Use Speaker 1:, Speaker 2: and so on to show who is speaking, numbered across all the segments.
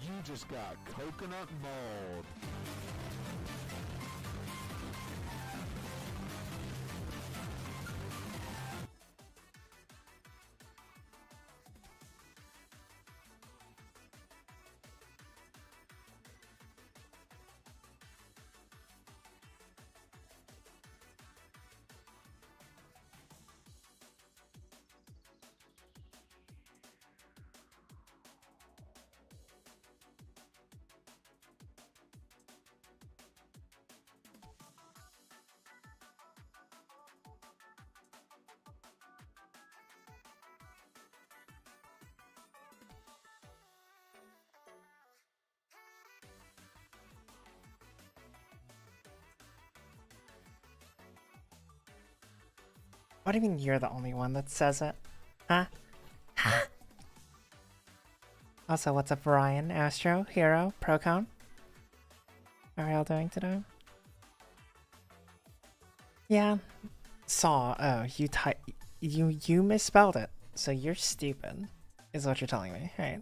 Speaker 1: you just got coconut mold.
Speaker 2: What do you mean you're the only one that says it? Huh? Also, what's up, Ryan, Astro, Hero, Procon? How are y'all doing today? Yeah, saw. Oh, you misspelled it, so you're stupid, is what you're telling me, right?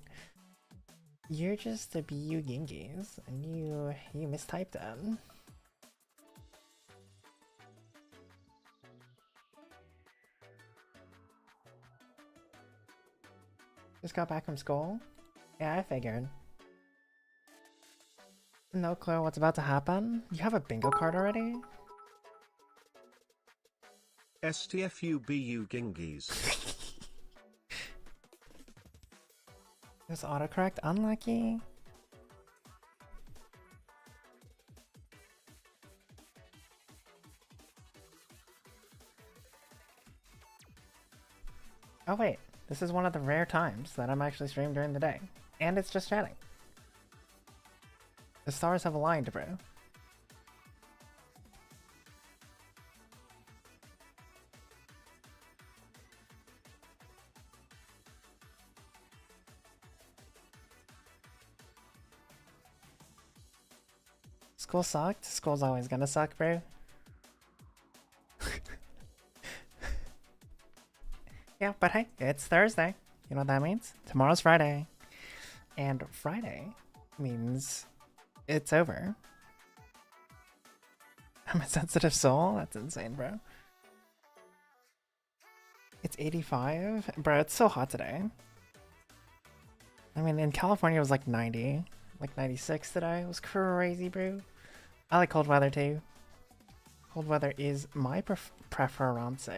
Speaker 2: You're just a BU Gingis, and you mistyped it. Just got back from school? Yeah, I figured. No clue what's about to happen? You have a bingo card already?
Speaker 3: STFUBU Gingis.
Speaker 2: This autocorrect unlucky. Oh wait, this is one of the rare times that I'm actually streaming during the day. And it's just chatting. The stars have aligned, bro. School sucked? School's always gonna suck, bro. Yeah, but hey, it's Thursday. You know what that means? Tomorrow's Friday. And Friday means it's over. I'm a sensitive soul? That's insane, bro. It's 85? Bro, it's so hot today. I mean, in California it was like 90. Like 96 today. It was crazy, bro. I like cold weather too. Cold weather is my preference.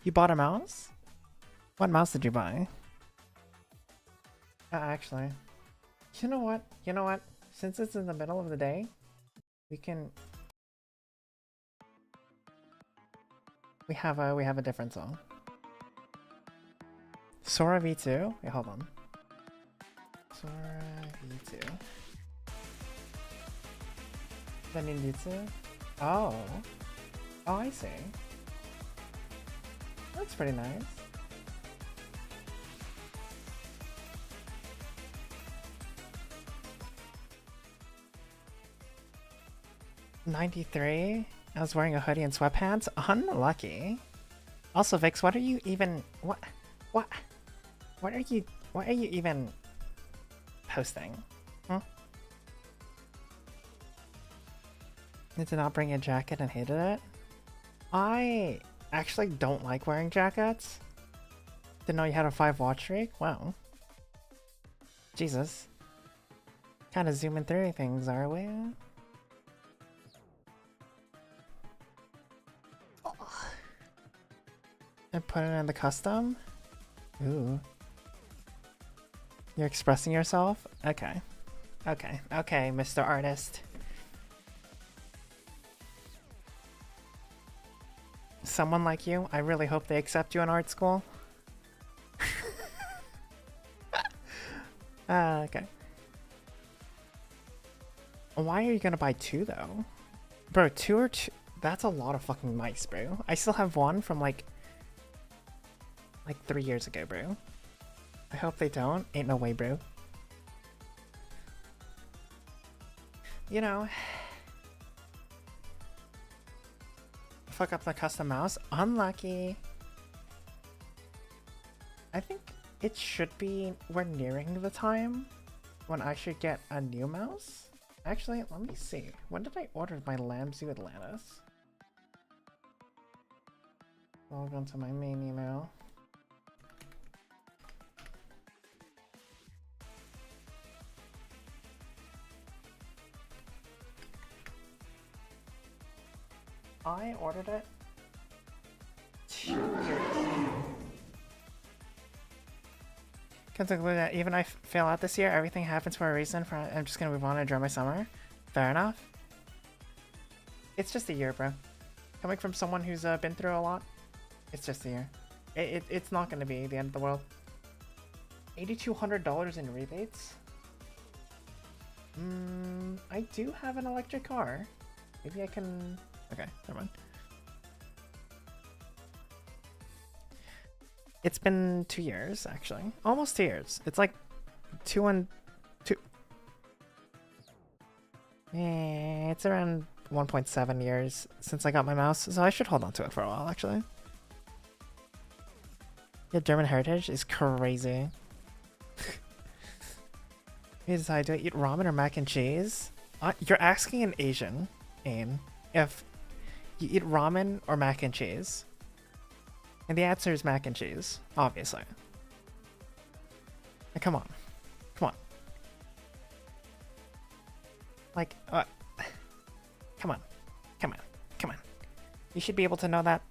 Speaker 2: You bought a mouse? What mouse did you buy? Actually, you know what? You know what? Since it's in the middle of the day, we have a different song. Sora V2? Wait, hold on. Sora V2. The ninjutsu? Oh. Oh, I see. That's pretty nice. $93? I was wearing a hoodie and sweatpants? Unlucky. Also, Vix, what are you even... What are you even posting? Huh? I did not bring a jacket and hated it. I actually don't like wearing jackets. Didn't know you had a 5 watch streak? Wow. Jesus. Kind of zooming through things, are we? And put it in the custom? Ooh. You're expressing yourself? Okay. Okay, Mr. Artist. Someone like you, I really hope they accept you in art school. Okay. Why are you gonna buy 2 though? Bro, 2 or 2? That's a lot of fucking mice, bro. I still have 1 from like 3 years ago, bro. I hope they don't. Ain't no way, bro. You know. Fuck up the custom mouse. Unlucky. I think it should be, we're nearing the time when I should get a new mouse. Actually, let me see. When did I order my Lamb Zoo Atlantis? Log on to my main email. I ordered it 2 years. Can conclude that even if I fail out this year, everything happens for a reason. I'm just gonna move on and enjoy my summer. Fair enough. It's just a year, bro. Coming from someone who's been through a lot, it's just a year. It's not gonna be the end of the world. $8,200 in rebates? I do have an electric car. Maybe I can... Okay, never mind. It's been 2 years, actually. Almost 2 years. It's like 2 and 2. It's around 1.7 years since I got my mouse, so I should hold on to it for a while, actually. Yeah, German heritage is crazy. You decide, do I eat ramen or mac and cheese? You're asking an Asian, Ain, if you eat ramen or mac and cheese. And the answer is mac and cheese, obviously. Now, come on. Come on. Like, come on. Come on. Come on. You should be able to know that.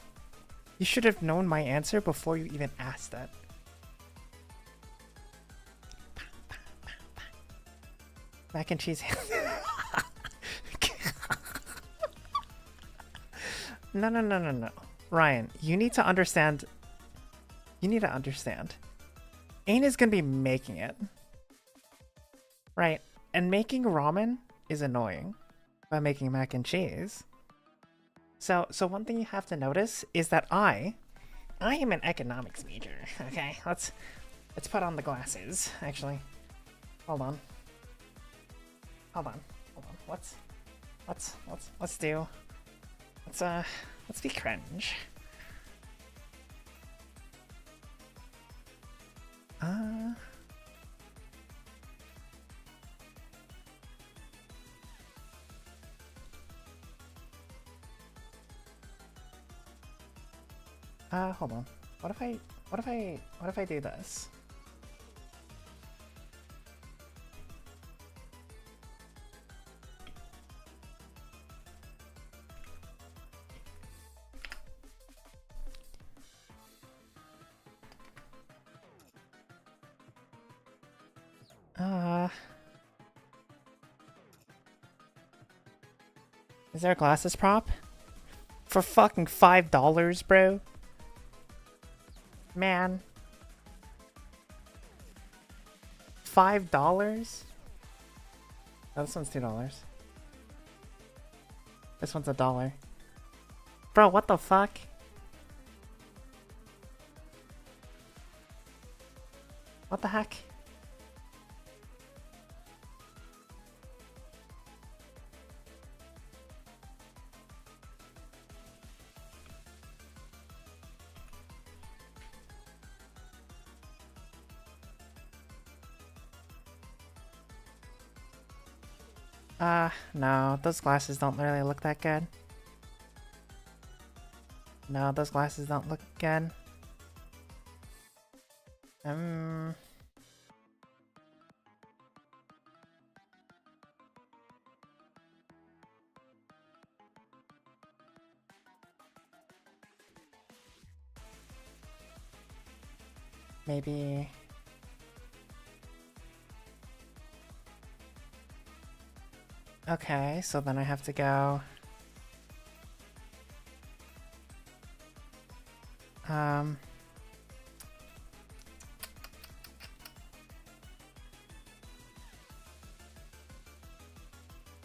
Speaker 2: You should have known my answer before you even asked that. Mac and cheese. No. Ryan, you need to understand. You need to understand. Ain is gonna be making it. Right. And making ramen is annoying by making mac and cheese. So one thing you have to notice is that I am an economics major. Okay, let's put on the glasses. Actually, hold on. Let's be cringe. Hold on. What if I do this? Is there a glasses prop? For fucking $5, bro? Man. $5? Oh, this one's $2. This one's $1. Bro, what the fuck? What the heck? No, those glasses don't really look that good. No, those glasses don't look good. Maybe... Okay, so then I have to go...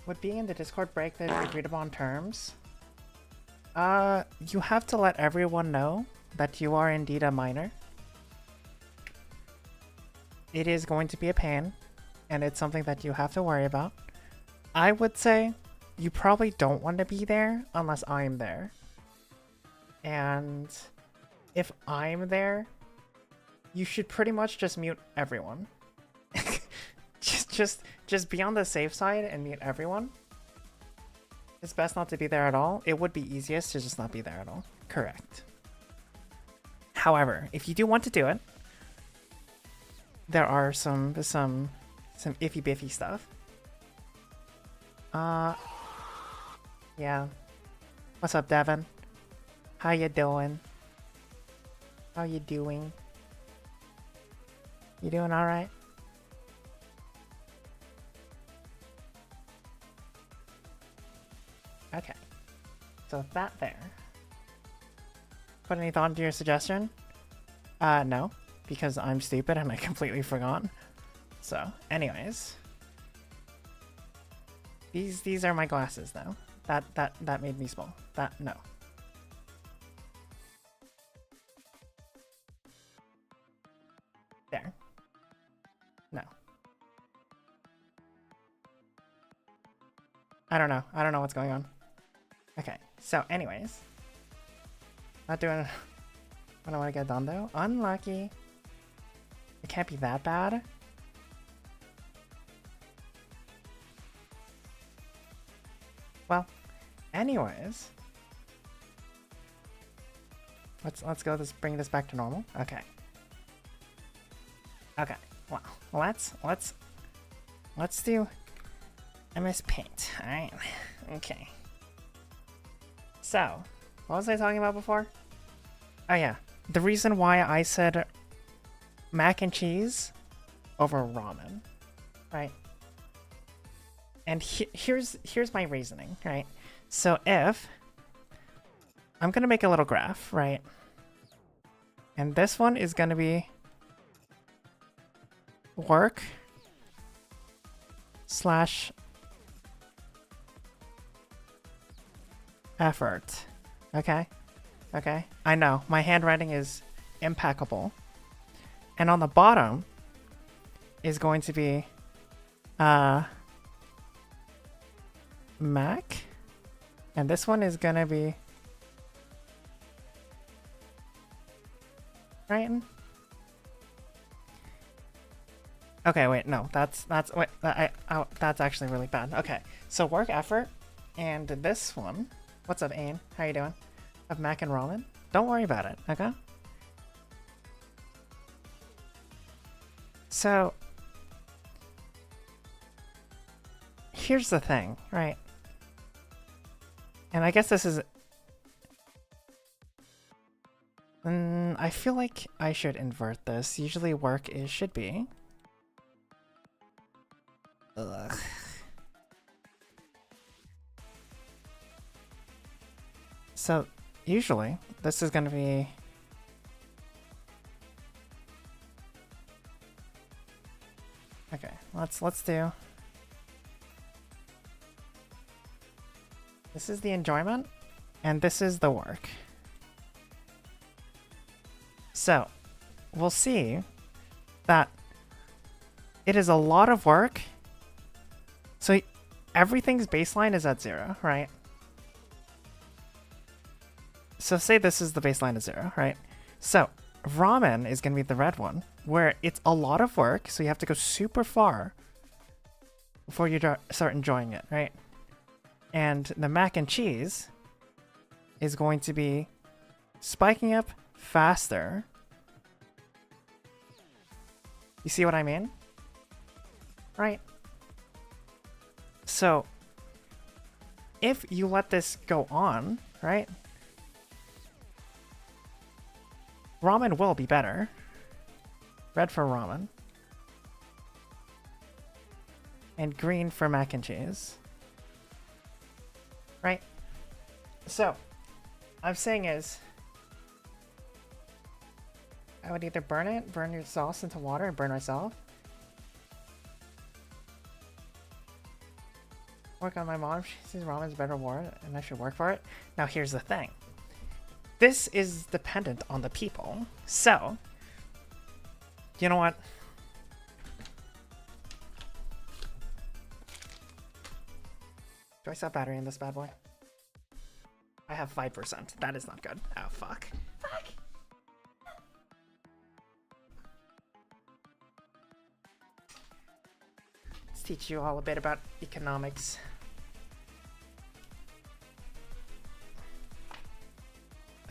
Speaker 2: Would being in the Discord break the agreed upon terms? You have to let everyone know that you are indeed a minor. It is going to be a pain, and it's something that you have to worry about. I would say you probably don't want to be there unless I'm there. And if I'm there, you should pretty much just mute everyone. just be on the safe side and mute everyone. It's best not to be there at all. It would be easiest to just not be there at all. Correct. However, if you do want to do it, there are some iffy biffy stuff. Yeah. What's up, Devin? How you doing? How you doing? You doing all right? Okay. So that there. Put any thought into your suggestion? No, because I'm stupid and I completely forgot. So, anyways. These are my glasses though. That made me small. No. There. No. I don't know. I don't know what's going on. Okay. So, anyways. Not doing what I want to get done though. Unlucky. It can't be that bad. Well, anyways. Let's go. Let's bring this back to normal. Okay. Okay. Well, let's do MS Paint. All right. Okay. So, what was I talking about before? Oh yeah, the reason why I said mac and cheese over ramen, right? And here's my reasoning, right? So if I'm gonna make a little graph, right? And this one is gonna be work / effort. Okay? Okay? I know, my handwriting is impeccable. And on the bottom is going to be Mac. And this one is gonna be right. Okay, wait, no, that's actually really bad. Okay, so work effort, and this one. What's up, Ain? How you doing? Of mac and ramen. Don't worry about it. Okay. So here's the thing, right? And I guess this is. I feel like I should invert this. Usually work should be. Ugh. So usually this is gonna be okay. Let's do. This is the enjoyment, and this is the work. So we'll see that it is a lot of work. So everything's baseline is at 0, right? So say this is the baseline of 0, right? So ramen is going to be the red one, where it's a lot of work, so you have to go super far before you start enjoying it, right? And the mac and cheese is going to be spiking up faster. You see what I mean? Right? So if you let this go on, right? Ramen will be better. Red for ramen. And green for mac and cheese. Right? So, I'm saying is, I would either burn your sauce into water and burn myself. Work on my mom. She says ramen's better reward and I should work for it. Now here's the thing. This is dependent on the people. So, you know what? Do I still have battery in this bad boy? I have 5%. That is not good. Oh, fuck. Fuck. Let's teach you all a bit about economics.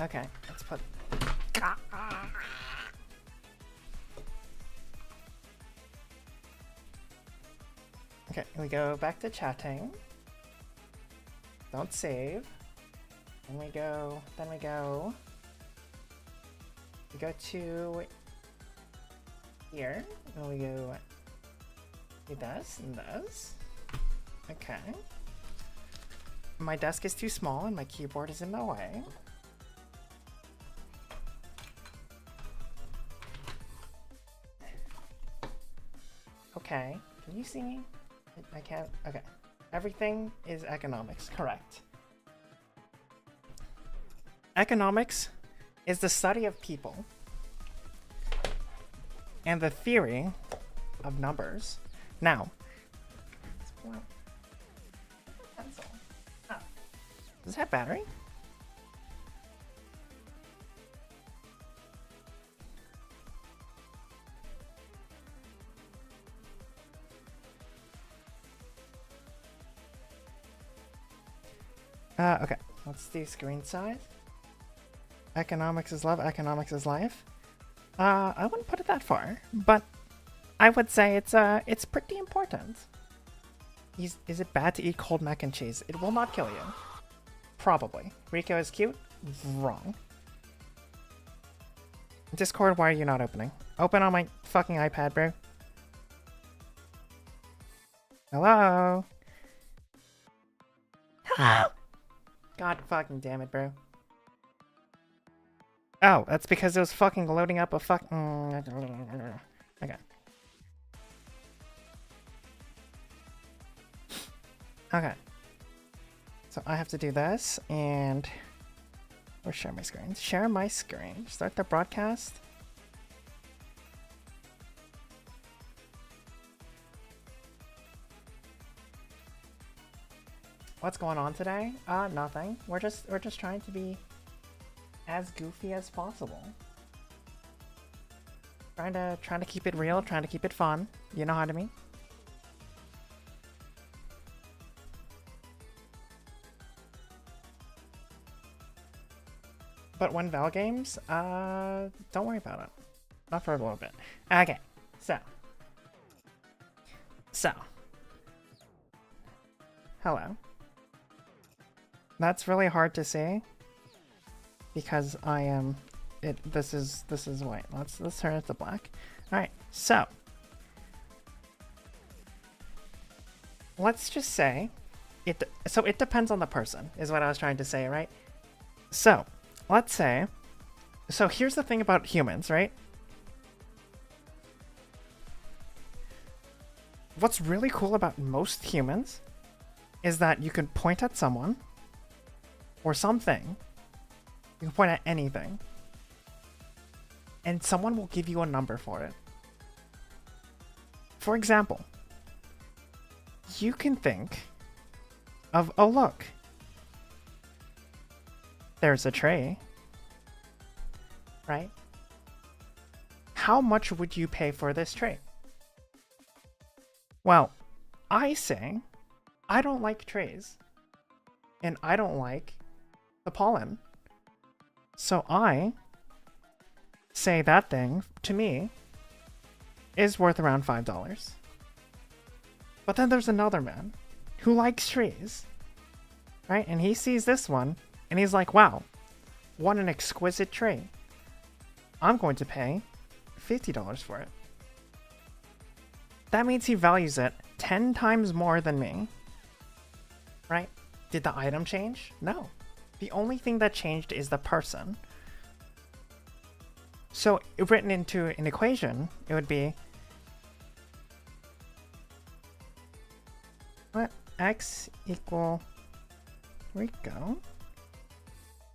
Speaker 2: Okay, let's put... Okay, we go back to chatting. Don't save. Then we go to here, and we go do this and this. Okay. My desk is too small and my keyboard is in the way. Okay, can you see me? I can't, okay. Everything is economics, correct. Economics is the study of people and the theory of numbers. Now, let's pull out a pencil. Oh. Does it have battery? Okay, let's do screen size. Economics is love, economics is life. I wouldn't put it that far, but I would say it's pretty important. Is it bad to eat cold mac and cheese? It will not kill you. Probably. Rico is cute? Wrong. Discord, why are you not opening? Open on my fucking iPad, bro. Hello? Hello? God fucking damn it, bro. Oh, that's because it was fucking loading up a okay. Okay. So I have to do this, and... or share my screen. Share my screen. Start the broadcast. What's going on today? Nothing. We're just trying to be as goofy as possible. Trying to keep it real, trying to keep it fun. You know what I mean? But when Val games, don't worry about it. Not for a little bit. Okay, so. Hello. That's really hard to say because I am this is white. Let's turn it to black. All right. So, let's just say it depends on the person is what I was trying to say, right? So, let's say here's the thing about humans, right? What's really cool about most humans is that you can point at someone or something. You can point at anything. And someone will give you a number for it. For example, you can think of, oh look, there's a tray, right? How much would you pay for this tray? Well, I say, I don't like trays. And I don't like the pollen. So I say that thing, to me, is worth around $5. But then there's another man who likes trees, right? And he sees this one, and he's like, wow, what an exquisite tree. I'm going to pay $50 for it. That means he values it 10 times more than me, right? Did the item change? No. The only thing that changed is the person. So, written into an equation, it would be let x equal Rico,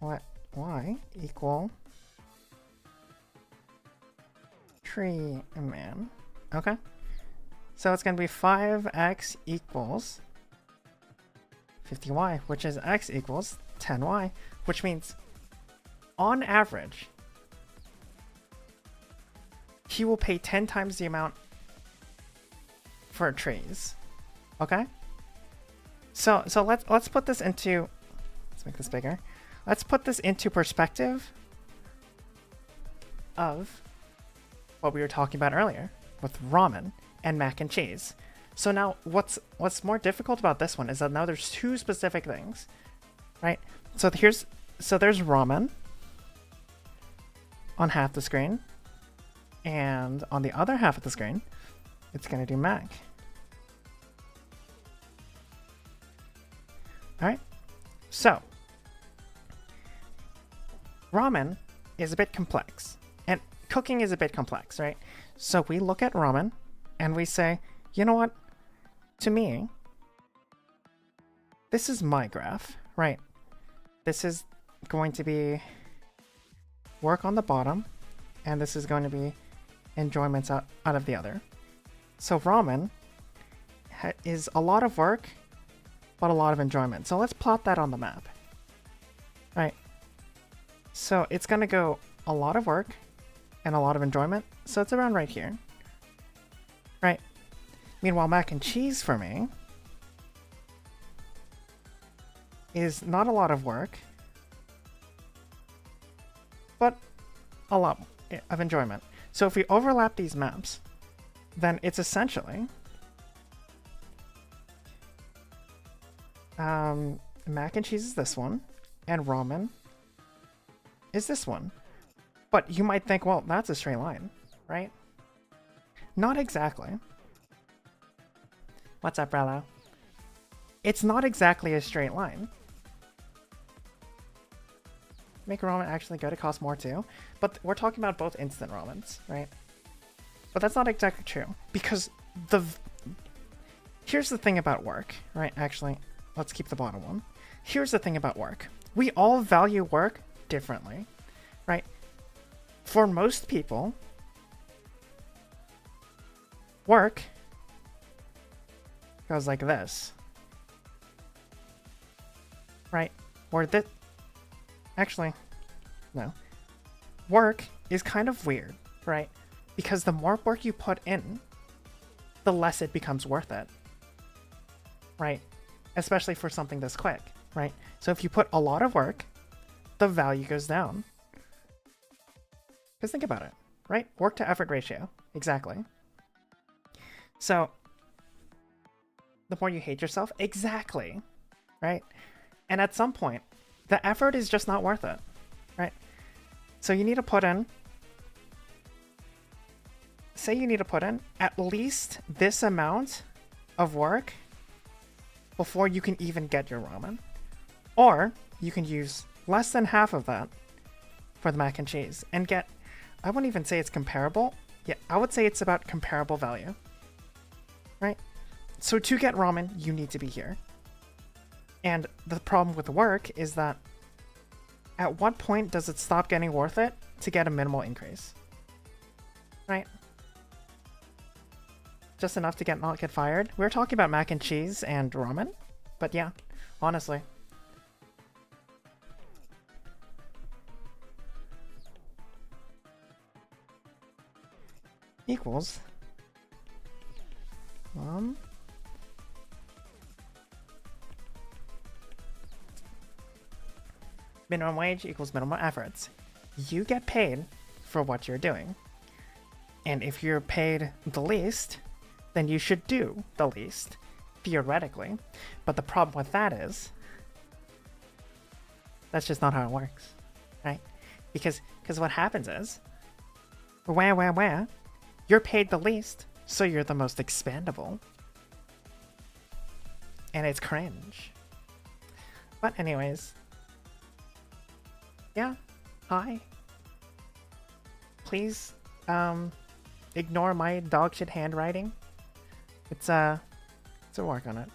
Speaker 2: let y equal tree man. Okay? So it's going to be 5x equals 50y, which is x equals 10y, which means on average, he will pay 10 times the amount for trees Okay? So let's put this into, let's make this bigger. Let's put this into perspective of what we were talking about earlier with ramen and mac and cheese. So now what's more difficult about this one is that now there's two specific things, right? So there's ramen on half the screen, and on the other half of the screen, it's gonna do mac. All right, so ramen is a bit complex, and cooking is a bit complex, right? So we look at ramen and we say, you know what? To me, this is my graph, right? This is going to be work on the bottom, and this is going to be enjoyments out of the other. So ramen is a lot of work, but a lot of enjoyment. So let's plot that on the map, right? So it's going to go a lot of work and a lot of enjoyment. So it's around right here, right? Meanwhile, mac and cheese for me is not a lot of work, but a lot of enjoyment. So if we overlap these maps, then it's essentially mac and cheese is this one, and ramen is this one. But you might think, well, that's a straight line, right? Not exactly. What's up, Rallo? It's not exactly a straight line. Make ramen actually good, it costs more too. But we're talking about both instant ramens, right? But that's not exactly true. Because here's the thing about work, right? Actually, let's keep the bottom one. Here's the thing about work. We all value work differently, right? For most people, work goes like this, right? Or this. Actually, no. Work is kind of weird, right? Because the more work you put in, the less it becomes worth it, right? Especially for something this quick, right? So if you put a lot of work, the value goes down. Because think about it, right? Work to effort ratio, exactly. So the more you hate yourself, exactly, right? And at some point, the effort is just not worth it, right? So you need to put in, say you need to put in at least this amount of work before you can even get your ramen. Or you can use less than half of that for the mac and cheese and get, I wouldn't even say it's comparable. Yeah, I would say it's about comparable value, right? So to get ramen, you need to be here. And the problem with work is that at what point does it stop getting worth it to get a minimal increase? Right? Just enough to not get fired. We were talking about mac and cheese and ramen, but yeah, honestly. Equals minimum wage equals minimum efforts. You get paid for what you're doing. And if you're paid the least, then you should do the least, theoretically. But the problem with that is, that's just not how it works, right? Because what happens is, you're paid the least, so you're the most expandable. And it's cringe. But anyways, yeah, hi. Please, ignore my dogshit handwriting. It's a work on it.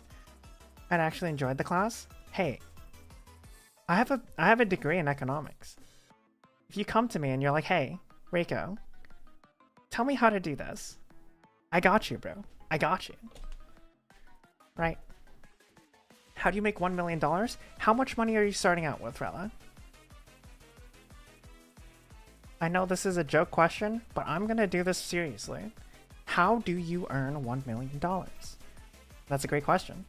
Speaker 2: I'd actually enjoyed the class. Hey, I have a degree in economics. If you come to me and you're like, hey, Reiko, tell me how to do this. I got you, bro. I got you. Right? How do you make $1 million? How much money are you starting out with, Rella? I know this is a joke question, but I'm gonna do this seriously. How do you earn $1 million? That's a great question.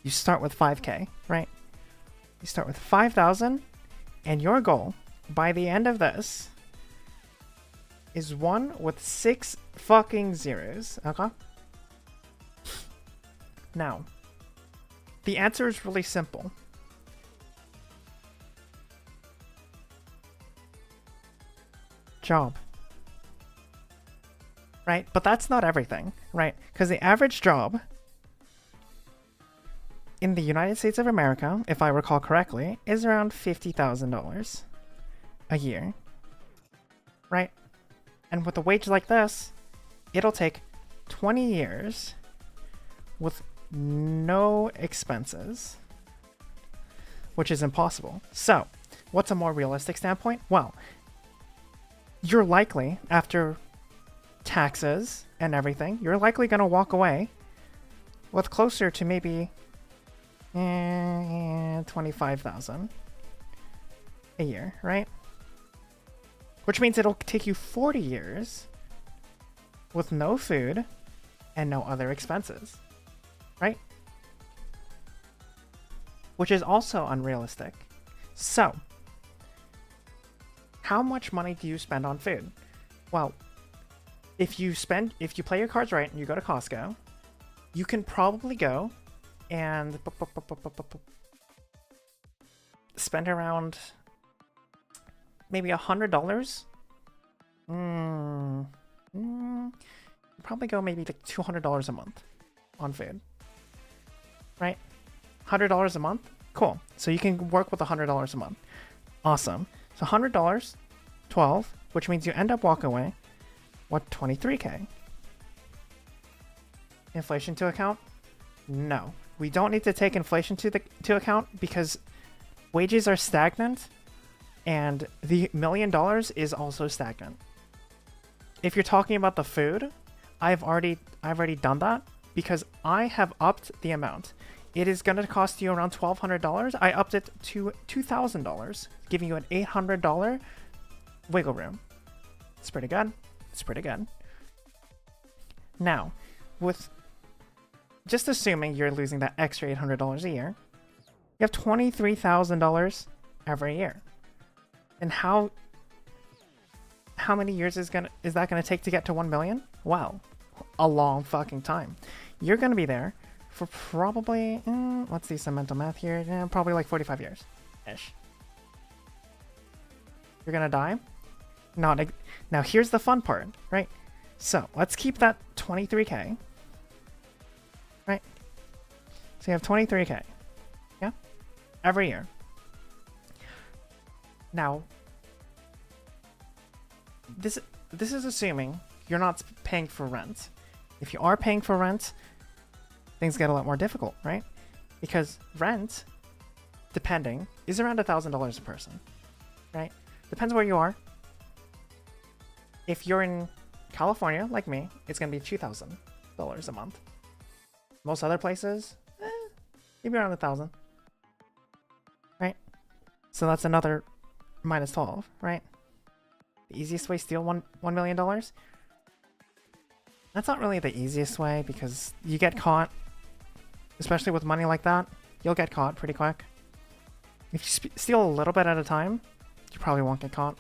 Speaker 2: You start with 5K, right? You start with 5,000, and your goal by the end of this is 1 with 6 fucking zeros, okay? Now, the answer is really simple. Job. Right? But that's not everything, right? Because the average job in the United States of America, if I recall correctly, is around $50,000 a year, right? And with a wage like this, it'll take 20 years with no expenses, which is impossible. So, what's a more realistic standpoint? Well, you're likely, after taxes and everything, you're likely going to walk away with closer to maybe 25,000 a year, right? Which means it'll take you 40 years with no food and no other expenses, right? Which is also unrealistic. So, how much money do you spend on food? Well, if you play your cards right and you go to Costco, you can probably go and spend around maybe $100. Probably go maybe like $200 a month on food, right? $100 a month, cool. So you can work with $100 a month. Awesome. So $100, 12, which means you end up walking away, what, 23K? Inflation to account? No. We don't need to take inflation to account because wages are stagnant and the $1 million is also stagnant. If you're talking about the food, I've already done that because I have upped the amount. It is going to cost you around $1,200. I upped it to $2,000, giving you an $800 wiggle room. It's pretty good. It's pretty good. Now, with just assuming you're losing that extra $800 a year, you have $23,000 every year. And how many years is that gonna take to get to 1 million? Well, a long fucking time. You're gonna be there for probably, let's see some mental math here, probably like 45 years ish. You're gonna die. Now here's the fun part, right? So let's keep that 23K, right? So you have 23K, yeah, every year. Now, this is assuming you're not paying for rent. If you are paying for rent, things get a lot more difficult, right? Because rent, depending, is around $1,000 a person, right? Depends where you are. If you're in California, like me, it's going to be $2,000 a month. Most other places, maybe around 1,000, right? So that's another minus 12, right? The easiest way to steal $1 million? That's not really the easiest way because you get caught, especially with money like that. You'll get caught pretty quick. If you steal a little bit at a time, you probably won't get caught.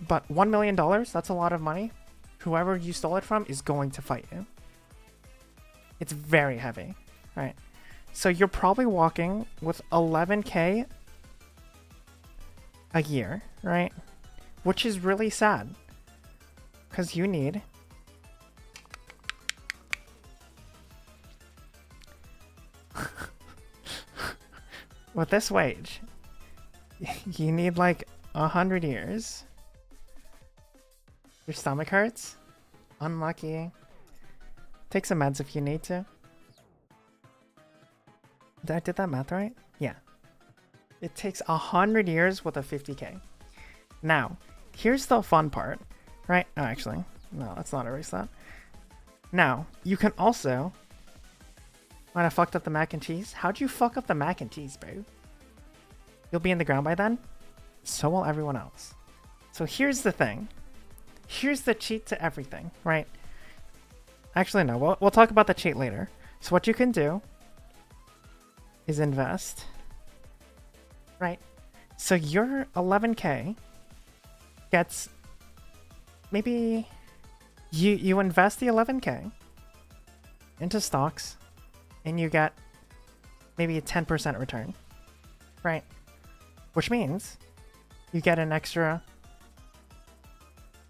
Speaker 2: But $1 million, that's a lot of money. Whoever you stole it from is going to fight you. It's very heavy, right? So you're probably walking with 11K a year, right? Which is really sad. Because you need with this wage, you need like 100 years. Your stomach hurts? Unlucky. Take some meds if you need to. Did I did that math right? Yeah. It takes 100 years with a 50K. Now, here's the fun part, right? Oh, actually, no, let's not erase that. Now, you can also... When I fucked up the mac and cheese? How'd you fuck up the mac and cheese, bro? You'll be in the ground by then? So will everyone else. So here's the thing. Here's the cheat to everything, right? Actually, no, we'll talk about the cheat later. So what you can do is invest, right? So your 11K gets, maybe you invest the 11K into stocks and you get maybe a 10% return, right? Which means you get an extra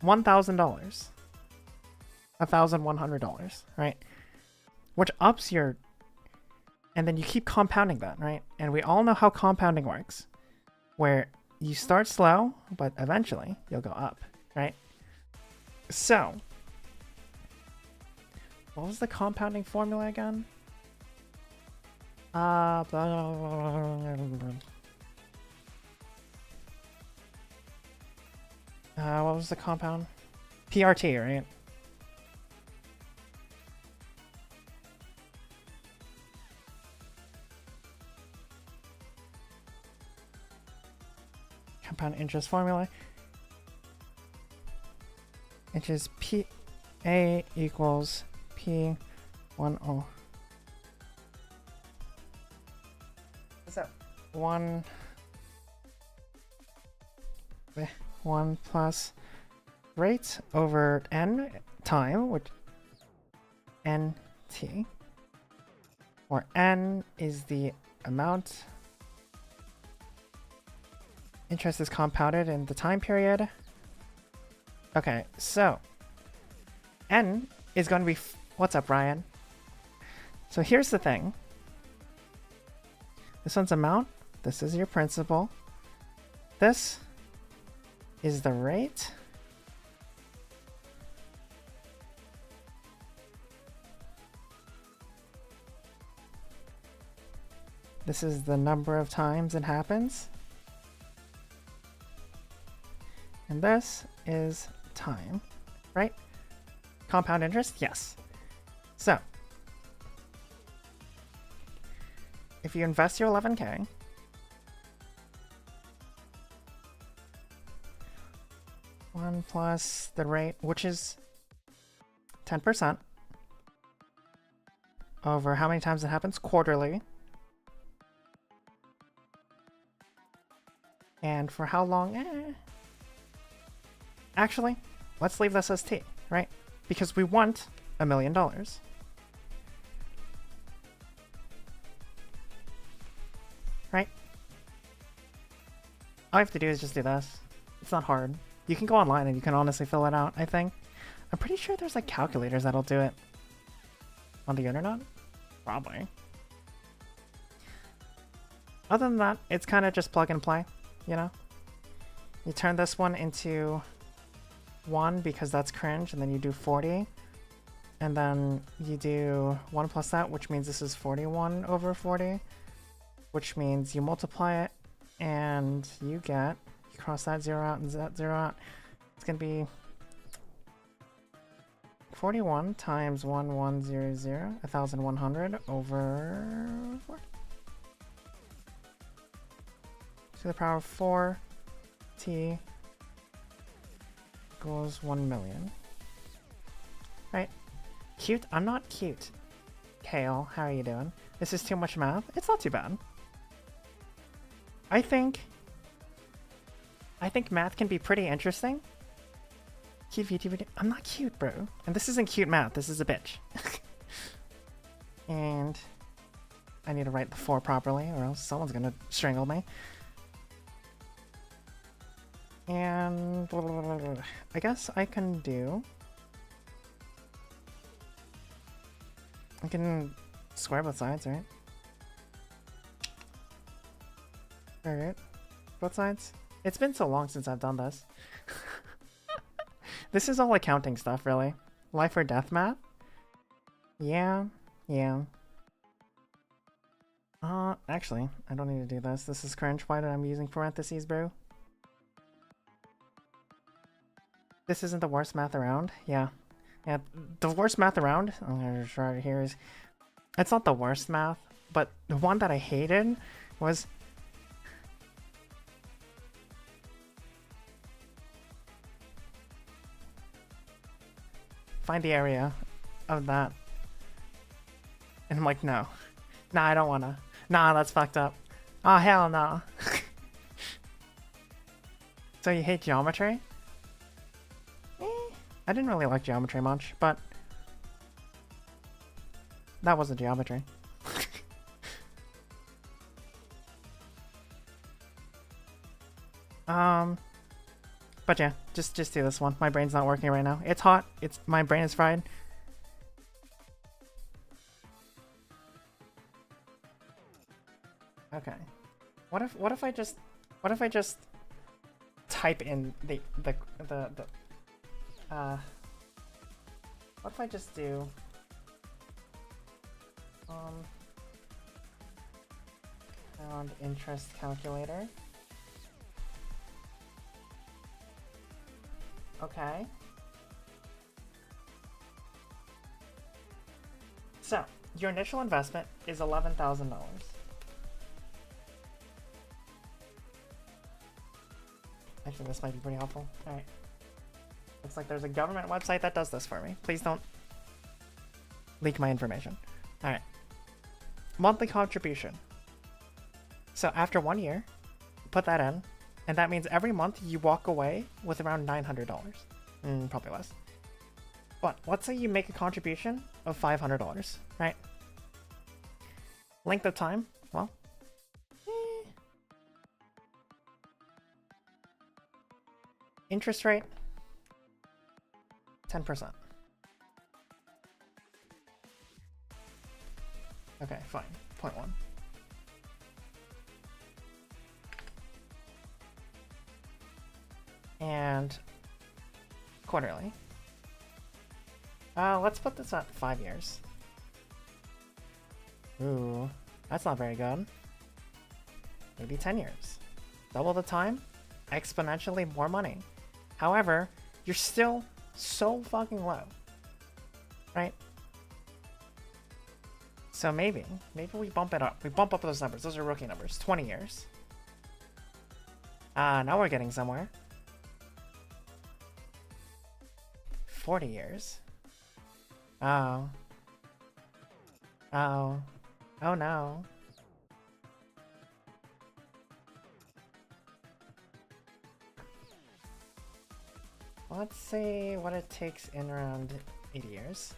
Speaker 2: $1,000, $1,100, right? Which ups your, and then you keep compounding that, right? And we all know how compounding works, where you start slow, but eventually you'll go up, right? So, what was the compounding formula again? Blah, blah, blah, blah. What was the compound? PRT, right? Compound interest formula, which is PA equals P10. What's that? 1 plus rate over N time, which NT, where N is the amount interest is compounded in the time period. Okay, so N is going to be what's up, Ryan? So here's the thing. This one's amount. This is your principal. This is the rate. This is the number of times it happens. And this is time, right? Compound interest, yes. So, if you invest your 11K, one plus the rate, which is 10%, over how many times it happens? Quarterly. And for how long? Actually, let's leave this as T, right? Because we want $1 million. Right? All you have to do is just do this. It's not hard. You can go online and you can honestly fill it out, I think. I'm pretty sure there's like calculators that'll do it. On the internet? Probably. Other than that, it's kind of just plug and play, you know? You turn this one into 1 because that's cringe, and then you do 40. And then you do 1 plus that, which means this is 41 over 40. Which means you multiply it, and you get, you cross that 0 out and that 0 out. It's going to be 41 times 1100, 1100 over 4. To the power of 4, T equals 1 million. Right? Cute? I'm not cute. Kale, how are you doing? This is too much math? It's not too bad. I think math can be pretty interesting. Cute VTuber. I'm not cute, bro. And this isn't cute math. This is a bitch. And I need to write the 4 properly, or else someone's gonna strangle me. And I guess I can square both sides, right? Alright. Both sides? It's been so long since I've done this. This is all accounting stuff, really. Life or death math? Yeah. Actually, I don't need to do this. This is cringe. Why did I'm using parentheses, bro? This isn't the worst math around? Yeah. Yeah, the worst math around, I'm gonna try it here, is... It's not the worst math, but the one that I hated was... Find the area of that. And I'm like, no. Nah, I don't wanna. Nah, that's fucked up. Oh, hell no. So you hate geometry? I didn't really like geometry much, but that wasn't geometry. But yeah, just do this one. My brain's not working right now. It's hot. My brain is fried. Okay. What if I just type in what if I just do compound interest calculator. Okay. So, your initial investment is $11,000. Actually, this might be pretty helpful. Alright. Looks like there's a government website that does this for me. Please don't leak my information. Alright. Monthly contribution. So after 1 year, put that in, and that means every month you walk away with around $900. Probably less. But let's say you make a contribution of $500, right? Length of time, well, interest rate, 10%. Okay, fine. 0.1. And quarterly. Let's put this at 5 years. Ooh, that's not very good. Maybe 10 years. Double the time, exponentially more money. However, you're still so fucking low, right? So maybe we bump it up. We bump up those numbers. Those are rookie numbers. 20 years. Now we're getting somewhere. 40 years. Oh. Oh. Oh no. Let's see what it takes in around 80 years.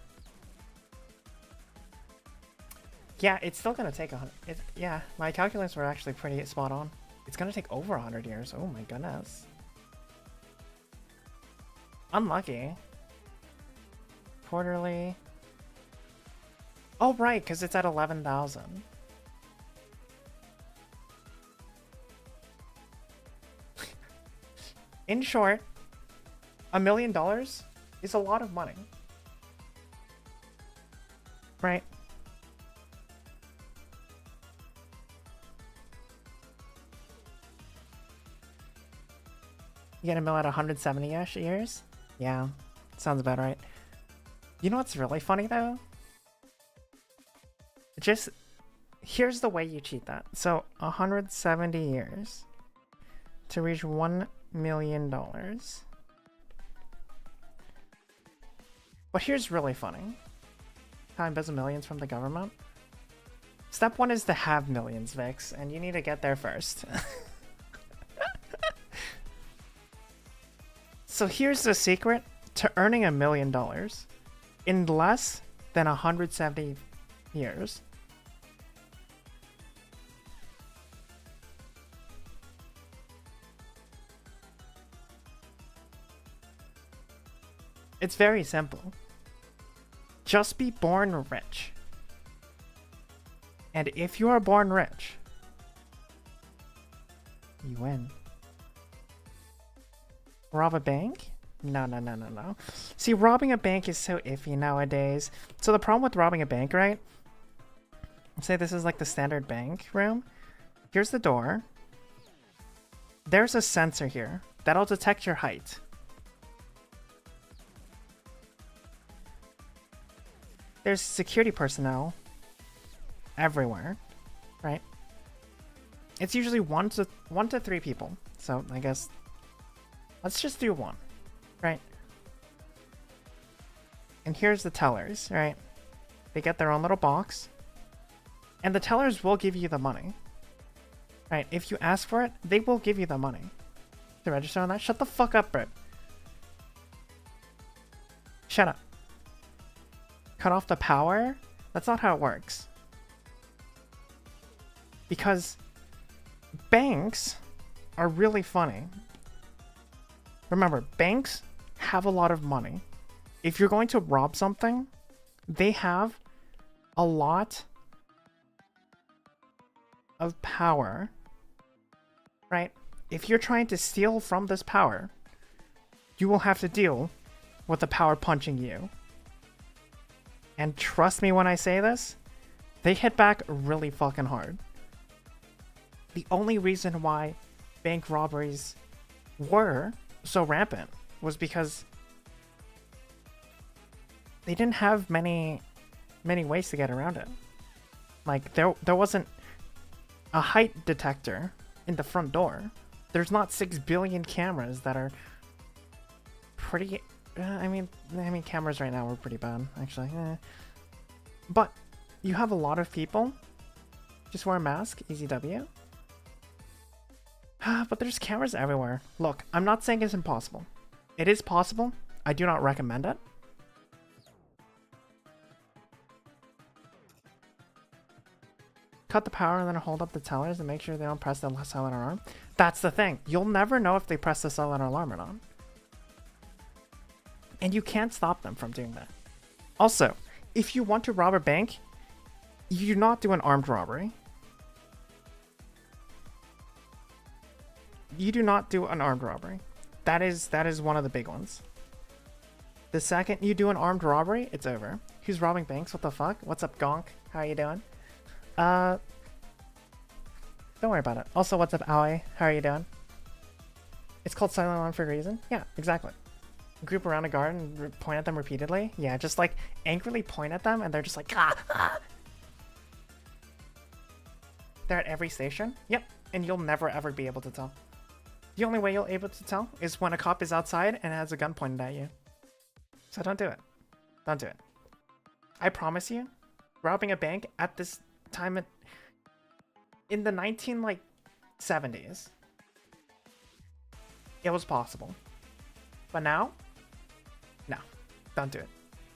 Speaker 2: Yeah, it's still gonna take 100. Yeah, my calculations were actually pretty spot on. It's gonna take over 100 years. Oh my goodness. Unlucky. Quarterly. Oh, right, because it's at 11,000. In short, $1 million is a lot of money. Right? You get a mill at 170-ish years? Yeah, sounds about right. You know what's really funny though? Just, here's the way you cheat that. So, 170 years to reach $1 million. But here's really funny. How I embezzle millions from the government. Step 1 is to have millions, Vix, and you need to get there first. So here's the secret to earning $1 million in less than 170 years. It's very simple. Just be born rich. And if you are born rich, you win. Rob a bank? No. See, robbing a bank is so iffy nowadays. So the problem with robbing a bank, right? Say this is like the standard bank room. Here's the door. There's a sensor here that'll detect your height. There's security personnel everywhere, right? It's usually one to 3 people. So I guess let's just do 1, right? And here's the tellers, right? They get their own little box. And the tellers will give you the money. Right, if you ask for it, they will give you the money. To register on that? Shut the fuck up, Brit. Shut up. Cut off the power? That's not how it works. Because banks are really funny. Remember, banks have a lot of money. If you're going to rob something, they have a lot of power, right? If you're trying to steal from this power, you will have to deal with the power punching you. And trust me when I say this, they hit back really fucking hard. The only reason why bank robberies were so rampant was because they didn't have many ways to get around it. Like, there wasn't a height detector in the front door. There's not 6 billion cameras that are pretty... I mean, cameras right now are pretty bad, actually. But you have a lot of people. Just wear a mask, easy W. But there's cameras everywhere. Look, I'm not saying it's impossible. It is possible. I do not recommend it. Cut the power and then hold up the tellers and make sure they don't press the silent alarm. That's the thing. You'll never know if they press the silent alarm or not. And you can't stop them from doing that. Also, if you want to rob a bank, you do not do an armed robbery. You do not do an armed robbery. That is one of the big ones. The second you do an armed robbery, it's over. Who's robbing banks? What the fuck? What's up, Gonk? How are you doing? Don't worry about it. Also, what's up, Aoi? How are you doing? It's called silent alarm for a reason. Yeah, exactly. Group around a guard and point at them repeatedly. Yeah, just like angrily point at them and they're just like, ah, ah. They're at every station. Yep, and you'll never ever be able to tell. The only way you'll be able to tell is when a cop is outside and has a gun pointed at you. So don't do it. Don't do it. I promise you, robbing a bank at this time in the 1970s, it was possible. But now, no, don't do it.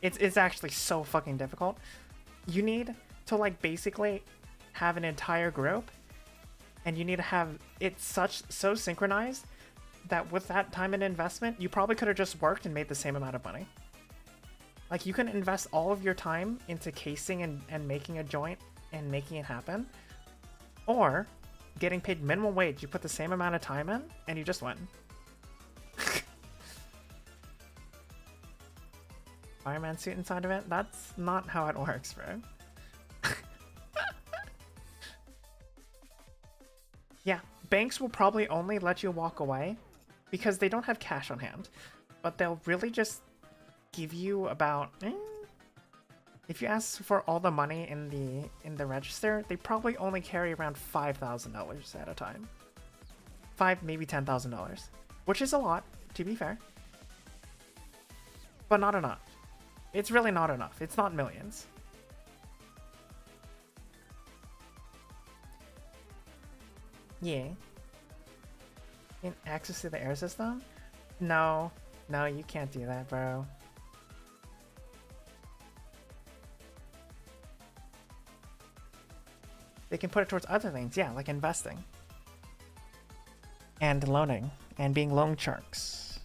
Speaker 2: It's actually so fucking difficult. You need to like basically have an entire group, and you need to have it so synchronized that with that time and investment, you probably could have just worked and made the same amount of money. Like, you can invest all of your time into casing and making a joint and making it happen, or getting paid minimum wage. You put the same amount of time in and you just win. Fireman suit inside of it? That's not how it works, bro. Yeah, banks will probably only let you walk away because they don't have cash on hand, but they'll really just give you about if you ask for all the money in the register, they probably only carry around $5,000 at a time. Maybe $10,000, which is a lot, to be fair, but not enough. It's really not enough. It's not millions. Yeah. In access to the air system? No, you can't do that, bro. They can put it towards other things, yeah, like investing. And loaning. And being loan sharks.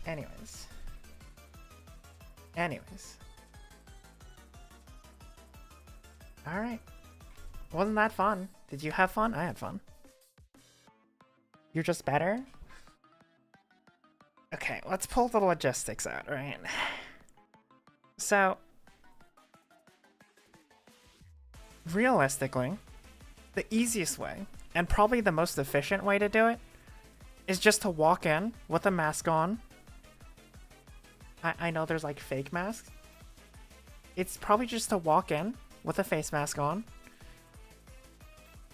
Speaker 2: Anyways. Alright. Wasn't that fun? Did you have fun? I had fun. You're just better? Okay, let's pull the logistics out, right? So, realistically, the easiest way, and probably the most efficient way to do it, is just to walk in with a mask on. I know there's like fake masks. It's probably just to walk in with a face mask on.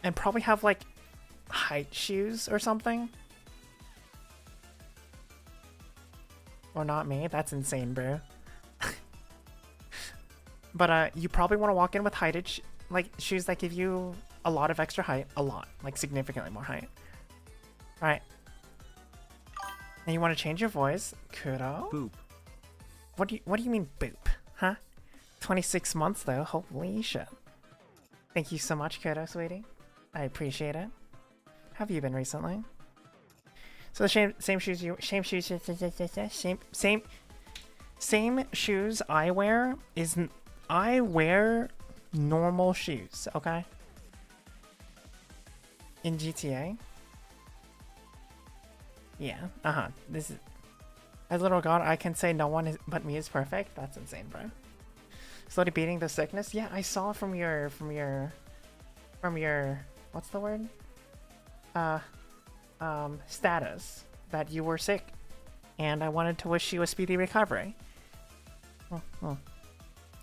Speaker 2: And probably have like height shoes or something. Or not me, that's insane, bro. But you probably want to walk in with heighted like shoes that give you a lot of extra height, like significantly more height. All right. And you want to change your voice, Kudo.
Speaker 1: Boop.
Speaker 2: What do you mean boop? Huh? 26 months though. Holy shit. Thank you so much, Kudo, sweetie. I appreciate it. How have you been recently? So the same shoes same shoes I wear is I wear normal shoes, okay? In GTA. Yeah, this is as little god I can say no one but me is perfect. That's insane, bro. Slowly beating the sickness. Yeah, I saw from your what's the word? Status that you were sick, and I wanted to wish you a speedy recovery.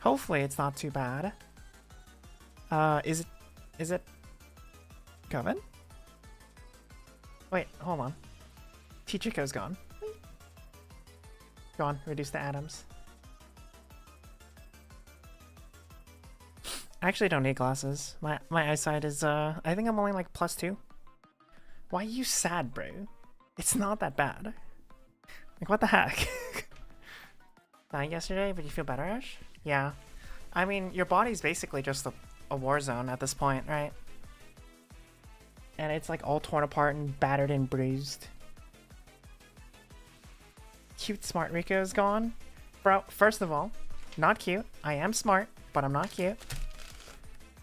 Speaker 2: Hopefully it's not too bad. Is it COVID? Wait, hold on. Tichico's gone. Gone. Reduce the atoms. I actually don't need glasses. My eyesight is I think I'm only like +2. Why are you sad, bro? It's not that bad. Like, what the heck? Died yesterday, but you feel better, Ash? Yeah. I mean, your body's basically just a war zone at this point, right? And it's like all torn apart and battered and bruised. Cute smart Rico is gone. Bro, first of all, not cute. I am smart, but I'm not cute.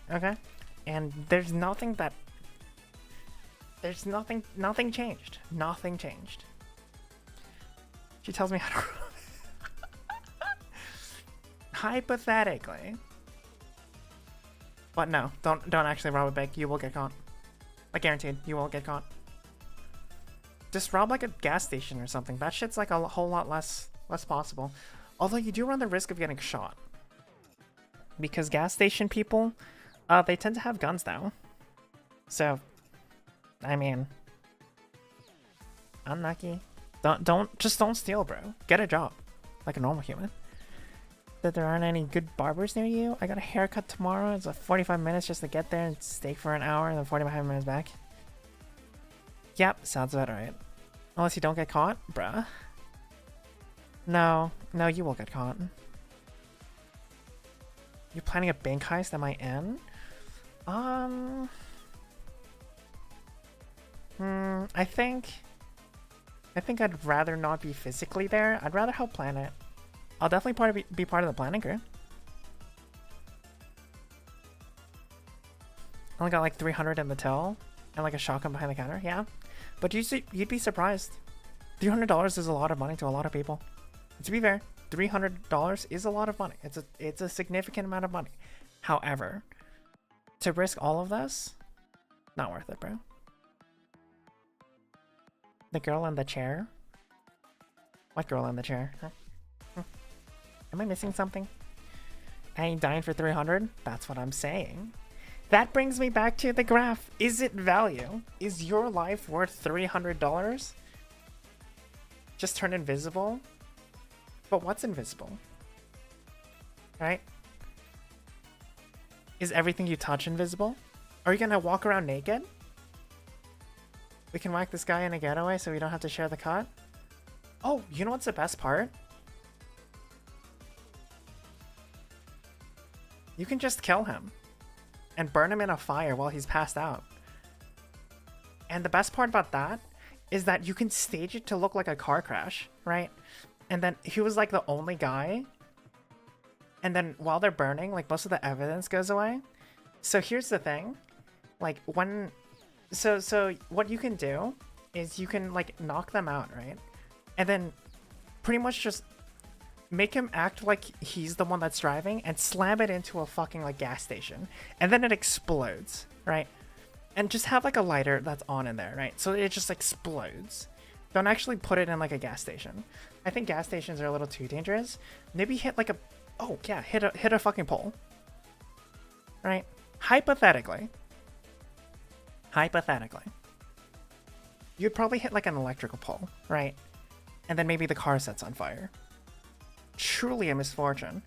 Speaker 2: Okay? And there's nothing that... There's nothing changed. Nothing changed. She tells me how to... Hypothetically. But no, don't actually rob a bank. You will get caught. Like, guaranteed, you will get caught. Just rob like a gas station or something. That shit's like a whole lot less possible. Although you do run the risk of getting shot. Because gas station people, they tend to have guns now. So, I mean, unlucky. Don't steal, bro. Get a job, like a normal human. That there aren't any good barbers near you. I got a haircut tomorrow. It's like 45 minutes just to get there and stay for an hour and then 45 minutes back. Yep, sounds about right. Unless you don't get caught, bruh. No, you will get caught. You're planning a bank heist at my end? I think I'd rather not be physically there. I'd rather help plan it. I'll definitely be part of the planning crew. Only got like 300 in the till and like a shotgun behind the counter. Yeah, but you'd be surprised. $300 is a lot of money to a lot of people. And to be fair, $300 is a lot of money. It's a significant amount of money. However, to risk all of this, not worth it, bro. The girl in the chair? What girl in the chair? Huh? Am I missing something? I ain't dying for 300? That's what I'm saying. That brings me back to the graph. Is it value? Is your life worth $300? Just turn invisible? But what's invisible? Right? Is everything you touch invisible? Are you gonna walk around naked? We can whack this guy in a getaway so we don't have to share the cut? Oh, you know what's the best part? You can just kill him and burn him in a fire while he's passed out. And the best part about that is that you can stage it to look like a car crash, right? And then he was like the only guy. And then while they're burning, like most of the evidence goes away. So here's the thing. Like when... So what you can do is you can like knock them out, right? And then pretty much just make him act like he's the one that's driving and slam it into a fucking like gas station. And then it explodes, right? And just have like a lighter that's on in there, right? So it just explodes. Don't actually put it in like a gas station. I think gas stations are a little too dangerous. Maybe hit like a... Oh yeah, hit a fucking pole. Right? Hypothetically. You'd probably hit like an electrical pole, right? And then maybe the car sets on fire. Truly a misfortune.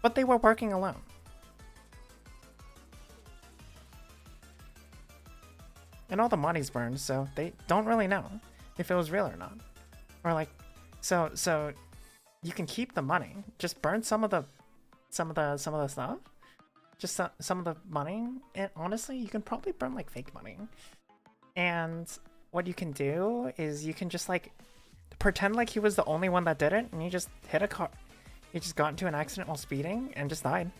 Speaker 2: But they were working alone. And all the money's burned, so they don't really know if it was real or not. Or like, so you can keep the money, just burn some of the stuff, just some of the money. And honestly, you can probably burn like fake money. And what you can do is you can just like pretend like he was the only one that did it, and you just hit a car. He just got into an accident while speeding and just died.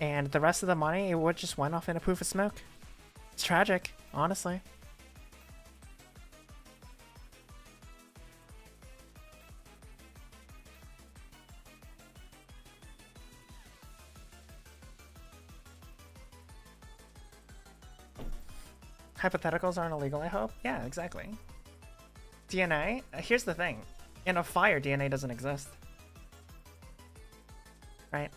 Speaker 2: And the rest of the money, it would just went off in a poof of smoke. It's tragic, honestly. Hypotheticals aren't illegal, I hope? Yeah, exactly. DNA? Here's the thing. In a fire, DNA doesn't exist. Right?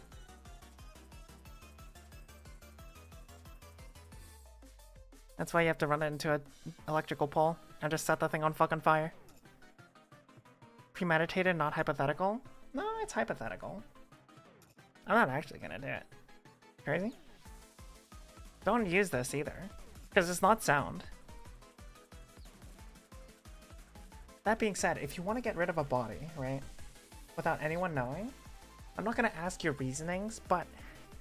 Speaker 2: That's why you have to run it into an electrical pole and just set the thing on fucking fire. Premeditated, not hypothetical? No, it's hypothetical. I'm not actually gonna do it. Crazy? Don't use this either, because it's not sound. That being said, if you want to get rid of a body, right, without anyone knowing, I'm not gonna ask your reasonings, but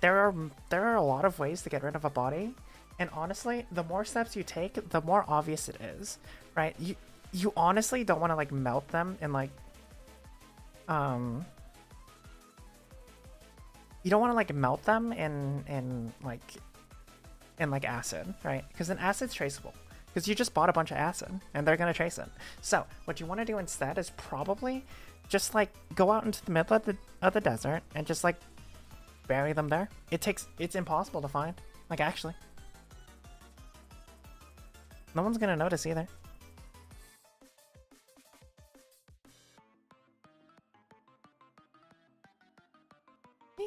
Speaker 2: there are a lot of ways to get rid of a body. And honestly, the more steps you take, the more obvious it is, right? You honestly don't want to like melt them in like, you don't want to like melt them in like acid, right? Because an acid's traceable. Because you just bought a bunch of acid, and they're gonna trace it. So what you want to do instead is probably just like go out into the middle of the desert and just like bury them there. It's impossible to find, like actually. No one's gonna notice either. Yeah.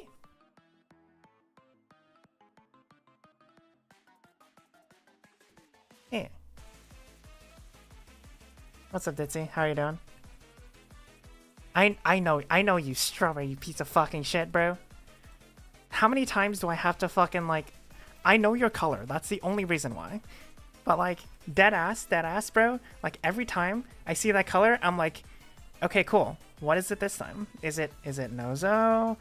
Speaker 2: Yeah. What's up, Ditzy? How are you doing? I know you strawberry, you piece of fucking shit, bro. How many times do I have to fucking like... I know your color, that's the only reason why. But like, dead ass, bro. Like every time I see that color, I'm like, okay, cool. What is it this time? Is it Nozo?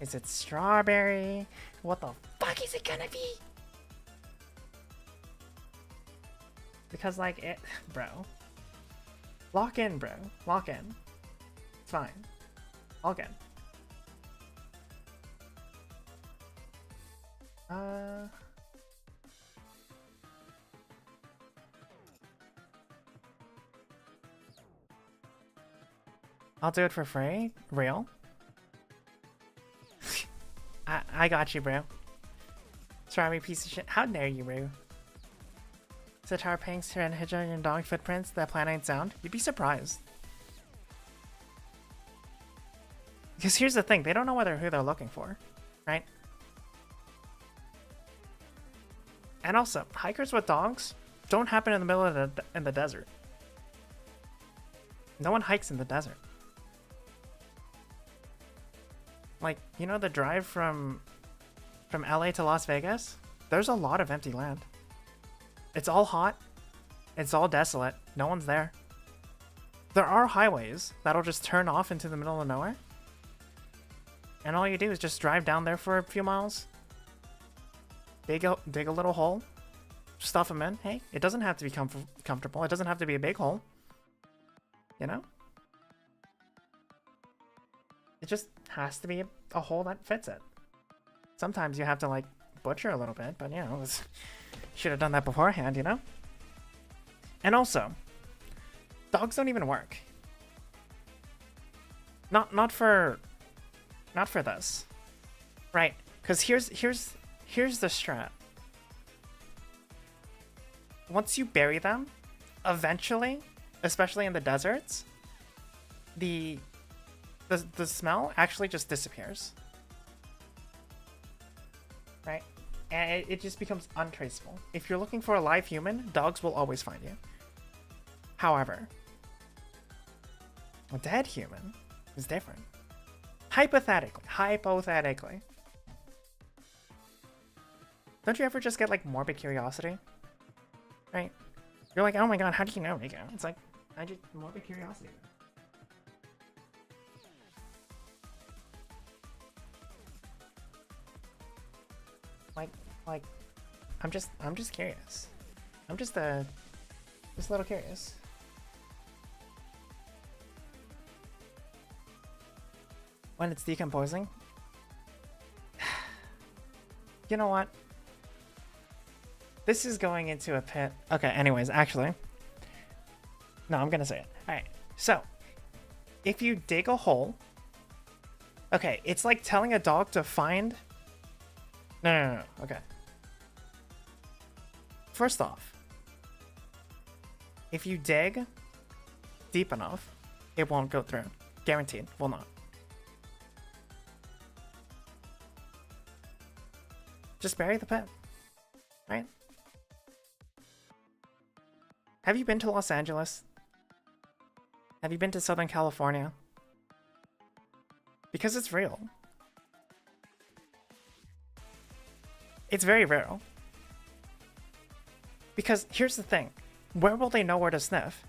Speaker 2: Is it strawberry? What the fuck is it gonna be? Because like it, bro. Lock in, bro. Lock in. It's fine. All good. I'll do it for free? Real? I got you, bro. Sorry, piece of shit. How dare you, bro? Sitar Pinks, Tyrannohedra, and dog footprints, that plan ain't sound? You'd be surprised. Because here's the thing, they don't know who they're looking for, right? And also, hikers with dogs don't happen in the middle of the desert. No one hikes in the desert. Like, you know the drive from LA to Las Vegas? There's a lot of empty land. It's all hot. It's all desolate. No one's there. There are highways that'll just turn off into the middle of nowhere. And all you do is just drive down there for a few miles. Dig a little hole. Stuff them in. Hey, it doesn't have to be comfortable. It doesn't have to be a big hole. You know? It just has to be a hole that fits it. Sometimes you have to like butcher a little bit, but you know, should have done that beforehand, you know? And also, dogs don't even work. Not for this. Right? Because here's the strat. Once you bury them, eventually, especially in the deserts, the smell actually just disappears. Right? And it just becomes untraceable. If you're looking for a live human, dogs will always find you. However, a dead human is different. Hypothetically. Don't you ever just get like morbid curiosity? Right? You're like, oh my god, how do you know, Nico? It's like, I just morbid curiosity. Like, I'm just curious. I'm just a little curious. When it's decomposing? You know what? This is going into a pit. Okay, anyways, actually. No, I'm gonna say it. Alright, so. If you dig a hole. Okay, it's like telling a dog to find. No. Okay. First off. If you dig deep enough, it won't go through. Guaranteed, will not. Just bury the pet. Right? Have you been to Los Angeles? Have you been to Southern California? Because it's real. It's very real. Because here's the thing. Where will they know where to sniff?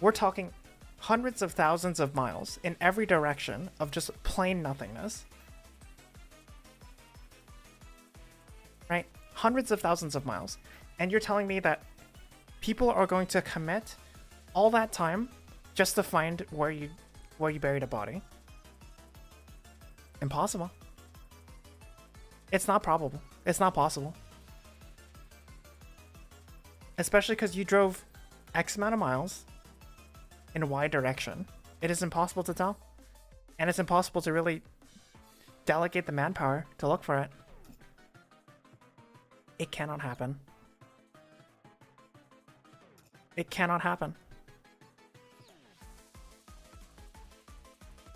Speaker 2: We're talking hundreds of thousands of miles in every direction of just plain nothingness. Right? Hundreds of thousands of miles. And you're telling me that people are going to commit all that time just to find where you buried a body? Impossible. It's not probable. It's not possible. Especially because you drove X amount of miles in Y direction. It is impossible to tell. And it's impossible to really delegate the manpower to look for it. It cannot happen. It cannot happen.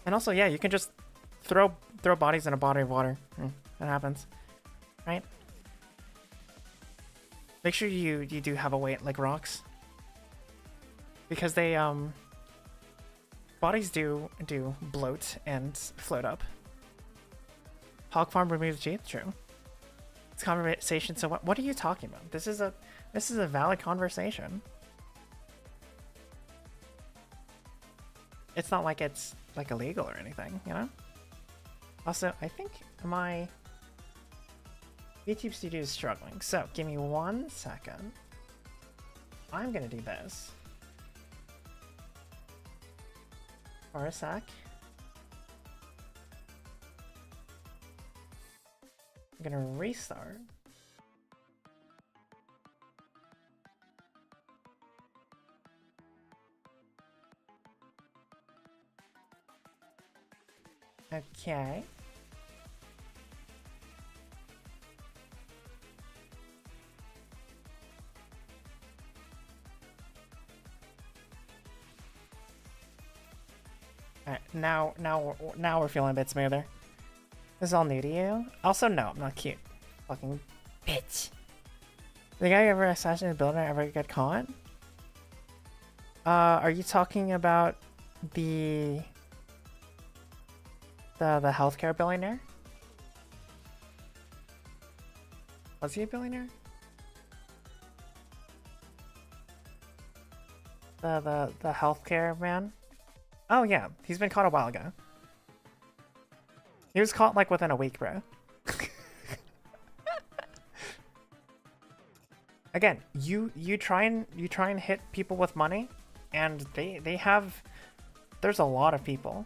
Speaker 2: And also, yeah, you can just throw bodies in a body of water. That happens. Right? Make sure you do have a weight like rocks. Because they bodies do bloat and float up. Hog farm removes teeth, true. It's conversation, so what are you talking about? This is a valid conversation. It's not like it's like illegal or anything, you know? Also, I think my YouTube studio is struggling, so give me 1 second. I'm gonna do this for a sec. I'm gonna restart. Okay. Alright, now we're feeling a bit smoother. This is all new to you? Also, no, I'm not cute. Fucking bitch. The guy who ever assassinated a builder ever get caught? Are you talking about the healthcare billionaire? Was he a billionaire? The healthcare man? Oh yeah, he's been caught a while ago. He was caught like within a week, bro. Again, you try and hit people with money, and they have. There's a lot of people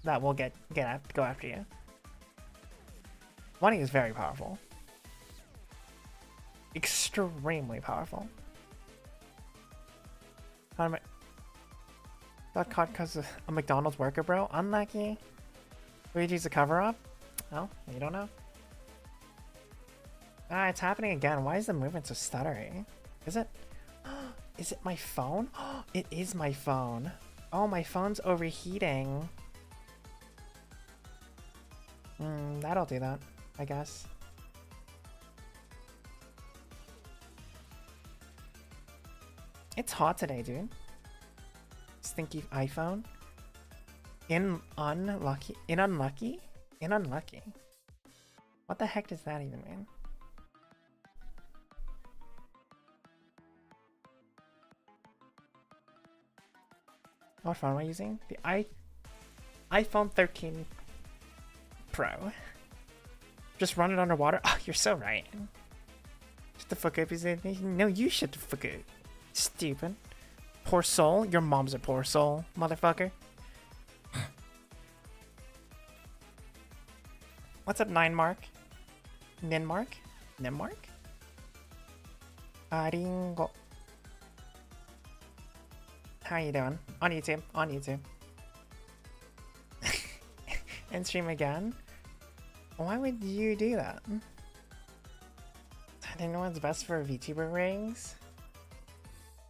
Speaker 2: that will go after you. Money is very powerful. Extremely powerful. How am I? Got caught because of a McDonald's worker, bro. Unlucky. Luigi's a cover-up? Well, you don't know. Ah, it's happening again. Why is the movement so stuttery? Is it? Is it my phone? It is my phone. Oh, my phone's overheating. That'll do that, I guess. It's hot today, dude. Stinky iPhone. In unlucky? In unlucky? In unlucky? What the heck does that even mean? What phone am I using? The iPhone 13 Pro. Just run it underwater? Oh, you're so right. Shut the fuck up, is anything? No, you shut the fuck up. Stupid. Poor soul? Your mom's a poor soul, motherfucker. What's up, Ninemark? Ninmark? Nimmark? Aringo. How you doing? On YouTube. On YouTube. And stream again? Why would you do that? I didn't know what's best for VTuber rings.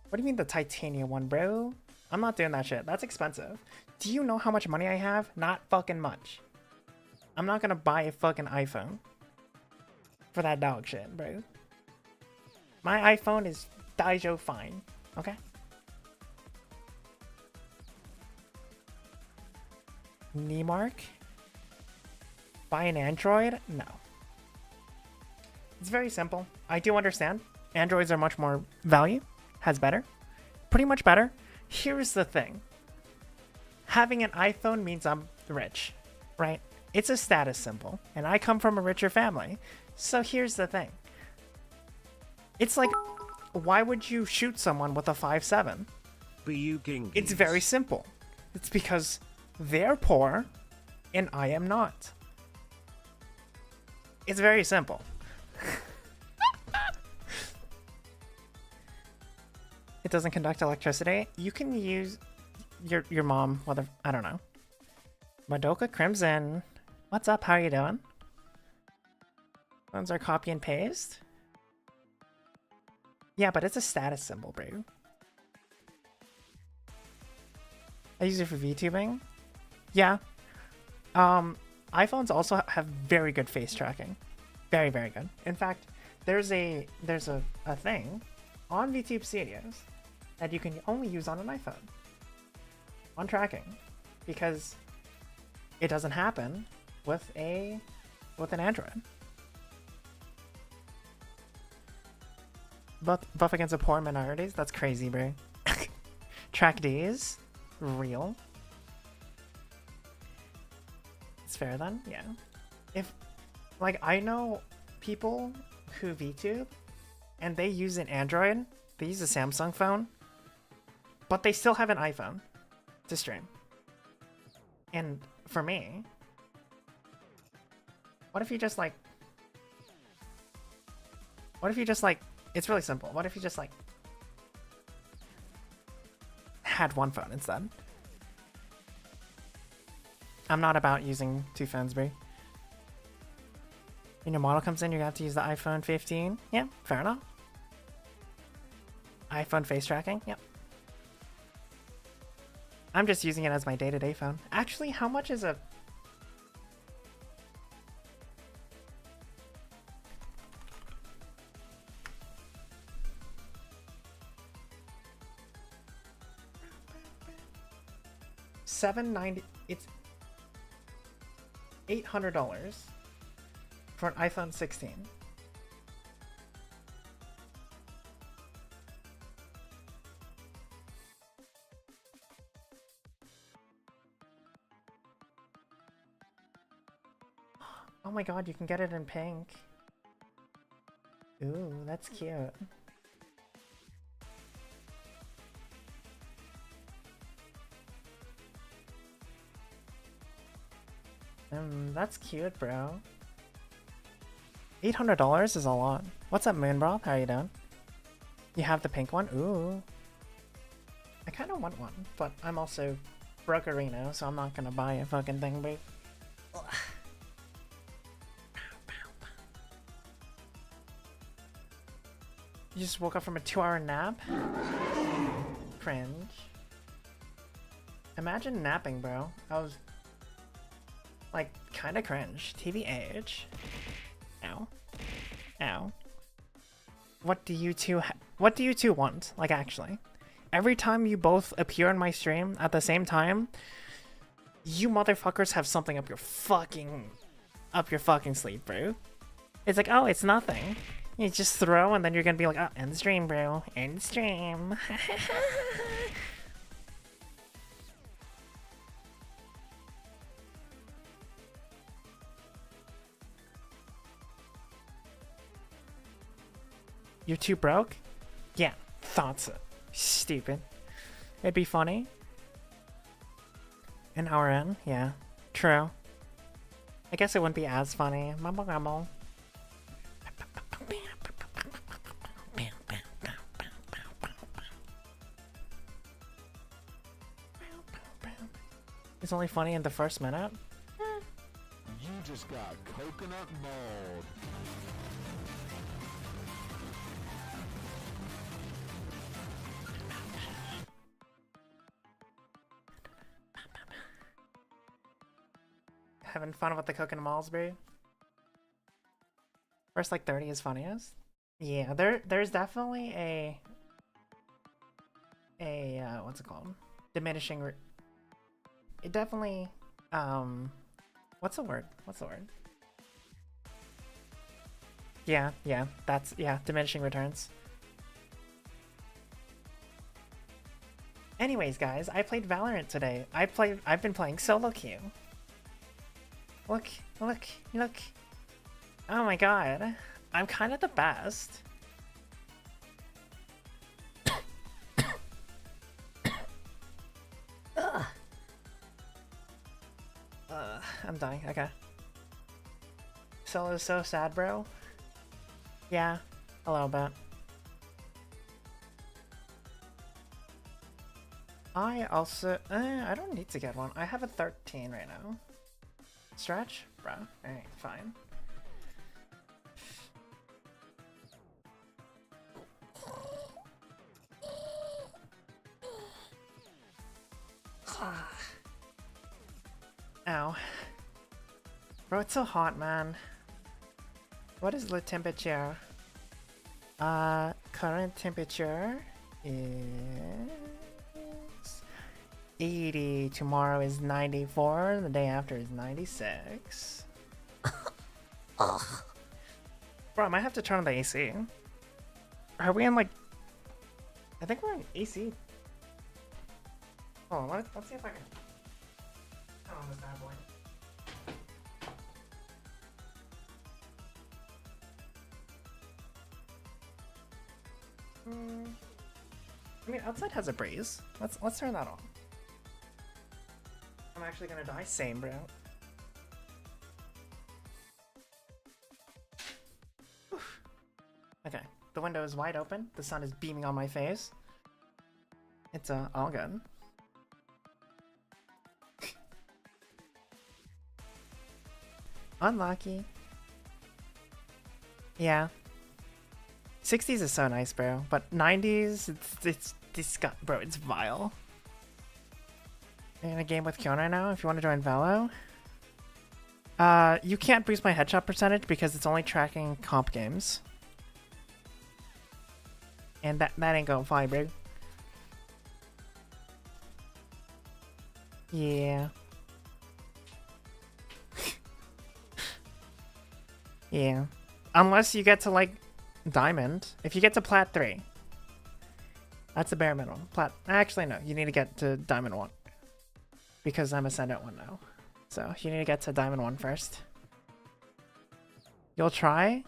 Speaker 2: What do you mean the titanium one, bro? I'm not doing that shit. That's expensive. Do you know how much money I have? Not fucking much. I'm not gonna buy a fucking iPhone for that dog shit, bro. My iPhone is Daijo fine, okay? Nemark? Buy an Android? No. It's very simple. I do understand. Androids are much more value. Has better. Pretty much better. Here's the thing. Having an iPhone means I'm rich, right? It's a status symbol, and I come from a richer family. So here's the thing. It's like, why would you shoot someone with a 5.7? It's very simple. It's because they're poor, and I am not. It's very simple. It doesn't conduct electricity. You can use your mom, whether I don't know. Madoka Crimson. What's up? How you doing? Phones are copy and paste. Yeah, but it's a status symbol, bro. I use it for VTubing. Yeah. iPhones also have very good face tracking. Very, very good. In fact, there's a thing on VTube Studios that you can only use on an iPhone. On tracking. Because it doesn't happen with an Android. Buff against the poor minorities? That's crazy, bro. Track Ds? Real? It's fair then? Yeah. If, like, I know people who VTube and they use an Android, they use a Samsung phone, but they still have an iPhone to stream. And for me, what if you just like, it's really simple. What if you just like had one phone instead? I'm not about using two phones, bro. When your model comes in, you have to use the iPhone 15. Yeah, fair enough. iPhone face tracking. Yep. I'm just using it as my day-to-day phone. Actually, how much is a... $790. It's $800 for an iPhone 16. Oh my god, you can get it in pink. Ooh, that's cute. That's cute, bro. $800 is a lot. What's up, Moonbroth? How you doing? You have the pink one? Ooh. I kind of want one, but I'm also brokerino, so I'm not gonna buy a fucking thing, babe. You just woke up from a 2-hour nap? Cringe. Imagine napping, bro. I was... like, kinda cringe. TBH. Ow. Ow. What do you two want? Like, actually. Every time you both appear on my stream at the same time, You motherfuckers have something up your fucking sleeve, bro. It's like, oh, it's nothing. You just throw and then you're gonna be like, oh, end the stream, bro. End the stream. You're too broke? Yeah, thought so. Stupid. It'd be funny. An hour in? Yeah. True. I guess it wouldn't be as funny. Mumble grumble. It's only funny in the first minute.
Speaker 1: You just got coconut mold.
Speaker 2: Having fun with the coconut malls, bro. First like 30 is funniest. Yeah, there's definitely a what's it called? Diminishing. It definitely what's the word? Yeah, that's diminishing returns. Anyways, guys, I played Valorant today. I've been playing solo queue. Look. Oh my god. I'm kind of the best. I'm dying. Okay. Solo's so sad, bro. Yeah, a little bit. I also... I don't need to get one. I have a 13 right now. Stretch? Bro. Alright, fine. Ow. Bro, it's so hot, man. What is the temperature? Current temperature is 80. Tomorrow is 94. The day after is 96. Bro, I might have to turn on the AC. Are we in like... I think we're in AC. Hold on, let's see if I can... turn on this bad boy. I mean, outside has a breeze. Let's turn that on. I'm actually gonna die. Same, bro. Oof. Okay, the window is wide open. The sun is beaming on my face. It's all good. Unlucky. Yeah. 60s is so nice, bro. But 90s, it's disgust, bro. It's vile. In a game with Kion right now, if you want to join Valo. You can't boost my headshot percentage because it's only tracking comp games. And that ain't gonna fly, bro. Yeah. Yeah. Unless you get to, like, Diamond. If you get to Plat 3. That's the bare minimum. Actually, no. You need to get to Diamond 1. Because I'm Ascendant 1 now. So, you need to get to Diamond 1 first. You'll try?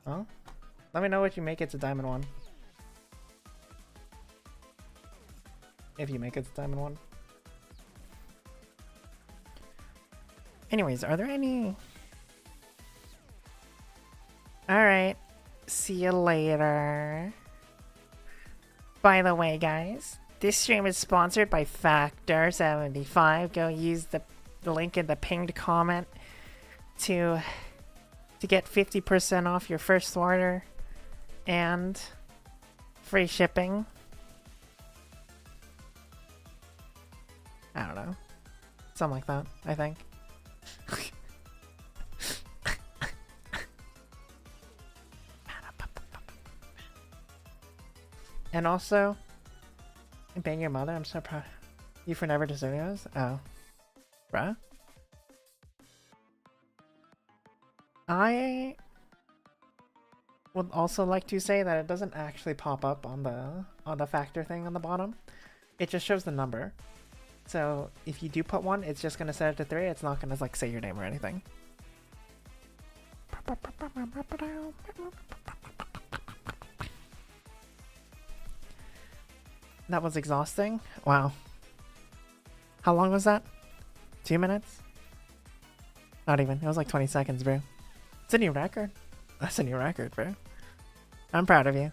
Speaker 2: Well, let me know if you make it to Diamond 1. If you make it to Diamond 1. Anyways, are there any... Alright. See you later. By the way, guys, this stream is sponsored by Factor75. Go use the link in the pinned comment to get 50% off your first order and free shipping. I don't know. Something like that, I think. And also, bang your mother, I'm so proud. You for never deserting us? Oh. Bruh. I would also like to say that it doesn't actually pop up on the factor thing on the bottom. It just shows the number. So if you do put 1, it's just gonna set it to 3. It's not gonna like say your name or anything. That was exhausting. Wow. How long was that? 2 minutes? Not even. It was like 20 seconds, bro. It's a new record. That's a new record, bro. I'm proud of you.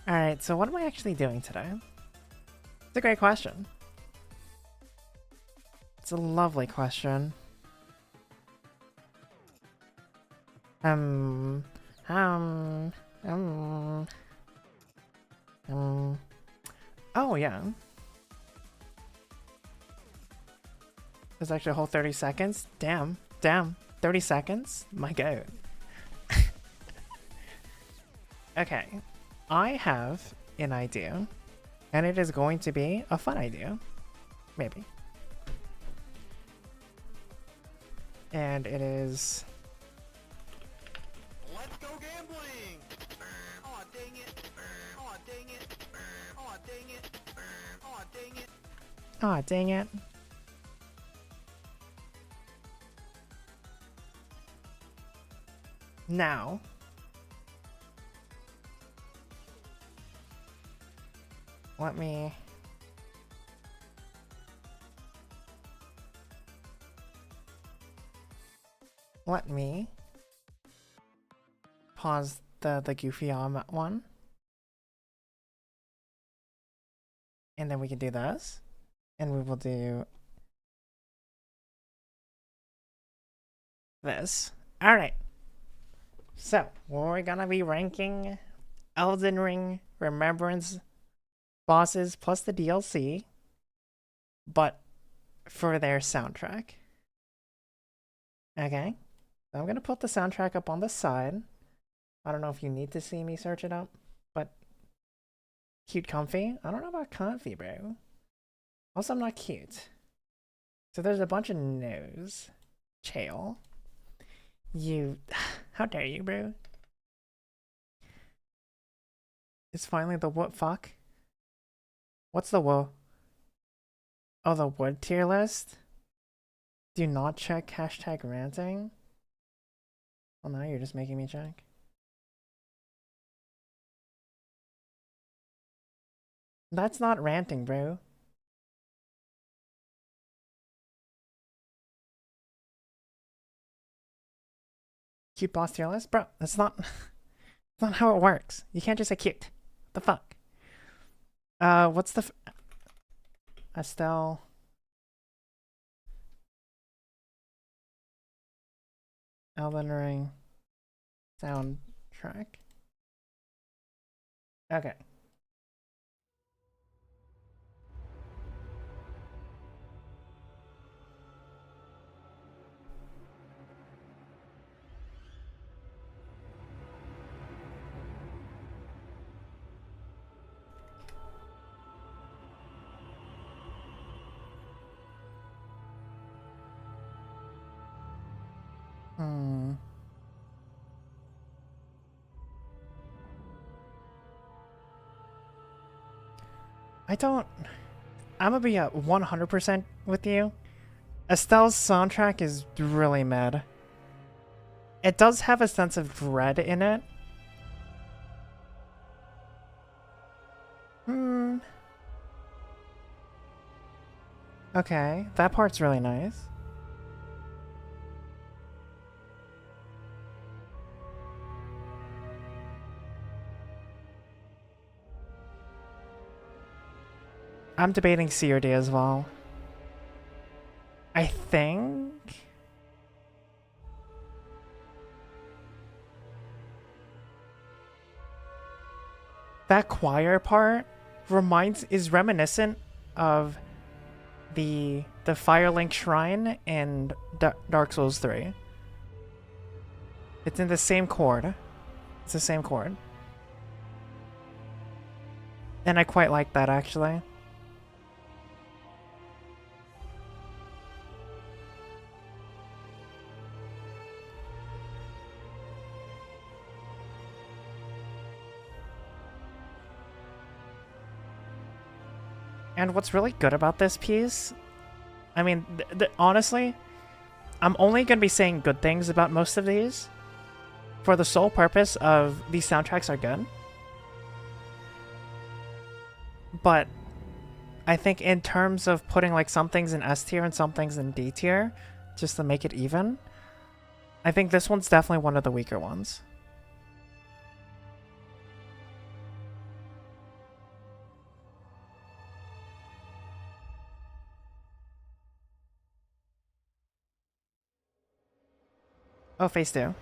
Speaker 2: Alright, so what am I actually doing today? It's a great question. It's a lovely question. Oh yeah. There's actually a whole 30 seconds. Damn. 30 seconds? My god. Okay. I have an idea, and it is going to be a fun idea. Maybe. And it is...
Speaker 3: Let's go gambling! Aw, dang it! Aw, dang it! Aw, dang it! Aw, dang it!
Speaker 2: Aw, dang it. Now... Let me pause the Goofy one. And then we can do this. And we will do this. Alright. So, we're gonna be ranking Elden Ring Remembrance bosses plus the DLC, but for their soundtrack. Okay, so I'm gonna put the soundtrack up on the side. I don't know if you need to see me search it up, but cute comfy? I don't know about comfy, bro. Also, I'm not cute. So there's a bunch of no's. Chael. You... How dare you, bro? It's finally the what fuck? What's the woe? Oh, the wood tier list? Do not check hashtag ranting? Well, now you're just making me check. That's not ranting, bro. Cute boss tier list? Bro, that's not... that's not how it works. You can't just say cute. What the fuck? What's the Estelle Elden Ring soundtrack? Okay. I'm gonna be 100% with you. Estelle's soundtrack is really mad. It does have a sense of dread in it. Okay, that part's really nice. I'm debating C or D as well. I think... that choir part is reminiscent of the Firelink Shrine in Dark Souls 3. It's in the same chord. It's the same chord. And I quite like that, actually. And what's really good about this piece, I mean, honestly, I'm only going to be saying good things about most of these for the sole purpose of these soundtracks are good. But I think in terms of putting like some things in S tier and some things in D tier, just to make it even, I think this one's definitely one of the weaker ones. Oh, phase 2.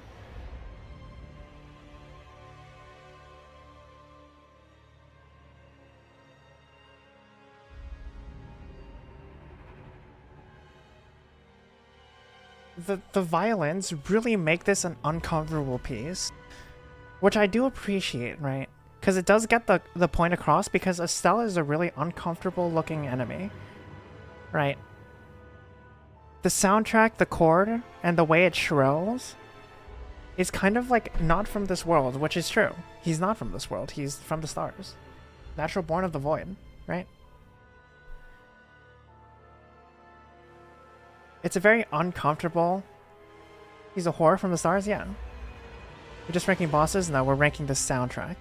Speaker 2: The violins really make this an uncomfortable piece, which I do appreciate, right? Because it does get the point across, because Estelle is a really uncomfortable looking enemy, right? The soundtrack, the chord, and the way it shrills is kind of like not from this world, which is true. He's not from this world, he's from the stars. Natural born of the void, right? It's a very uncomfortable... He's a whore from the stars? Yeah. We're just ranking bosses? No, we're ranking the soundtrack.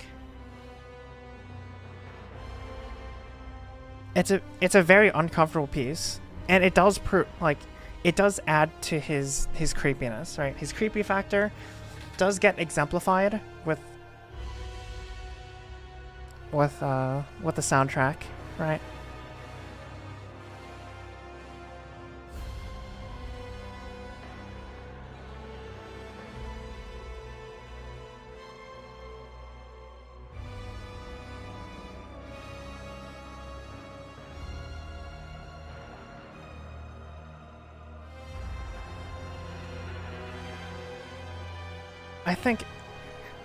Speaker 2: It's a very uncomfortable piece, and it does it does add to his creepiness, right? His creepy factor does get exemplified with the soundtrack, right?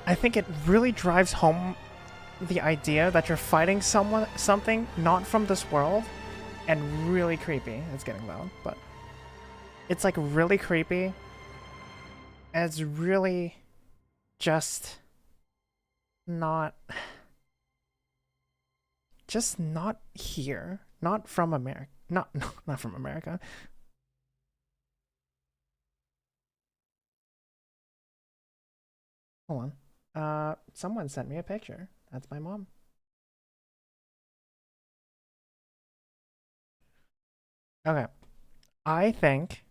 Speaker 2: I think it really drives home the idea that you're fighting something not from this world, and really creepy. It's getting loud, but it's like really creepy. And it's really just not here. Not from America. Not from America. Hold on. Someone sent me a picture. That's my mom. Okay. I think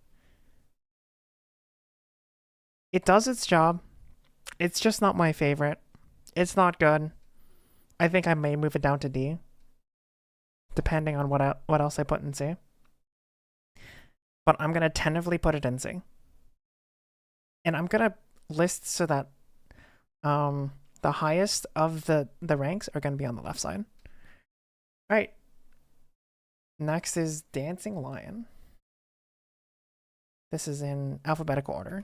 Speaker 2: it does its job. It's just not my favorite. It's not good. I think I may move it down to D, depending on what else I put in C. But I'm gonna tentatively put it in C. And I'm gonna list so that the highest of the ranks are going to be on the left side. All right. Next is Dancing Lion. This is in alphabetical order.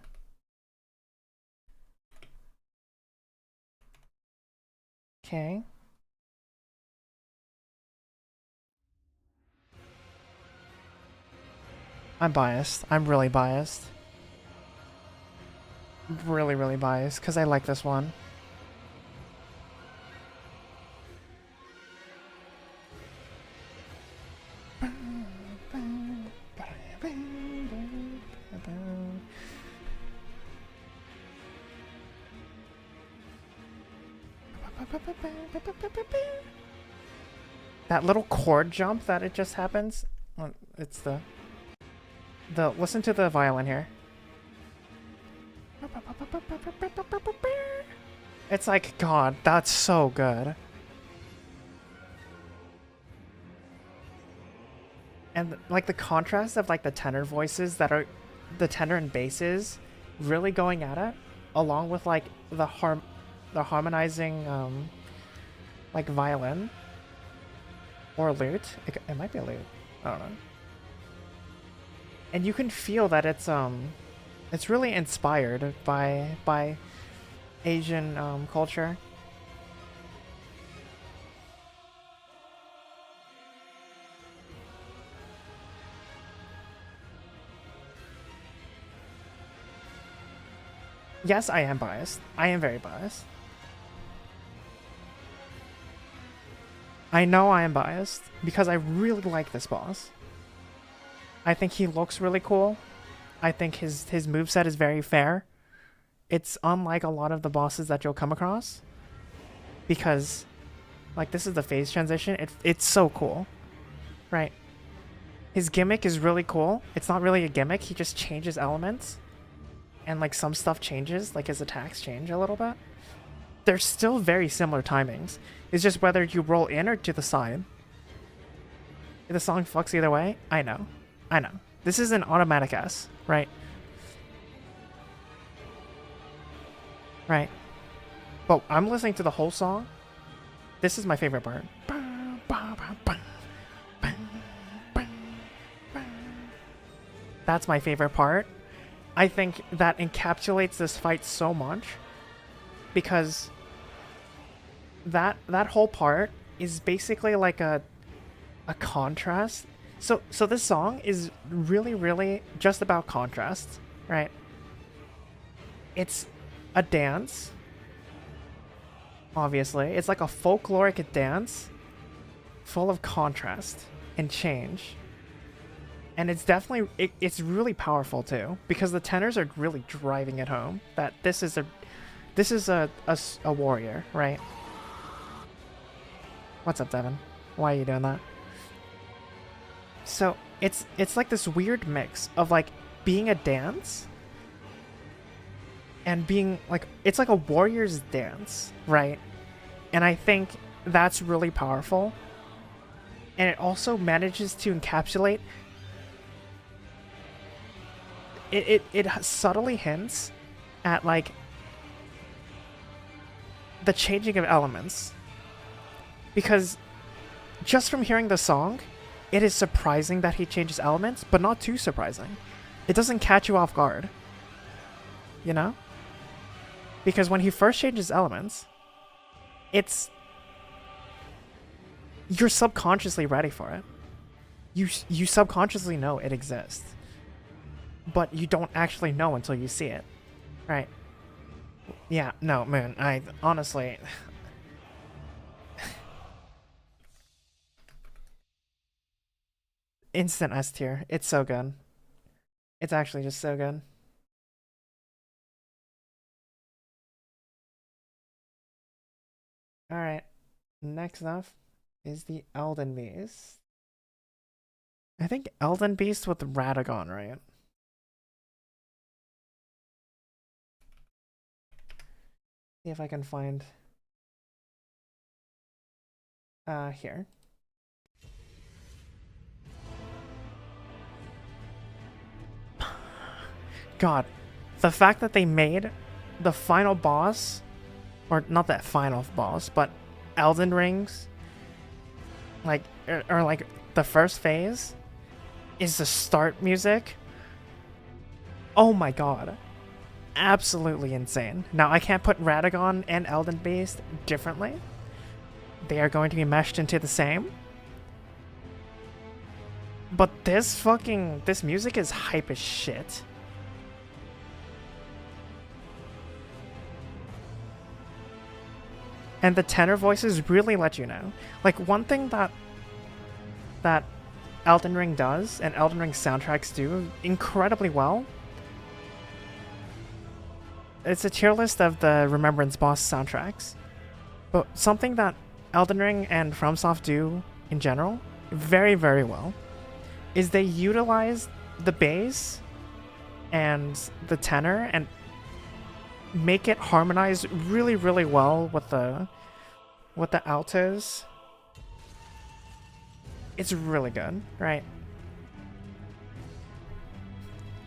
Speaker 2: Okay. I'm biased. I'm really biased. Really, really biased, because I like this one. That little chord jump that it just happens. It's the listen to the violin here. It's like, God, that's so good. And like the contrast of like the tenor voices that are the tenor and basses really going at it, along with like the harmonizing like violin or lute. It might be a lute. I don't know. And you can feel that it's It's really inspired by Asian culture. Yes, I am biased. I am very biased. I know I am biased because I really like this boss. I think he looks really cool. I think his moveset is very fair. It's unlike a lot of the bosses that you'll come across. Because, like, this is the phase transition. It's so cool. Right. His gimmick is really cool. It's not really a gimmick. He just changes elements. And, like, some stuff changes. Like, his attacks change a little bit. They're still very similar timings. It's just whether you roll in or to the side. If the song fucks either way, I know. I know. This is an automatic S, right? Right. But I'm listening to the whole song. This is my favorite part. That's my favorite part. I think that encapsulates this fight so much. Because that whole part is basically like a contrast. So this song is really just about contrast, right? It's a dance. Obviously, it's like a folkloric dance full of contrast and change. And it's definitely it's really powerful too, because the tenors are really driving it home that this is a warrior, right? What's up, Devin? Why are you doing that? So it's like this weird mix of like being a dance and being like, it's like a warrior's dance, right? And I think that's really powerful. And it also manages to encapsulate it subtly hints at like the changing of elements, because just from hearing the song, it is surprising that he changes elements, but not too surprising. It doesn't catch you off guard, you know? Because when he first changes elements, you're subconsciously ready for it. You subconsciously know it exists, but you don't actually know until you see it, right? Yeah, no, man, I honestly... Instant S tier. It's so good. It's actually just so good. Alright, next up is the Elden Beast. I think Elden Beast with Radagon, right? See if I can find here. God, the fact that they made the final boss, or not that final boss, but Elden Rings, like, or like the first phase, is the start music. Oh my god. Absolutely insane. Now, I can't put Radagon and Elden Beast differently. They are going to be meshed into the same. But this music is hype as shit. And the tenor voices really let you know. Like, one thing that Elden Ring does, and Elden Ring soundtracks do incredibly well, it's a tier list of the Remembrance Boss soundtracks. But something that Elden Ring and FromSoft do in general very, very well is they utilize the bass and the tenor and make it harmonize really, really well with the altos. It's really good, right?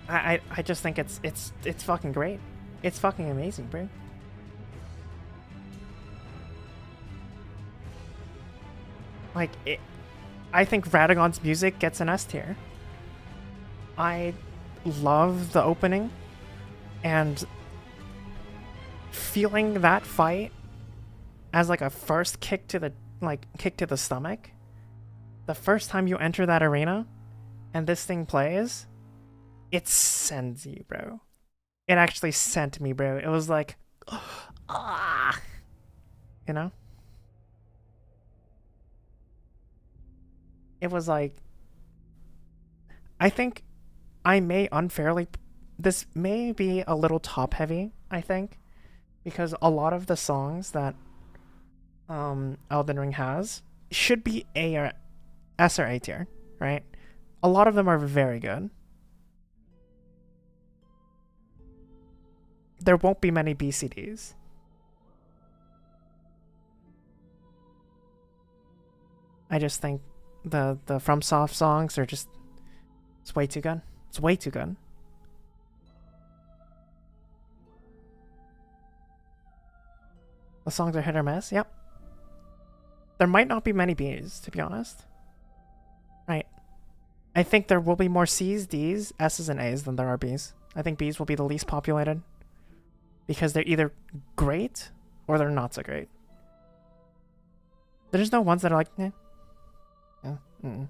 Speaker 2: I just think it's fucking great. It's fucking amazing, bro. Like, I think Radagon's music gets an S tier. I love the opening And feeling that fight as like a first kick to the stomach, the first time you enter that arena and this thing plays, it sends you, bro. It actually sent me, bro. It was like, ah, you know? It was like, I think I may unfairly, this may be a little top heavy, I think, because a lot of the songs that Elden Ring has should be A or S or A tier, right? A lot of them are very good. There won't be many BCDs. I just think the FromSoft songs are just, it's way too good. It's way too good. The songs are hit or miss. Yep. There might not be many Bs, to be honest. Right. I think there will be more Cs, Ds, S's, and A's than there are Bs. I think Bs will be the least populated because they're either great or they're not so great. There's no ones that are like, eh. You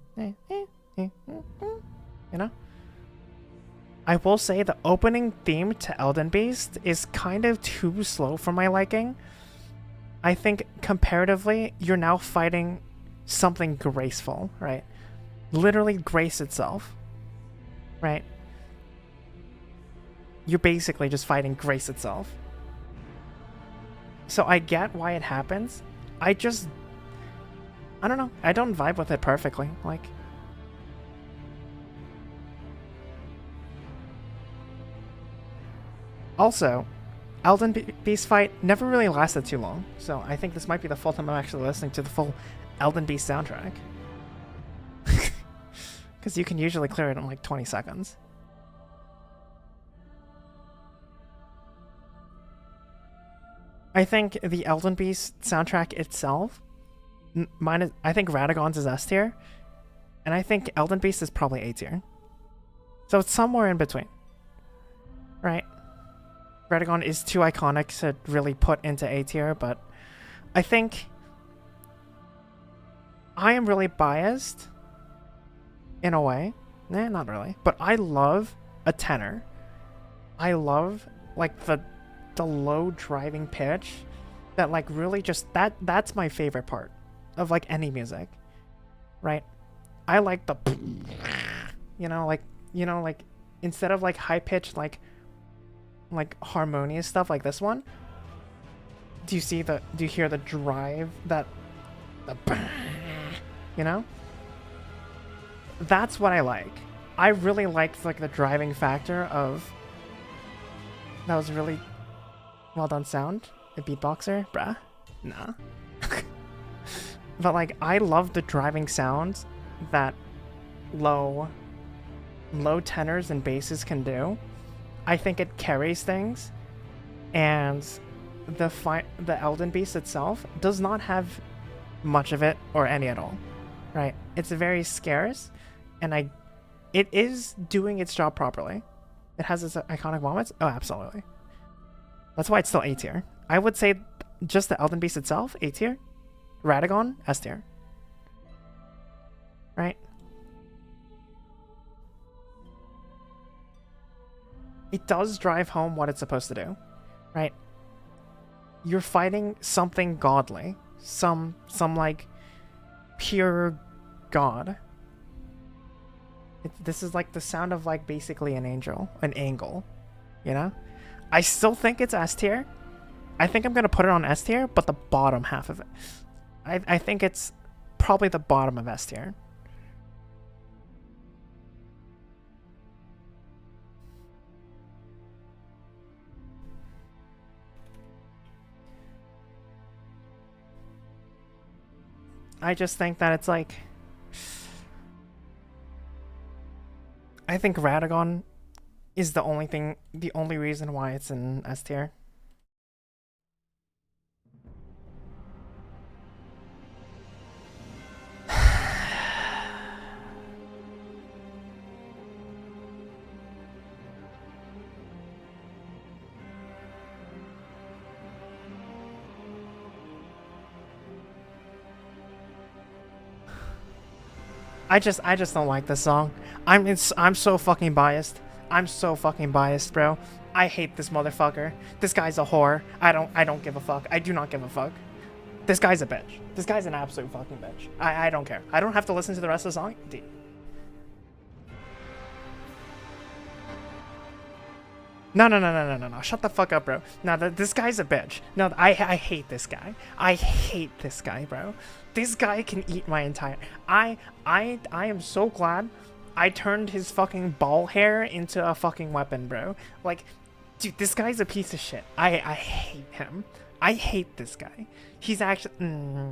Speaker 2: know? I will say the opening theme to Elden Beast is kind of too slow for my liking. I think comparatively, you're now fighting something graceful, right? Literally grace itself, right? You're basically just fighting grace itself. So I get why it happens. I don't know. I don't vibe with it perfectly. Like, also, Elden Beast fight never really lasted too long, so I think this might be the full time I'm actually listening to the full Elden Beast soundtrack. Because you can usually clear it in like 20 seconds. I think the Elden Beast soundtrack itself, I think Radagon's is S tier, and I think Elden Beast is probably A tier. So it's somewhere in between, right? Radagon is too iconic to really put into A tier, but I think I am really biased in a way. Nah, not really. But I love a tenor. I love like the low driving pitch that like really just that's my favorite part of like any music. Right? I like the like instead of like high pitched like harmonious stuff like this one. Do you hear the drive that you know? That's what I like. I really liked like the driving factor of that was really well done sound. A beatboxer, bruh. Nah. But like I love the driving sounds that low tenors and basses can do. I think it carries things, and the Elden Beast itself does not have much of it or any at all, right? It's very scarce, and it is doing its job properly. It has its iconic moments. Oh, absolutely. That's why it's still A tier. I would say just the Elden Beast itself, A tier. Radagon, S tier. Right? It does drive home what it's supposed to do, right? You're fighting something godly, some like pure god. This is like the sound of like basically an angel, an angle, you know? I still think it's S tier. I think I'm gonna put it on S tier, but the bottom half of it. I think it's probably the bottom of S tier. I just think that it's like, I think Radagon is the only reason why it's in S tier. I just don't like this song. I'm so fucking biased. I'm so fucking biased, bro. I hate this motherfucker. This guy's a whore. I don't give a fuck. I do not give a fuck. This guy's a bitch. This guy's an absolute fucking bitch. I don't care. I don't have to listen to the rest of the song. No. Shut the fuck up, bro. No, this guy's a bitch. No, I hate this guy. I hate this guy, bro. This guy can eat my entire... I am so glad I turned his fucking ball hair into a fucking weapon, bro. Like, dude, this guy's a piece of shit. I hate him. I hate this guy. He's actually...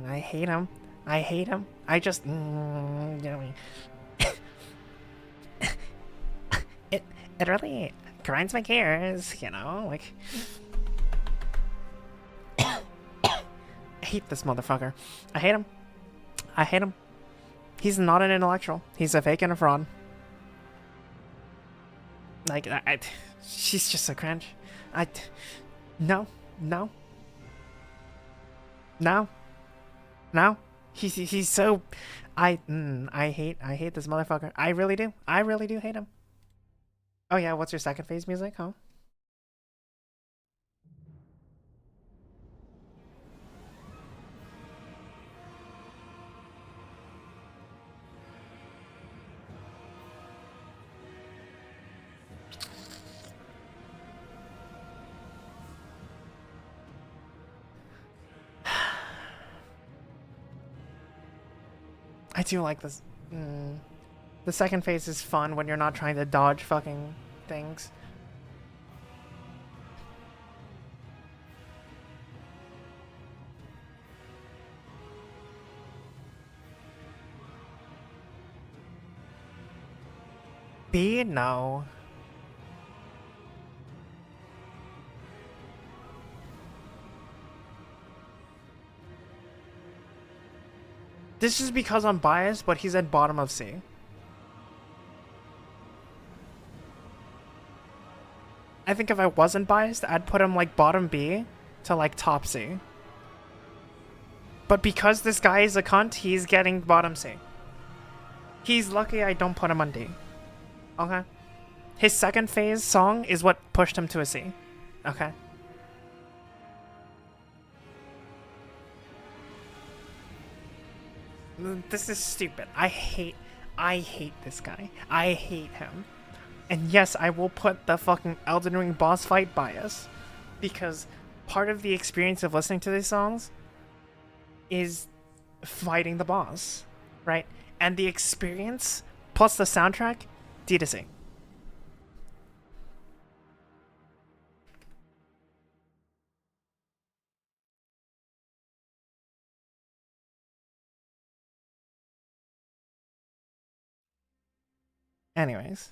Speaker 2: I hate him. I hate him. I just... you know, it really grinds my gears, you know? Like... I hate this motherfucker. I hate him. I hate him. He's not an intellectual. He's a fake and a fraud. Like, she's just a cringe. No. He's so... I hate this motherfucker. I really do. I really do hate him. Oh yeah, what's your second phase music, huh? I do like this. The second phase is fun when you're not trying to dodge fucking things. B? No. This is because I'm biased, but he's at bottom of C. I think if I wasn't biased, I'd put him like bottom B to like top C. But because this guy is a cunt, he's getting bottom C. He's lucky I don't put him on D. Okay? His second phase song is what pushed him to a C. Okay? This is stupid. I hate this guy. I hate him. And yes, I will put the fucking Elden Ring boss fight bias, because part of the experience of listening to these songs is fighting the boss, right? And the experience plus the soundtrack, D to C. Anyways.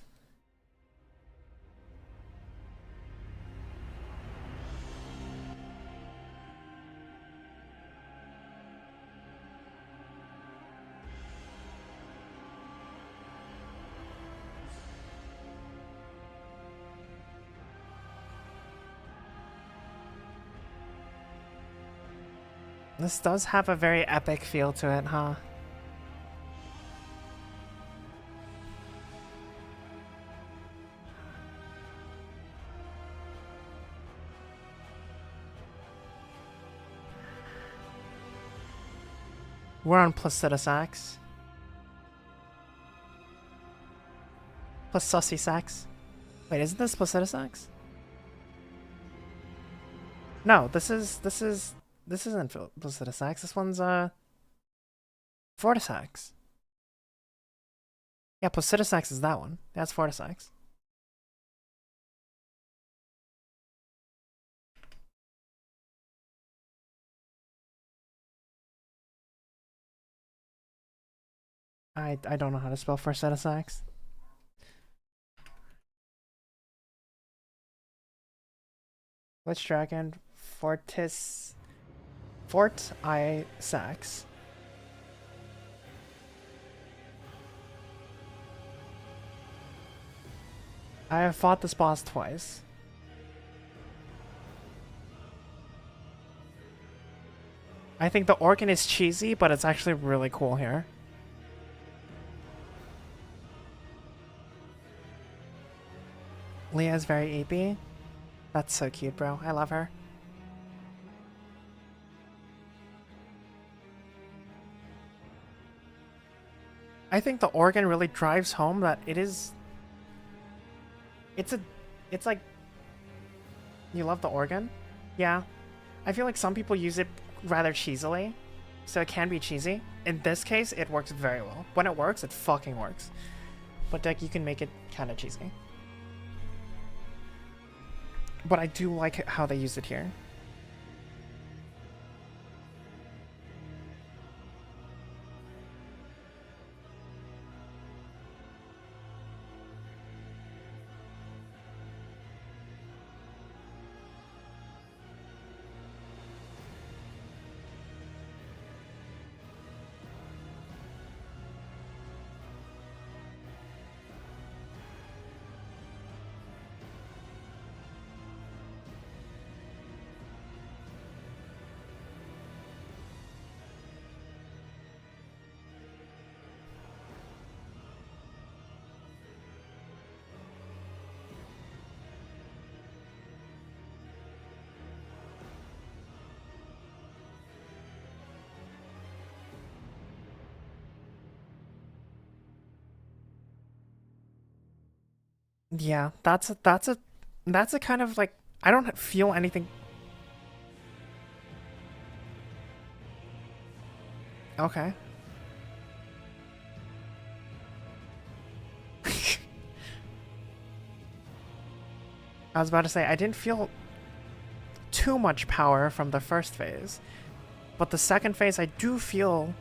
Speaker 2: This does have a very epic feel to it, huh? We're on Placida Sax. Plus Sussy Sax. Wait, isn't this Placida Sax? No, this isn't Placida Sax. This one's Fortisax. Yeah, Placida Sax is that one. That's Fortisax. I don't know how to spell Fortisax. Lich Dragon Fort I Sax. I have fought this boss twice. I think the organ is cheesy, but it's actually really cool here. Leah's very EP. That's so cute, bro. I love her. I think the organ really drives home that it is... It's like... You love the organ? Yeah. I feel like some people use it rather cheesily, so it can be cheesy. In this case, it works very well. When it works, it fucking works. But like, you can make it kind of cheesy. But I do like how they use it here. Yeah, that's a kind of like, I don't feel anything. Okay. I was about to say, I didn't feel too much power from the first phase, but the second phase I do feel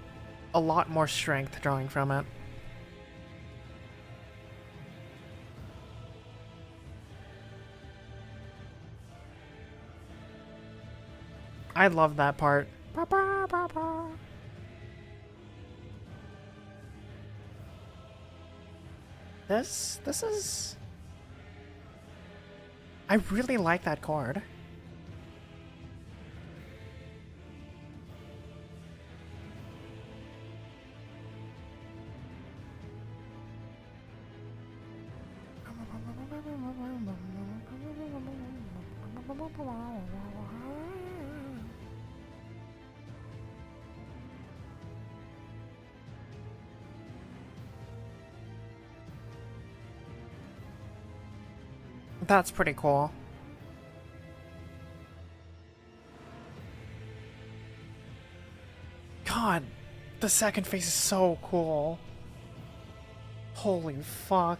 Speaker 2: a lot more strength drawing from it. I love that part. This is... I really like that chord. That's pretty cool. God, the second phase is so cool. Holy fuck.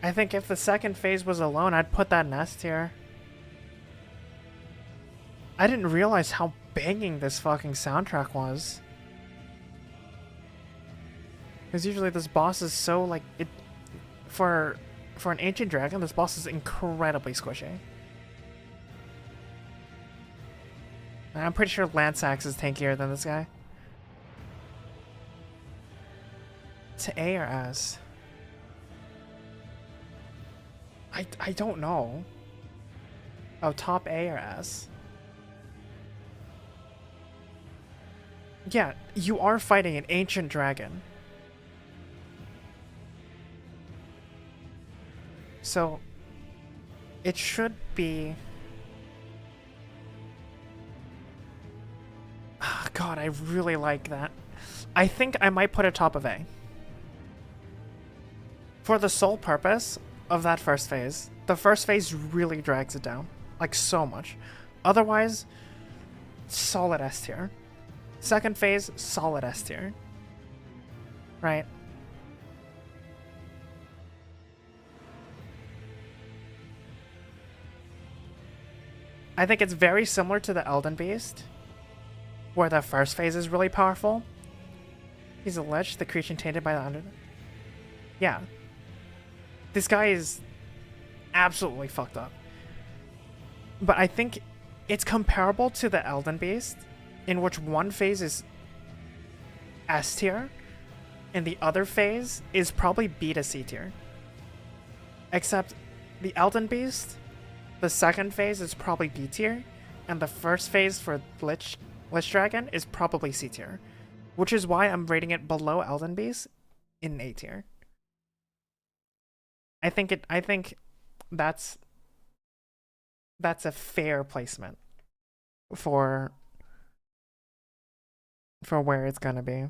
Speaker 2: I think if the second phase was alone, I'd put that in S tier. I didn't realize how banging this fucking soundtrack was. Because usually this boss is so, like, it... For an Ancient Dragon, this boss is incredibly squishy. And I'm pretty sure Lansax is tankier than this guy. To A or S? I don't know. Oh, top A or S? Yeah, you are fighting an Ancient Dragon. So, it should be... Oh, God, I really like that. I think I might put it top of A. For the sole purpose of that first phase. The first phase really drags it down. Like, so much. Otherwise, solid S tier. Second phase, solid S tier. Right? I think it's very similar to the Elden Beast, where the first phase is really powerful. He's a lich, the creature tainted by the under... Yeah. This guy is absolutely fucked up. But I think it's comparable to the Elden Beast, in which one phase is S tier, and the other phase is probably B to C tier. Except the Elden Beast, the second phase is probably B tier, and the first phase for Lich Dragon is probably C tier, which is why I'm rating it below Elden Beast in A tier. I think that's a fair placement for where it's gonna be.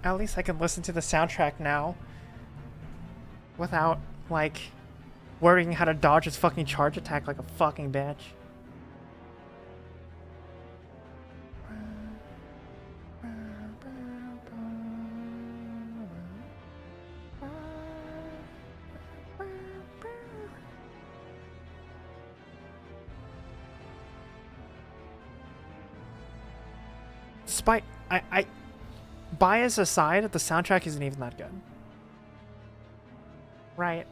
Speaker 2: At least I can listen to the soundtrack now without, like, worrying how to dodge his fucking charge attack like a fucking bitch. Despite, bias aside, the soundtrack isn't even that good. Right.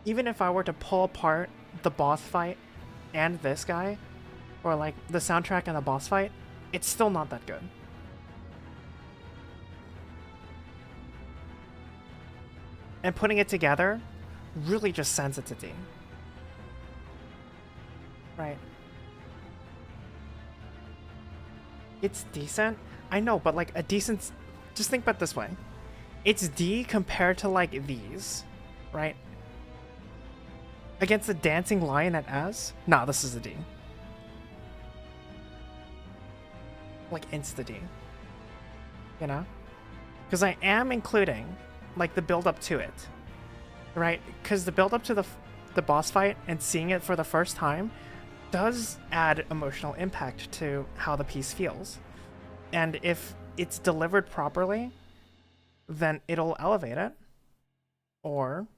Speaker 2: Even if I were to pull apart the boss fight and this guy, or like the soundtrack and the boss fight, it's still not that good. And putting it together really just sends it to D. Right. It's decent. I know, but like a decent... Just think about it this way. It's D compared to like these, right? Against the Dancing Lion at S? Nah, this is a D. Like insta D. You know? Because I am including like the build up to it. Right? Because the build up to the boss fight and seeing it for the first time does add emotional impact to how the piece feels. And if it's delivered properly, then it'll elevate it or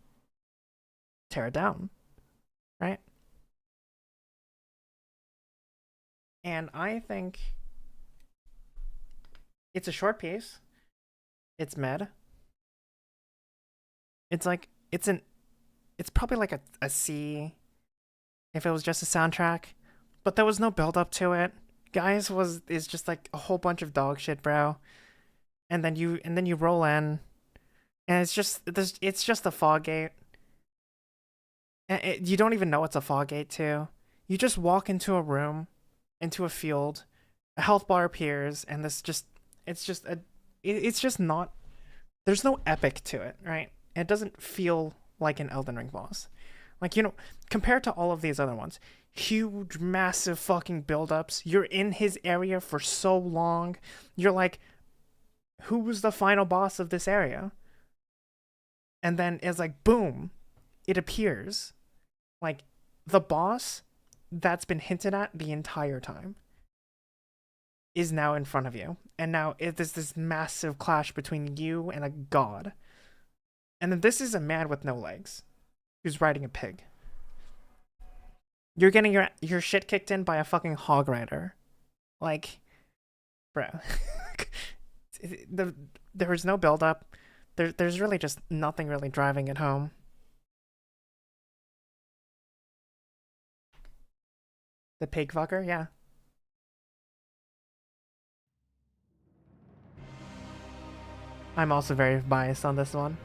Speaker 2: tear it down, right? And I think it's a short piece. It's mid. It's like, it's probably like a C if it was just a soundtrack, but there was no build up to it. Guys is just like a whole bunch of dog shit, bro. And then you roll in, and it's just a fog gate. And you don't even know it's a fog gate too. You just walk into a room, into a field, a health bar appears, and it's just not. There's no epic to it, right? It doesn't feel like an Elden Ring boss. Like, you know, compared to all of these other ones, huge, massive fucking build-ups. You're in his area for so long. You're like, who was the final boss of this area? And then it's like, boom, it appears. Like, the boss that's been hinted at the entire time is now in front of you. And now there's this massive clash between you and a god. And then this is a man with no legs who's riding a pig. You're getting your shit kicked in by a fucking hog rider. Like, bro. There's no build up. There's really just nothing really driving it home. The pig fucker, yeah. I'm also very biased on this one.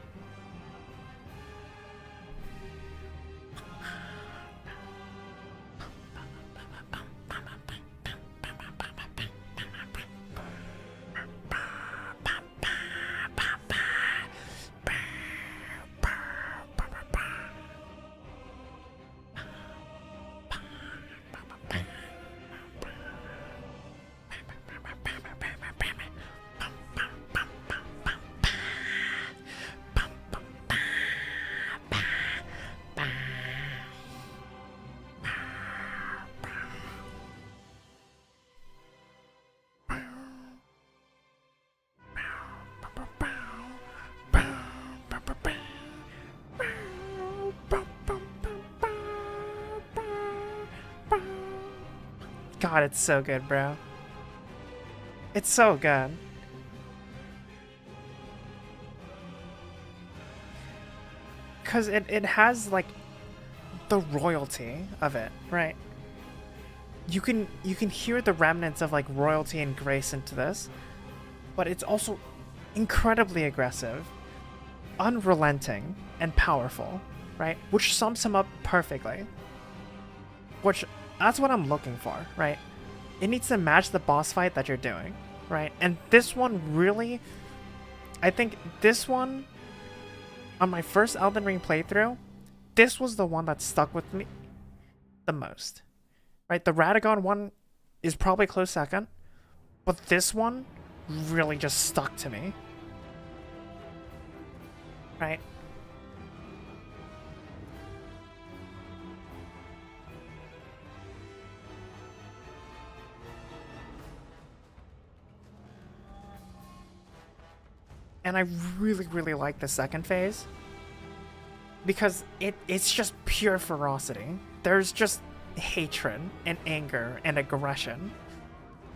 Speaker 2: God, it's so good, bro. It's so good. Because it has, like, the royalty of it, right? You can hear the remnants of, like, royalty and grace into this, but it's also incredibly aggressive, unrelenting, and powerful, right? Which sums him up perfectly. Which, that's what I'm looking for, right? It needs to match the boss fight that you're doing, right? And this one really, I think this one, on my first Elden Ring playthrough, this was the one that stuck with me the most, right? The Radagon one is probably close second, but this one really just stuck to me, right? And I really, really like the second phase because it's just pure ferocity. There's just hatred and anger and aggression,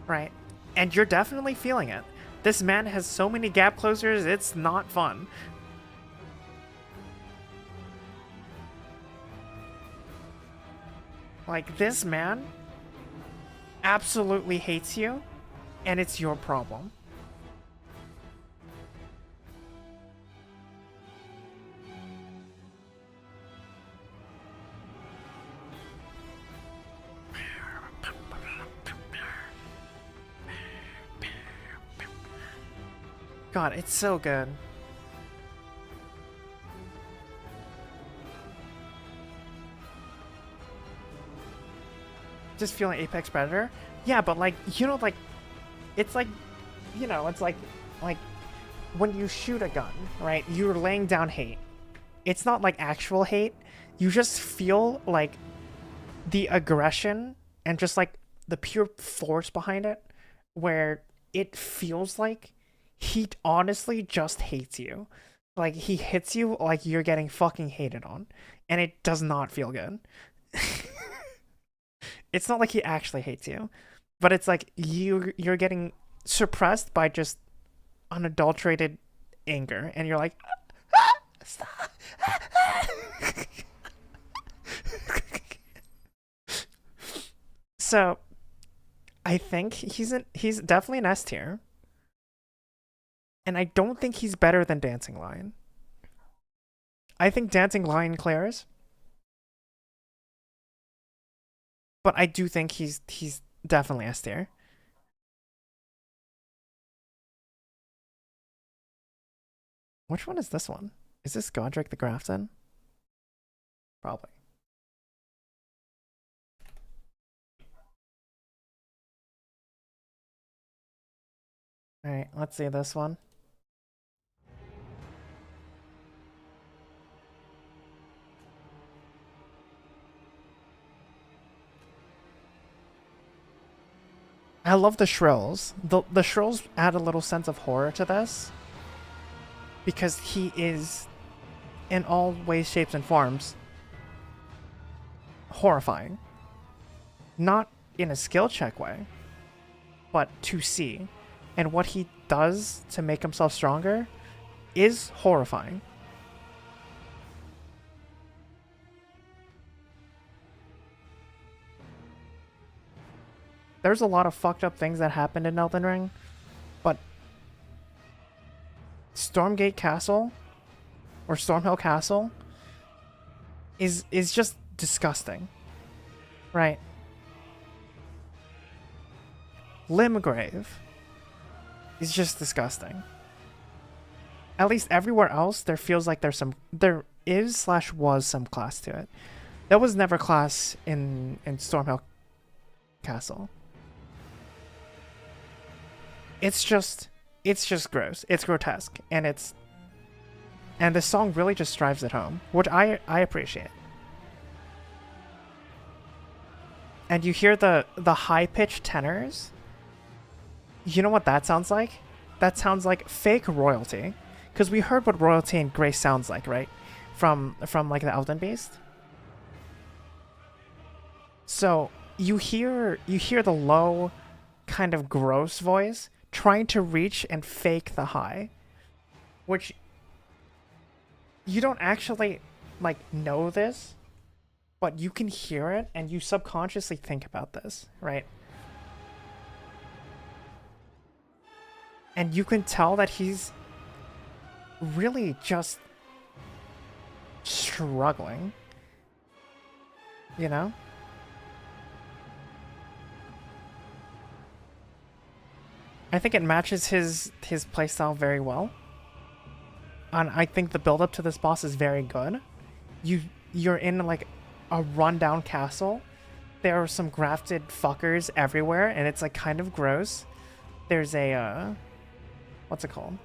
Speaker 2: right? And you're definitely feeling it. This man has so many gap closers, it's not fun. Like, this man absolutely hates you, and it's your problem. God, it's so good. Just feeling Apex Predator? Yeah, but like, you know, like, it's like, you know, it's like when you shoot a gun, right? You're laying down hate. It's not like actual hate. You just feel like the aggression and just like the pure force behind it, where it feels like he honestly just hates you. Like, he hits you like you're getting fucking hated on, and it does not feel good. It's not like he actually hates you, but it's like you're getting suppressed by just unadulterated anger, and you're like, stop. So, I think he's definitely an S tier. And I don't think he's better than Dancing Lion. I think Dancing Lion clears. But I do think he's definitely S tier. Which one is this one? Is this Godric the Grafton? Probably. Alright, let's see this one. I love the shrills. The shrills add a little sense of horror to this, because he is, in all ways, shapes, and forms, horrifying. Not in a skill check way, but to see. And what he does to make himself stronger is horrifying. There's a lot of fucked up things that happened in Elden Ring, but Stormgate Castle, or Stormhill Castle, is just disgusting, right? Limgrave is just disgusting. At least everywhere else, there feels like there is/was some class to it. There was never class in Stormhill Castle. It's just gross. It's grotesque, and the song really just drives it home, which I appreciate. And you hear the high-pitched tenors. You know what that sounds like? That sounds like fake royalty, because we heard what royalty and grace sounds like, right? From like the Elden Beast. So you hear the low, kind of gross voice trying to reach and fake the high, which you don't actually like know this, but you can hear it and you subconsciously think about this, right? And you can tell that he's really just struggling, you know? I think it matches his playstyle very well. And I think the build up to this boss is very good. You're in like a rundown castle. There are some grafted fuckers everywhere, and it's like kind of gross. There's a what's it called?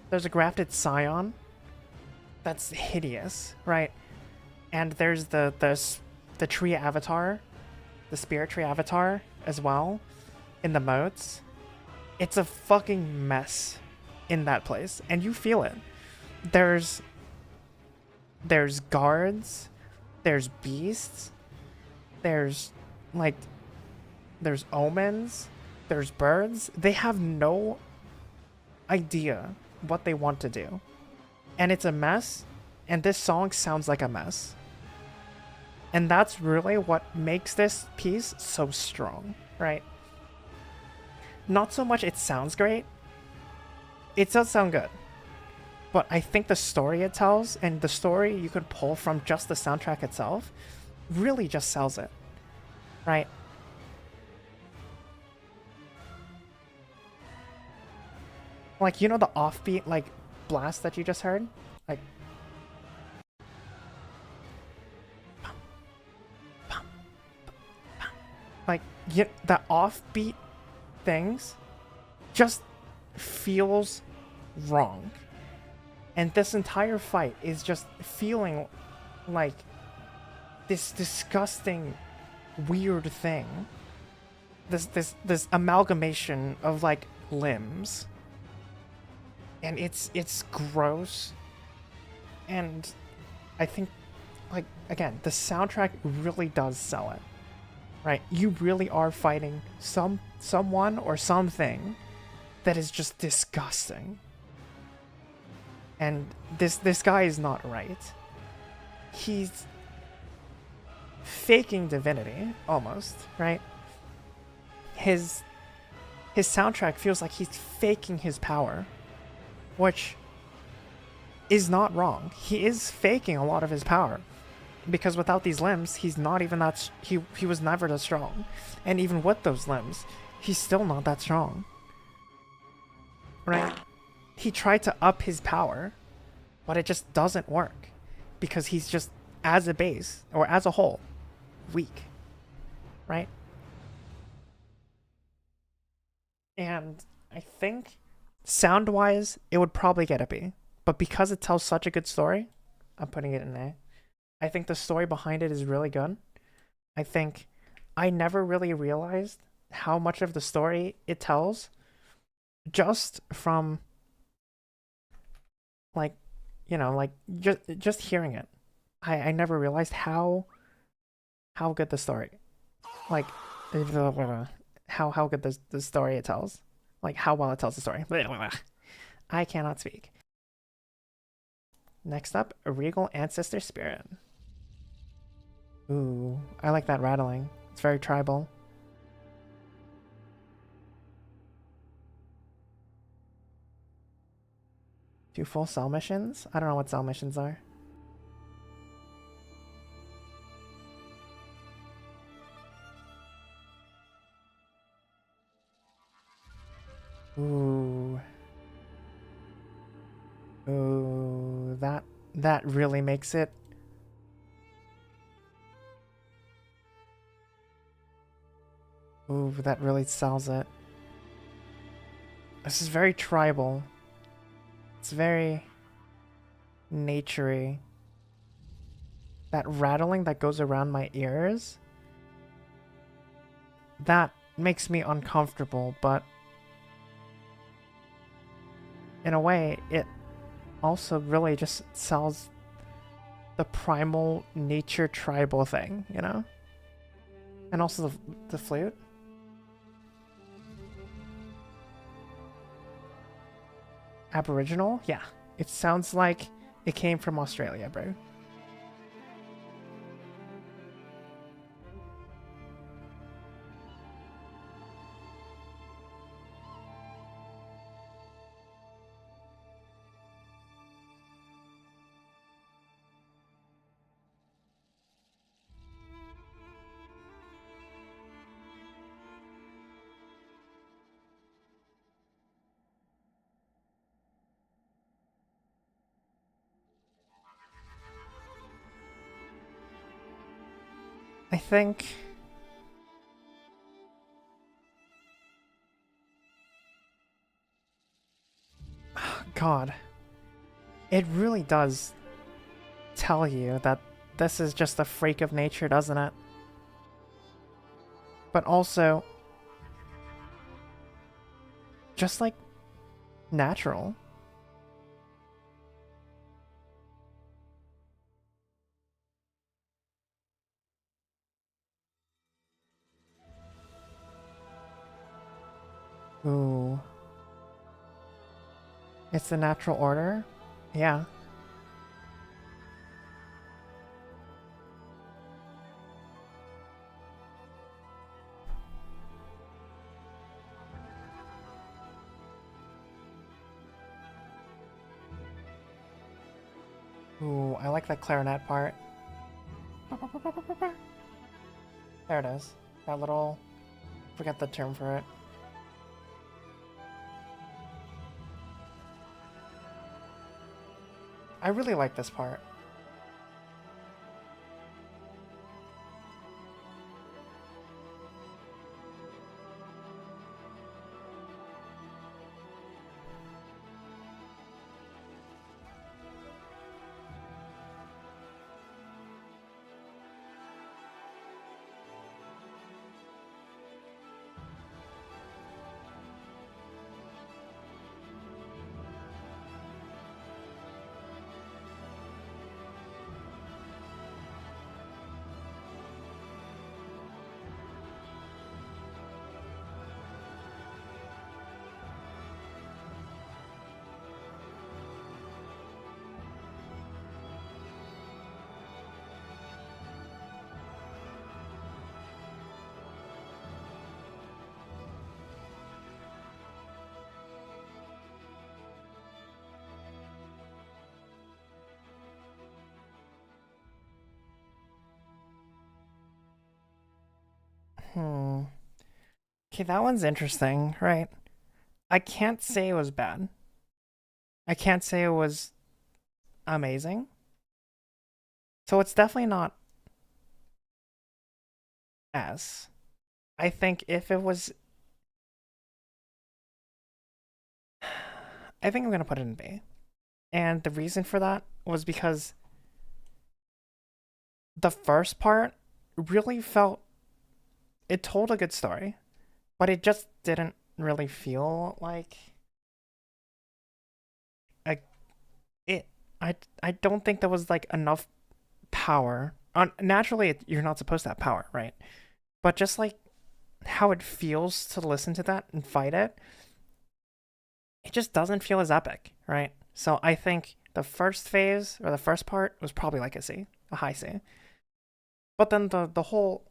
Speaker 2: There's a grafted scion that's hideous, right? And there's the tree avatar, the spirit tree avatar as well in the moats. It's a fucking mess in that place, and you feel it. There's guards, there's beasts, there's omens, there's birds. They have no idea what they want to do. And it's a mess, and this song sounds like a mess. And that's really what makes this piece so strong, right? Not so much it sounds great. It does sound good. But I think the story it tells, and the story you can pull from just the soundtrack itself, really just sells it, right? Like, you know the offbeat, like, blast that you just heard? Like... Like, the offbeat things just feels wrong. And this entire fight is just feeling like this disgusting, weird thing. This amalgamation of like limbs. And it's gross. And I think, like, again, the soundtrack really does sell it. Right? You really are fighting someone or something that is just disgusting. And this guy is not right. He's faking divinity, almost, right? His soundtrack feels like he's faking his power, which is not wrong. He is faking a lot of his power. Because without these limbs, he's not even that... He was never that strong. And even with those limbs, he's still not that strong. Right? He tried to up his power, but it just doesn't work. Because he's just, as a base, or as a whole, weak. Right? And I think, sound-wise, it would probably get a B. But because it tells such a good story, I'm putting it in A. I think the story behind it is really good. I think I never really realized how much of the story it tells just from, like, you know, like, just hearing it. I never realized how good the story, like, how good the story it tells. Like, how well it tells the story. I cannot speak. Next up, a Regal Ancestor Spirit. Ooh, I like that rattling. It's very tribal. Do full cell missions? I don't know what cell missions are. Ooh. Ooh, that really makes it. Ooh, that really sells it. This is very tribal. It's very naturey. That rattling that goes around my ears, that makes me uncomfortable, but in a way, it also really just sells the primal nature tribal thing, you know? And also the flute. Aboriginal? Yeah. It sounds like it came from Australia, bro. I think... God. It really does tell you that this is just a freak of nature, doesn't it? But also... just, like, natural. Ooh. It's the natural order? Yeah. Ooh, I like that clarinet part. There it is. That little... forget the term for it. I really like this part. Hmm. Okay, that one's interesting, right? I can't say it was bad. I can't say it was amazing. So it's definitely not S. I think if it was... I think I'm gonna put it in B. And the reason for that was because the first part really felt... it told a good story, but it just didn't really feel like a... I don't think there was like enough power. Naturally, you're not supposed to have power, right? But just like how it feels to listen to that and fight it, it just doesn't feel as epic, right? So I think the first phase or the first part was probably like a C, a high C. But then the whole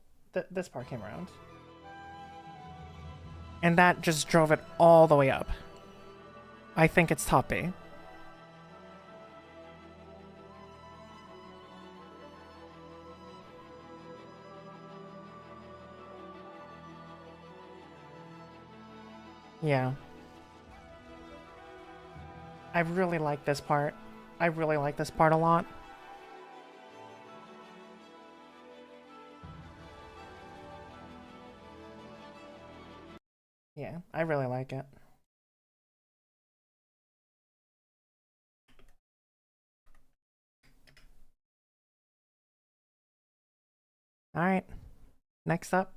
Speaker 2: this part came around, and that just drove it all the way up. I think it's top B. Yeah. I really like this part. I really like this part a lot. Yeah, I really like it. Alright, next up,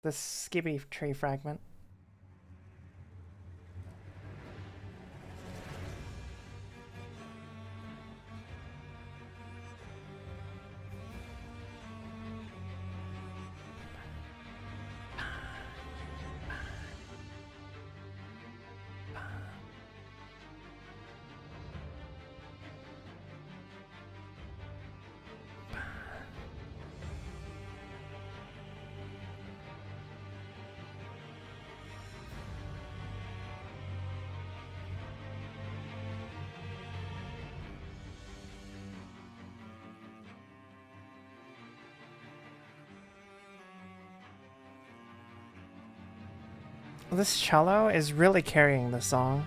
Speaker 2: the Skibby tree fragment. This cello is really carrying the song.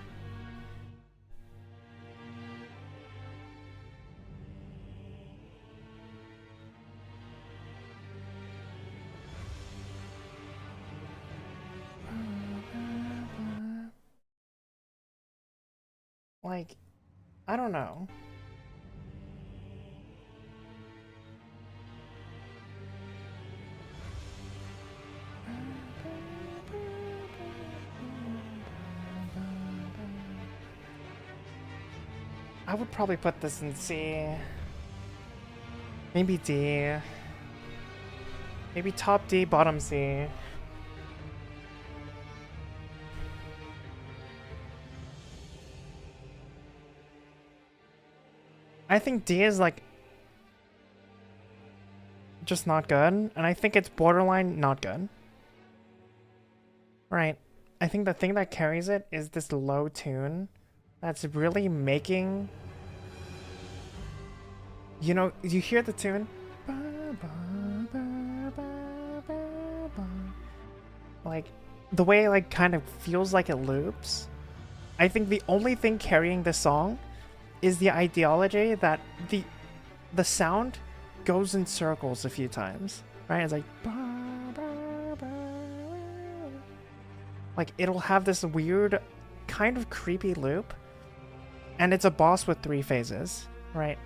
Speaker 2: Like, I don't know. I would probably put this in C. Maybe D. Maybe top D, bottom C. I think D is like just not good, and I think it's borderline not good. Right. I think the thing that carries it is this low tune that's really making, you know, you hear the tune, like the way it like kind of feels like it loops. I think the only thing carrying this song is the ideology that the sound goes in circles a few times, right? It's like it'll have this weird kind of creepy loop, and it's a boss with 3 phases, right?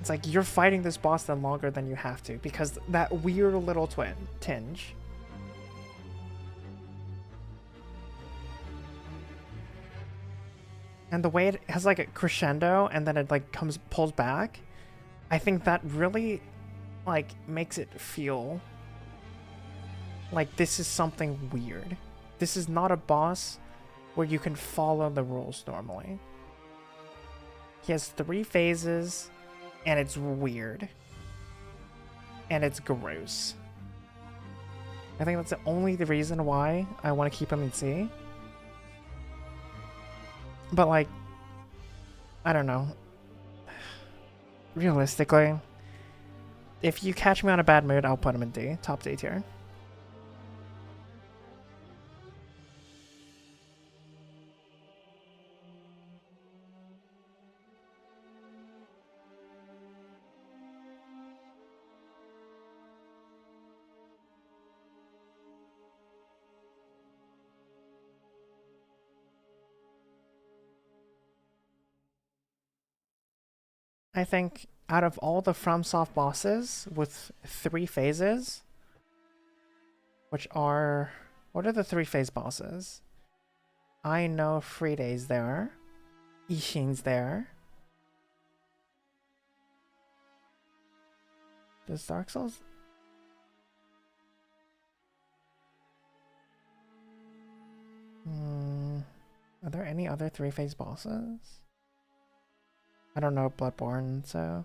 Speaker 2: It's like you're fighting this boss then longer than you have to because that weird little tinge. And the way it has like a crescendo and then it like pulls back, I think that really like makes it feel like this is something weird. This is not a boss where you can follow the rules normally. He has 3 phases and it's weird. And it's gross. I think that's the only reason why I want to keep him in C. But like, I don't know. Realistically, if you catch me on a bad mood, I'll put him in D, top D tier. I think out of all the FromSoft bosses with 3 phases, which are... What are the 3 phase bosses? I know Friday's there. Ishin's there. Does Dark Souls... Are there any other 3 phase bosses? I don't know Bloodborne, so...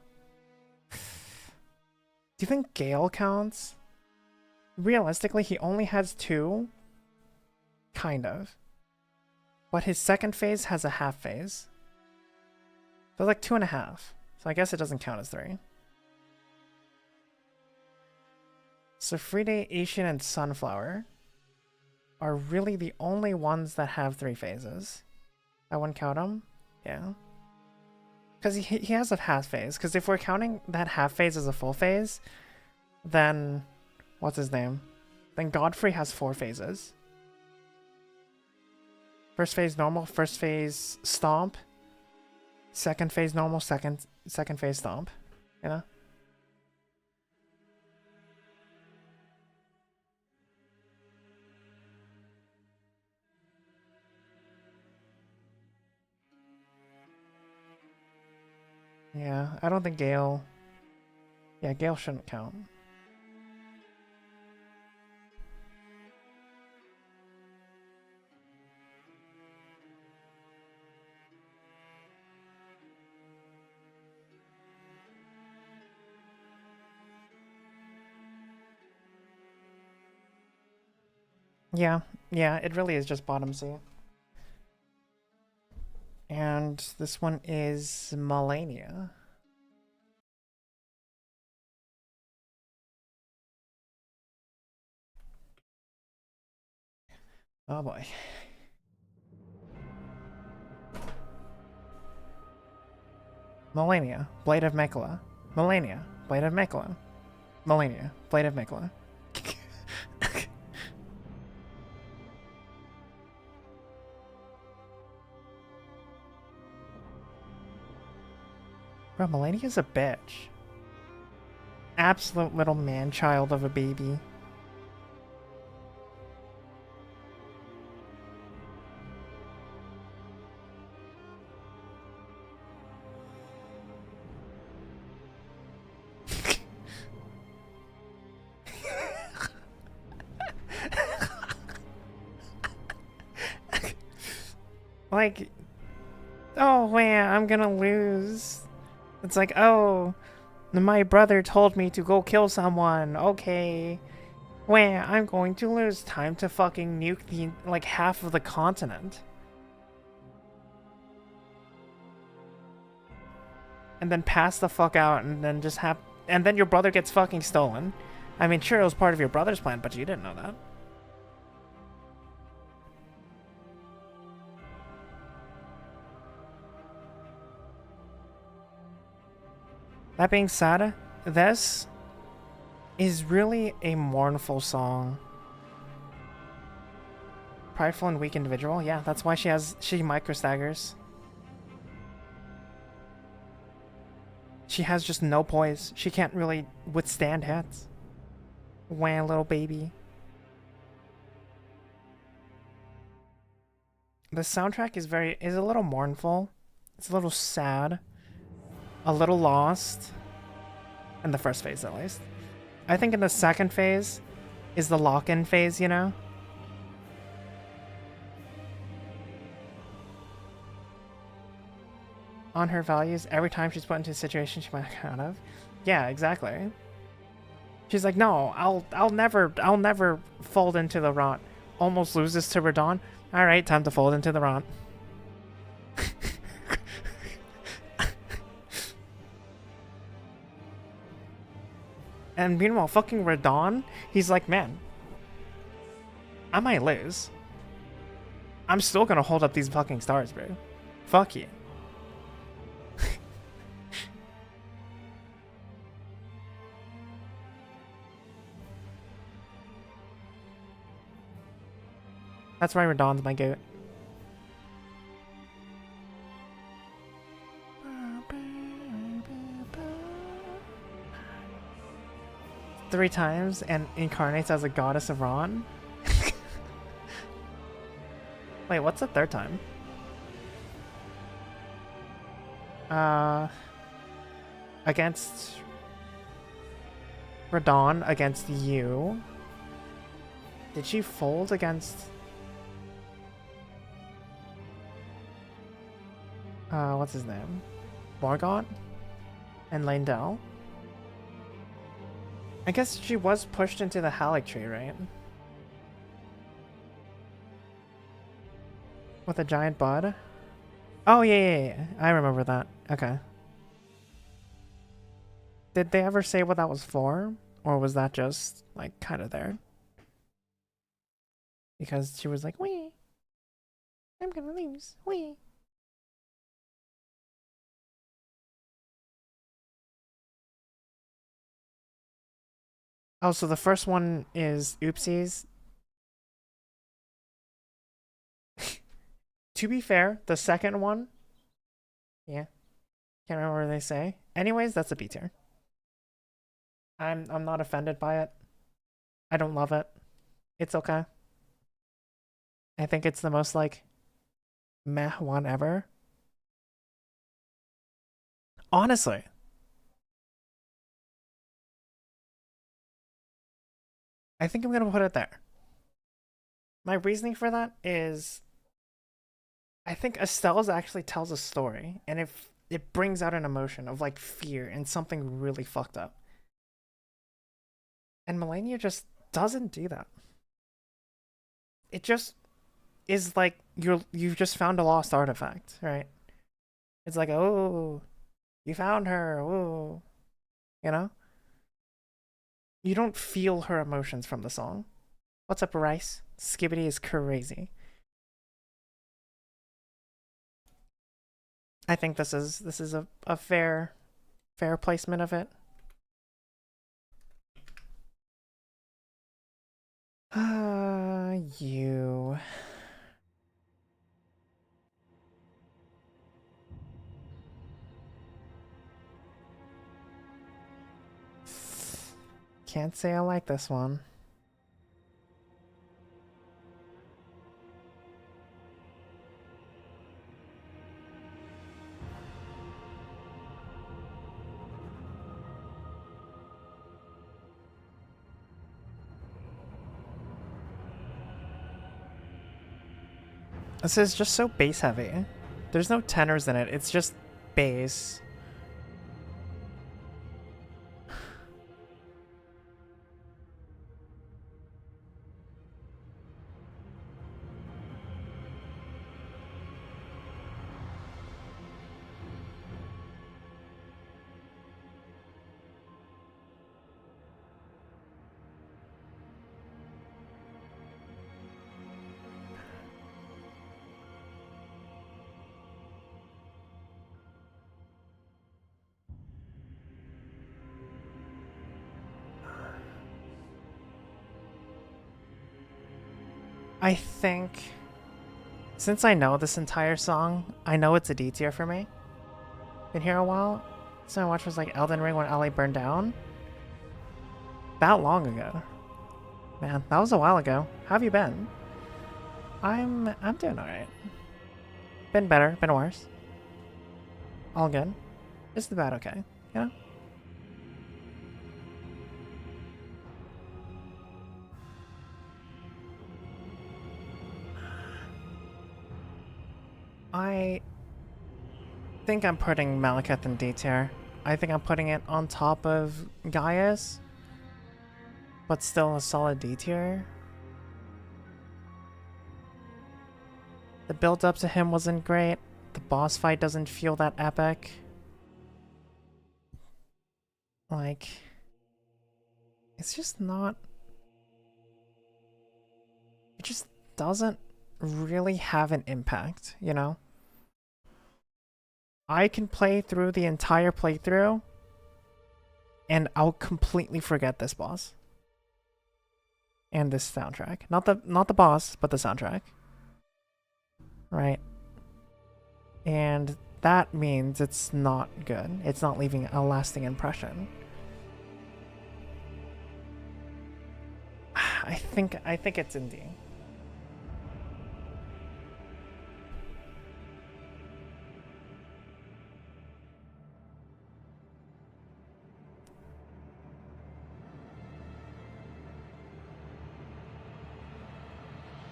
Speaker 2: Do you think Gale counts? Realistically, he only has 2. Kind of. But his second phase has a half phase. So like 2.5. So I guess it doesn't count as 3. So Friday, Ishin, and Sunflower are really the only ones that have 3 phases. I wouldn't count them? Yeah. Because he has a half phase. Because if we're counting that half phase as a full phase, then... What's his name? Then Godfrey has 4 phases. First phase normal, first phase stomp. Second phase normal, second phase stomp. You know? Yeah, I don't think Gale... Yeah, Gale shouldn't count. Yeah, it really is just bottom C. And this one is Malenia. Oh boy. Melania, Blade of Mikola. Melania, Blade of Mikola. Melania, Blade of Mikola. Bro, Melania's a bitch. Absolute little man-child of a baby. Like, oh man, I'm gonna lose. It's like, oh, my brother told me to go kill someone. Okay. Wah, I'm going to lose. Time to fucking nuke the, like, half of the continent. And then pass the fuck out and then just have... And then your brother gets fucking stolen. I mean, sure, it was part of your brother's plan, but you didn't know that. That being said, this is really a mournful song. Prideful and weak individual. Yeah, that's why she micro staggers. She has just no poise. She can't really withstand hits. Wah, little baby. The soundtrack is a little mournful. It's a little sad. A little lost. In the first phase, at least. I think in the second phase is the lock-in phase, you know? On her values, every time she's put into a situation she might get out of. Yeah, exactly. She's like, no, I'll never fold into the rot. Almost loses to Radahn. Alright, time to fold into the rot. And meanwhile, fucking Radahn, he's like, man, I might lose. I'm still gonna hold up these fucking stars, bro. Fuck you. That's why Radahn's my goat. Three times and incarnates as a goddess of Ron. Wait, what's the third time? Against Radahn against you. Did she fold against what's his name? Morgott and Leyndell? I guess she was pushed into the Haligtree, right? With a giant bud? Oh, yeah. I remember that. Okay. Did they ever say what that was for? Or was that just, like, kind of there? Because she was like, wee. I'm gonna lose. Wee. Oh, so the first one is oopsies. To be fair, the second one, yeah, can't remember what they say. Anyways, that's a B tier. I'm not offended by it. I don't love it. It's okay. I think it's the most like meh one ever. Honestly. I think I'm gonna put it there. My reasoning for that is I think Estelle's actually tells a story, and if it brings out an emotion of like fear and something really fucked up. And Melania just doesn't do that. It just is like you've just found a lost artifact, right? It's like, oh, you found her, oh, you know? You don't feel her emotions from the song. What's up, Rice? Skibidi is crazy. I think this is a fair placement of it. You. Can't say I like this one. This is just so bass heavy. There's no tenors in it, it's just bass. I think, since I know this entire song, I know it's a D tier for me. Been here a while. So I watched was like Elden Ring when LA burned down. That long ago. Man, that was a while ago. How have you been? I'm doing alright. Been better, been worse. All good. Just about okay, you know? I think I'm putting Malekith in D tier. I think I'm putting it on top of Gaius, but still a solid D tier. The build up to him wasn't great. The boss fight doesn't feel that epic. Like, it's just not... It just doesn't really have an impact, you know? I can play through the entire playthrough and I'll completely forget this boss. And this soundtrack. Not the boss, but the soundtrack. Right. And that means it's not good. It's not leaving a lasting impression. I think it's in D.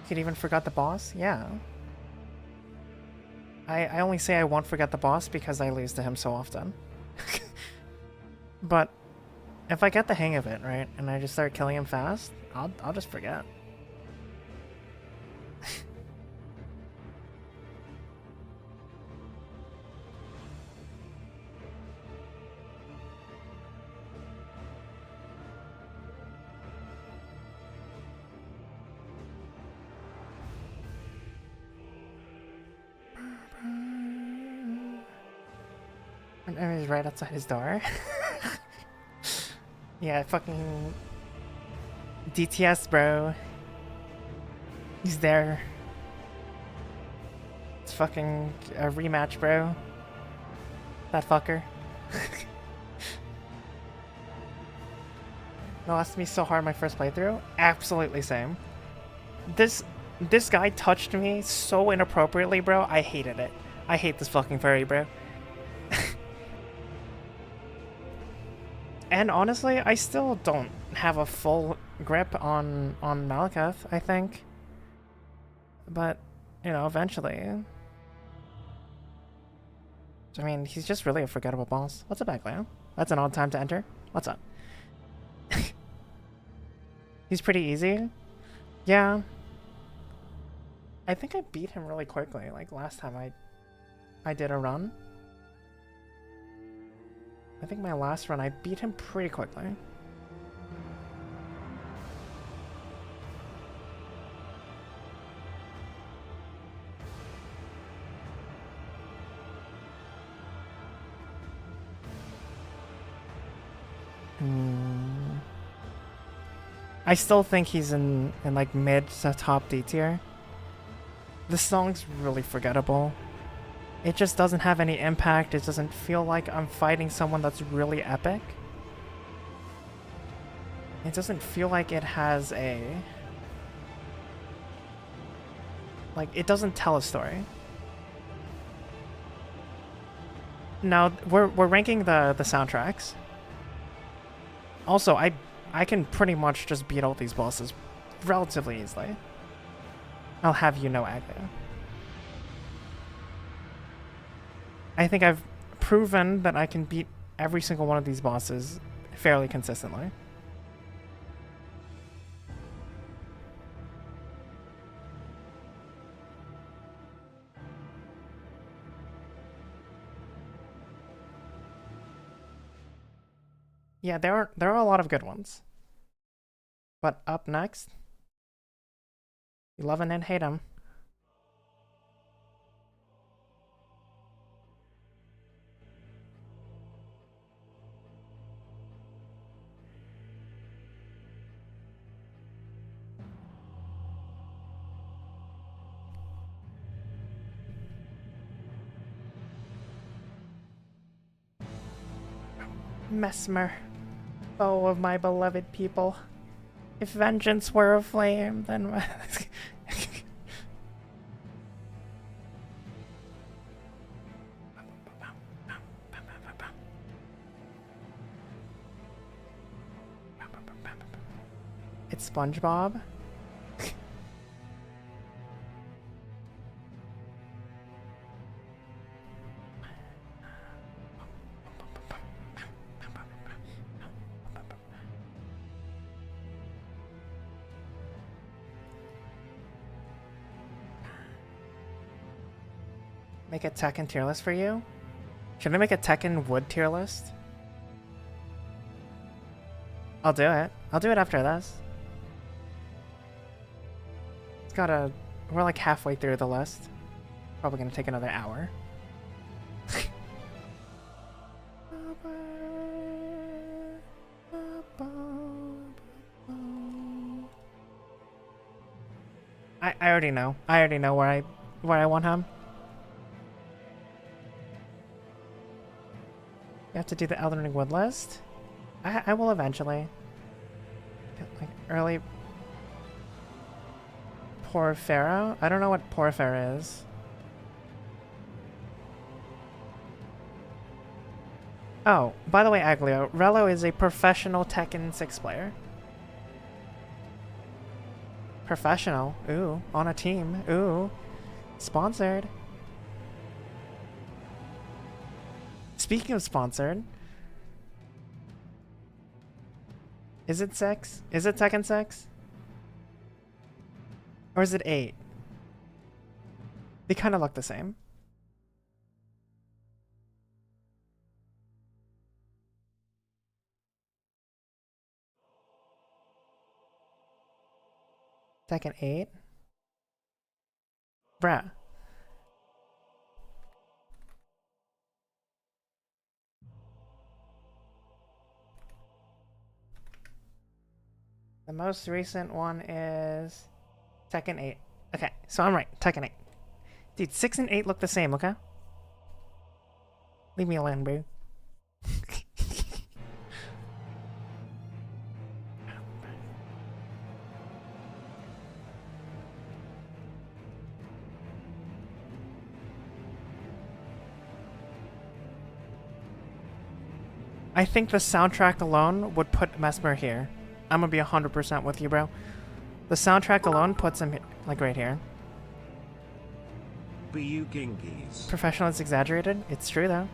Speaker 2: Could even forgot the boss? Yeah. I only say I won't forget the boss because I lose to him so often. But if I get the hang of it, right, and I just start killing him fast, I'll just forget. And he's right outside his door. Yeah, fucking DTS, bro. He's there. It's fucking a rematch, bro. That fucker. Lost me so hard my first playthrough. Absolutely same. This guy touched me so inappropriately, bro. I hated it. I hate this fucking furry, bro. And honestly, I still don't have a full grip on Malekith, I think. But, you know, eventually. I mean, he's just really a forgettable boss. What's up, Backleo? That's an odd time to enter. What's up? He's pretty easy. Yeah. I think I beat him really quickly, like last time I did a run. I think my last run, I beat him pretty quickly. I still think he's in like mid to top D tier. The song's really forgettable. It just doesn't have any impact. It doesn't feel like I'm fighting someone that's really epic. It doesn't feel like it has a... Like, it doesn't tell a story. Now, we're ranking the soundtracks. Also, I can pretty much just beat all these bosses relatively easily. I'll have you know, Aglia. I think I've proven that I can beat every single one of these bosses fairly consistently. Yeah, there are a lot of good ones. But up next, you love 'em and hate 'em. Mesmer, foe of my beloved people. If vengeance were a flame, then... It's SpongeBob. Make a Tekken tier list for you? Should I make a Tekken wood tier list? I'll do it. I'll do it after this. It's got a... We're like halfway through the list. Probably gonna take another hour. I already know. I already know where I want him. You have to do the Elden Ring wood list? I will eventually. Like early Porphyro? I don't know what Porphyro is. Oh, by the way, Aglio, Rello is a professional Tekken 6 player. Professional? Ooh, on a team. Ooh. Sponsored. Speaking of sponsored, is it 6? Is it Tekken 6? Or is it 8? They kind of look the same. Tekken 8? Bruh. The most recent one is Tekken 8. Okay, so I'm right. Tekken 8. Dude, 6 and 8 look the same, okay? Leave me alone, boo. I think the soundtrack alone would put Mesmer here. I'm gonna be 100% with you, bro. The soundtrack alone puts him like right here.
Speaker 4: Be you Genghis.
Speaker 2: Professional is exaggerated. It's true though.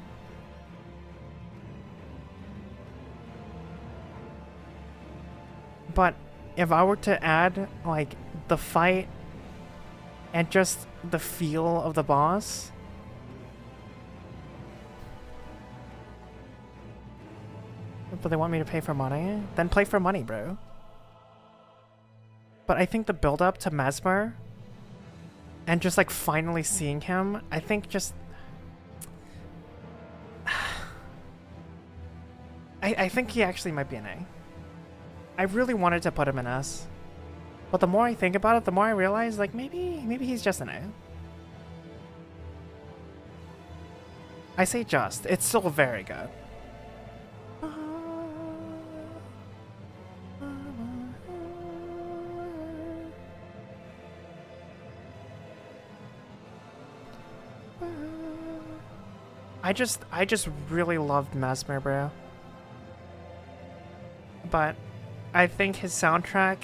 Speaker 2: But if I were to add like the fight and just the feel of the boss, but they want me to pay for money? Then play for money, bro. But I think the build up to Mesmer and just like finally seeing him, I think just... I think he actually might be an A. I really wanted to put him in S. But the more I think about it, the more I realize, like, maybe he's just an A. I say just. It's still very good. I just really loved Mesmer, bro. But I think his soundtrack,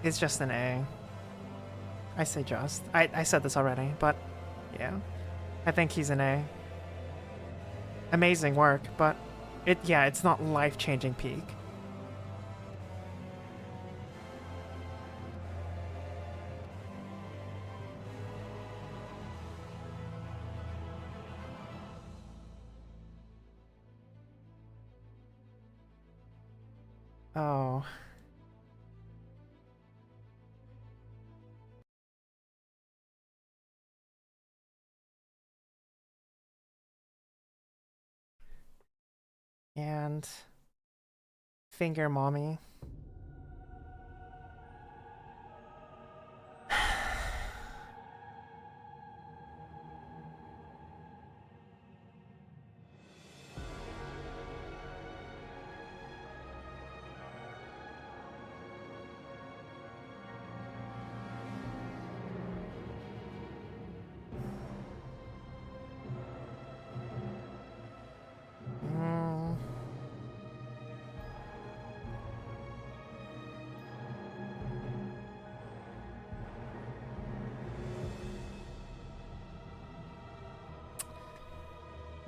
Speaker 2: is just an A. I say just. I said this already, but yeah. I think he's an A. Amazing work, but it's not life-changing peak. Oh. And Finger Mommy.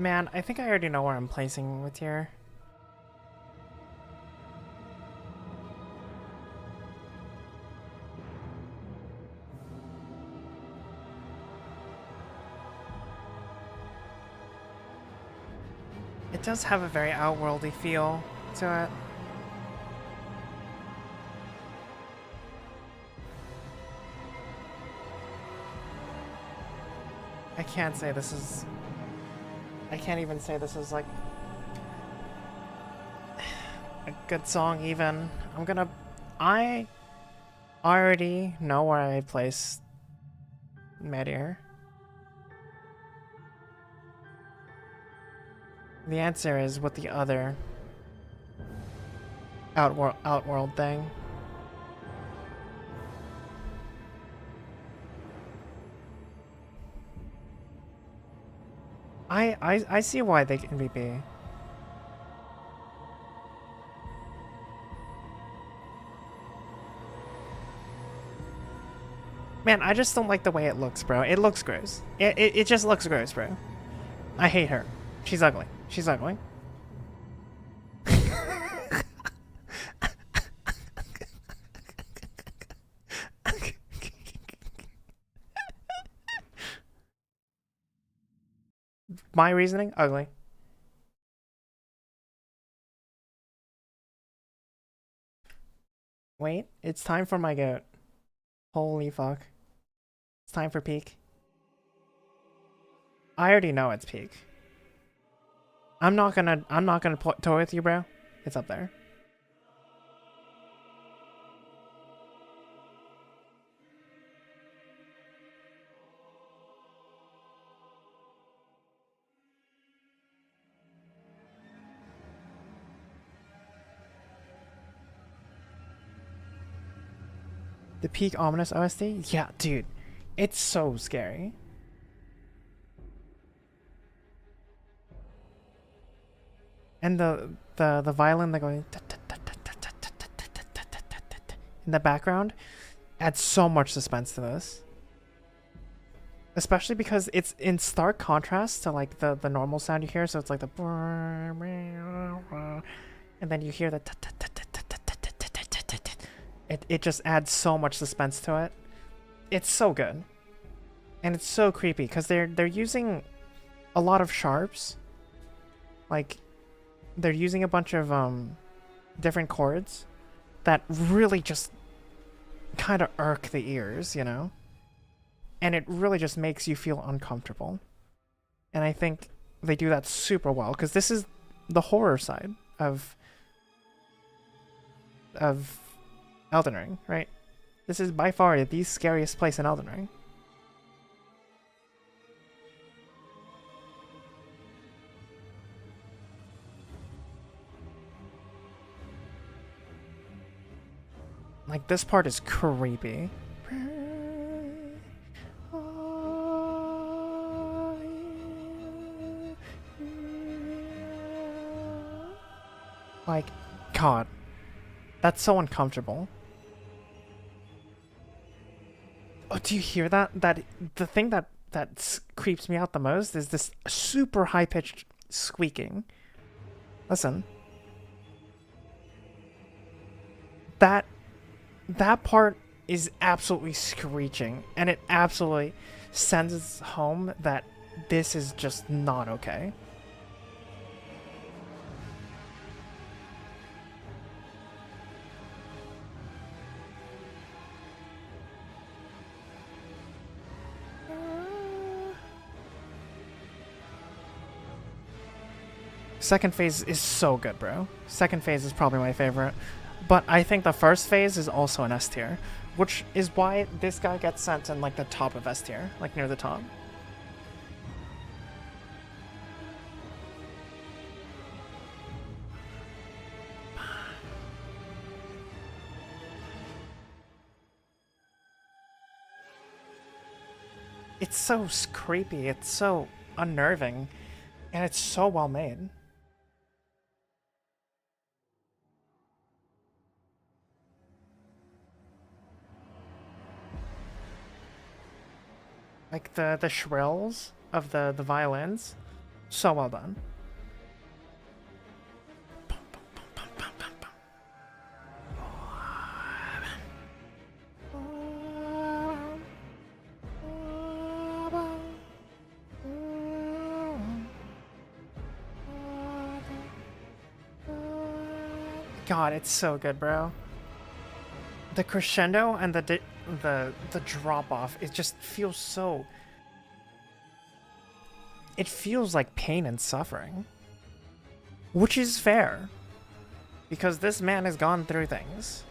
Speaker 2: Man, I think I already know where I'm placing with here. It does have a very outworldy feel to it. I can't say this is... I can't even say this is like a good song even. I already know where I place Meteor. The answer is with the other outworld thing. I see why they can be B. Man, I just don't like the way it looks, bro. It looks gross. It just looks gross, bro. I hate her. She's ugly. She's ugly. My reasoning? Ugly. Wait, it's time for my goat. Holy fuck. It's time for peak. I already know it's peak. I'm not gonna toy with you, bro. It's up there. The peak ominous OST? Yeah, dude. It's so scary. And the violin that going in the background adds so much suspense to this. Especially because it's in stark contrast to like the normal sound you hear, so it's like the and then you hear the it just adds so much suspense to it. It's so good. And it's so creepy because they're using a lot of sharps. Like they're using a bunch of different chords that really just kind of irk the ears, you know? And it really just makes you feel uncomfortable. And I think they do that super well because this is the horror side of Elden Ring, right? This is by far the scariest place in Elden Ring. Like, this part is creepy. Like, God. That's so uncomfortable. Oh, do you hear that? That the thing that creeps me out the most is this super high-pitched squeaking. Listen. That part is absolutely screeching, and it absolutely sends us home that this is just not okay. Second phase is so good, bro. Second phase is probably my favorite. But I think the first phase is also an S tier, which is why this guy gets sent in like the top of S tier, like near the top. It's so creepy, it's so unnerving, and it's so well made. Like the shrills of the violins, so well done. God, it's so good, bro. The crescendo and the drop off, it just feels so. It feels like pain and suffering, which is fair, because this man has gone through things.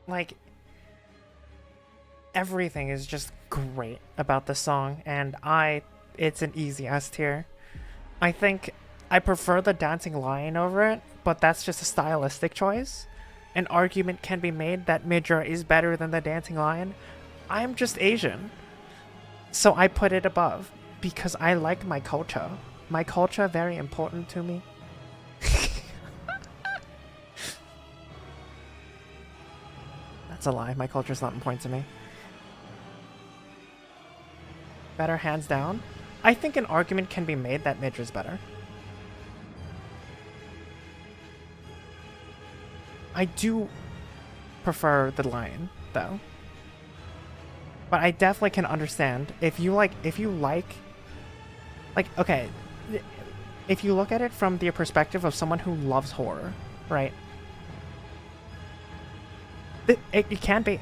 Speaker 2: Like, everything is just great about the song, and it's an easy S tier. I think I prefer the Dancing Lion over it, but that's just a stylistic choice. An argument can be made that Midra is better than the Dancing Lion. I'm just Asian, so I put it above because I like my culture. My culture very important to me. That's a lie. My culture's not important to me. Better hands down. I think an argument can be made that Midra's better. I do prefer the Lion, though. But I definitely can understand if you like, okay, if you look at it from the perspective of someone who loves horror, right? It can be.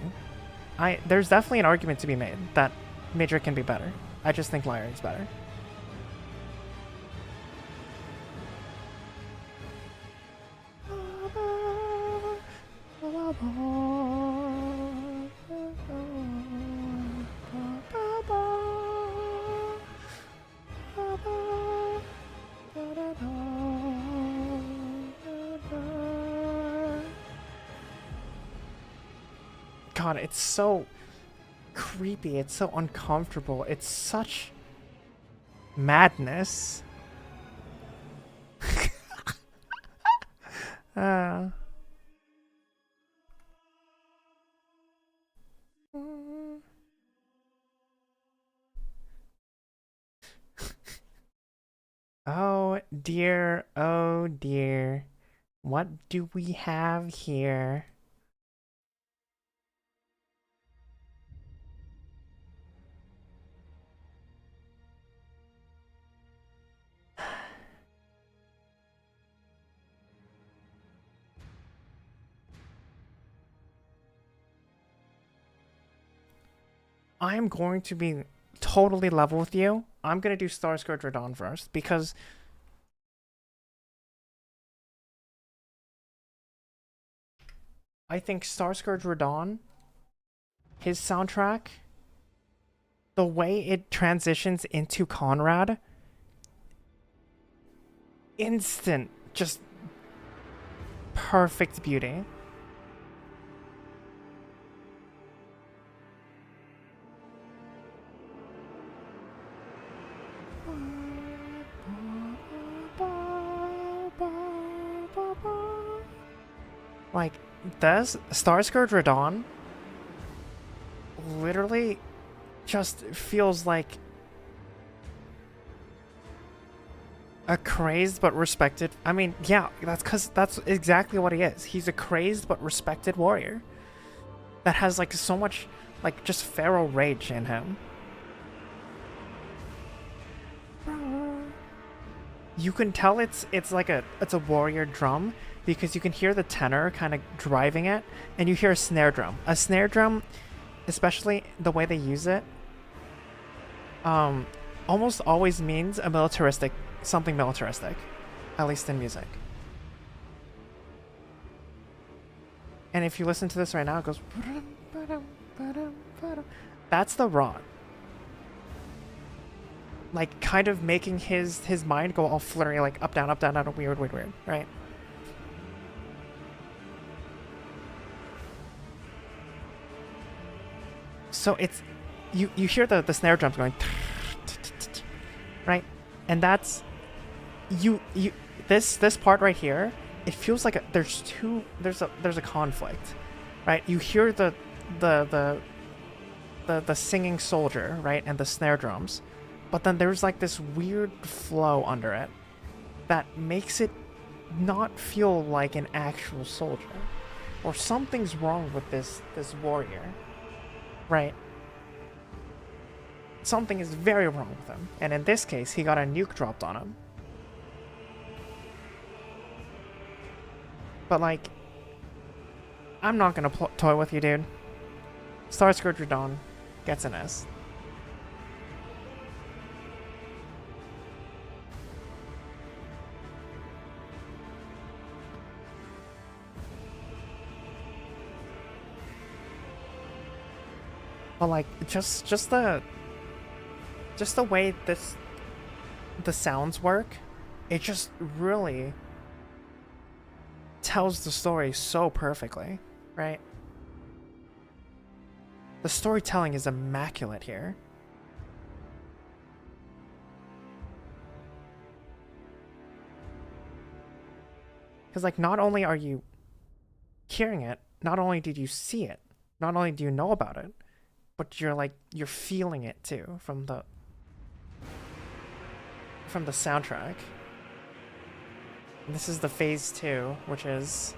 Speaker 2: There's definitely an argument to be made that Midra can be better. I just think Lyre is better. God, it's so creepy. It's so uncomfortable. It's such madness. Oh dear, oh dear. What do we have here? I'm going to be totally level with you. I'm gonna do Starscourge Radon first because I think Starscourge Radon, his soundtrack, the way it transitions into Conrad, instant, just perfect beauty. Like, this Starscourge Radon literally just feels like a crazed but respected. I mean, yeah, that's because that's exactly what he is. He's a crazed but respected warrior that has like so much like just feral rage in him. You can tell it's like it's a warrior drum because you can hear the tenor kind of driving it, and you hear a snare drum. A snare drum, especially the way they use it, almost always means a militaristic, something militaristic, at least in music. And if you listen to this right now, it goes. That's the rod. Like, kind of making his mind go all flurry, like up, down, weird, right? So it's, you hear the snare drums going, right? And that's, this part right here, it feels like there's a conflict, right? You hear the singing soldier, right? And the snare drums. But then there's like this weird flow under it that makes it not feel like an actual soldier. Or something's wrong with this warrior. Right? Something is very wrong with him. And in this case, he got a nuke dropped on him. But like, I'm not gonna toy with you, dude. Starscourge Radon gets an S. But like, just the way the sounds work, it just really tells the story so perfectly, right? The storytelling is immaculate here. Because like, not only are you hearing it, not only did you see it, not only do you know about it, but you're feeling it too from the soundtrack. And this is the phase 2, which is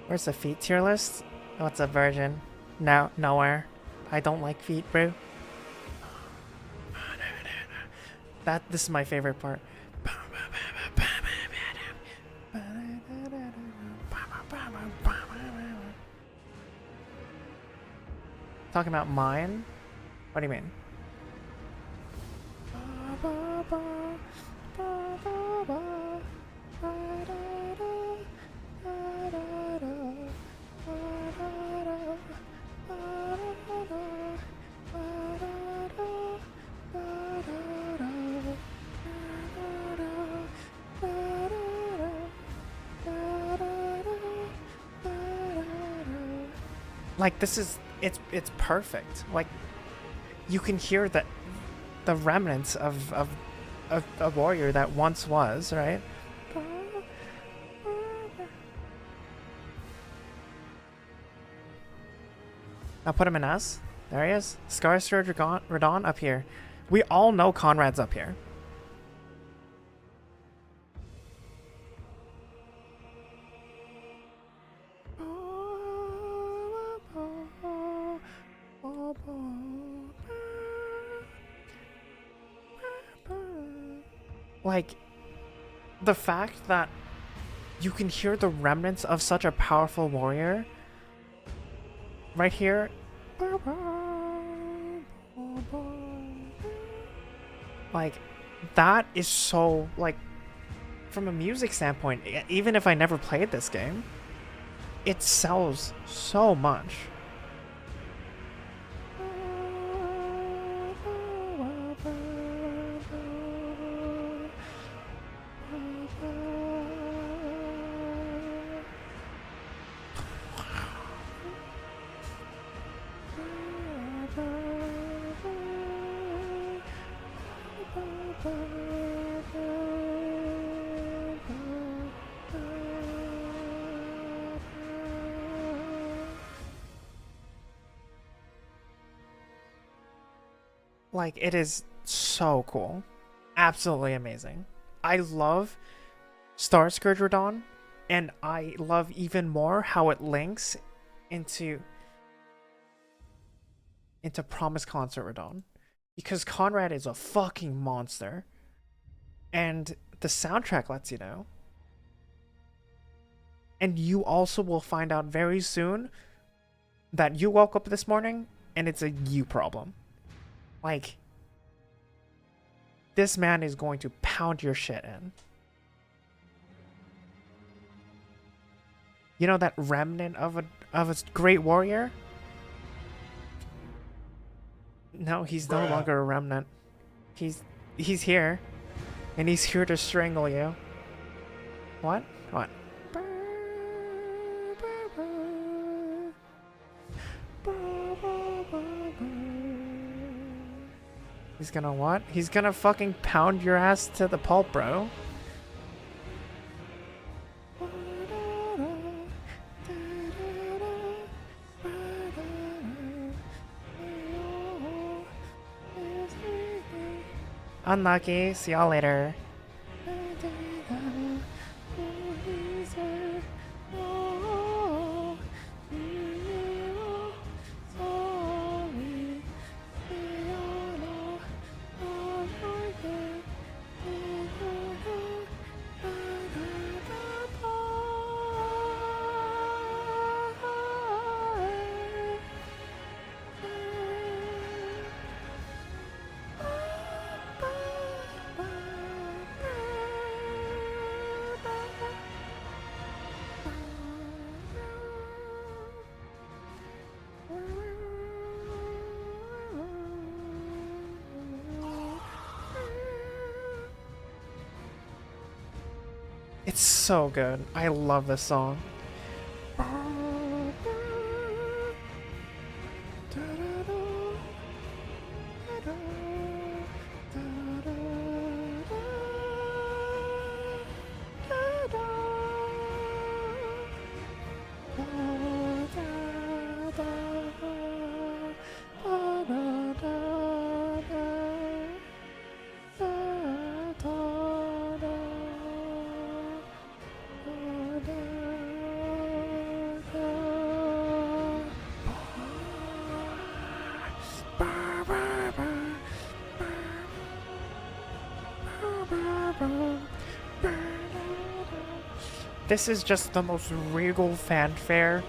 Speaker 2: where's the feet tier list? What's up, Virgin? No, nowhere. I don't like feet, bro. This is my favorite part. Talking about mine? What do you mean? Like, this is, it's perfect. Like, you can hear the remnants of a warrior that once was, right? I'll put him in S. There he is. Skarsgård Radon up here. We all know Conrad's up here. Like, the fact that you can hear the remnants of such a powerful warrior right here. Like, that is so, like, from a music standpoint, even if I never played this game, it sells so much. Like, it is so cool. Absolutely amazing. I love Starscourge Radon, and I love even more how it links into Promise Concert Radon. Because Conrad is a fucking monster. And the soundtrack lets you know. And you also will find out very soon that you woke up this morning and it's a you problem. Like, this man is going to pound your shit in. You know that remnant of a great warrior? No, he's no longer a remnant. He's here. And he's here to strangle you. What? What? He's gonna what? He's gonna fucking pound your ass to the pulp, bro. Unlucky. See y'all later. It's so good. I love this song. This is just the most regal fanfare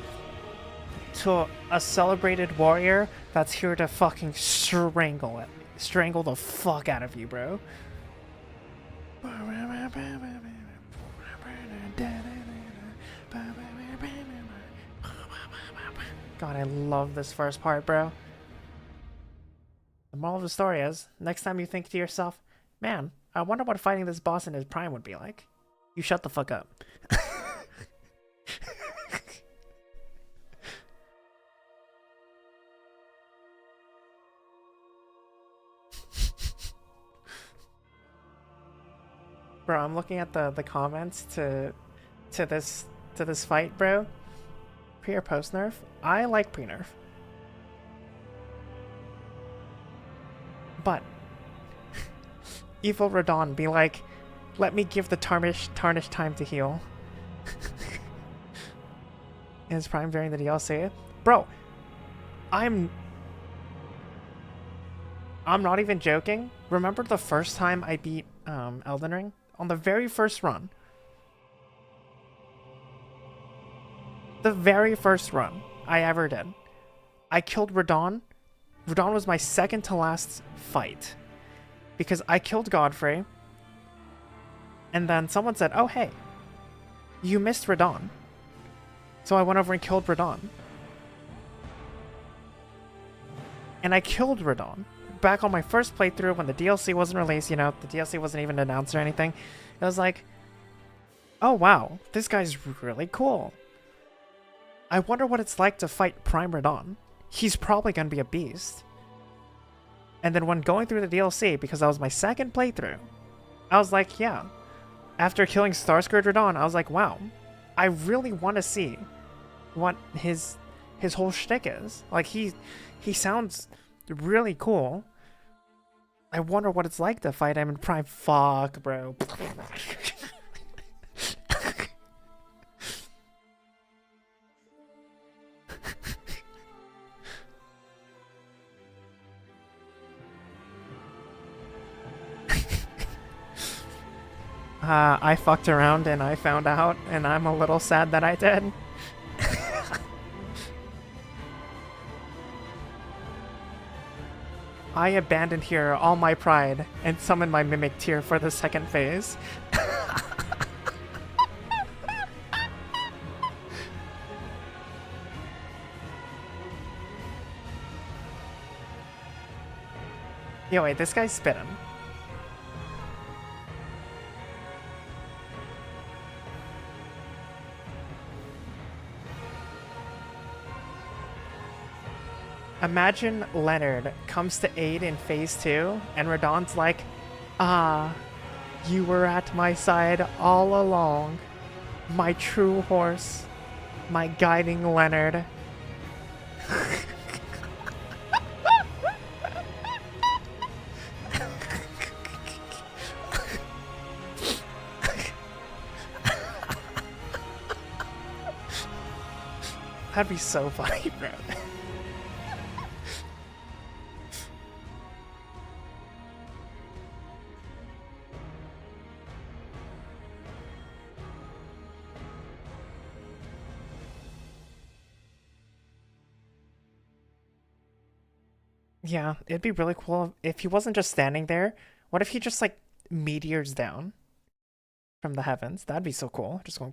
Speaker 2: to a celebrated warrior that's here to fucking strangle it. Strangle the fuck out of you, bro. God, I love this first part, bro. The moral of the story is, next time you think to yourself, man, I wonder what fighting this boss in his prime would be like, you shut the fuck up. Bro, I'm looking at the comments to this fight, bro. Pre or post nerf? I like pre nerf. But Evil Radon be like, let me give the tarnish time to heal. In his prime during the DLC. Bro, I'm not even joking. Remember the first time I beat Elden Ring? On the very first run. The very first run I ever did. I killed Radon. Radon was my second to last fight. Because I killed Godfrey. And then someone said, oh hey, you missed Radon. So I went over and killed Radon. And I killed Radon. Back on my first playthrough when the DLC wasn't released, you know, the DLC wasn't even announced or anything. It was like, oh wow, this guy's really cool. I wonder what it's like to fight Prime Radon. He's probably going to be a beast. And then when going through the DLC, because that was my second playthrough, I was like, yeah. After killing Starscourge Radon, I was like, wow, I really want to see what his whole shtick is. Like, he sounds really cool. I wonder what it's like to fight him in Prime. Fuck, bro. I fucked around and I found out, and I'm a little sad that I did. I abandoned here all my pride and summoned my Mimic Tear for the second phase. Yo, wait, this guy's spitting. Imagine Leonard comes to aid in phase 2, and Radon's like, ah, you were at my side all along. My true horse. My guiding Leonard. That'd be so funny, bro. Yeah, it'd be really cool if he wasn't just standing there. What if he just, like, meteors down from the heavens? That'd be so cool. Just going...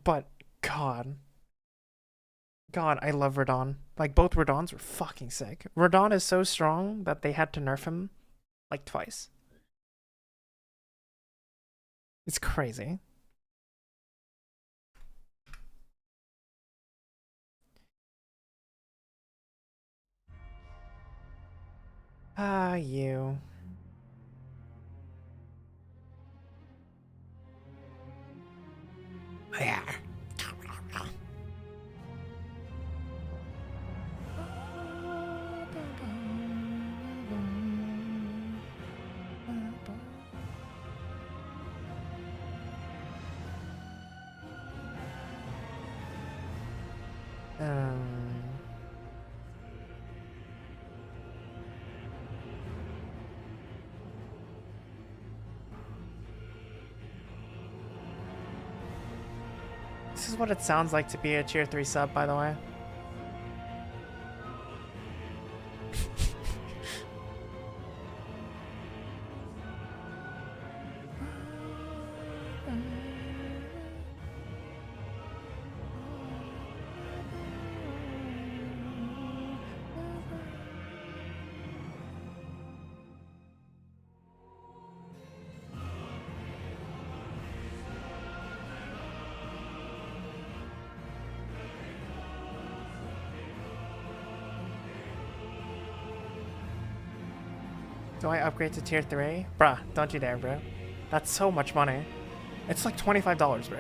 Speaker 2: But, God, I love Radon. Like, both Radons were fucking sick. Radon is so strong that they had to nerf him, like, twice. It's crazy. Ah, you. Yeah. This is what it sounds like to be a tier 3 sub, by the way. Do I upgrade to tier 3? Bruh, don't you dare, bro. That's so much money. It's like $25, bro.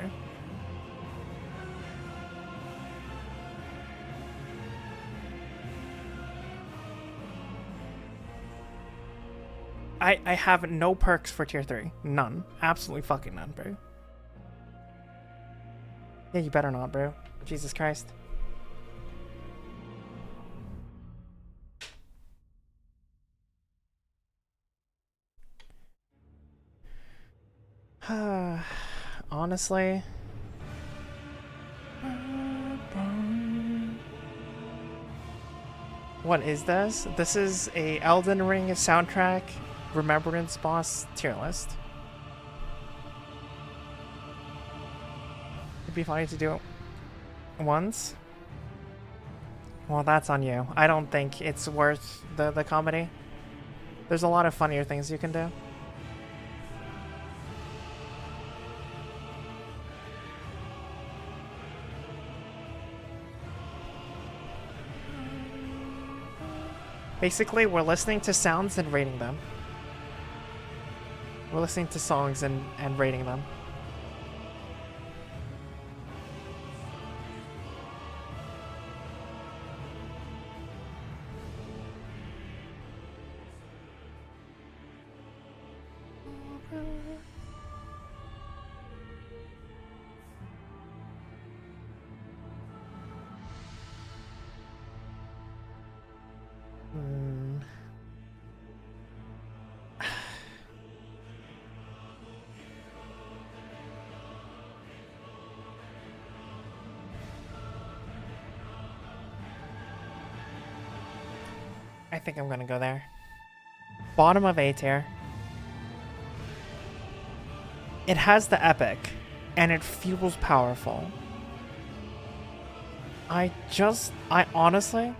Speaker 2: I have no perks for tier 3. None. Absolutely fucking none, bro. Yeah, you better not, bro. Jesus Christ. Honestly. What is this? This is a Elden Ring soundtrack remembrance boss tier list. It'd be funny to do it once. Well, that's on you. I don't think it's worth the comedy. There's a lot of funnier things you can do. Basically, we're listening to sounds and rating them. We're listening to songs and rating them. I think I'm gonna go there. Bottom of A tier. It has the epic, and it feels powerful. I honestly,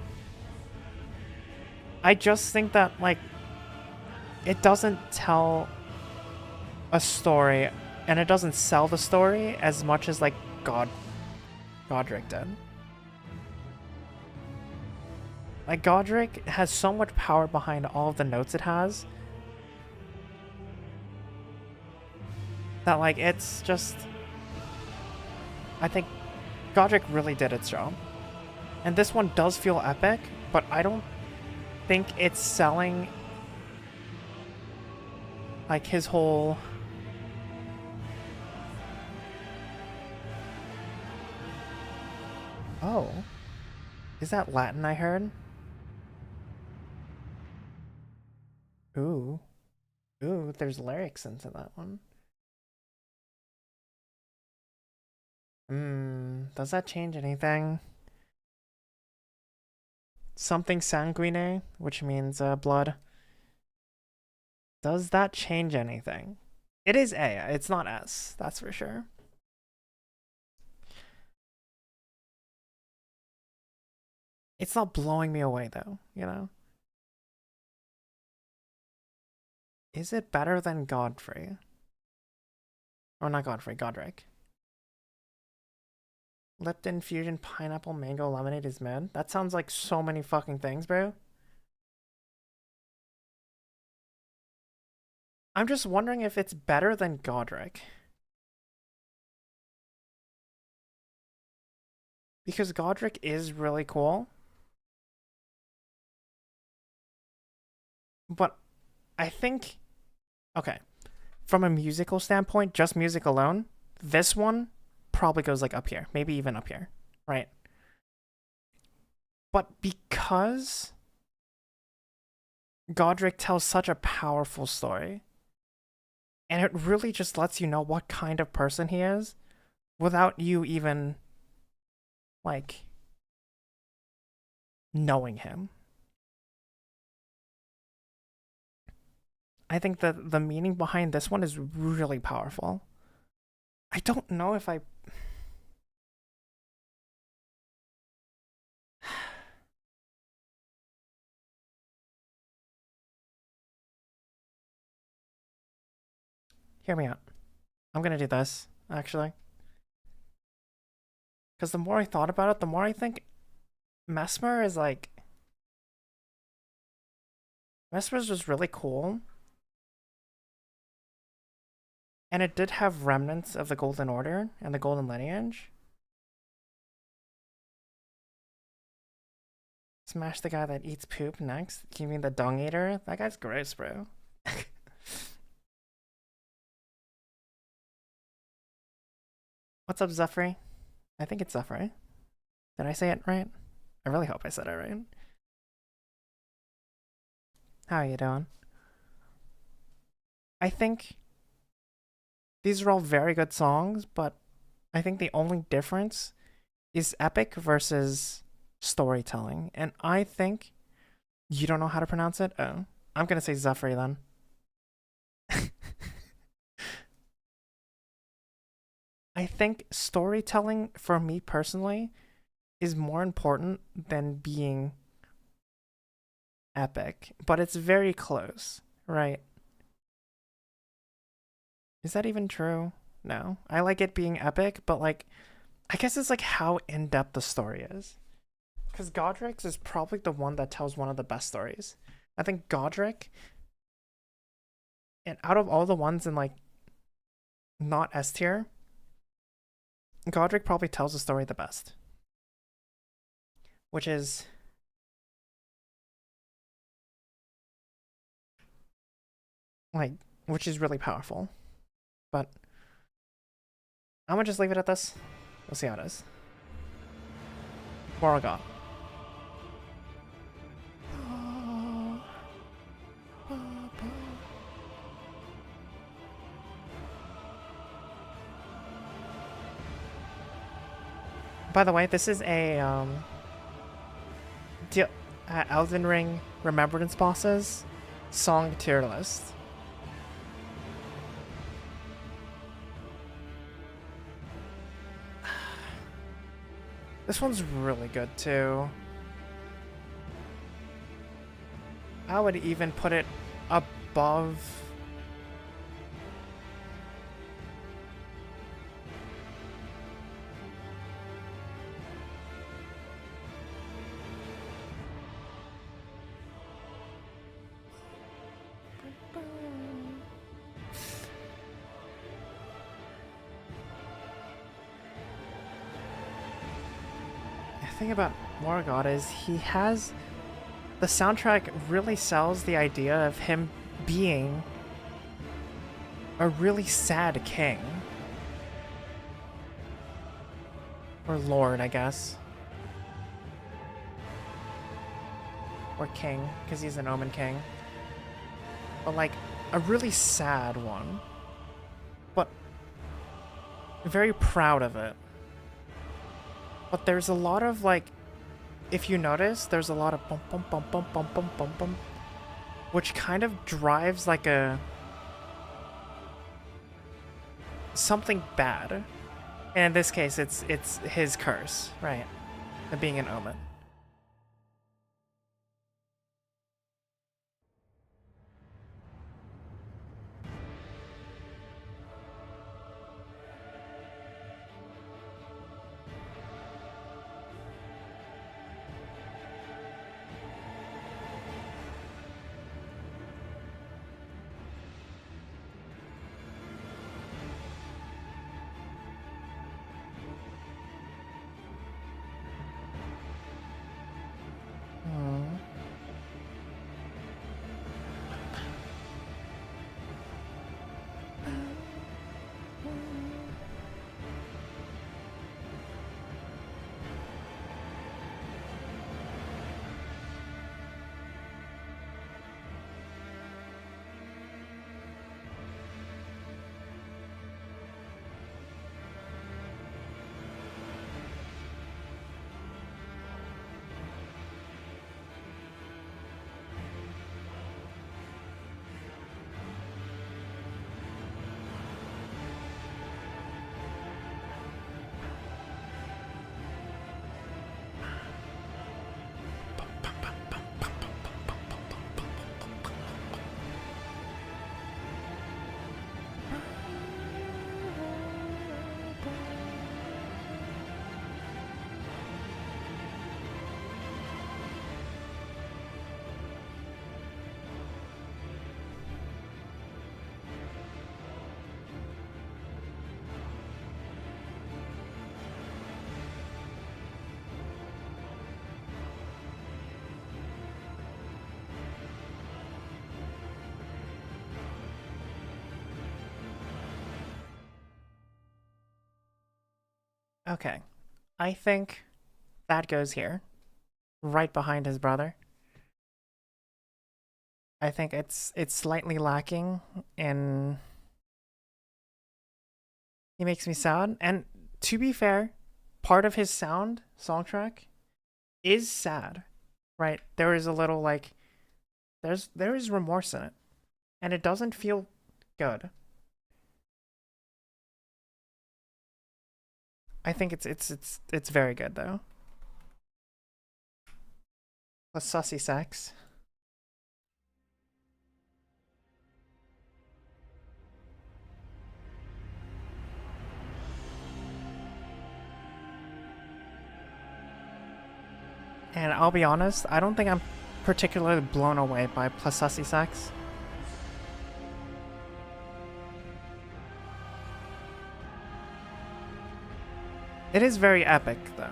Speaker 2: I just think that, like, it doesn't tell a story, and it doesn't sell the story as much as, like, Godric did. Like, Godric has so much power behind all of the notes it has that, like, it's just... I think Godric really did its job. And this one does feel epic, but I don't think it's selling, like, his whole... Oh. Is that Latin I heard? Ooh. Ooh, there's lyrics into that one. Does that change anything? Something sanguine, which means blood. Does that change anything? It is A, it's not S, that's for sure. It's not blowing me away though, you know? Is it better than Godfrey? Or not Godfrey, Godric. Lipton Fusion Pineapple Mango Lemonade is mid? That sounds like so many fucking things, bro. I'm just wondering if it's better than Godric. Because Godric is really cool. But I think... Okay. From a musical standpoint, just music alone, this one probably goes like up here. Maybe even up here. Right? But because Godric tells such a powerful story, and it really just lets you know what kind of person he is without you even, like, knowing him. I think that the meaning behind this one is really powerful. I don't know if I... Hear me out. I'm gonna do this, actually. Because the more I thought about it, the more I think Mesmer is like... Vespers was really cool. And it did have remnants of the Golden Order and the Golden Lineage. Smash the guy that eats poop next. You mean the dung eater? That guy's gross, bro. What's up, Zephyr? I think it's Zephyr. Did I say it right? I really hope I said it right. How are you doing? I think these are all very good songs, but I think the only difference is epic versus storytelling. And I think you don't know how to pronounce it? Oh, I'm going to say Zephyr then. I think storytelling for me personally is more important than being epic, but it's very close, right? Is that even true? No. I like it being epic, but like, I guess it's like how in-depth the story is. Because Godric's is probably the one that tells one of the best stories. I think Godric, and out of all the ones in like, not S tier, Godric probably tells the story the best. Which is like, which is really powerful. But I'm gonna just leave it at this. We'll see how it is. Morrigan. By the way, this is a Elden Ring Remembrance Bosses song tier list. This one's really good too. I would even put it above thing about Morgott is he has the soundtrack really sells the idea of him being a really sad king. Or lord, I guess. Or king, because he's an Omen king. But like, a really sad one. But very proud of it. But there's a lot of like, if you notice, there's a lot of bum bum bum bum bum bum bum bum, which kind of drives like a something bad. And in this case, it's his curse, right? Of being an Omen. Okay. I think that goes here, right behind his brother. I think it's slightly lacking in He Makes Me Sad. And to be fair, part of his song track is sad. Right? There is a little like there is remorse in it. And it doesn't feel good. I think it's very good though. Plus sussy sex. And I'll be honest, I don't think I'm particularly blown away by plus sussy sex. It is very epic though.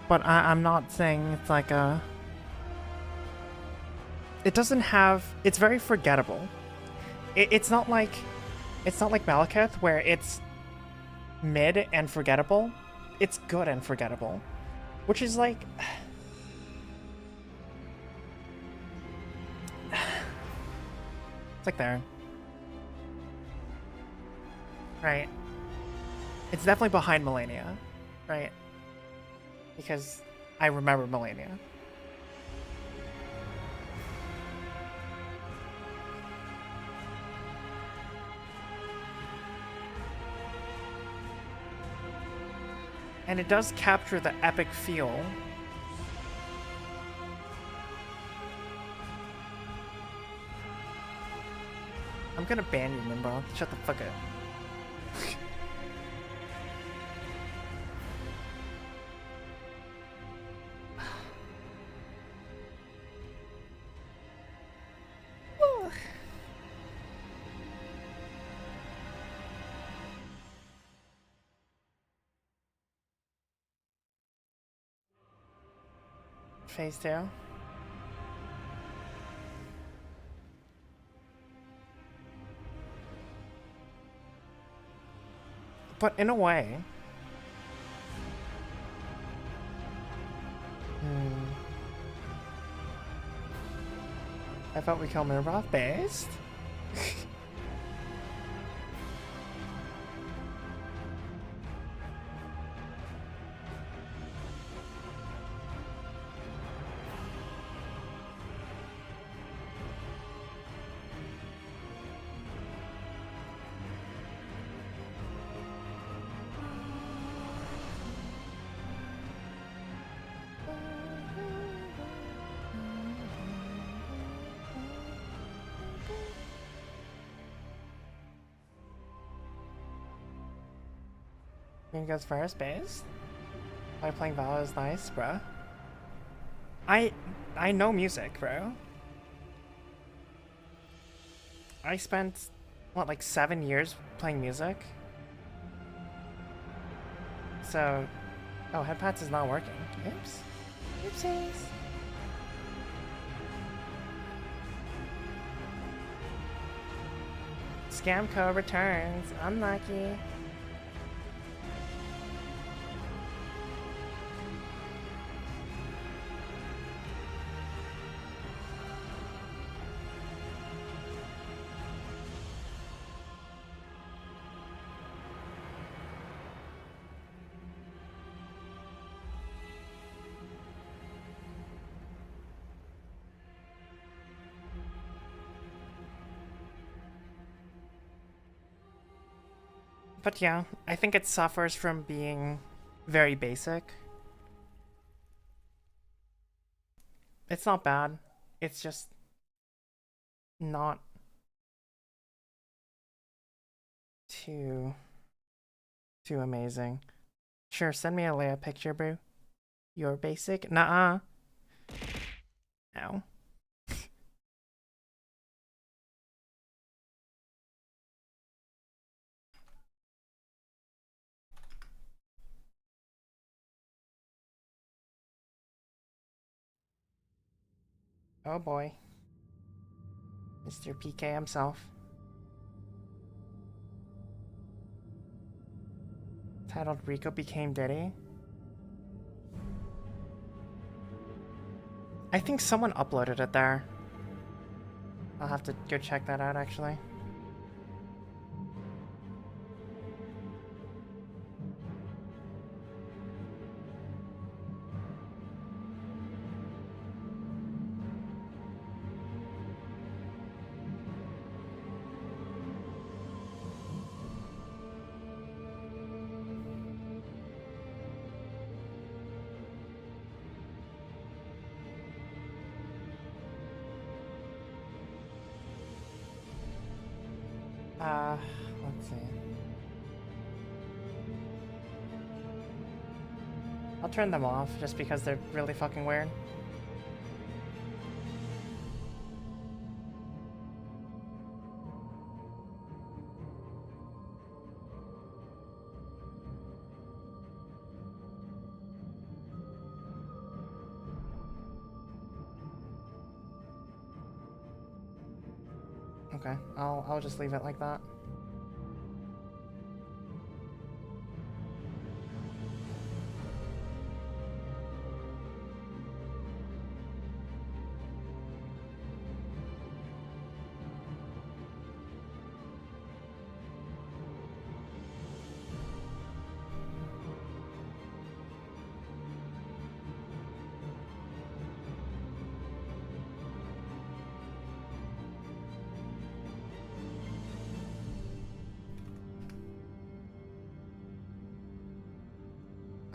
Speaker 2: But I'm not saying it's like a... It doesn't have... It's very forgettable. It's not like Malekith, where it's mid and forgettable. It's good and forgettable. Which is like... It's like there. Right. It's definitely behind Melania. Right. Because I remember Melania. And it does capture the epic feel. I'm gonna ban you, Nimbro. Shut the fuck up. Phase 2. But in a way... I thought we called Mirroth based. Green goes first base. By playing Valor is nice, bro. I know music, bro. I spent what, like 7 years playing music? So, oh, headpads is not working. Oops. Oopsies. Scamco returns. Unlucky. But yeah, I think it suffers from being very basic. It's not bad. It's just not too amazing. Sure, send me a Leia picture, bro. You're basic? Nuh-uh. Ow. Oh boy. Mr. PK himself. Titled Rico Became Diddy. I think someone uploaded it there. I'll have to go check that out actually. Let's see. I'll turn them off just because they're really fucking weird. Okay, I'll just leave it like that.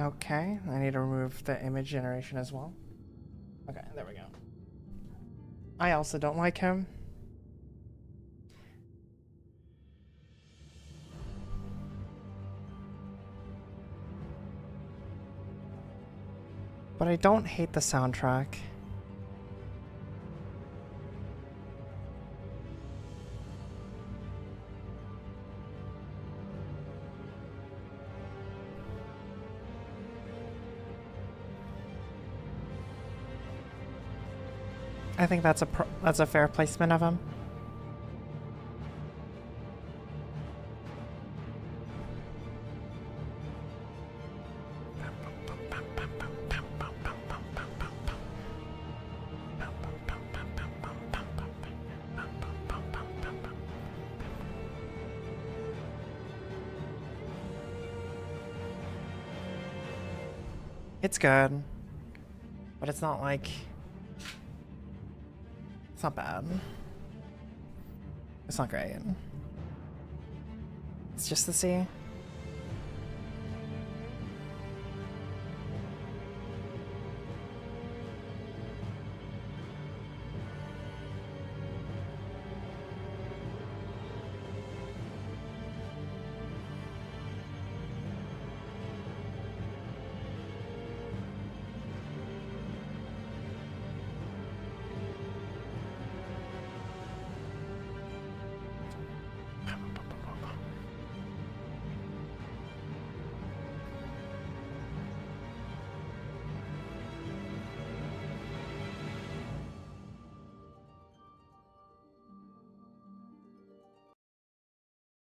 Speaker 2: Okay, I need to remove the image generation as well. Okay, there we go. I also don't like him. But I don't hate the soundtrack. I think that's a fair placement of him. It's good, but it's not like... It's not bad. It's not great. It's just the sea.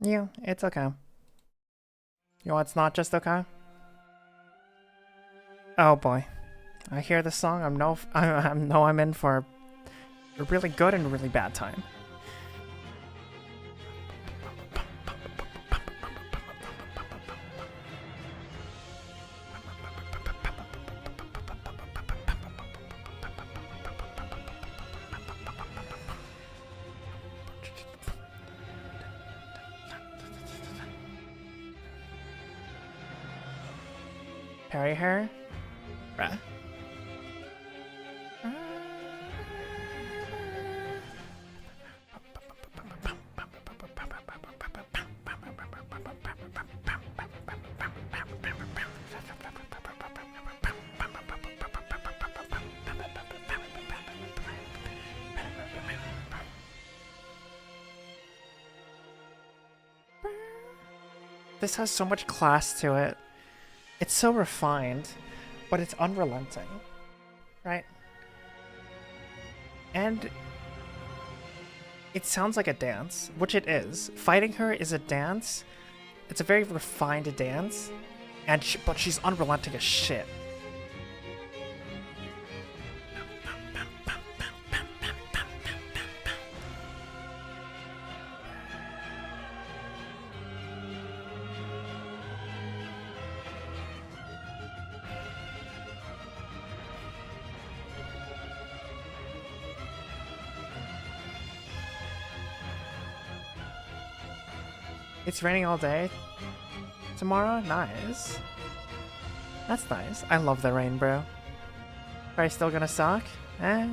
Speaker 2: Yeah, it's okay. You know what's not just okay? Oh boy. I hear this song, I know I'm in for a really good and really bad time. Parry her? Bruh. This has so much class to it. It's so refined, but it's unrelenting, right? And it sounds like a dance, which it is. Fighting her is a dance. It's a very refined dance, and but she's unrelenting as shit. It's raining all day tomorrow? Nice. That's nice. I love the rain, bro. Are you still gonna suck? I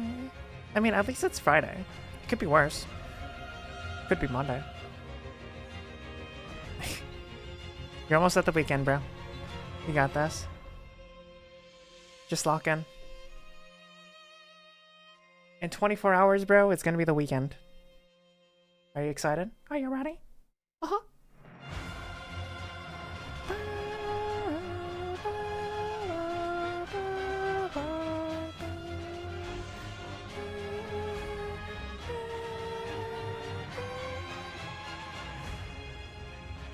Speaker 2: mean, at least it's Friday. It could be worse. Could be Monday. You're almost at the weekend, bro. You got this. Just lock in. In 24 hours, bro, it's gonna be the weekend. Are you excited? Are you ready? Uh-huh.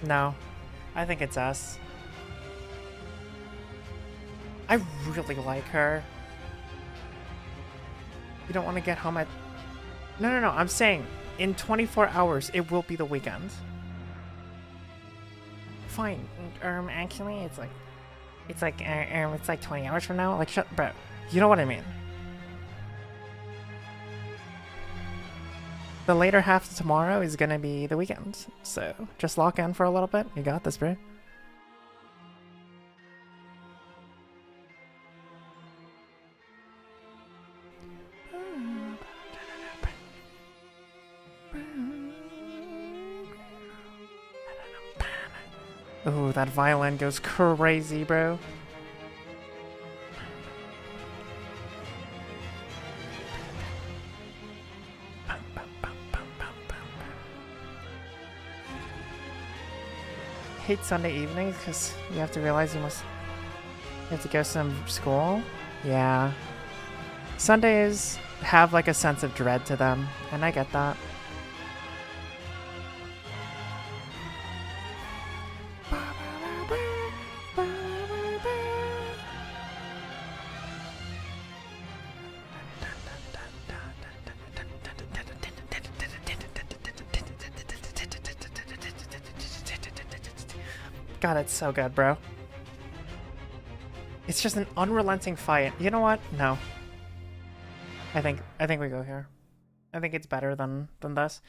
Speaker 2: No, I think it's us. I really like her. You don't want to get home at... No, I'm saying in 24 hours, it will be the weekend. Fine. Actually, it's like 20 hours from now. Like, shut, bro. You know what I mean. The later half of tomorrow is gonna be the weekend, so just lock in for a little bit. You got this, bro. Oh, that violin goes crazy, bro. Hate Sunday evenings because you have to realize you have to go to some school. Yeah. Sundays have like a sense of dread to them, and I get that. God, it's so good, bro. It's just an unrelenting fight. You know what? No. I think we go here. I think it's better than this.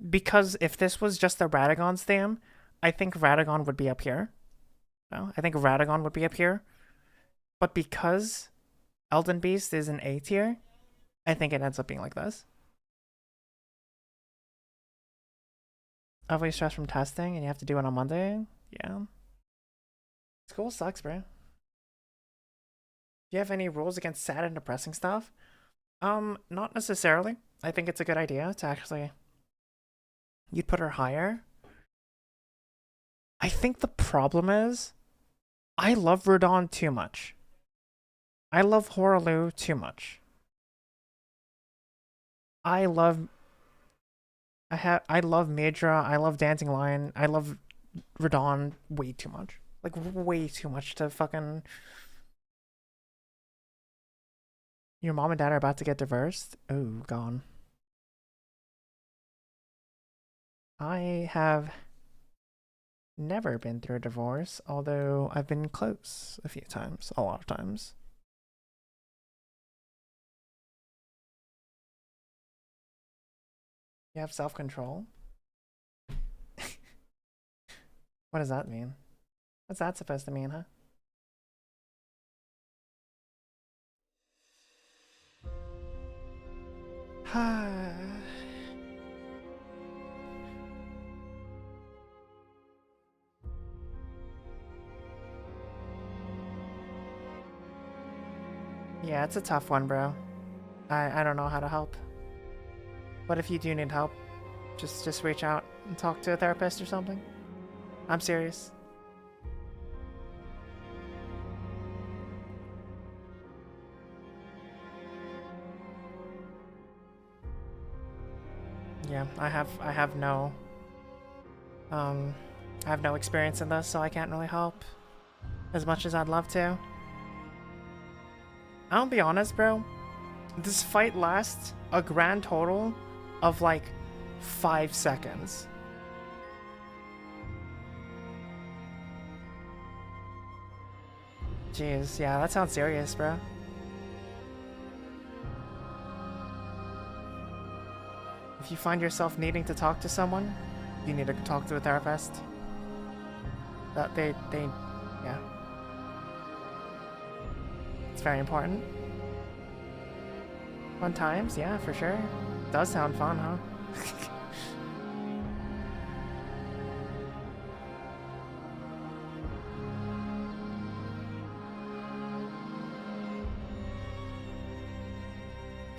Speaker 2: Because if this was just the Radagon's theme, I think Radagon would be up here. No, I think Radagon would be up here. But because Elden Beast is an A tier, I think it ends up being like this. Always stressed from testing and you have to do it on Monday? Yeah. School sucks, bro. Do you have any rules against sad and depressing stuff? Not necessarily. I think it's a good idea to actually... You'd put her higher. I think the problem is... I love Radahn too much. I love Hoarah too much. I love Maedra, I love Dancing Lion, I love Radahn way too much. Like, way too much to fucking... Your mom and dad are about to get divorced? Oh, gone. I have never been through a divorce, although I've been close a few times, a lot of times. You have self-control? What does that mean? What's that supposed to mean, huh? Yeah, it's a tough one, bro. I don't know how to help. But if you do need help, just reach out and talk to a therapist or something. I'm serious. yeah, I have no I have no experience in this, so I can't really help as much as I'd love to. I'll be honest, bro. This fight lasts a grand total of like 5 seconds. Jeez, yeah, that sounds serious, bro. If you find yourself needing to talk to someone, you need to talk to a therapist. That they, yeah. It's very important. Fun times, yeah, for sure. Does sound fun, huh?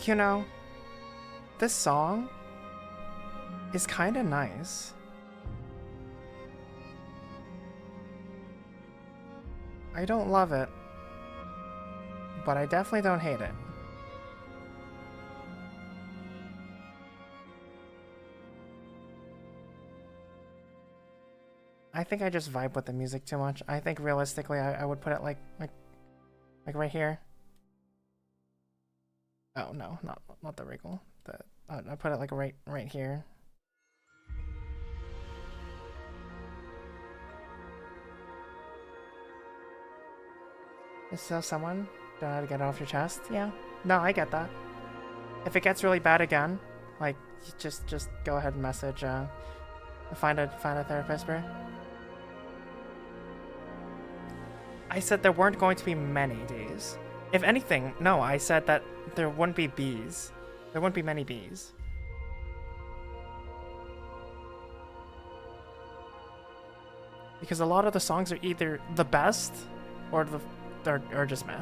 Speaker 2: You know, this song is kind of nice. I don't love it, but I definitely don't hate it. I think I just vibe with the music too much. I think realistically, I would put it like right here. Oh no, not the wriggle. I put it like right here. Is still someone? Don't know how to get it off your chest? Yeah. No, I get that. If it gets really bad again, like just go ahead and message find a therapist, bro. I said there weren't going to be many Ds. If anything, no, I said that there wouldn't be Bs. There wouldn't be many Bs. Because a lot of the songs are either the best or or just meh.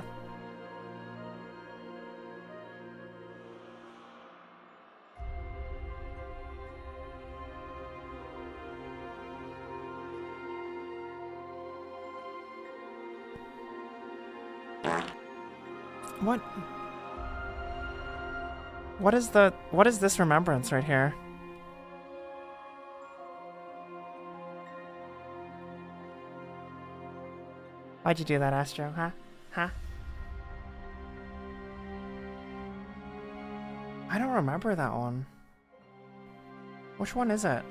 Speaker 2: What is this remembrance right here? Why'd you do that, Astro? Huh? Huh? I don't remember that one. Which one is it?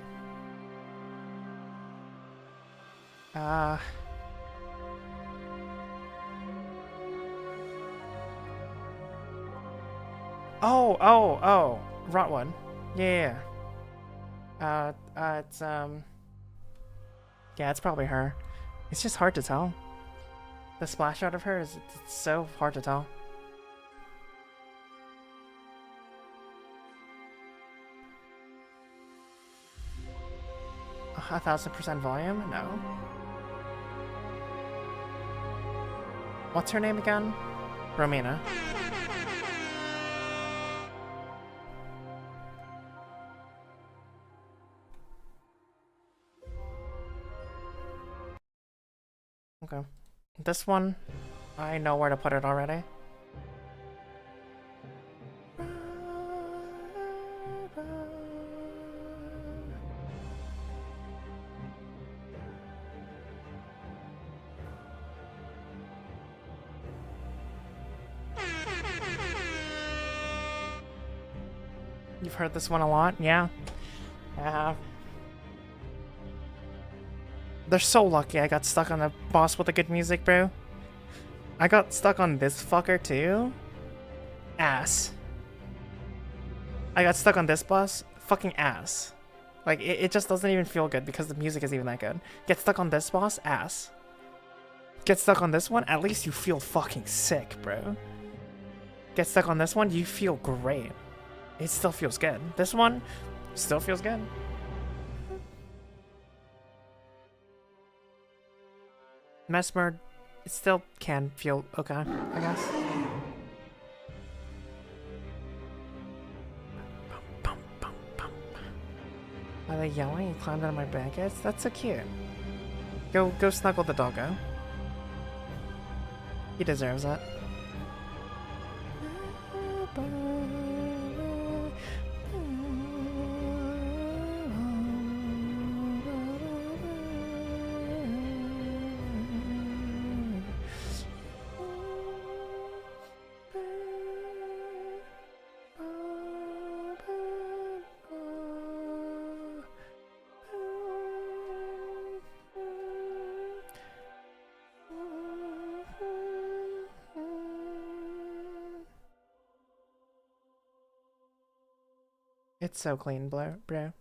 Speaker 2: Oh, Rotwood. Yeah. It's yeah, it's probably her. It's just hard to tell. The splash out of her is it's so hard to tell. A 1000% volume? No. What's her name again? Romina. Okay. This one, I know where to put it already. You've heard this one a lot? Yeah. I have. They're so lucky I got stuck on the boss with the good music, bro. I got stuck on this fucker too. Ass. I got stuck on this boss. Fucking ass. Like, it just doesn't even feel good because the music isn't even that good. Get stuck on this boss? Ass. Get stuck on this one? At least you feel fucking sick, bro. Get stuck on this one? You feel great. It still feels good. This one still feels good. Mesmer, it still can feel okay, I guess. Are they yelling? You climbed out of my blankets? That's so cute. Go snuggle the doggo. He deserves it. It's so clean, bro. Bro.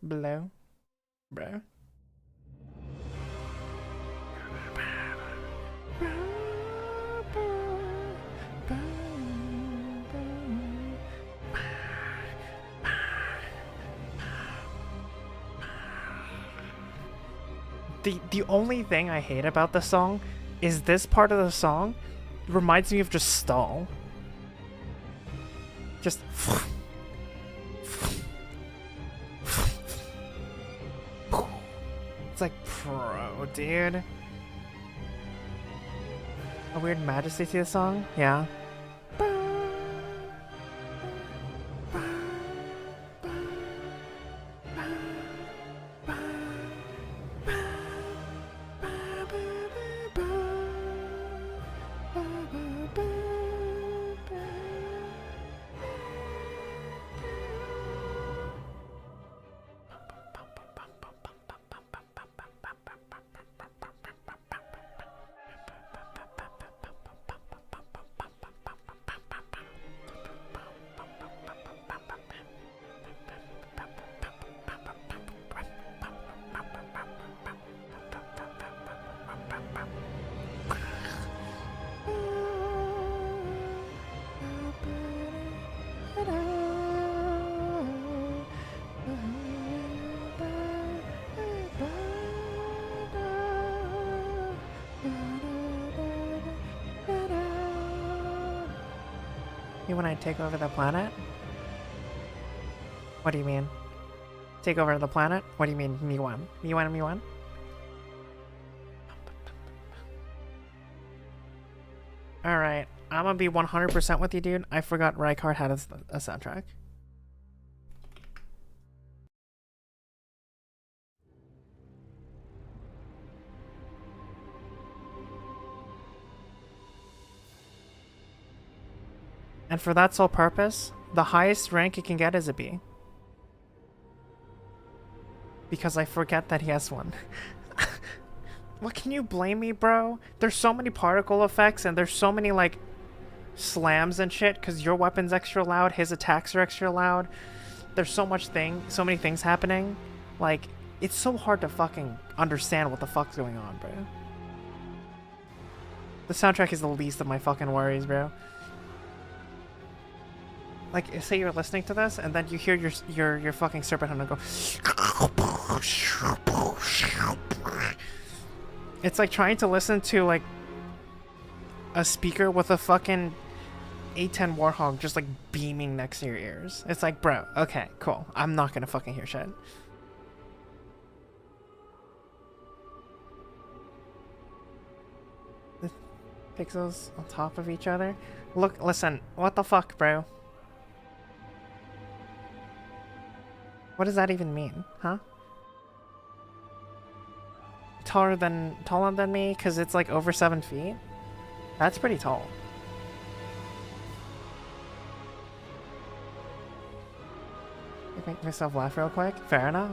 Speaker 2: The only thing I hate about the song is this part of the song reminds me of just stall. Just it's like, bro, dude. A weird majesty to the song? Yeah. You wanna take over the planet? What do you mean? Take over the planet? What do you mean, Miwan? Miwan? Alright, I'm gonna be 100% with you, dude. I forgot Rykard had a soundtrack. And for that sole purpose, the highest rank it can get is a B. Because I forget that he has one. What can you blame me, bro? There's so many particle effects and there's so many, like, slams and shit because your weapon's extra loud, his attacks are extra loud. There's so many things happening. Like, it's so hard to fucking understand what the fuck's going on, bro. The soundtrack is the least of my fucking worries, bro. Like, say you're listening to this, and then you hear your fucking Serpent Hunter go. It's like trying to listen to, like, a speaker with a fucking A10 Warhog just, like, beaming next to your ears. It's like, bro, okay, cool. I'm not gonna fucking hear shit. The pixels on top of each other. Look, listen, what the fuck, bro? What does that even mean, huh? Taller than me because it's like over 7 feet? That's pretty tall. I make myself laugh real quick. Fair enough.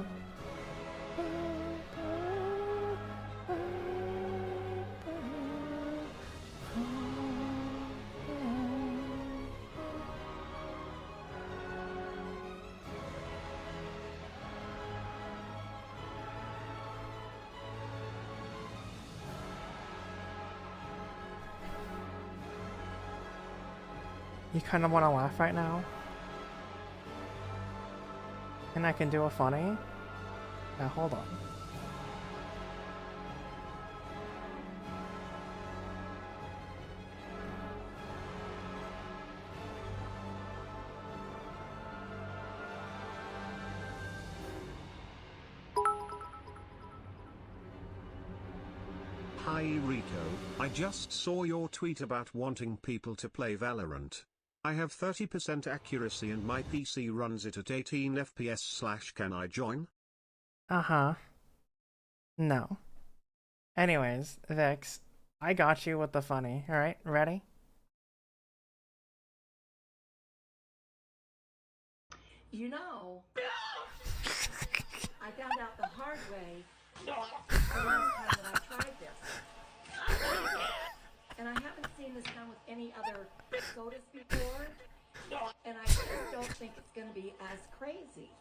Speaker 2: You kind of want to laugh right now? And I can do a funny? Now hold on.
Speaker 4: Hi Rico, I just saw your tweet about wanting people to play Valorant. I have 30% accuracy and my PC runs it at 18 FPS / can I join?
Speaker 2: Uh-huh. No. Anyways, Vix, I got you with the funny. Alright, ready?
Speaker 5: You know, I found out the hard way the last time that I tried this. And I haven't seen this done with any other sodas before. And I just don't think it's going to be as crazy.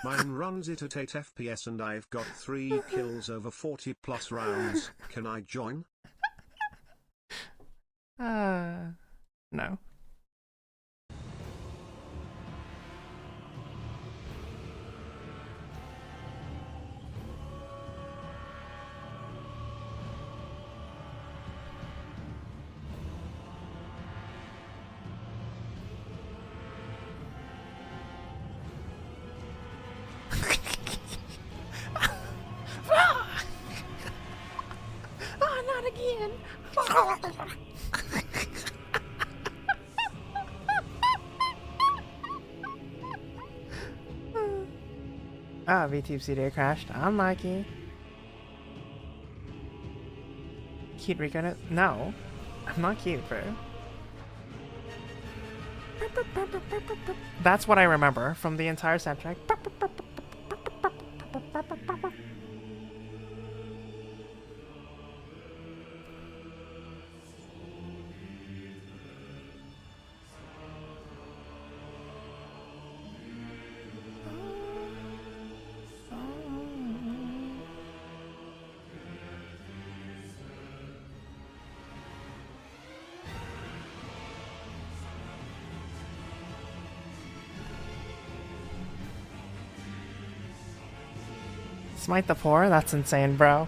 Speaker 4: Mine runs it at 8 FPS and I've got 3 kills over 40 plus rounds. Can I join?
Speaker 2: No. Oh, not again. Ah, VTube CD crashed. Unlucky. Cute Rico? No. I'm not cute, bro. That's what I remember from the entire soundtrack. Smite the poor? That's insane, bro.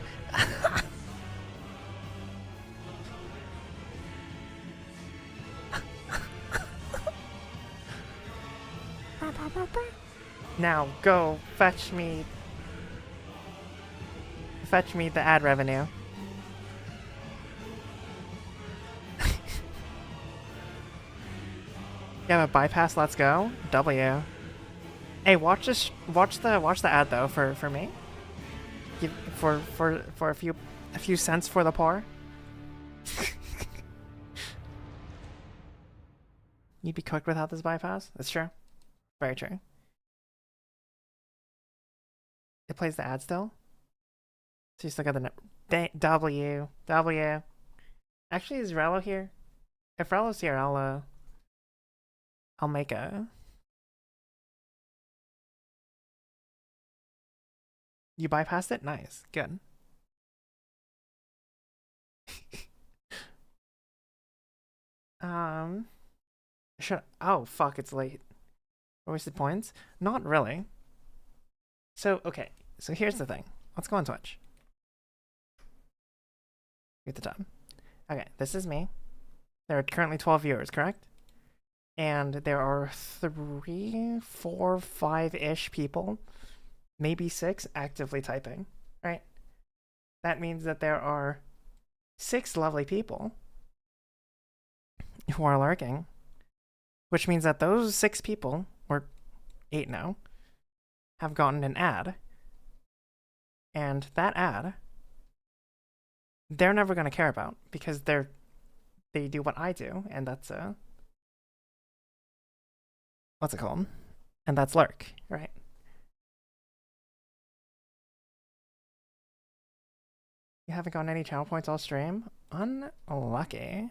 Speaker 2: Now go fetch me the ad revenue. You have a bypass, let's go. W. Hey, watch the ad though for me. Give for a few cents for the poor. You'd be cooked without this bypass? That's true. Very true. It plays the ad still? So you still got the W. Actually, is Rello here? If Rello's here, I'll make a... You bypassed it? Nice. Good. Oh, fuck, it's late. Wasted points? Not really. So, okay. So here's the thing. Let's go on Twitch. At the top. Okay, this is me. There are currently 12 viewers, correct? And there are 3, 4, 5-ish people, maybe 6, actively typing, right? That means that there are 6 lovely people who are lurking, which means that those 6 people, or 8 now, have gotten an ad. And that ad, they're never going to care about because they do what I do, and that's what's it called? And that's lurk, right? You haven't gotten any channel points all stream? Unlucky.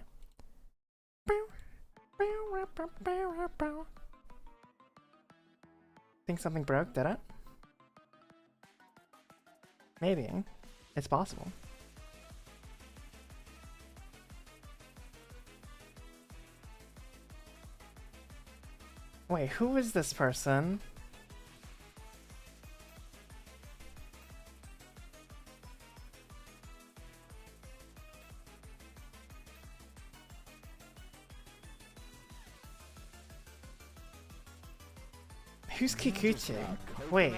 Speaker 2: Think something broke, did it? Maybe. It's possible. Wait, who is this person? Who's Kikuchi? Wait.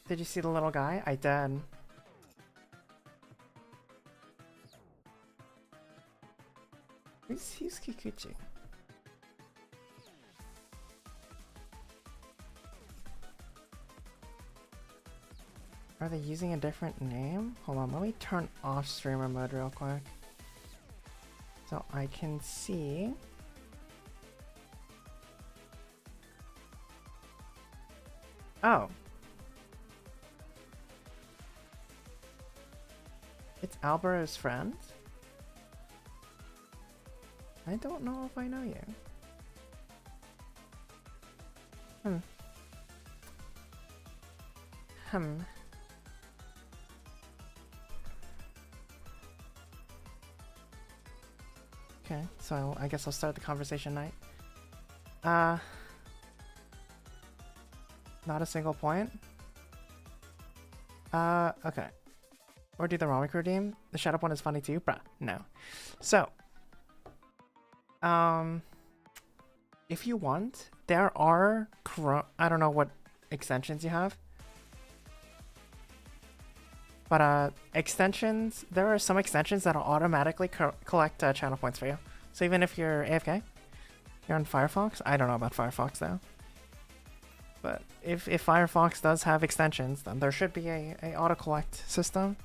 Speaker 2: Did you see the little guy? I did. Who's Kikuchi? Are they using a different name? Hold on, let me turn off streamer mode real quick. So I can see. Oh. It's Alvaro's friend? I don't know if I know you. Okay, so I guess I'll start the conversation night. Not a single point. Okay. Or do the Romik redeem? The Shadow one is funny too? Bruh, no. So, if you want, there are I don't know what extensions you have. But extensions, there are some extensions that'll automatically collect channel points for you. So even if you're AFK, you're on Firefox. I don't know about Firefox though. But if Firefox does have extensions, then there should be a auto collect system.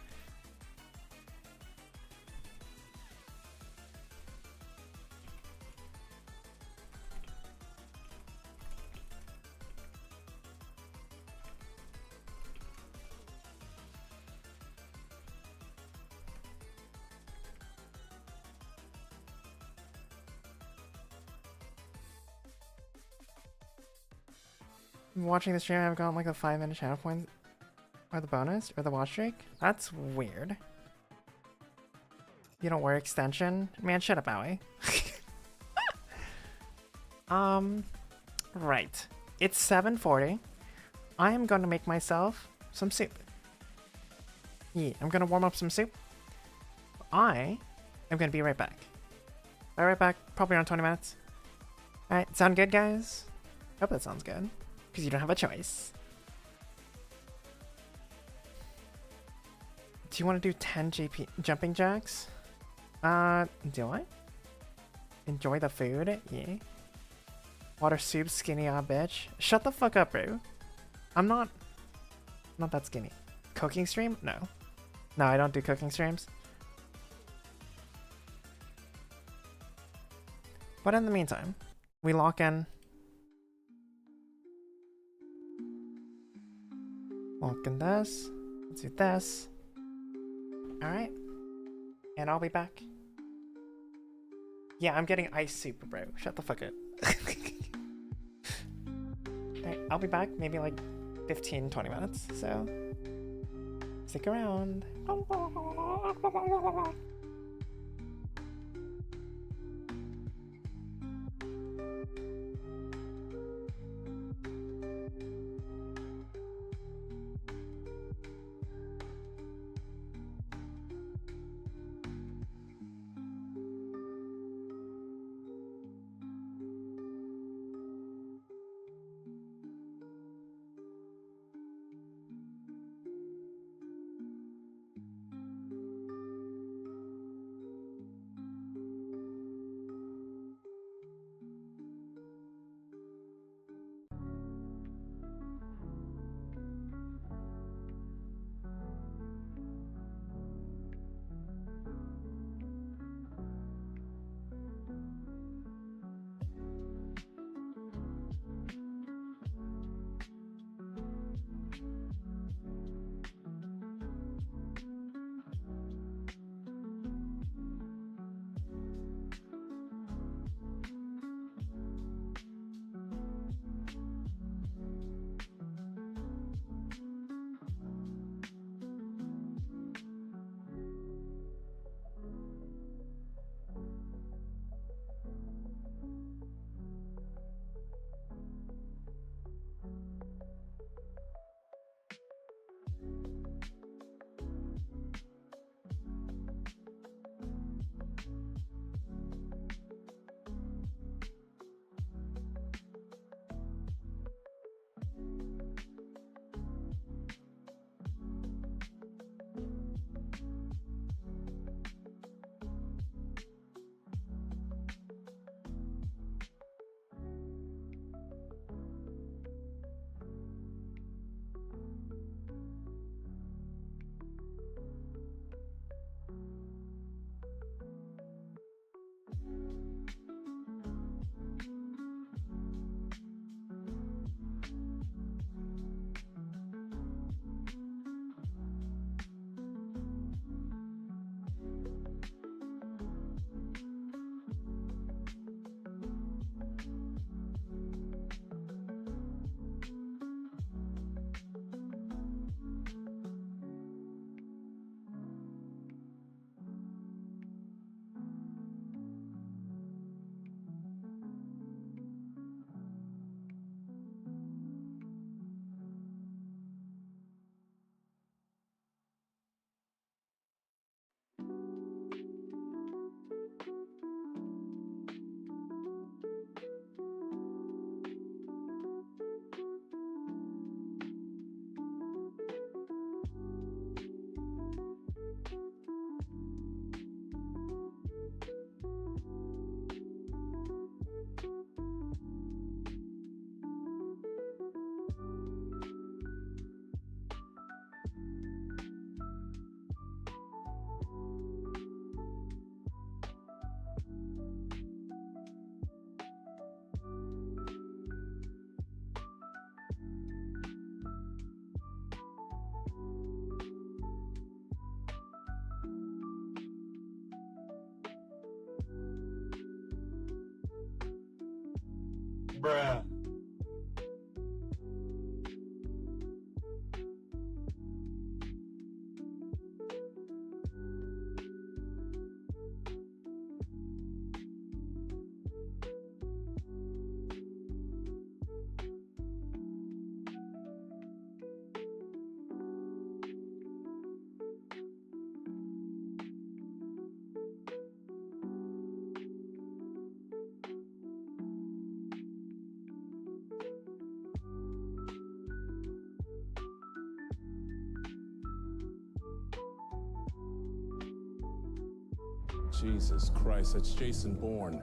Speaker 2: Watching the stream, I've gotten like a 5-minute channel point or the bonus or the watch streak. That's weird. You don't wear extension? Man, shut up, Aoi. Right. It's 7:40. I am going to make myself some soup. Yeah, I'm going to warm up some soup. I am going to be right back. Be right back, probably around 20 minutes. Alright, sound good, guys? Hope that sounds good. Because you don't have a choice. Do you want to do 10 JP jumping jacks? Do I? Enjoy the food? Yeah. Water soup, skinny bitch. Shut the fuck up, bro. I'm not that skinny. Cooking stream? No. No, I don't do cooking streams. But in the meantime, we lock in. Lock in this. Let's do this. Alright. And I'll be back. Yeah, I'm getting ice soup, bro. Shut the fuck up. Alright, I'll be back maybe like 15-20 minutes, so stick around.
Speaker 1: Bruh.
Speaker 6: Jesus Christ, that's Jason Bourne.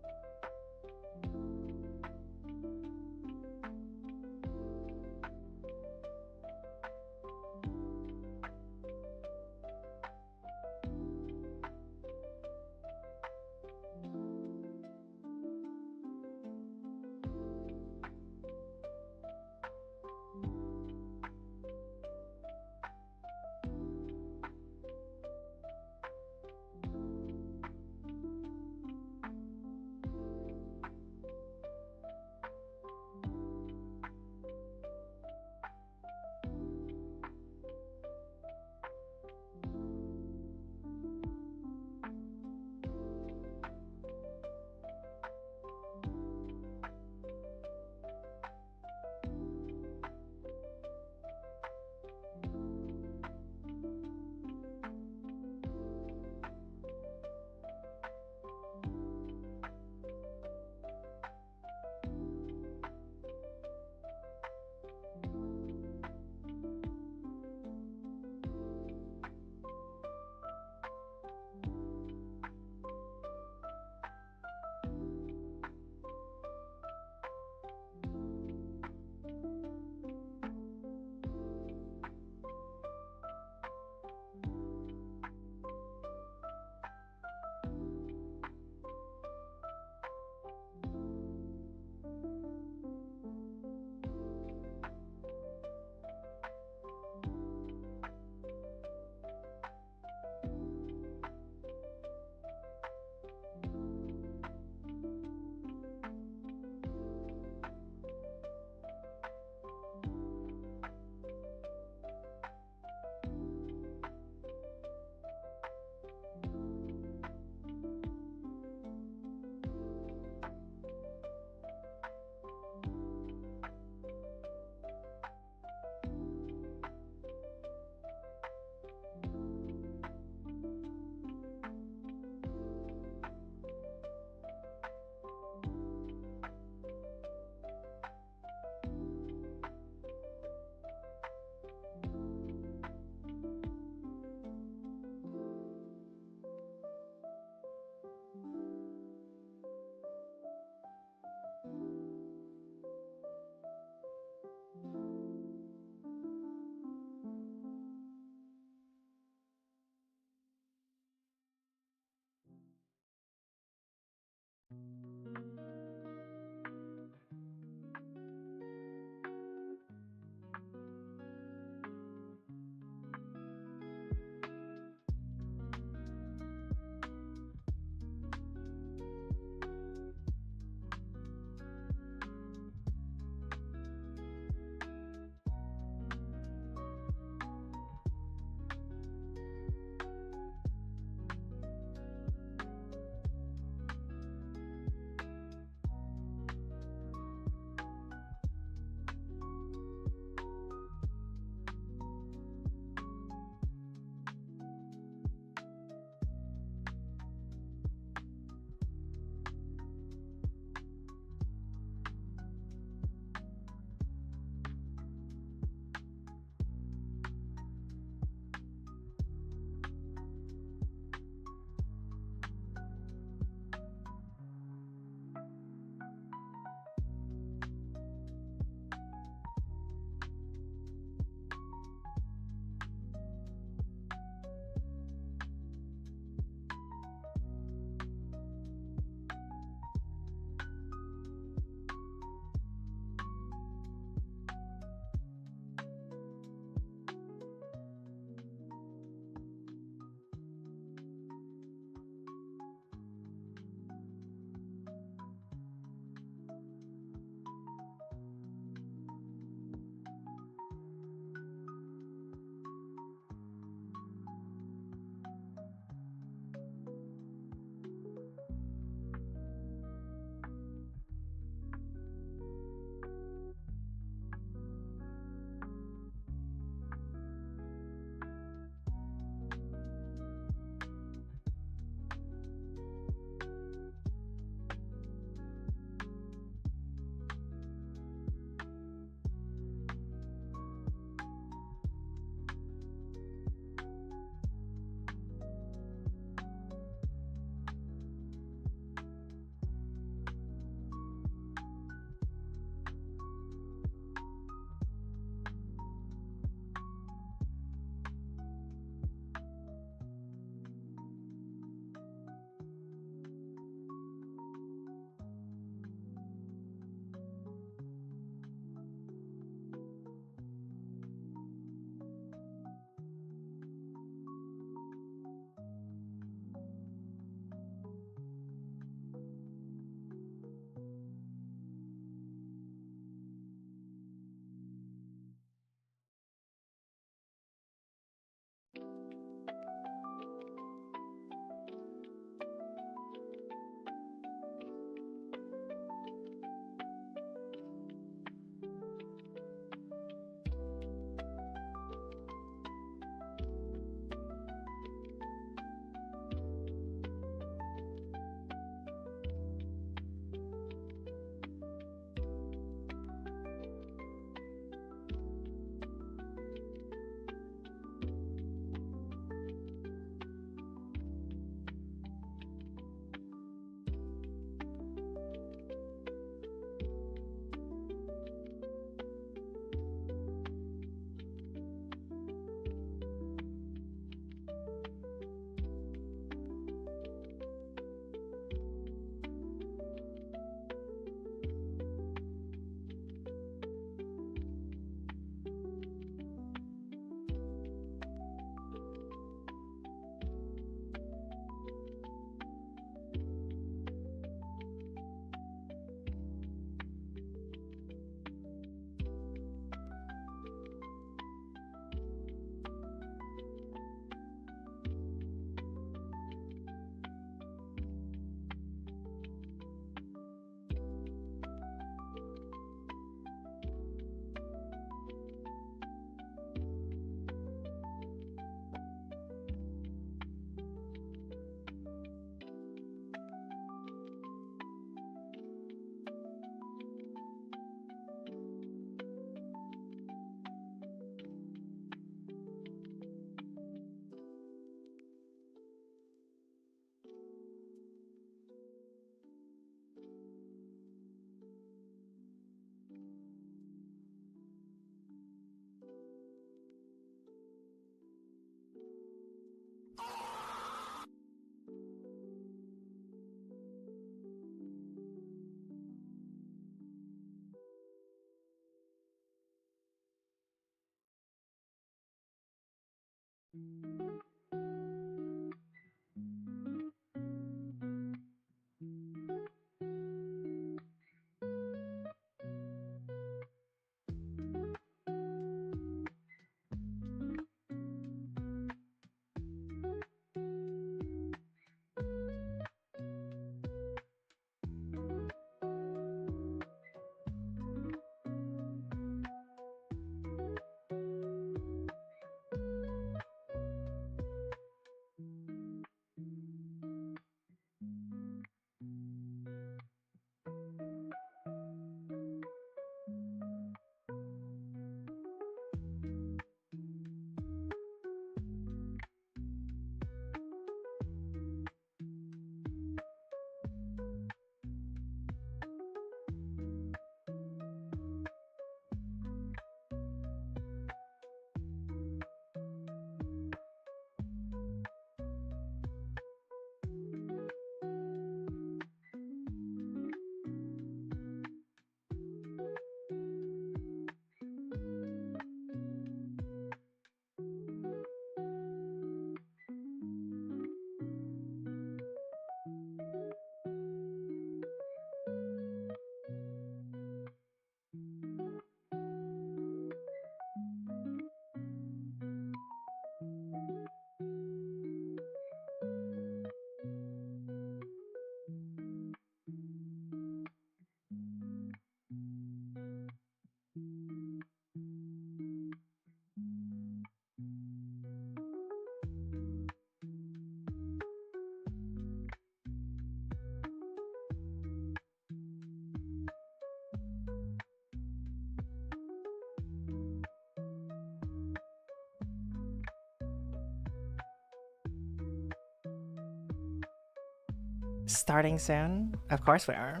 Speaker 2: Starting soon? Of course we are.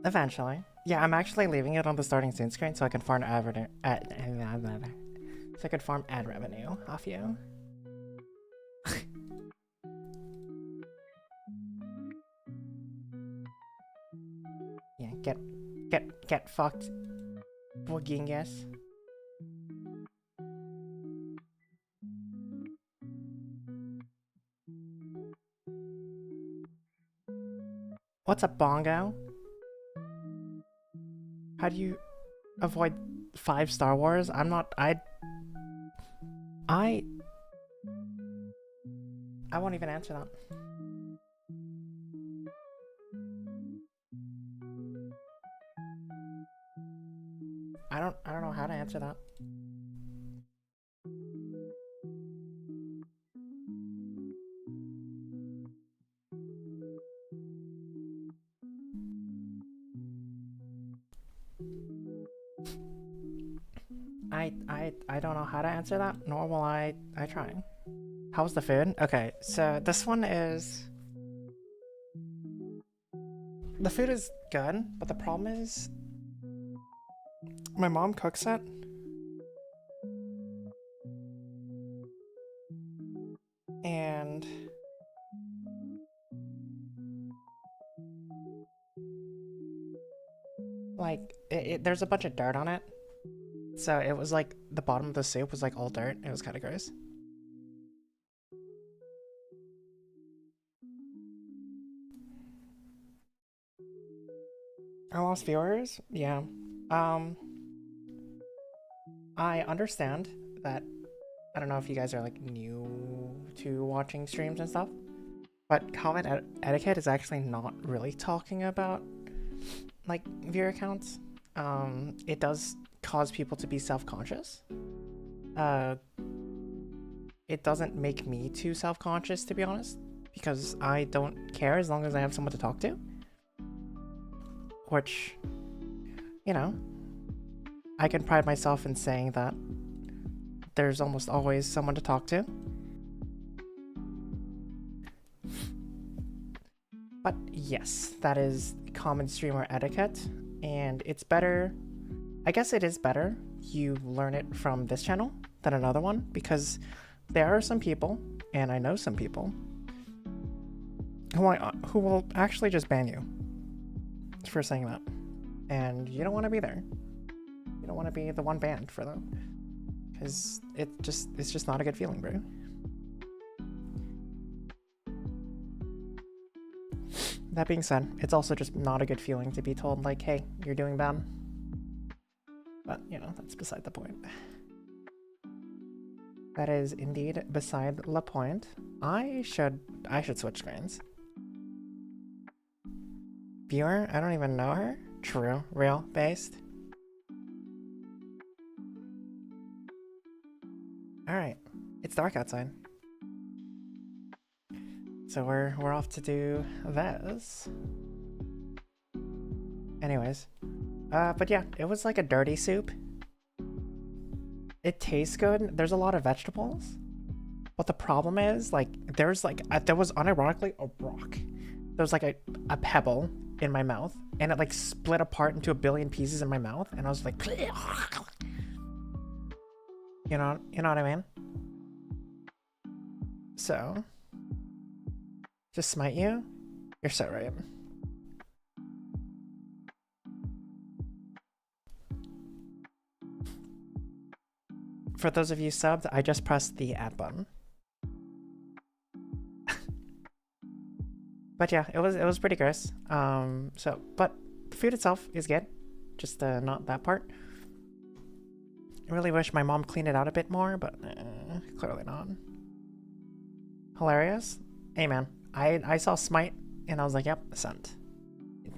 Speaker 2: Eventually. Yeah, I'm actually leaving it on the starting soon screen so I can farm ad revenue off you. Yeah, get fucked, Bogingas. What's up, Bongo? How do you avoid 5 Star Wars? I'm not. I won't even answer that. I don't know how to answer that. I don't know how to answer that, nor will I try. How's the food? Okay, so this one is... The food is good, but the problem is... My mom cooks it. And... like, there's a bunch of dirt on it. So it was like, the bottom of the soup was like all dirt. It was kind of gross. I lost viewers? Yeah. I understand that, I don't know if you guys are like new to watching streams and stuff, but comment etiquette is actually not really talking about like viewer counts. It does cause people to be self-conscious. It doesn't make me too self-conscious, to be honest, because I don't care as long as I have someone to talk to. Which, you know, I can pride myself in saying that there's almost always someone to talk to. But yes, that is common streamer etiquette, and it's better, I guess it is better you learn it from this channel than another one, because there are some people, and I know some people, who will actually just ban you for saying that. And you don't want to be there. You don't want to be the one banned for them. Because it's just not a good feeling, bro. That being said, it's also just not a good feeling to be told, like, hey, you're doing bad. But, you know, that's beside the point. That is indeed beside the point. I should switch screens. Viewer? I don't even know her. True. Real. Based. Alright. It's dark outside. So we're off to do this. Anyways. But yeah, it was like a dirty soup. It tastes good. There's a lot of vegetables. But the problem is, like, there was unironically a rock. There was like a pebble in my mouth, and it like split apart into a billion pieces in my mouth, and I was like, you know what I mean? So, just smite you? You're so right. For those of you subbed, I just pressed the add button. But yeah, it was pretty gross. But the food itself is good, just not that part. I really wish my mom cleaned it out a bit more, but clearly not. Hilarious. Hey man, I saw Smite and I was like, yep, sent.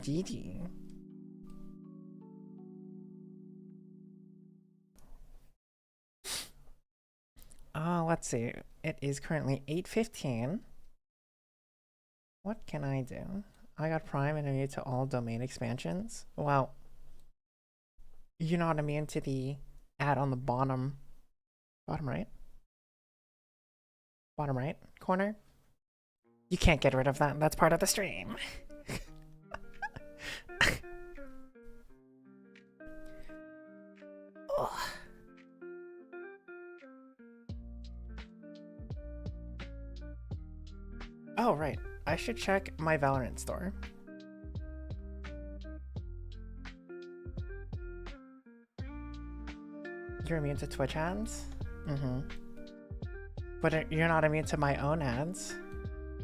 Speaker 2: GG. Let's see. It is currently 8:15. What can I do? I got Prime and immune to all domain expansions. Well, you're not immune to the ad on the bottom right corner. You can't get rid of that. That's part of the stream. Ugh. Oh, right. I should check my Valorant store. You're immune to Twitch ads? Mm-hmm. But you're not immune to my own ads.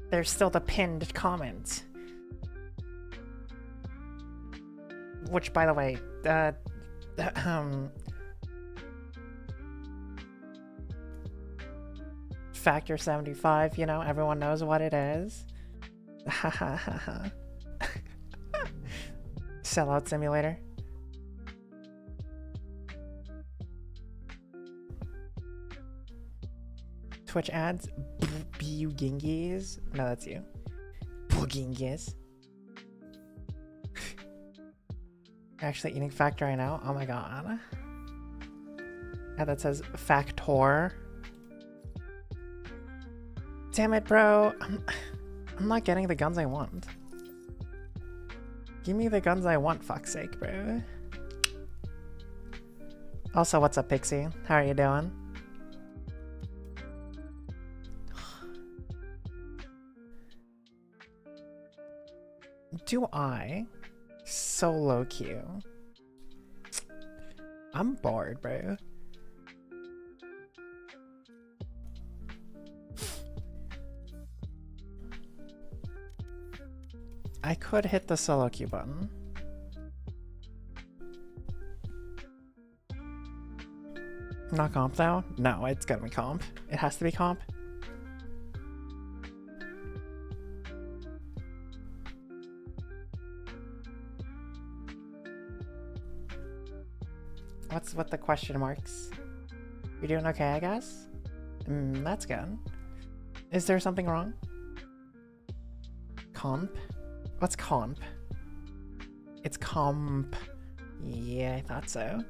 Speaker 2: There's still the pinned comment. Which, by the way, Factor 75, you know, everyone knows what it is. Ha ha ha ha. Sellout Simulator. Twitch ads? Bugingis? No, that's you. Bugingis. Actually eating Factor right now? Oh my god. Yeah, that says Factor. Damn it, bro. I'm not getting the guns I want. Give me the guns I want, fuck's sake, bro. Also, what's up, Pixie? How are you doing? Do I solo queue? I'm bored, bro. I could hit the solo queue button. Not comp though? No, it's gotta be comp. It has to be comp. What's with the question marks? You're doing okay, I guess? That's good. Is there something wrong? Comp? What's comp? It's comp. Yeah, I thought so.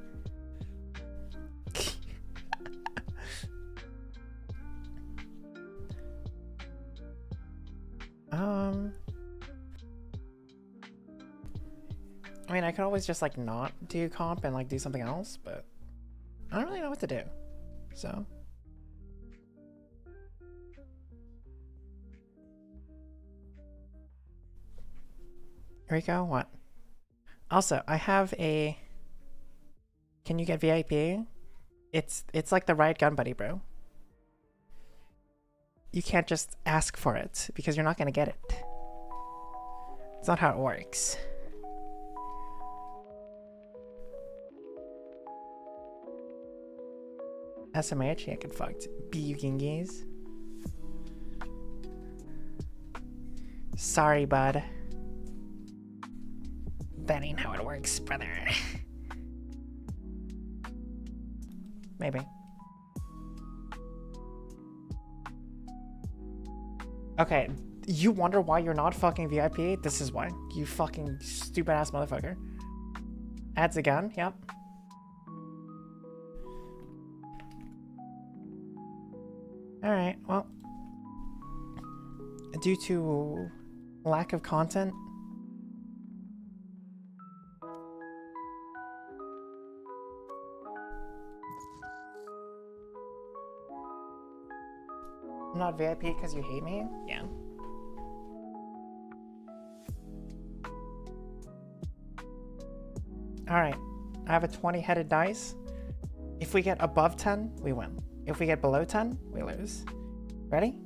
Speaker 2: I mean, I could always just like not do comp and like do something else, but I don't really know what to do. So Rico, what? Also, I have a. Can you get VIP? It's like the Riot Gun Buddy, bro. You can't just ask for it because you're not gonna get it. It's not how it works. SMH, yeah, get fucked. BU Gingis. Sorry, bud. That ain't how it works, brother. Maybe. Okay, you wonder why you're not fucking VIP? This is why. You fucking stupid ass motherfucker. Adds again, yep. Alright, well. Due to lack of content, I'm not VIP because you hate me? Yeah. Alright, I have a 20-headed dice. If we get above 10, we win. If we get below 10, we lose. Ready?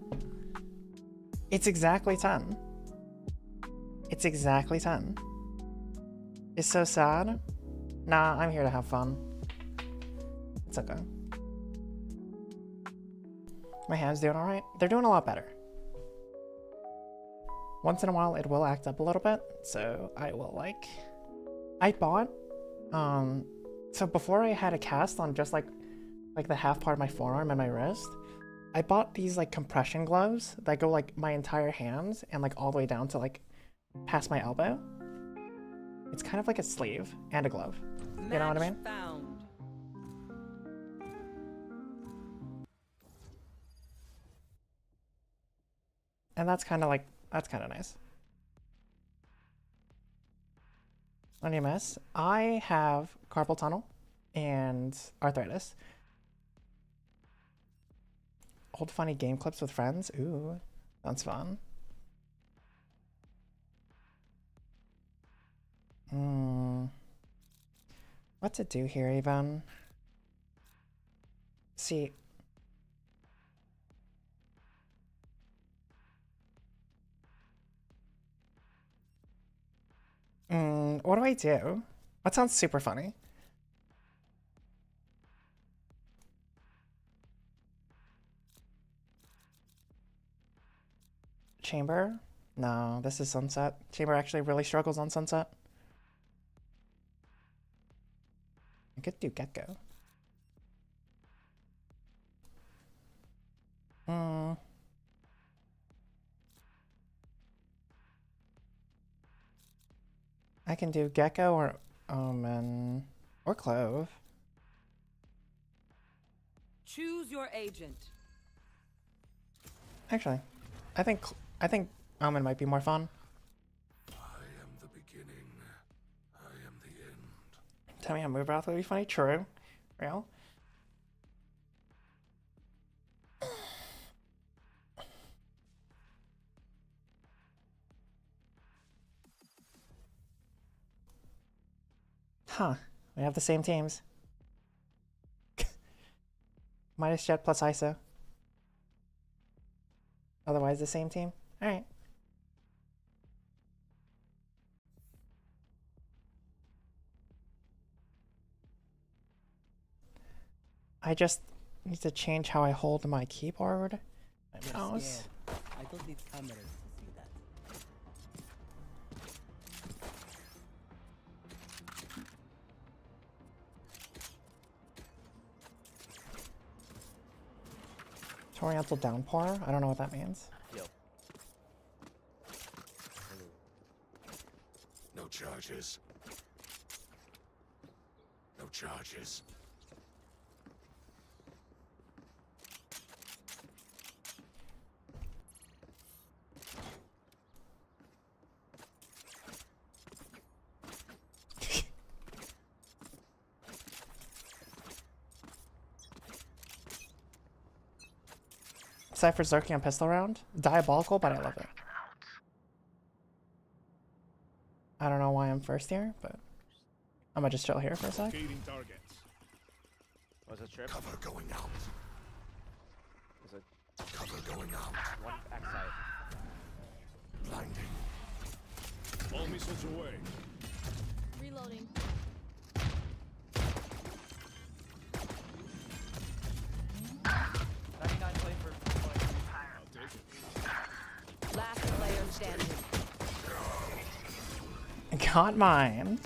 Speaker 2: It's exactly 10. It's exactly 10. It's so sad. Nah, I'm here to have fun. It's okay. My hand's doing alright. They're doing a lot better. Once in a while, it will act up a little bit, so I will like... I bought... So before I had a cast on just like the half part of my forearm and my wrist, I bought these like compression gloves that go like my entire hands and like all the way down to like past my elbow. It's kind of like a sleeve and a glove. You know what I mean?
Speaker 7: Found.
Speaker 2: And that's kind of like, that's kind of nice. What do you miss? I have carpal tunnel and arthritis. Old funny game clips with friends. Ooh, that's fun. What to do here, even? See. What do I do? That sounds super funny. Chamber? No, this is Sunset. Chamber actually really struggles on Sunset. I could do Gecko. I can do Gecko or Omen or Clove.
Speaker 7: Choose your agent.
Speaker 2: Actually, I think Omen might be more fun.
Speaker 6: I am the beginning. I am the end.
Speaker 2: Tell me how move out would be funny. True. Real. Huh. We have the same teams. Minus Jet plus ISO. Otherwise the same team. Alright. I just need to change how I hold my keyboard. My mouse.
Speaker 8: I don't need cameras to see that.
Speaker 2: Torrential downpour? I don't know what that means.
Speaker 6: No charges. No charges.
Speaker 2: Cypher's lurking on pistol round. Diabolical, but I love it. I don't know why I'm first here, but I'm gonna just chill here for a sec.
Speaker 6: Locating targets.
Speaker 3: Was it trip?
Speaker 6: Cover going out.
Speaker 3: Was it
Speaker 6: Cover going out.
Speaker 3: one backside?
Speaker 6: Blinding. All missiles away.
Speaker 5: Reloading.
Speaker 6: I'll take it.
Speaker 7: Last player standing.
Speaker 2: Got mine.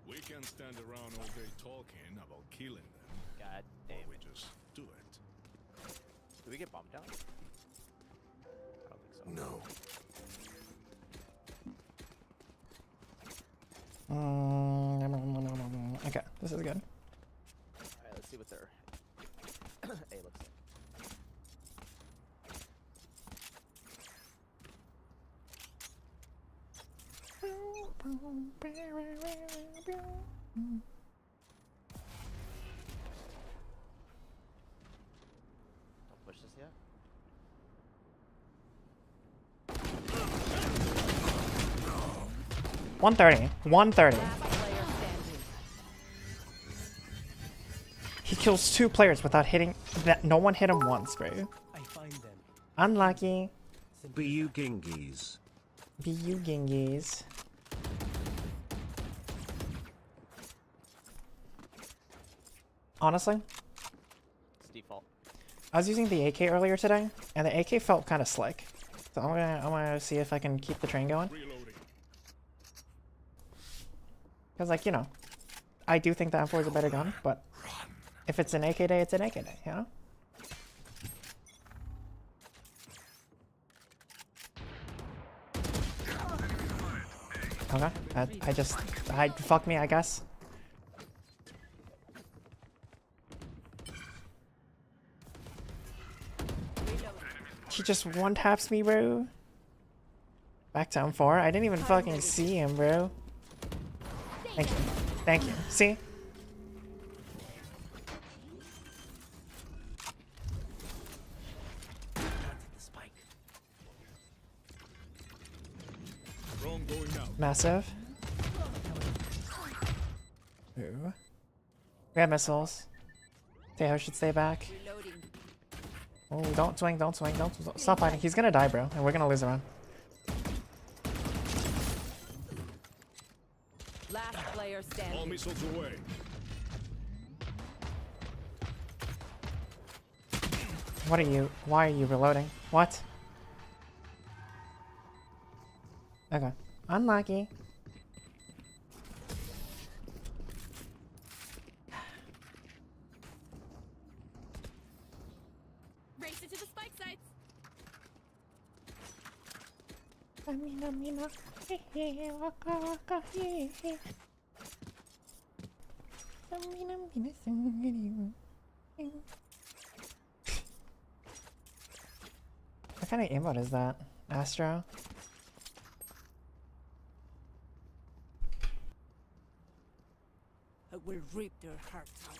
Speaker 6: We can stand around all day talking about killing them.
Speaker 3: God
Speaker 6: Or
Speaker 3: damn
Speaker 6: we
Speaker 3: it.
Speaker 6: just do it.
Speaker 3: Did we get bombed down? I don't think so.
Speaker 6: No.
Speaker 2: Okay, this is good.
Speaker 3: Alright, let's see what their A looks like. Don't push this yet.
Speaker 2: 130. 130.
Speaker 7: Last player standing.
Speaker 2: He kills 2 players without hitting that. No one hit him once, bro.
Speaker 8: I find them.
Speaker 2: Unlucky.
Speaker 4: BU Gingis.
Speaker 2: BU Gingis. Honestly,
Speaker 3: It's default.
Speaker 2: I was using the AK earlier today, and the AK felt kind of slick. So I'm gonna see if I can keep the train going.
Speaker 6: Reloading.
Speaker 2: Cause like, you know, I do think the M4 is a better gun, but if it's an AK day, it's an AK day, you know? Okay, fuck me, I guess. He just one taps me, bro. Back down 4. I didn't even fucking see him, bro. Thank you. Thank you. See? Massive. Ooh. We have missiles. Teo should stay back. Oh, don't swing, don't swing, don't stop fighting. He's gonna die, bro, and we're gonna lose the round.
Speaker 7: Last player standing.
Speaker 6: All missiles away.
Speaker 2: What are you? Why are you reloading? What? Okay. Unlucky.
Speaker 9: Race it to the spike sites.
Speaker 2: What kind of emote is that? Astro?
Speaker 7: I will rip their hearts out.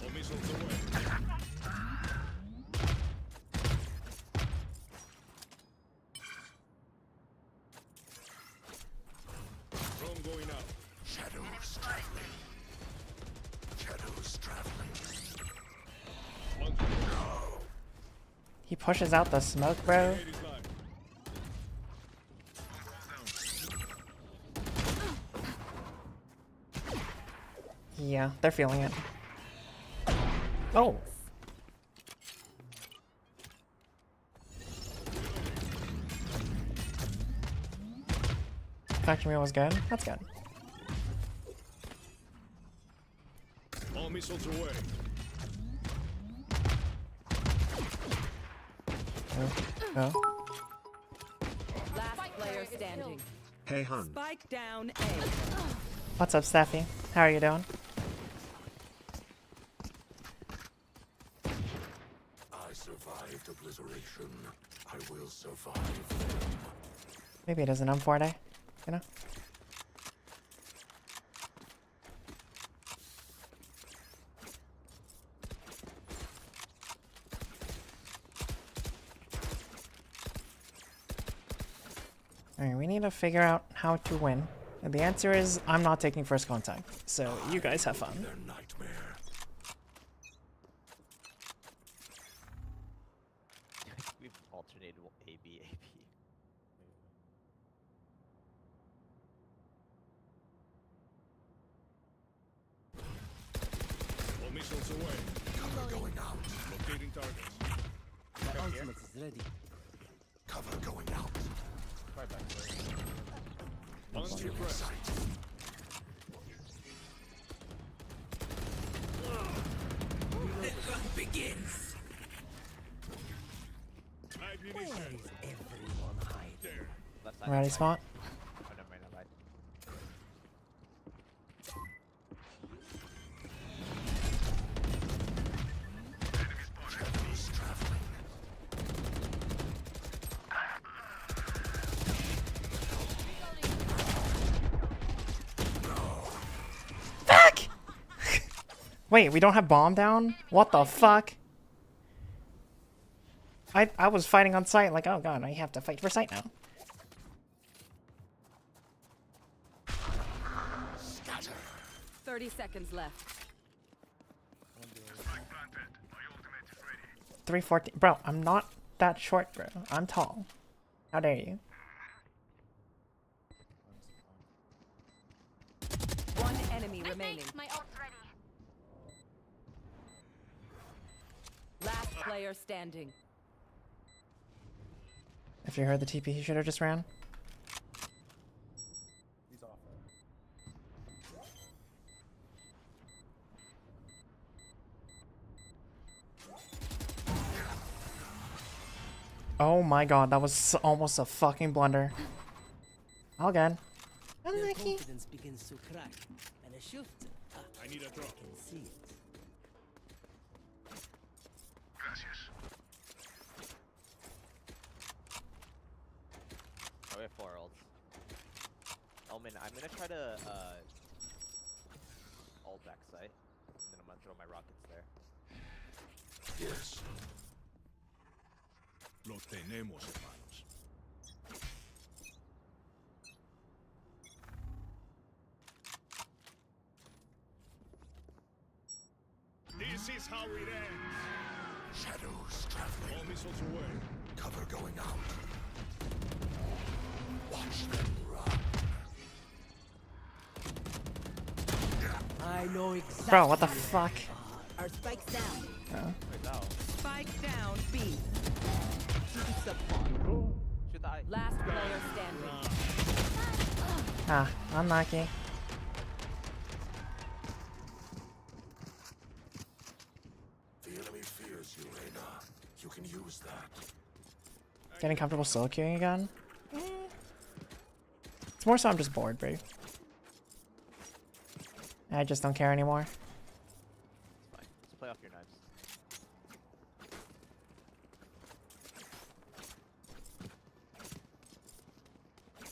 Speaker 6: All missiles away. Drone going out. Shadows traveling. Shadows traveling.
Speaker 2: He pushes out the smoke, bro. Yeah, they're feeling it. Oh. Factory meal was good. That's good.
Speaker 6: All missiles away.
Speaker 2: No.
Speaker 7: Last player standing.
Speaker 4: Hey hun.
Speaker 7: Spike down A.
Speaker 2: What's up, Steffi? How are you doing?
Speaker 6: I survived obliteration. I will survive them.
Speaker 2: Maybe it is an M4 day, you know? Alright, we need to figure out how to win. And the answer is, I'm not taking first contact. So, you guys have fun.
Speaker 6: Their nightmare.
Speaker 10: We've alternated A, B, A, B.
Speaker 6: All missiles away. Cover going out. Locating targets.
Speaker 8: My ultimate is ready.
Speaker 6: Cover going out.
Speaker 10: Right back there.
Speaker 6: Launch your press.
Speaker 3: Begins.
Speaker 6: Ammunition.
Speaker 8: Everyone hide.
Speaker 6: There.
Speaker 10: Left side.
Speaker 2: Ready, spot?
Speaker 10: Oh, never mind, never mind.
Speaker 6: Shadows traveling.
Speaker 2: Fuck! Wait, we don't have bomb down? What the fuck? I was fighting on site, like, oh god, I have to fight for site now.
Speaker 6: Scatter.
Speaker 7: 30 seconds left.
Speaker 2: 314. Bro, I'm not that short, bro. I'm tall. How dare you?
Speaker 7: One enemy remaining.
Speaker 9: My ult's ready.
Speaker 7: Last player standing.
Speaker 2: If you heard the TP, he should have just ran.
Speaker 8: He's off.
Speaker 2: Oh my god, that was almost a fucking blunder. All good.
Speaker 8: Their
Speaker 2: Unlucky.
Speaker 8: confidence begins to crack, and a shift. I need a drop. I can see it.
Speaker 10: Oh, we have 4 ults. Elman, I'm gonna try to ult back site, and then I'm gonna throw my rockets there.
Speaker 6: Yes. Lo tenemos, hermanos. This is how it ends. Shadows traveling. All missiles away. Cover going out. Watch them run.
Speaker 8: I know exactly.
Speaker 2: Bro, what the fuck?
Speaker 7: Our spike's down.
Speaker 2: Oh.
Speaker 10: Wait, no.
Speaker 7: Spike down B.
Speaker 10: Should I?
Speaker 7: Last player standing.
Speaker 2: Ah, unlucky.
Speaker 6: The enemy fears you, Reyna. You can use that.
Speaker 2: Getting comfortable solo queuing again? It's more so I'm just bored, bro. I just don't care anymore.
Speaker 10: It's fine. Just play off your knives.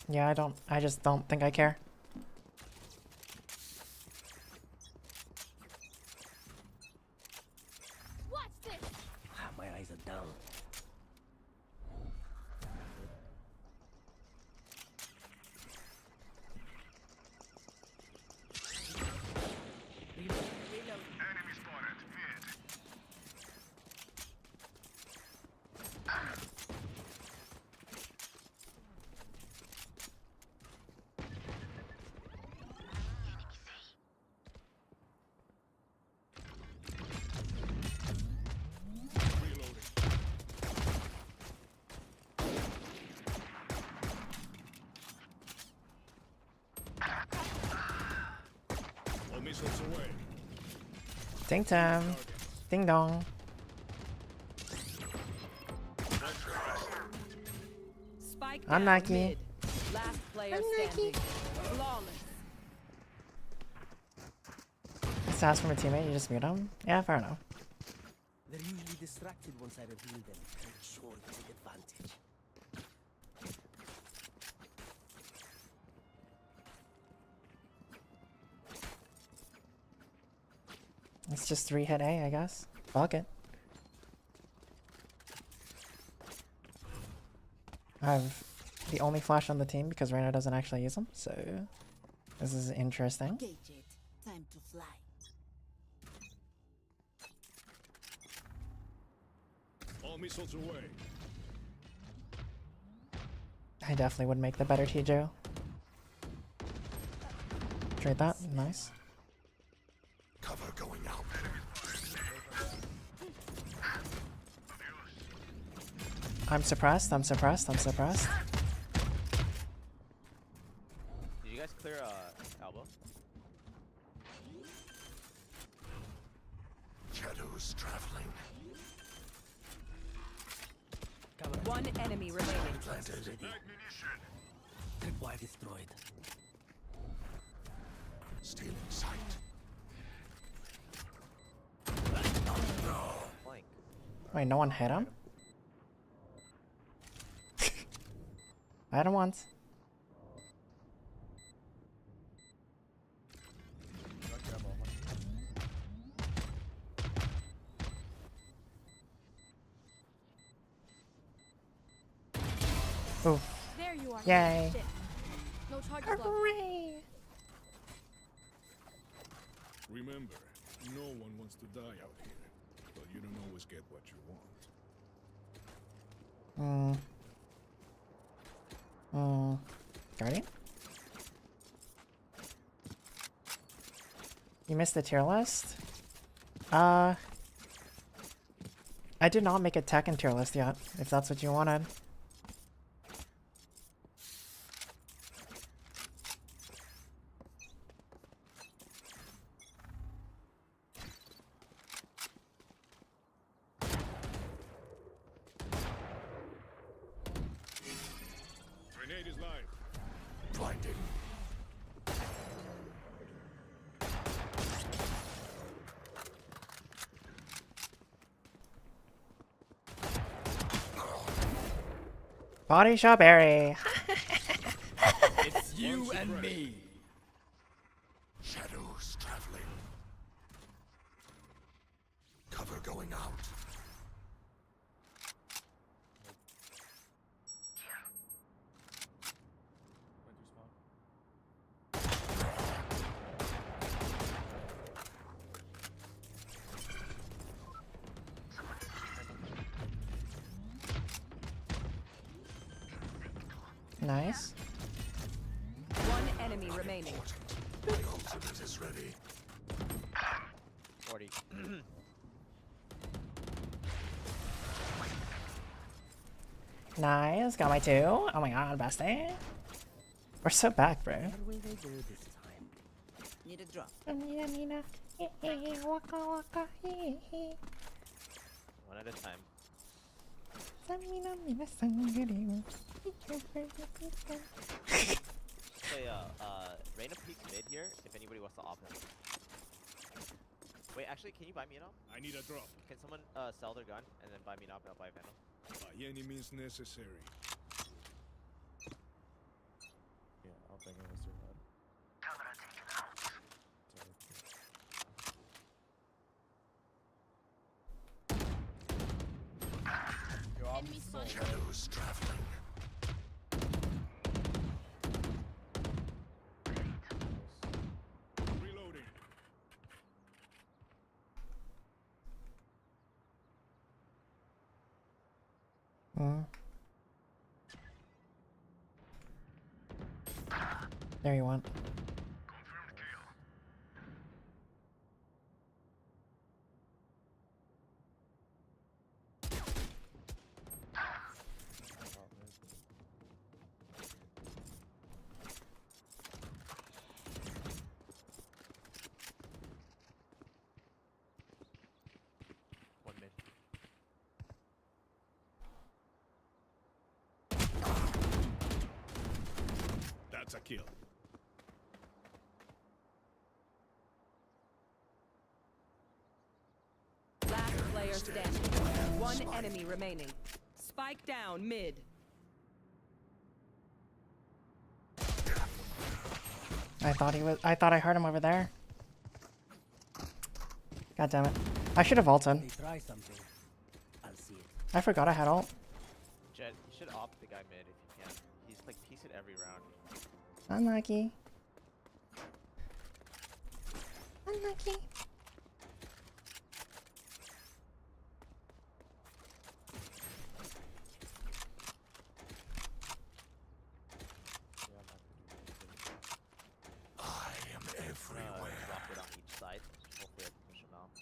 Speaker 2: Yeah, I just don't think I care.
Speaker 9: Watch this.
Speaker 8: My eyes are down.
Speaker 6: All missiles away.
Speaker 2: Ding dong. Ding dong.
Speaker 7: Spike down
Speaker 2: Unlucky.
Speaker 7: mid. Last player standing. Flawless.
Speaker 2: Just ask from a teammate, you just mute him? Yeah, fair enough.
Speaker 8: They're usually distracted once I reveal them. Make sure to take advantage.
Speaker 2: It's just 3-hit A, I guess. Fuck it. I have the only flash on the team because Reyna doesn't actually use them, so this is interesting.
Speaker 5: Engage it. Time to fly.
Speaker 6: All missiles away.
Speaker 2: I definitely would make the better TJ. Trade that, nice.
Speaker 6: Cover going out.
Speaker 2: I'm suppressed, I'm suppressed, I'm suppressed.
Speaker 10: Did you guys clear elbow?
Speaker 6: Shadows traveling.
Speaker 7: One enemy remaining.
Speaker 6: Planted.
Speaker 8: Tripwire destroyed.
Speaker 6: Still in sight.
Speaker 10: Flank.
Speaker 2: Wait, no one hit him? I hit him once. Ooh.
Speaker 9: There you are.
Speaker 2: Yay.
Speaker 9: Shit. No charges left.
Speaker 2: Hooray!
Speaker 6: Remember, no one wants to die out here, but you don't always get what you want.
Speaker 2: Guardian? You missed the tier list? I did not make a Tekken tier list yet, if that's what you wanted.
Speaker 6: Grenade is live.
Speaker 2: Body shop Airy.
Speaker 6: It's you and me. Shadows traveling. Cover going out.
Speaker 2: Nice.
Speaker 7: One enemy remaining.
Speaker 6: The ultimate is ready.
Speaker 10: 40.
Speaker 2: Nice. Got my 2. Oh my god, bestie. We're so back, bro.
Speaker 8: Where will they go this time? Need a drop.
Speaker 2: Waka waka.
Speaker 10: One at a time. Play Reyna peeks mid here if anybody wants to op him. Wait, actually, can you buy me an op?
Speaker 6: I need a drop.
Speaker 10: Can someone sell their gun and then buy me an op and I'll buy Venom?
Speaker 6: By any means necessary.
Speaker 1: Yeah, I'll think it was too bad. Yo, I'm
Speaker 9: Enemy
Speaker 1: so
Speaker 9: spotted.
Speaker 6: Shadows traveling. Reloading.
Speaker 2: There you want.
Speaker 10: One mid.
Speaker 6: That's a kill.
Speaker 7: Last player standing. One enemy remaining. Spike down mid.
Speaker 2: I thought I heard him over there. God damn it. I should have ulted.
Speaker 8: They try something. I'll see it.
Speaker 2: I forgot I had ult.
Speaker 10: Jet, you should op the guy mid if you can. He's like piecing every round.
Speaker 2: Unlucky. Unlucky.
Speaker 6: I am everywhere.
Speaker 10: Drop it on each side. Hopefully I can push him out.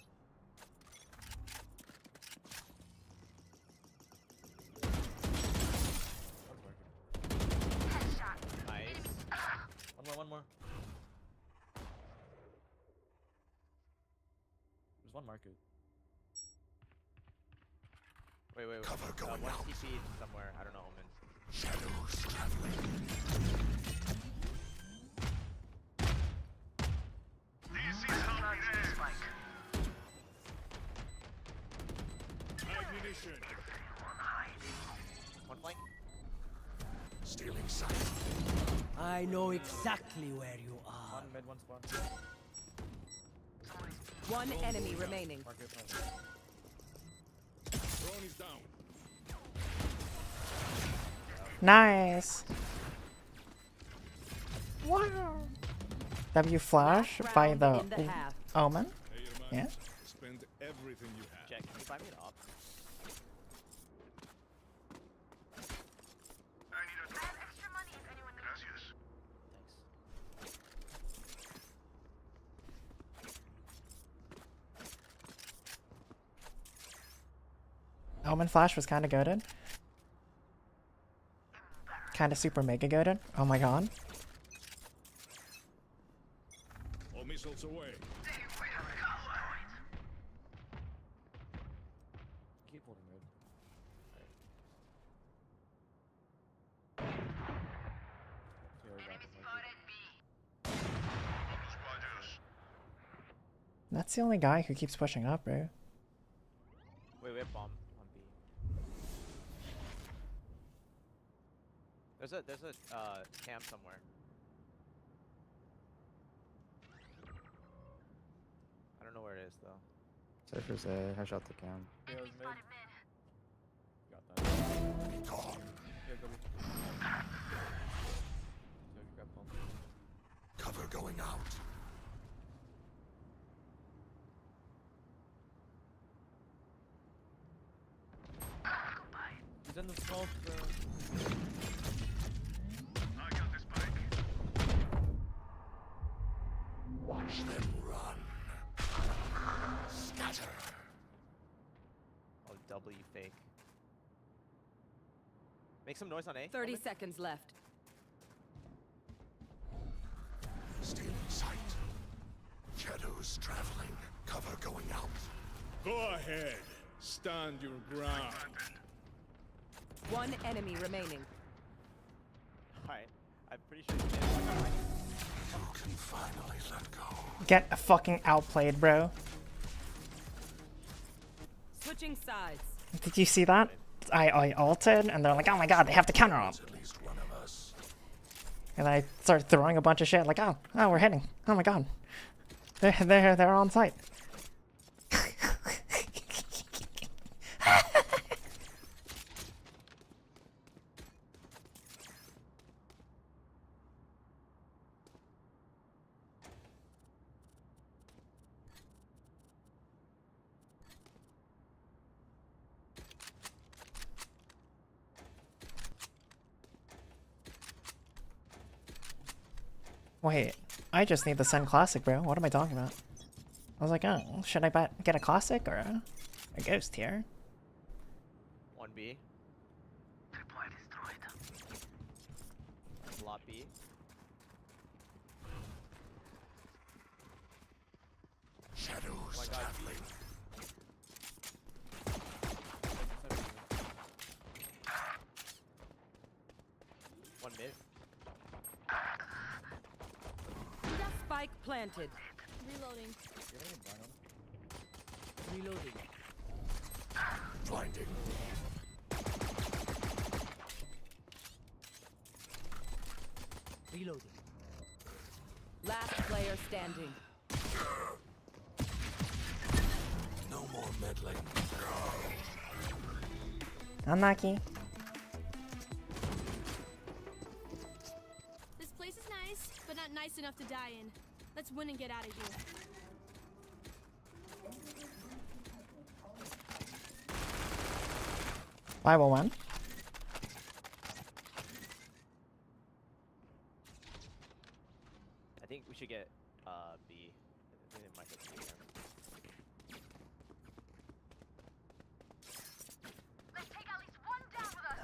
Speaker 10: Nice.
Speaker 1: One more. There's one market.
Speaker 10: Wait.
Speaker 6: Cover going
Speaker 10: one
Speaker 6: out.
Speaker 10: TP somewhere. I don't know, Omen.
Speaker 6: Shadows traveling. Ignition.
Speaker 10: One flank.
Speaker 6: Stealing sight.
Speaker 8: I know exactly where you are.
Speaker 1: One mid, one spawn.
Speaker 7: One enemy remaining.
Speaker 1: Market.
Speaker 6: Drone is down.
Speaker 2: Nice. Wow. W flash by
Speaker 7: Round
Speaker 2: the
Speaker 7: in the half.
Speaker 2: Omen.
Speaker 6: Hey, your
Speaker 2: Yeah.
Speaker 6: man. Spend everything you have.
Speaker 10: Jet, can you buy me an op? Thanks.
Speaker 2: Omen flash was kind of goated. Kind of super mega goated. Oh my god.
Speaker 6: All missiles away.
Speaker 1: Keep holding mid. Yeah, we got the market.
Speaker 2: That's the only guy who keeps pushing up, bro.
Speaker 10: Wait, we have bomb on B. a cam somewhere. I don't know where it is though.
Speaker 11: Cypher's A. I shot the cam.
Speaker 1: Yeah, it was mid. Got that. Yeah, go B. So you grab pump.
Speaker 6: Cover going out.
Speaker 1: He's in the smoke.
Speaker 6: I got this bike. Watch them run. Scatter.
Speaker 10: Oh, W fake. Make some noise on A.
Speaker 7: 30 seconds left.
Speaker 6: Still in sight. Shadows traveling. Cover going out. Go ahead. Stand your ground.
Speaker 7: One enemy remaining.
Speaker 10: Alright. I'm pretty sure he's dead.
Speaker 6: You can finally let go.
Speaker 2: Get fucking outplayed, bro.
Speaker 7: Switching sides.
Speaker 2: Did you see that? I ulted, and they're like, oh my god, they have to counter up.
Speaker 6: At least one of us.
Speaker 2: And I started throwing a bunch of shit, like, oh, we're hitting. Oh my god. They're on site. Wait, I just need the Sen Classic, bro. What am I talking about? I was like, oh, should I get a Classic or a Ghost here?
Speaker 10: 1B.
Speaker 3: Tripwire destroyed.
Speaker 10: Lot B.
Speaker 6: Shadows traveling.
Speaker 10: One mid.
Speaker 7: Spike planted.
Speaker 9: Reloading.
Speaker 8: Reloading.
Speaker 6: Blinding.
Speaker 8: Reloading.
Speaker 7: Last player standing.
Speaker 6: No more meddling.
Speaker 2: Unlucky.
Speaker 9: This place is nice, but not nice enough to die in. Let's win and get out of here.
Speaker 2: Bible one.
Speaker 10: I think we should get B. I think it might get B again.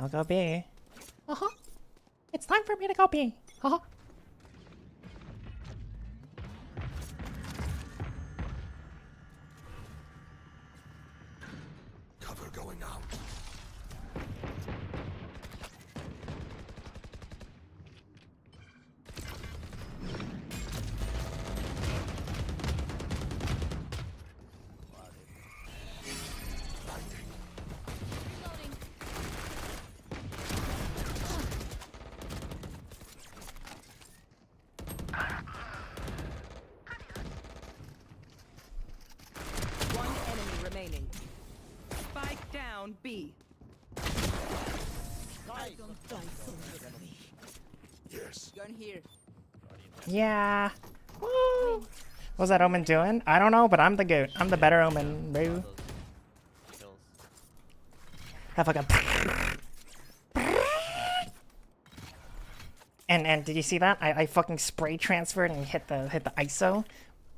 Speaker 2: I'll go B. It's time for me to go B.
Speaker 6: Cover going out.
Speaker 9: Reloading.
Speaker 7: One enemy remaining. Spike down B.
Speaker 6: Yes.
Speaker 8: Gun here.
Speaker 2: Yeah. Woo. What's that Omen doing? I don't know, but I'm the goat. I'm the better Omen, bro.
Speaker 10: Those kills.
Speaker 2: Have like a. And did you see that? I fucking spray transferred and hit the ISO.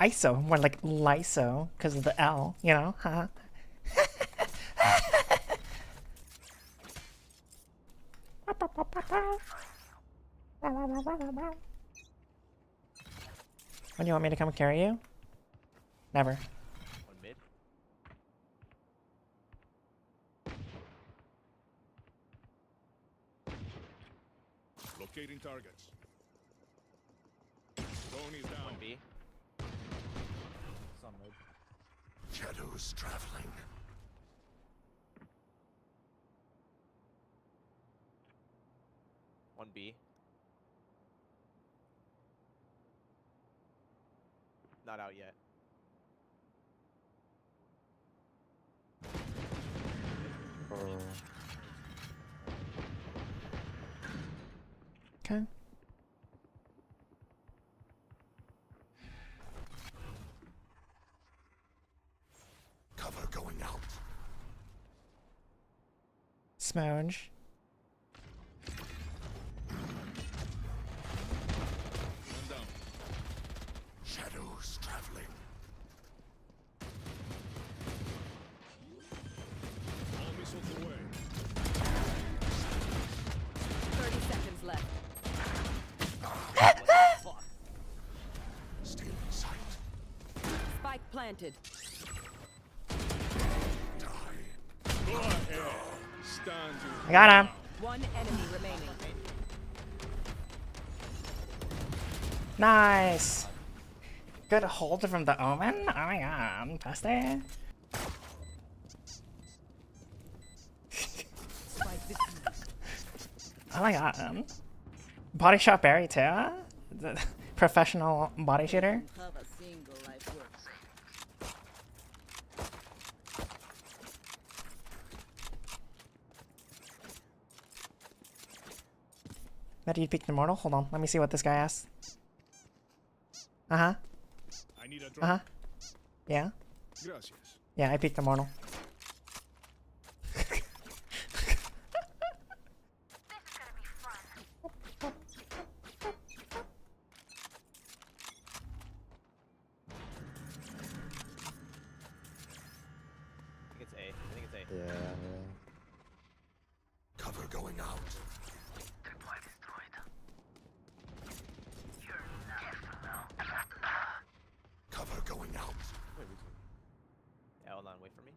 Speaker 2: ISO, more like LISO, because of the L, you know? Haha. When do you want me to come carry you? Never.
Speaker 10: One mid.
Speaker 6: Locating targets. Drone is down.
Speaker 10: One B.
Speaker 1: Some mid.
Speaker 6: Shadows traveling.
Speaker 10: One B. Not out yet.
Speaker 11: Oh.
Speaker 2: Okay.
Speaker 6: Cover going out.
Speaker 2: Smoge.
Speaker 6: One down. Shadows traveling. All missiles away.
Speaker 7: 30 seconds left.
Speaker 6: Stealing sight.
Speaker 7: Spike planted.
Speaker 6: Go ahead. Stand your
Speaker 2: I got him.
Speaker 7: One enemy remaining.
Speaker 2: Nice. Good hold from the Omen. Oh my god, Pasty. Oh my god. Body shot Barry too. The professional body shooter.
Speaker 8: Have a single life work.
Speaker 2: That you picked Immortal? Hold on, let me see what this guy asks. Uh-huh.
Speaker 6: I need a drop.
Speaker 2: Uh-huh. Yeah.
Speaker 6: Gracias.
Speaker 2: Yeah, I picked Immortal.
Speaker 10: I think it's A. I think it's A.
Speaker 11: Yeah.
Speaker 6: Cover going out. Cover going out.
Speaker 10: Yeah, hold on. Wait for me.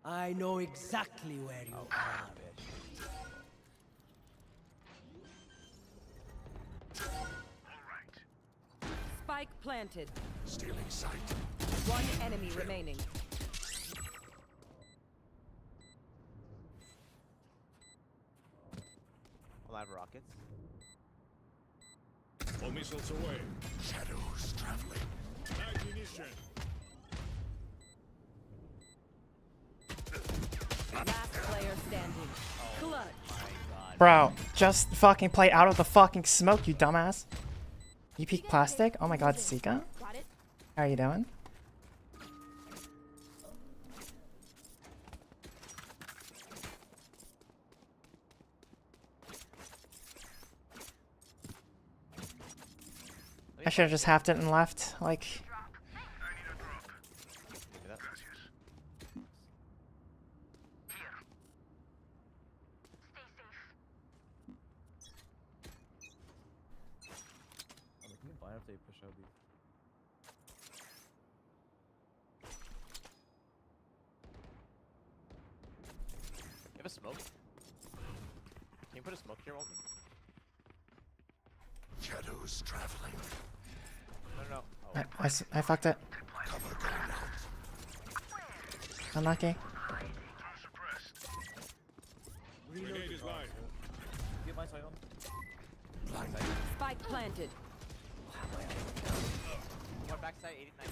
Speaker 8: I know exactly where you are.
Speaker 7: Spike planted.
Speaker 6: Stealing sight.
Speaker 7: One enemy remaining.
Speaker 10: I'll have rockets.
Speaker 6: All missiles away. Shadows traveling. Ignition.
Speaker 7: Last player standing. Clutch.
Speaker 2: Bro, just fucking play out of the fucking smoke, you dumbass. You peek plastic? Oh my god, Sika.
Speaker 9: Got it?
Speaker 2: How are you doing? I should have just halved it and left. Like,
Speaker 10: Give me that.
Speaker 1: I'm like, can you buy after you push out these?
Speaker 10: You have a smoke? Can you put a smoke here, Walton?
Speaker 6: Shadows traveling.
Speaker 10: No. Oh.
Speaker 2: I fucked it.
Speaker 6: Cover going out.
Speaker 2: Unlucky.
Speaker 6: Grenade is live.
Speaker 1: Get my sight on.
Speaker 6: Blind.
Speaker 7: Spike planted.
Speaker 10: One backside, 89.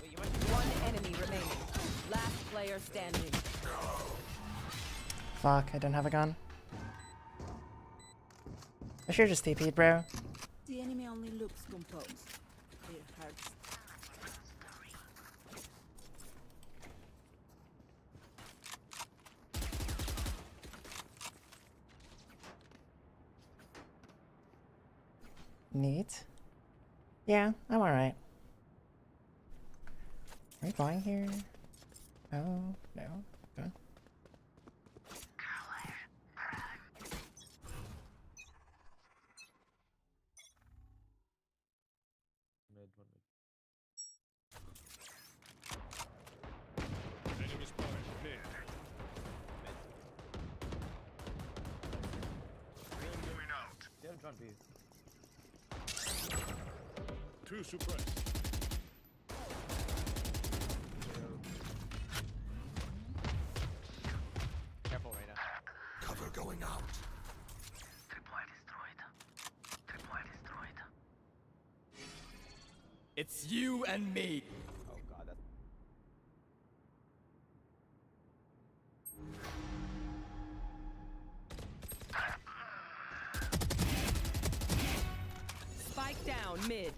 Speaker 10: Wait, you might
Speaker 7: One enemy remaining. Last player standing.
Speaker 2: Fuck, I didn't have a gun. I should've just TP'd, bro.
Speaker 8: The enemy only looks composed. It hurts.
Speaker 2: Neat. Yeah, I'm alright. Are we going here? Oh, no. Okay.
Speaker 1: Mid, one mid.
Speaker 6: Enemy spotted. Mid. Drone going out.
Speaker 1: They haven't drawn B.
Speaker 6: Two suppressed. going out.
Speaker 8: It's you and me.
Speaker 10: Oh god, that's
Speaker 7: Spike down mid.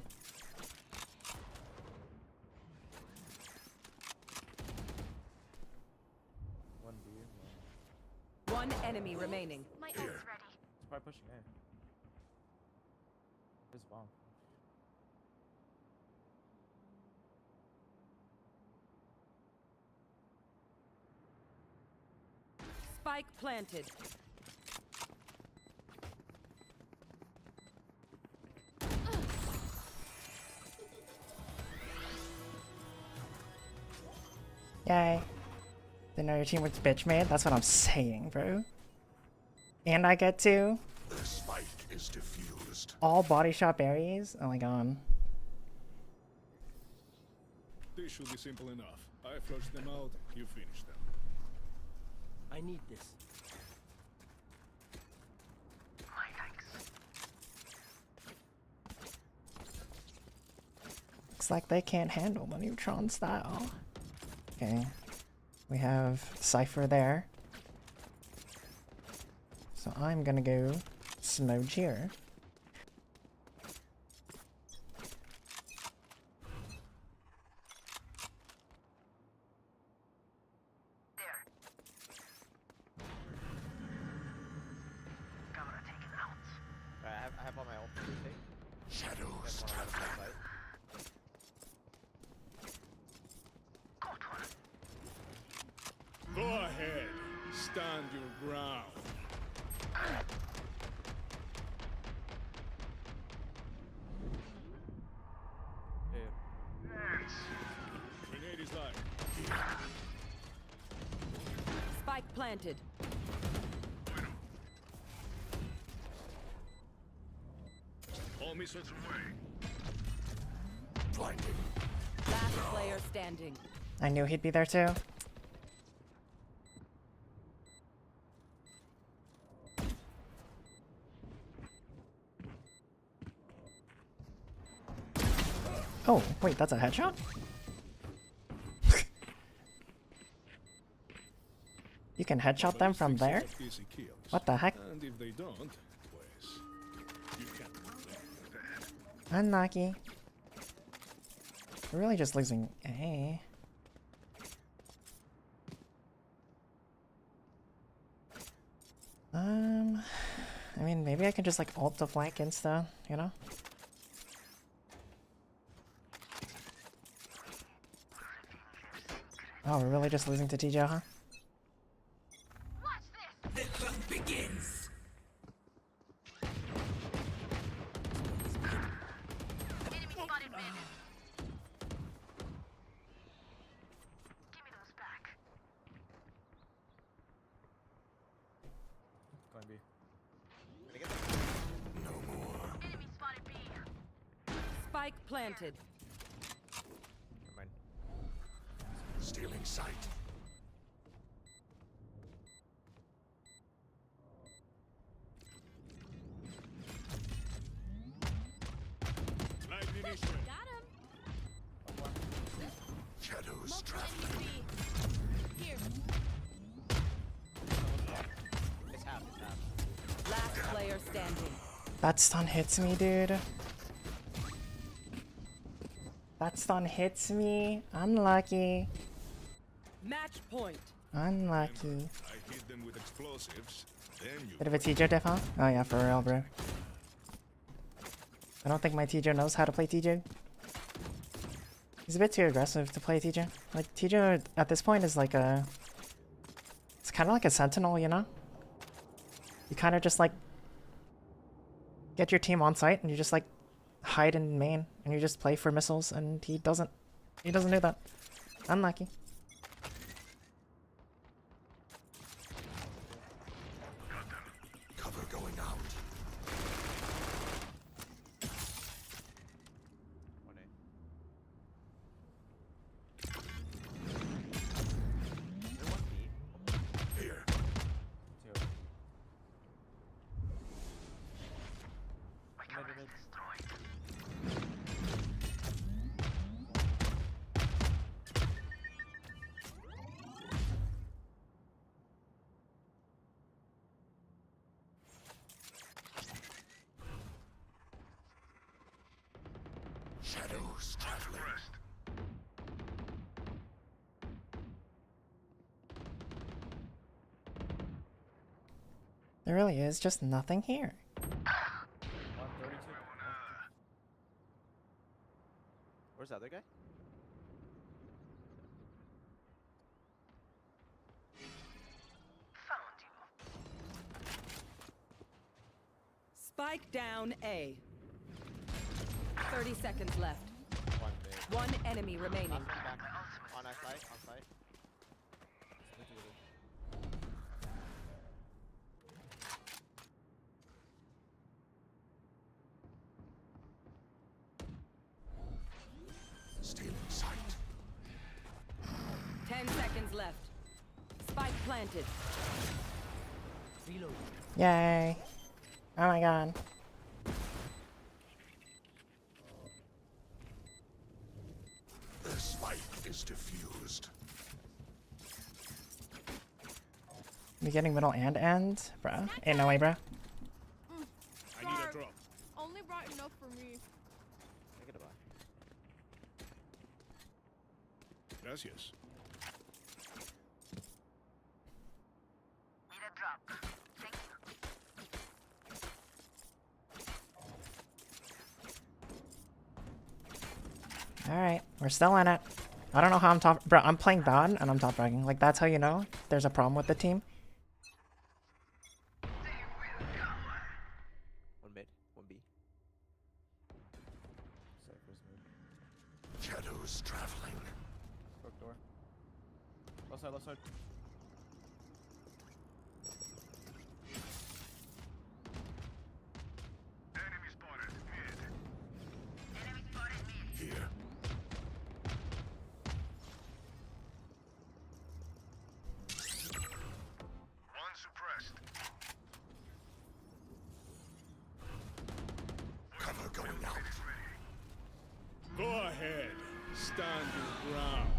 Speaker 11: One B.
Speaker 7: One enemy remaining.
Speaker 9: My ult's ready.
Speaker 11: He's probably pushing A. His bomb.
Speaker 7: Spike planted.
Speaker 2: Yay. Didn't know your team was bitch made? That's what I'm saying, bro. And I get to
Speaker 6: The spike is diffused.
Speaker 2: all body shot berries? Oh my god.
Speaker 6: This should be simple enough. I flush them out, you finish them.
Speaker 8: I need this.
Speaker 2: Looks like they can't handle the neutron style. Okay. We have Cypher there. So I'm gonna go Smoge here.
Speaker 10: I have all my ult.
Speaker 6: Shadows
Speaker 10: That's one on
Speaker 6: traveling.
Speaker 10: my side.
Speaker 6: Go ahead. Stand your ground.
Speaker 11: Dude.
Speaker 6: Grenade is live.
Speaker 7: Spike planted.
Speaker 6: All missiles away. Blinding.
Speaker 7: Last player standing.
Speaker 2: I knew he'd be there too. Oh, wait, that's a headshot? You can headshot them from there?
Speaker 6: Easy kills.
Speaker 2: What the heck?
Speaker 6: And if they don't, pues, you can't complain with that.
Speaker 2: Unlucky. We're really just losing A. I mean, maybe I can just like ult the flank insta, you know? Oh, we're really just losing to TJ, huh?
Speaker 8: The hunt begins.
Speaker 9: Enemy spotted mid. Give me those back.
Speaker 11: Going B.
Speaker 9: Enemy spotted B.
Speaker 7: Spike planted.
Speaker 10: Never mind.
Speaker 6: Stealing sight. Live munition.
Speaker 9: Got him.
Speaker 6: Shadows
Speaker 9: Multiple
Speaker 6: traveling.
Speaker 9: enemies B. Here.
Speaker 10: It's half, it's half.
Speaker 7: Last player standing.
Speaker 2: That stun hits me, dude. That stun hits me. Unlucky.
Speaker 7: Match point.
Speaker 2: Unlucky.
Speaker 6: I hit them with explosives. Then you
Speaker 2: Bit of a TJ diff, huh? Oh yeah, for real, bro. I don't think my TJ knows how to play TJ. He's a bit too aggressive to play TJ. Like, TJ at this point is like a... It's kind of like a sentinel, you know? You kind of just like... Get your team on site and you just like... Hide in main and you just play for missiles and he doesn't do that. Unlucky.
Speaker 6: cover going out.
Speaker 10: One A. There one B.
Speaker 6: Here.
Speaker 11: Two.
Speaker 6: Shadows traveling.
Speaker 2: There really is just nothing here.
Speaker 11: 132.
Speaker 10: Where's the other guy?
Speaker 7: Spike down A. 30 seconds left.
Speaker 10: One mid.
Speaker 7: One enemy remaining.
Speaker 10: Last one back. On our side. On site.
Speaker 6: Still in sight.
Speaker 7: 10 seconds left. Spike planted.
Speaker 8: Reload.
Speaker 2: Yay. Oh my god.
Speaker 6: The spike is diffused.
Speaker 2: You getting middle and end? Bruh. Ain't no way, bruh.
Speaker 6: I need a drop.
Speaker 9: Only brought enough for me.
Speaker 10: Take it a buy.
Speaker 6: Gracias.
Speaker 2: Alright, we're still in it. I don't know how I'm top. Bro, I'm playing bad and I'm top fragging. Like, that's how you know there's a problem with the team.
Speaker 10: One mid. One B.
Speaker 11: Cypher's mid.
Speaker 6: Shadows traveling.
Speaker 11: Broke door. Left side, left side.
Speaker 6: Enemy spotted. Mid. Enemy spotted mid. Here. One suppressed. Cover going out. Go ahead. Stand your ground.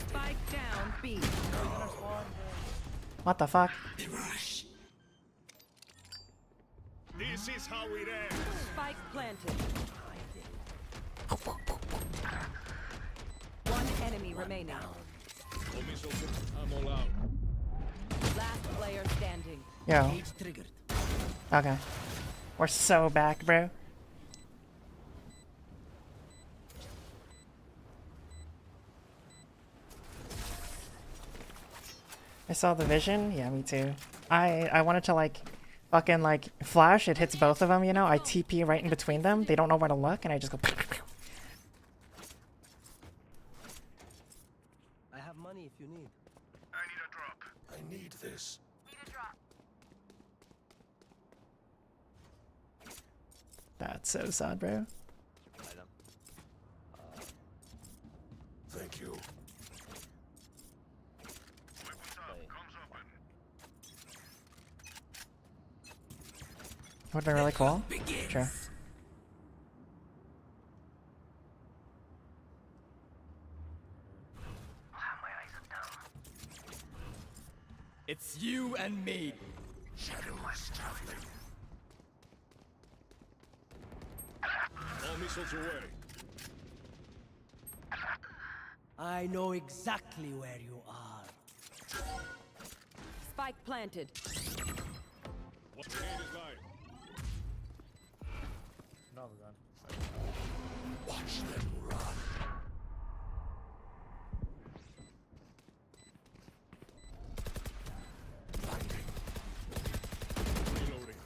Speaker 7: Spike down B.
Speaker 2: What the fuck?
Speaker 6: This is how it ends.
Speaker 7: Spike planted. One enemy remaining.
Speaker 6: All missiles, I'm all out.
Speaker 7: Last player standing.
Speaker 2: Yo.
Speaker 8: Cage triggered.
Speaker 2: Okay. We're so back, bro. I saw the vision. Yeah, me too. I wanted to like fucking like flash. It hits both of them, you know. I TP right in between them. They don't know where to look, and I just go.
Speaker 8: I have money if you need.
Speaker 6: I need a drop. I need this.
Speaker 2: That's so sad, bro.
Speaker 10: Item.
Speaker 6: Thank you.
Speaker 2: Would be really cool. Sure.
Speaker 11: It's you and me.
Speaker 6: Shadows traveling. All missiles away.
Speaker 8: I know exactly where you are.
Speaker 7: Spike planted.
Speaker 6: What grenade is live?
Speaker 11: No, we're gone.
Speaker 6: Watch them run. Blinding. Reloading.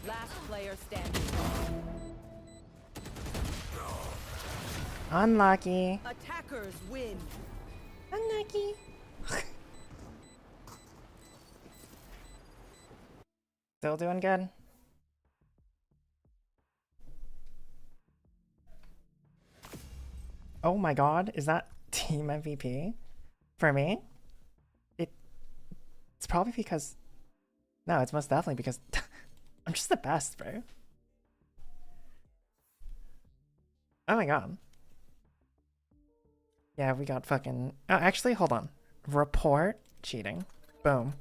Speaker 7: Last player standing.
Speaker 2: Unlucky.
Speaker 7: Attackers win.
Speaker 2: Unlucky. Still doing good. Oh my god, is that team MVP? For me? It's probably because... No, it's most definitely because I'm just the best, bro. Oh my god. Yeah, we got fucking... Oh, actually, hold on. Report cheating. Boom.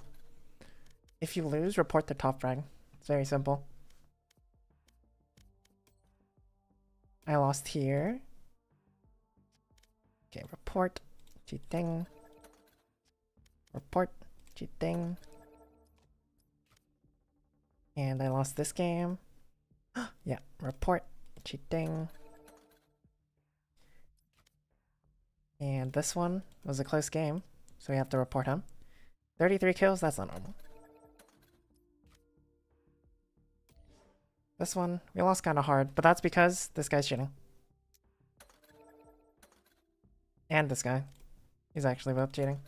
Speaker 2: If you lose, report the top frag. It's very simple. I lost here. Okay, report. Cheating. Report. Cheating. And I lost this game. Yeah, report. Cheating. And this one was a close game, so we have to report him. 33 kills, that's not normal. This one, we lost kind of hard, but that's because this guy's cheating. And this guy. He's actually both cheating.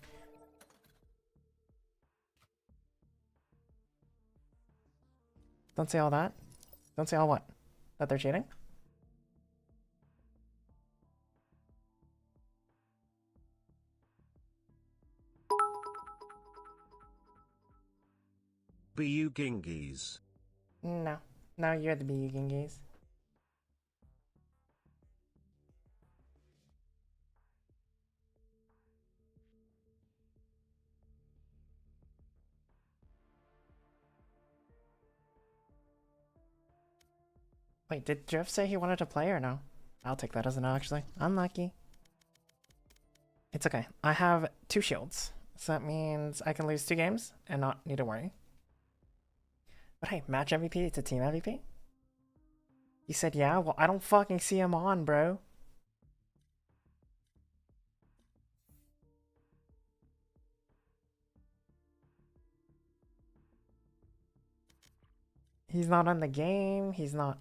Speaker 2: Don't say all that. Don't say all what? That they're cheating?
Speaker 4: BU Gingies.
Speaker 2: No. No, you're the BU Gingies. Wait, did Jeff say he wanted to play or no? I'll take that as a no, actually. Unlucky. It's okay. I have 2 shields. So that means I can lose 2 games and not need to worry. But hey, match MVP, it's a team MVP? He said yeah? Well, I don't fucking see him on, bro. He's not on the game. He's not...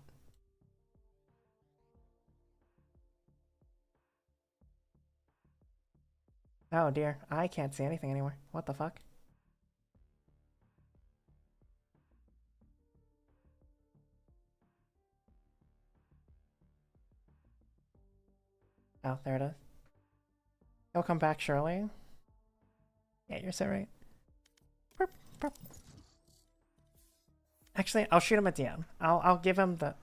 Speaker 2: Oh dear, I can't see anything anymore. What the fuck? Oh, there it is. He'll come back surely. Yeah, you're so right. Burp, burp. Actually, I'll shoot him at the end. I'll give him the...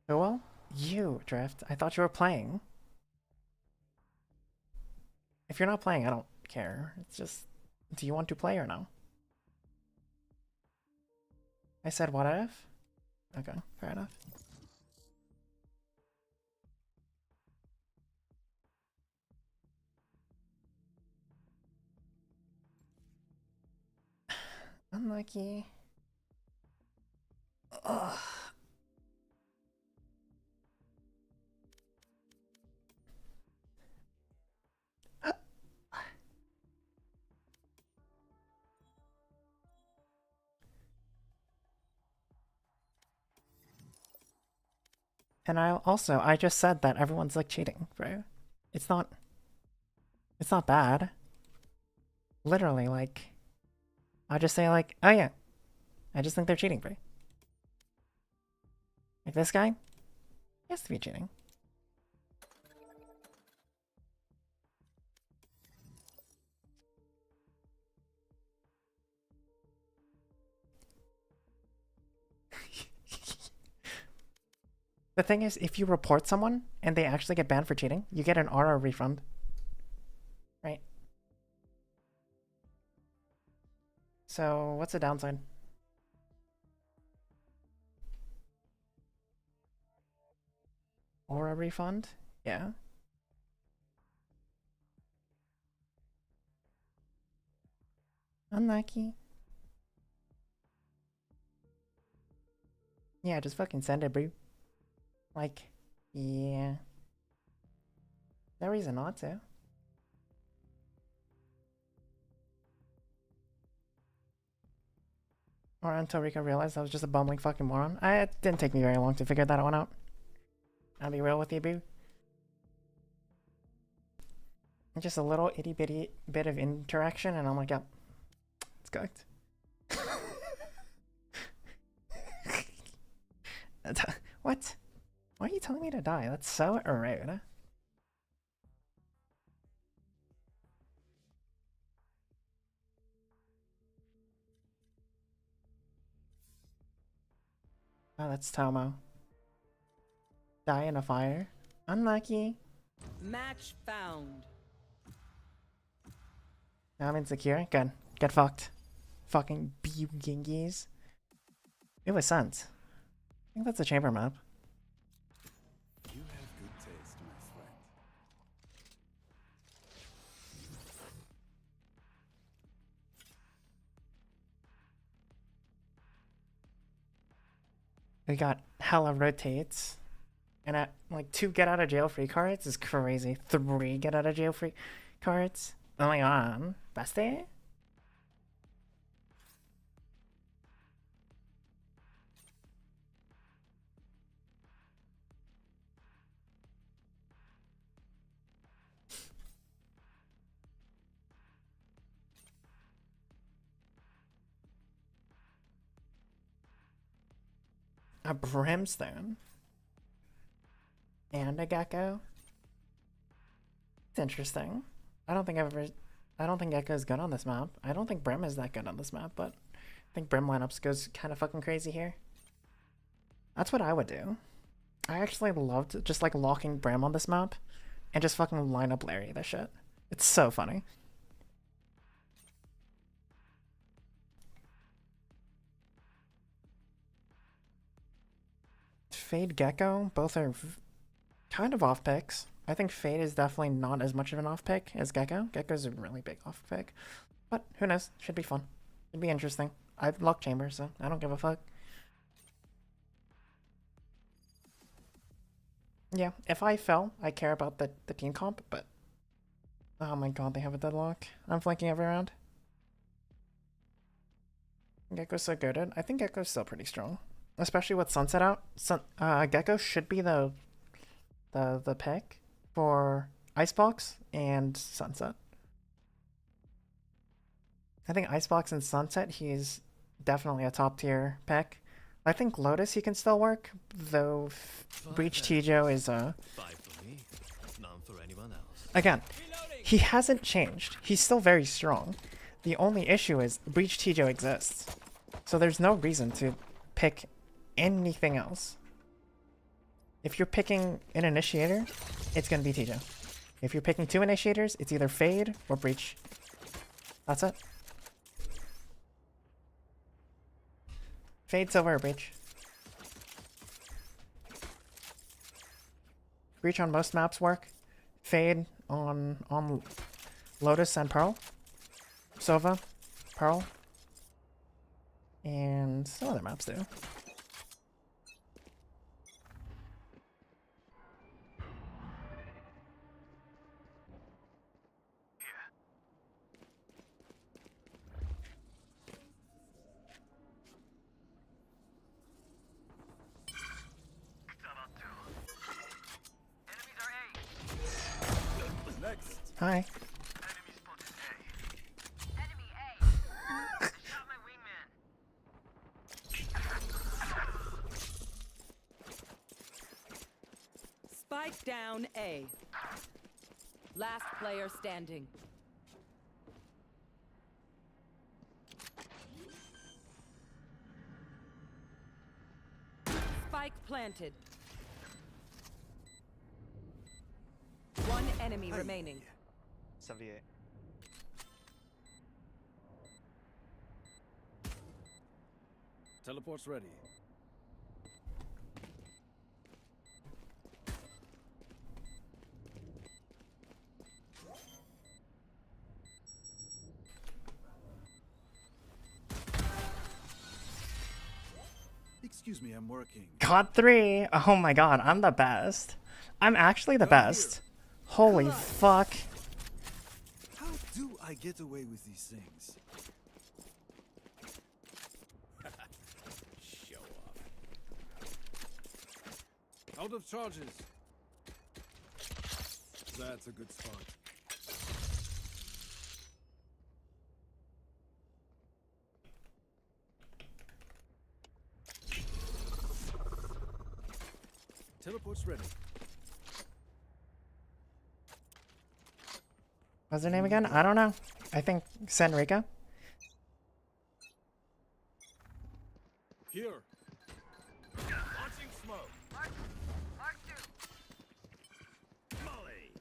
Speaker 2: Oh well? You, Drift. I thought you were playing. If you're not playing, I don't care. It's just... Do you want to play or no? I said what if? Okay, fair enough. Unlucky. Ugh. And I just said that everyone's like cheating, bro. It's not bad. Literally, like, I'll just say like, oh yeah, I just think they're cheating, bro. Like this guy, he has to be cheating. The thing is, if you report someone and they actually get banned for cheating, you get an aura refund. Right? So, what's the downside? Aura refund? Yeah. Unlucky. Yeah, just fucking send it, bro. Like, yeah. No reason not to. Or until Rico realized I was just a bumbling fucking moron. It didn't take me very long to figure that one out. I'll be real with you, boo. Just a little itty bitty bit of interaction and I'm like, yep, it's cooked. What? Why are you telling me to die? That's so rude. Oh, that's Tomo. Die in a fire. Unlucky.
Speaker 7: Match found.
Speaker 2: Now I'm insecure. Good. Get fucked. fucking Bugingies. It was sent. I think that's a chamber map.
Speaker 6: You have good taste, my friend.
Speaker 2: We got hella rotates. And at like 2 get out of jail free cards is crazy. 3 get out of jail free cards. Oh my god. Bestie? A brimstone. And a gecko. It's interesting. I don't think Gecko's good on this map. I don't think Brim is that good on this map, but I think Brim lineups goes kind of fucking crazy here. That's what I would do. I actually loved just like locking Brim on this map and just fucking line up Larry this shit. It's so funny. Fade Gecko, both are kind of off picks. I think Fade is definitely not as much of an off pick as Gecko. Gecko's a really big off pick. But who knows? Should be fun. It'd be interesting. I've locked Chamber, so I don't give a fuck. Yeah, if I fell, I care about the team comp, but... Oh my god, they have a deadlock. I'm flanking every round. Gecko's so goated. I think Gecko's still pretty strong. Especially with Sunset out. Gecko should be the pick for Icebox and Sunset. I think Icebox and Sunset, he's definitely a top tier pick. I think Lotus he can still work, though Breach Tijo is again, he hasn't changed. He's still very strong. The only issue is Breach Tijo exists. So there's no reason to pick anything else. If you're picking an initiator, it's gonna be Tijo. If you're picking 2 initiators, it's either Fade or Breach. That's it. Fade, Silver, or Breach. Breach on most maps work. Fade on Lotus and Pearl. Sova, Pearl. And some other maps do. Hi.
Speaker 7: Spike down A. Last player standing. Spike planted. One enemy remaining.
Speaker 10: 78.
Speaker 6: Teleport's ready. Excuse me, I'm working.
Speaker 2: Got 3. Oh my god, I'm the best. I'm actually the best. Holy fuck.
Speaker 6: How do I get away with these things?
Speaker 1: Show off.
Speaker 6: Out of charges. That's a good start. Teleport's ready.
Speaker 2: What's her name again? I don't know. I think Senrika.
Speaker 6: Here. Launching smoke. Mark 2. Molly.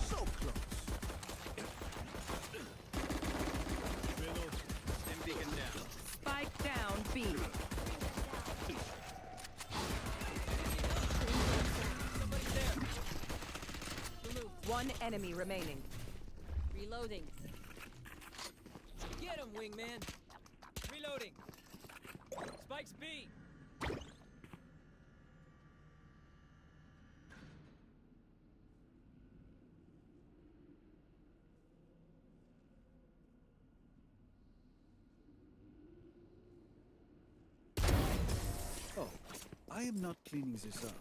Speaker 6: So close.
Speaker 7: enemy remaining.
Speaker 5: Reloading.
Speaker 8: Get him, wingman. Reloading. Spikes B.
Speaker 6: Oh, I am not cleaning this up.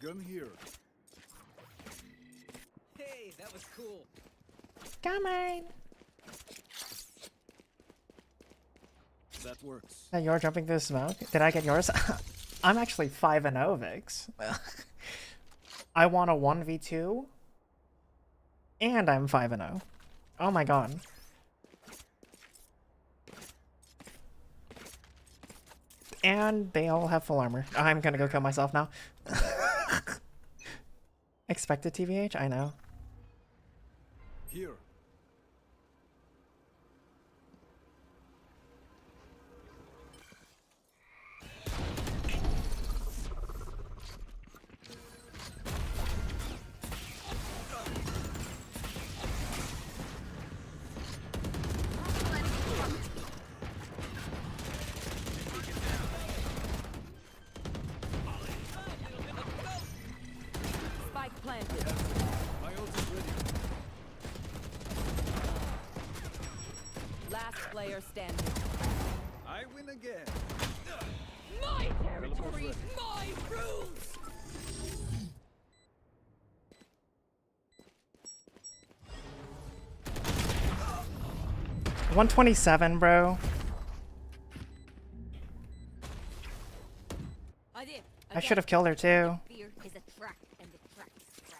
Speaker 6: Gun here.
Speaker 8: Hey, that was cool.
Speaker 2: Come on.
Speaker 6: That works.
Speaker 2: Hey, you're jumping through the smoke. Did I get yours? I'm actually 5-0, Vix. I won a 1v2. And I'm 5-0. Oh my god. And they all have full armor. I'm gonna go kill myself now. Expected TVH? I know.
Speaker 6: Here.
Speaker 7: Spike planted.
Speaker 6: My ult is ready.
Speaker 7: Last player standing.
Speaker 6: I win again.
Speaker 5: My territory, my rules!
Speaker 2: 127, bro. I should have killed her too.
Speaker 5: Fear is a trap, and the trap is trash.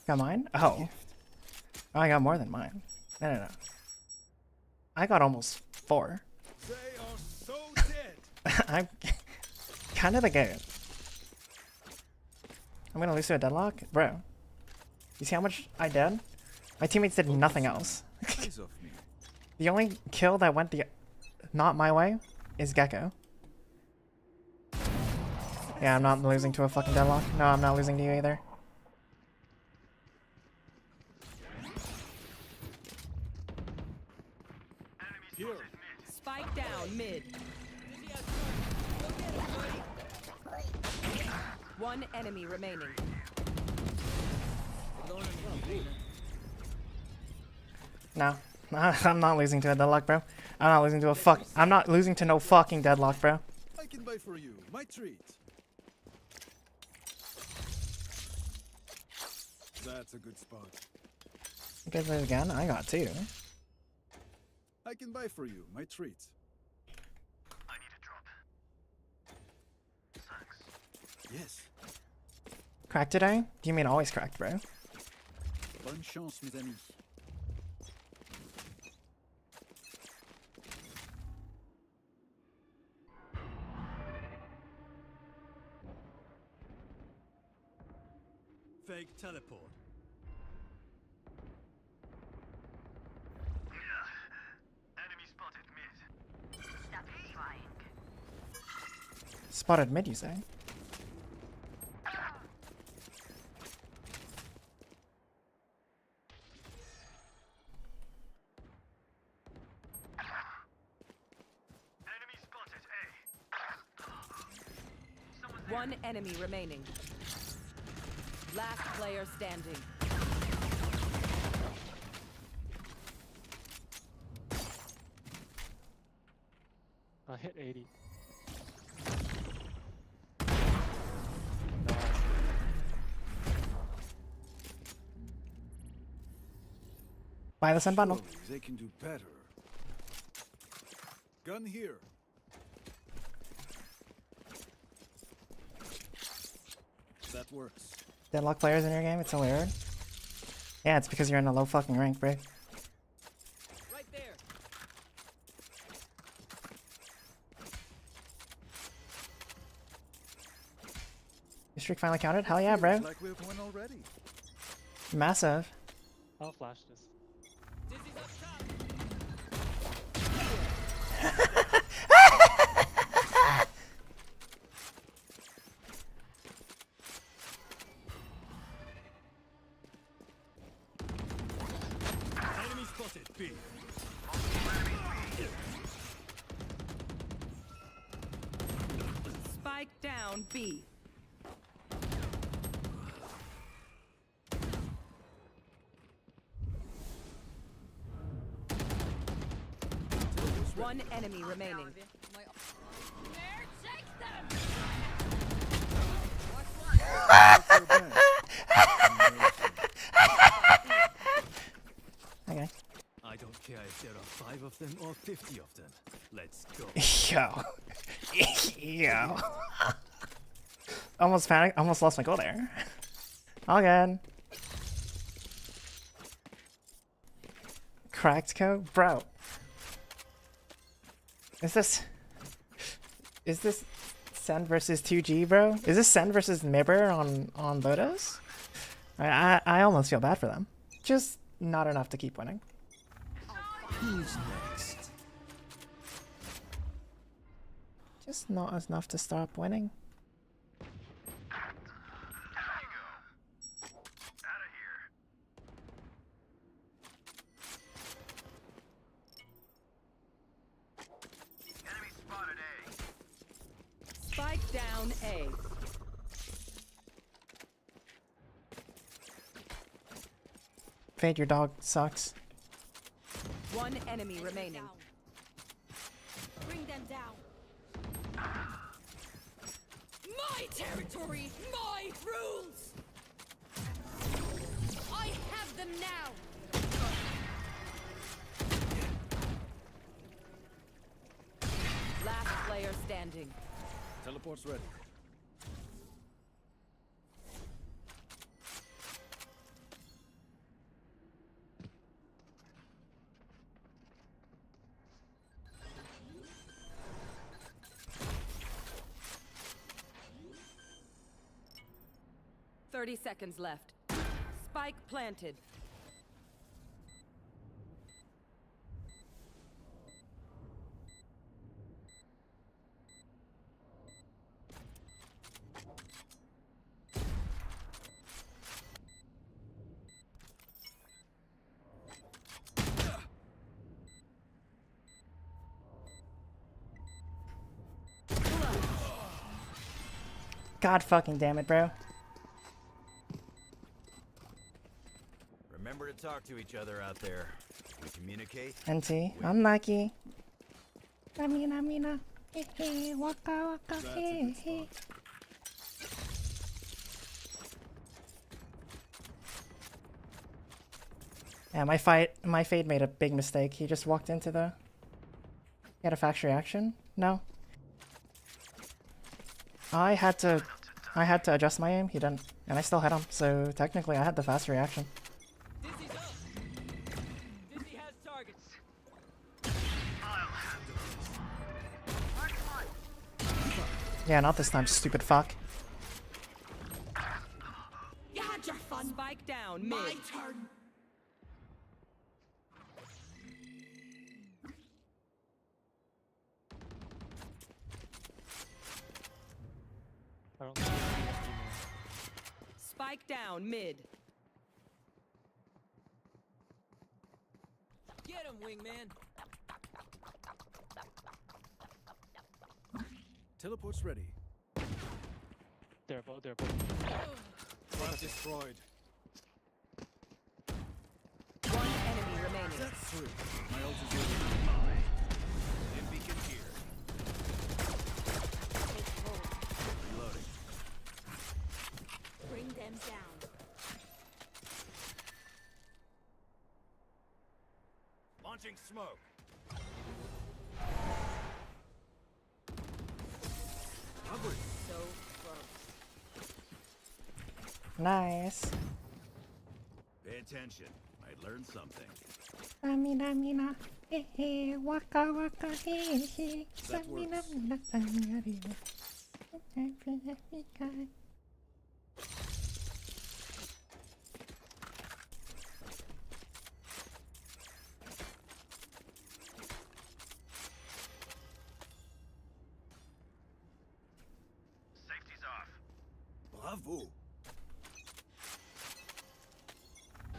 Speaker 2: Got mine? Oh. Oh, I got more than mine. No. I got almost 4.
Speaker 6: They are so dead.
Speaker 2: I'm kind of the goat. I'm gonna lose to a deadlock? Bro. You see how much I did? My teammates did nothing else.
Speaker 6: Eyes off me.
Speaker 2: The only kill that went the not my way is Gecko. Yeah, I'm not losing to a fucking deadlock. No, I'm not losing to you either.
Speaker 6: Here.
Speaker 7: Spike down mid. One enemy remaining.
Speaker 2: No. I'm not losing to a deadlock, bro. I'm not losing to a I'm not losing to no fucking deadlock, bro.
Speaker 6: I can buy for you. My treat. That's a good spot.
Speaker 2: You guys lose again? I got 2.
Speaker 6: I can buy for you. My treat. Yes.
Speaker 2: Cracked today? Do you mean always cracked, bro?
Speaker 6: Bonne chance, mes amis. Fake teleport. Enemy spotted mid. Stop trying.
Speaker 2: Spotted mid, you say?
Speaker 7: One enemy remaining. Last player standing.
Speaker 1: I hit 80.
Speaker 2: Buy the sun bundle.
Speaker 6: Surely they can do better. Gun here. That works.
Speaker 2: Deadlock players in your game? It's so weird. Yeah, it's because you're in a low fucking rank, bro.
Speaker 8: Right there.
Speaker 2: Your streak finally counted? Hell yeah, bro.
Speaker 6: Like we've won already.
Speaker 2: Massive.
Speaker 1: I'll flash this.
Speaker 8: Dizzy's up top.
Speaker 6: Spotted B.
Speaker 7: Spike down B. One enemy remaining.
Speaker 2: Okay.
Speaker 6: I don't care if there are 5 of them or 50 of them. Let's go.
Speaker 2: Yo. Yo. Almost panicked. Almost lost my goal there. All good. Cracked code? Bro. Is this Sen versus 2G, bro? Is this Sen versus Mibber on Lotus? I almost feel bad for them. Just not enough to keep winning.
Speaker 6: Who's next?
Speaker 2: Just not enough to stop winning.
Speaker 7: 1A.
Speaker 2: Fade, your dog sucks.
Speaker 7: One enemy remaining.
Speaker 9: Bring them down. My territory, my rules. I have them now.
Speaker 7: Last player standing.
Speaker 6: Teleport's ready.
Speaker 7: .30 seconds left. Spike planted.
Speaker 2: God fucking damn it, bro.
Speaker 12: Remember to talk to each other out there. We communicate.
Speaker 2: NT, I'm Nike. Amina. Hey, waka waka, hey. Yeah, my fade made a big mistake. He just walked into the... He had a fast reaction? No. I had to adjust my aim, he didn't. And I still hit him, so technically I had the fast reaction. Yeah, not this time, stupid fuck.
Speaker 7: You had your fun. Spike down. Mid.
Speaker 3: My turn.
Speaker 1: I don't see any
Speaker 7: Spike down. Mid.
Speaker 8: Get him, wingman.
Speaker 6: Teleport's ready.
Speaker 1: They're both.
Speaker 6: Trap destroyed.
Speaker 7: One enemy remaining.
Speaker 6: That's through. My ult is ready. And beacon here. Reloading.
Speaker 9: Bring them down.
Speaker 12: Launching smoke.
Speaker 7: So close.
Speaker 2: Nice.
Speaker 12: Pay attention. Might learn something.
Speaker 2: Amina. Hey, waka waka, hey.
Speaker 6: That works.
Speaker 12: Safety's off.
Speaker 6: Bravo.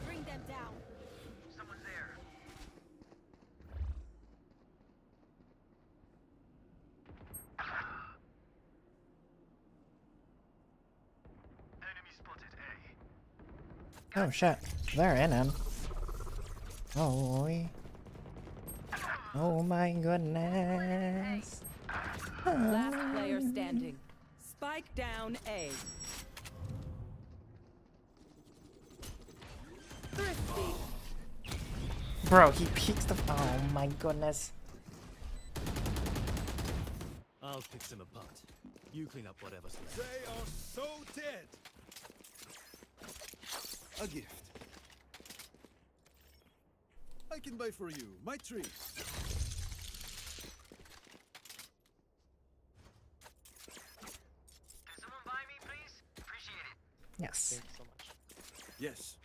Speaker 9: Bring them down.
Speaker 12: Someone's there.
Speaker 2: Oh shit, they're in him. Holy. Oh my goodness.
Speaker 7: Last player standing. Spike down A. Thrifty.
Speaker 2: Bro, he peeks the. Oh my goodness.
Speaker 8: I'll pick them apart. You clean up whatever's left.
Speaker 6: They are so dead.
Speaker 12: A gift. I can buy for you my tree.
Speaker 3: Can someone buy me, please? Appreciate it.
Speaker 2: Yes.
Speaker 10: Thank you so much.
Speaker 12: Yes.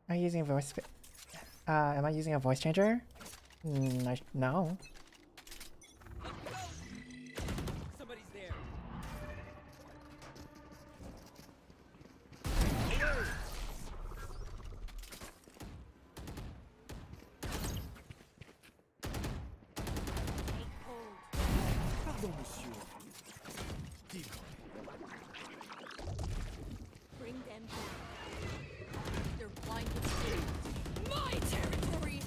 Speaker 2: Are you using a voice? Am I using a voice changer? No.
Speaker 8: Somebody's there.
Speaker 12: Pardon, monsieur.
Speaker 9: Bring them down. They're blinded to my territory.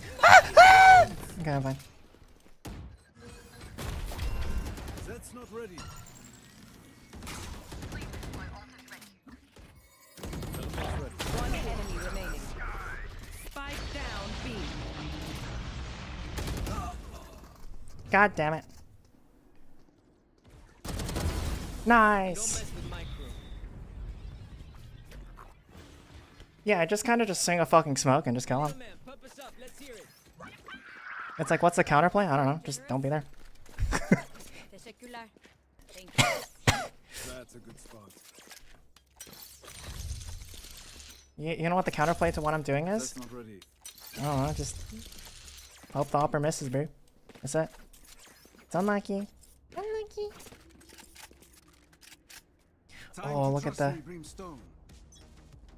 Speaker 2: Okay, I'm fine.
Speaker 12: That's not ready.
Speaker 7: One enemy remaining. Spike down B.
Speaker 2: God damn it. Nice. Yeah, I just kind of just swing a fucking smoke and just kill him. It's like, what's the counterplay? I don't know. Just don't be there.
Speaker 12: That's a good spot.
Speaker 2: You know what the counterplay to what I'm doing is?
Speaker 12: That's not ready.
Speaker 2: I don't know. Just hope the upper misses, bro. That's it. It's unlucky. Unlucky. Oh, look at the.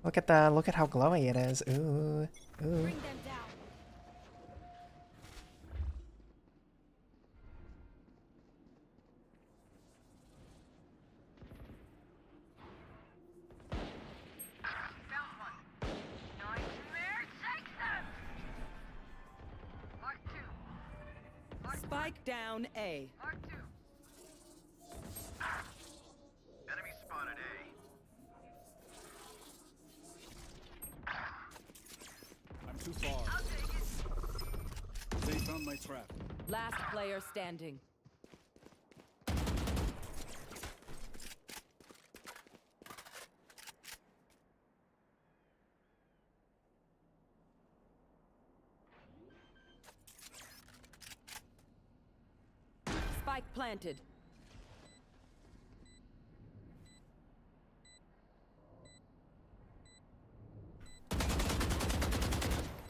Speaker 2: Look at the. Look at how glowy it is. Ooh. Ooh.
Speaker 9: Bring them down.
Speaker 7: Spike down A.
Speaker 12: Enemy spotted A.
Speaker 6: I'm too far. They found my trap.
Speaker 7: Last player standing. Spike planted.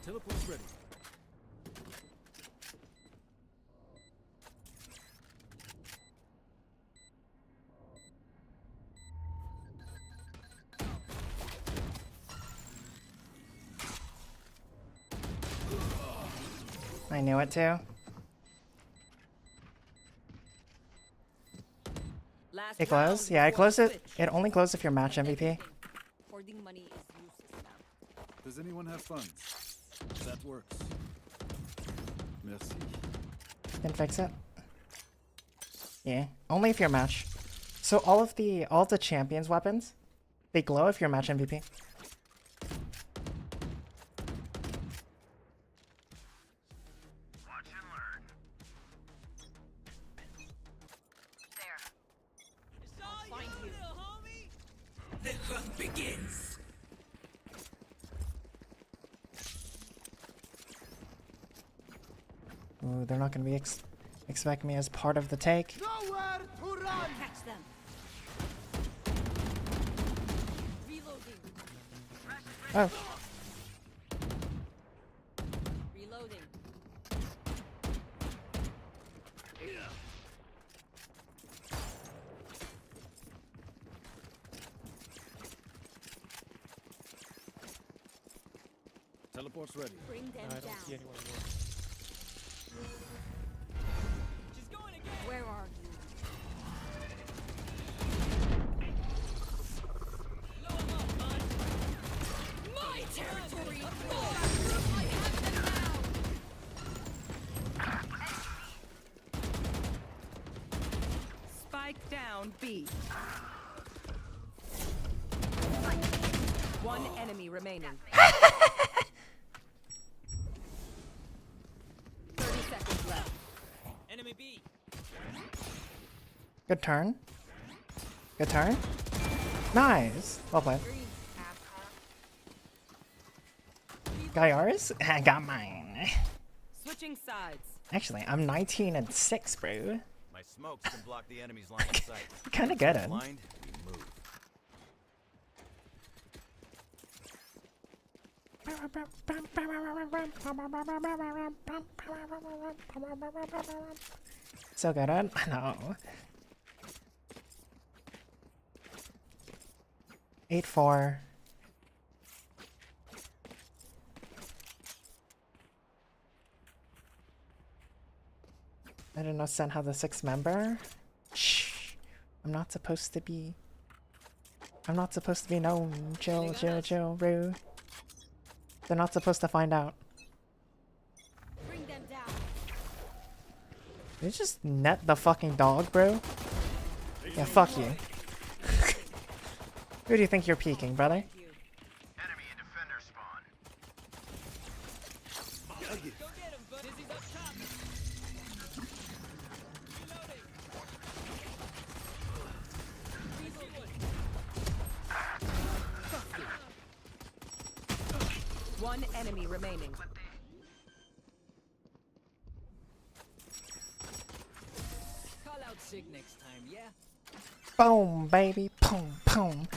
Speaker 12: Teleport's ready.
Speaker 2: I knew it too.
Speaker 7: Last
Speaker 2: It glows?
Speaker 7: round
Speaker 2: Yeah, it
Speaker 7: before
Speaker 2: glows it.
Speaker 7: switch.
Speaker 2: It only glows if you're match MVP.
Speaker 5: Hoarding money is useless now.
Speaker 12: Does anyone have funds? That works. Merci.
Speaker 2: Didn't fix it. Yeah, only if you're match. So all of the champions weapons, they glow if you're match MVP.
Speaker 3: Watch and learn. There.
Speaker 5: I'll find you.
Speaker 8: The hunt begins.
Speaker 2: Ooh, they're not gonna be expect me as part of the take.
Speaker 3: Nowhere to run.
Speaker 5: Catch them. Reloading.
Speaker 2: Oh,
Speaker 5: Reloading.
Speaker 12: Teleport's ready.
Speaker 5: Bring them
Speaker 10: I don't
Speaker 5: down.
Speaker 10: see anyone here.
Speaker 5: Where are you?
Speaker 7: down B. One enemy remaining. 30 seconds left.
Speaker 8: Enemy B.
Speaker 2: Good turn. Good turn. Nice. Well played. Got yours? I got mine.
Speaker 7: Switching sides.
Speaker 2: Actually, I'm 19 and 6, bro.
Speaker 12: My smokes can block the enemy's line of sight.
Speaker 2: Kind of good at it.
Speaker 12: Blind, we move.
Speaker 2: So good at it. I know. 8-4. I don't know, Sen has a 6 member. Shh. I'm not supposed to be. I'm not supposed to be known. Chill, chill, chill, bro. They're not supposed to find out.
Speaker 9: Bring them down.
Speaker 2: Did you just net the fucking dog, bro? Yeah, fuck you. Who do you think you're peeking, brother?
Speaker 3: Enemy and defender spawn.
Speaker 8: Go get him, bud. Dizzy's up top.
Speaker 7: Reloading. One enemy remaining.
Speaker 8: Call out Sig next time, yeah?
Speaker 2: Boom, baby. Boom, boom.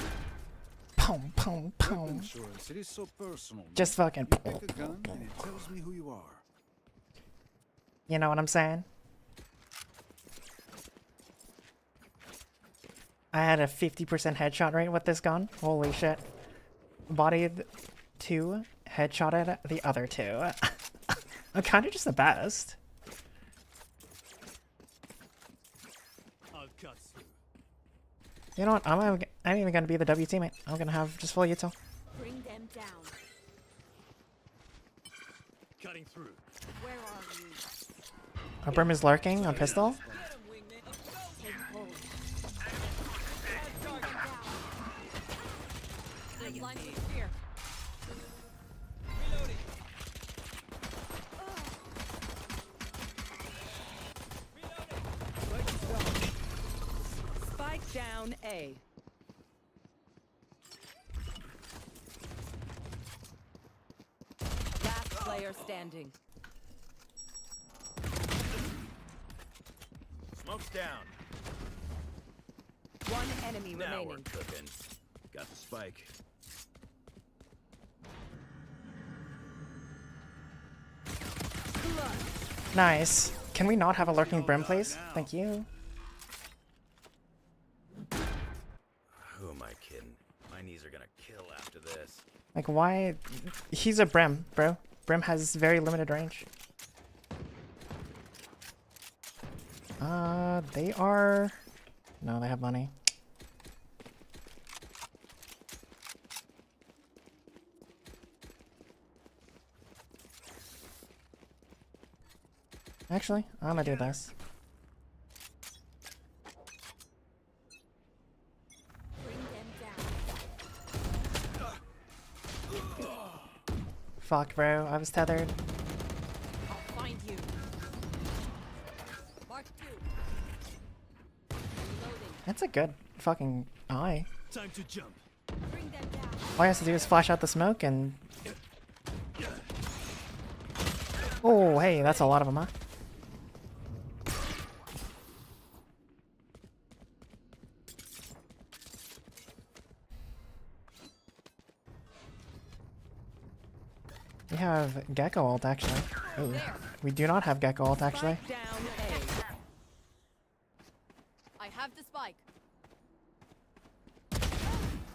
Speaker 2: Boom, boom, boom.
Speaker 6: Insurance, it is so personal.
Speaker 2: Just fucking.
Speaker 6: You pick a gun and it tells me who you are.
Speaker 2: You know what I'm saying? I had a 50% headshot rate with this gun. Holy shit. Bodied 2, headshotted the other 2. I'm kind of just the best.
Speaker 8: I'll cut through.
Speaker 2: You know what? I'm even gonna be the W teammate. I'm gonna have just full util.
Speaker 9: Bring them down.
Speaker 8: Cutting through.
Speaker 9: Where are you?
Speaker 2: Brim is lurking on pistol.
Speaker 8: Get him, wingman.
Speaker 9: Take hold. They're blind with fear.
Speaker 8: Reloading.
Speaker 7: Spike down A. Last player standing.
Speaker 12: Smoke's down.
Speaker 7: One enemy
Speaker 12: Now we're
Speaker 7: remaining.
Speaker 12: cooking. Got the spike.
Speaker 2: Nice. Can we not have a lurking Brim, please? Thank you.
Speaker 12: Who am I kidding? My knees are gonna kill after this.
Speaker 2: Like, why? He's a Brim, bro. Brim has very limited range. They are... No, they have money. Actually, I'm gonna do this.
Speaker 9: Bring them down.
Speaker 2: Fuck, bro. I was tethered.
Speaker 9: I'll find you. Mark 2. Reloading.
Speaker 2: That's a good fucking eye.
Speaker 8: Time to jump.
Speaker 9: Bring them down.
Speaker 2: All he has to do is flash out the smoke and... Oh, hey, that's a lot of them, huh? We have Gecko ult, actually. Ooh. We do not have Gecko ult, actually.
Speaker 7: Spike down A.
Speaker 9: I have the spike.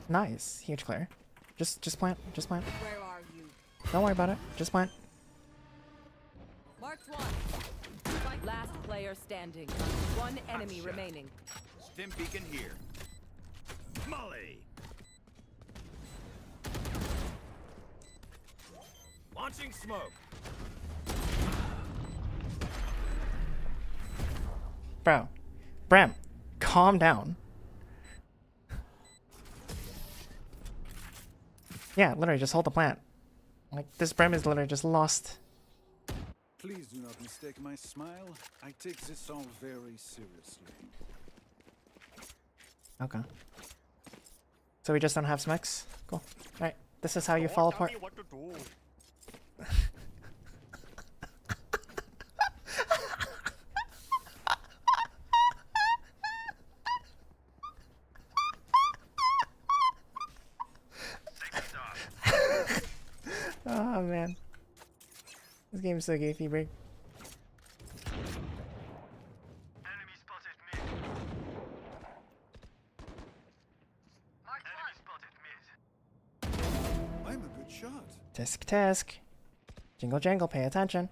Speaker 2: Nice. Huge clear. Just plant. Just plant.
Speaker 9: Where are you?
Speaker 2: Don't worry about it. Just plant.
Speaker 9: Marked 1.
Speaker 7: Last player standing. One enemy remaining.
Speaker 12: Stim beacon here. Molly. Launching smoke.
Speaker 2: Bro. Bram. Calm down. Yeah, literally, just hold the plant. Like, this Brim is literally just lost.
Speaker 12: Please do not mistake my smile. I take this all very seriously.
Speaker 2: Okay. So we just don't have smokes? Cool. Alright, this is how you fall apart.
Speaker 1: What to do?
Speaker 2: Oh man. This game is so goofy, bro.
Speaker 12: I'm a good shot.
Speaker 2: Tisk tisk. Jingle jangle, pay attention.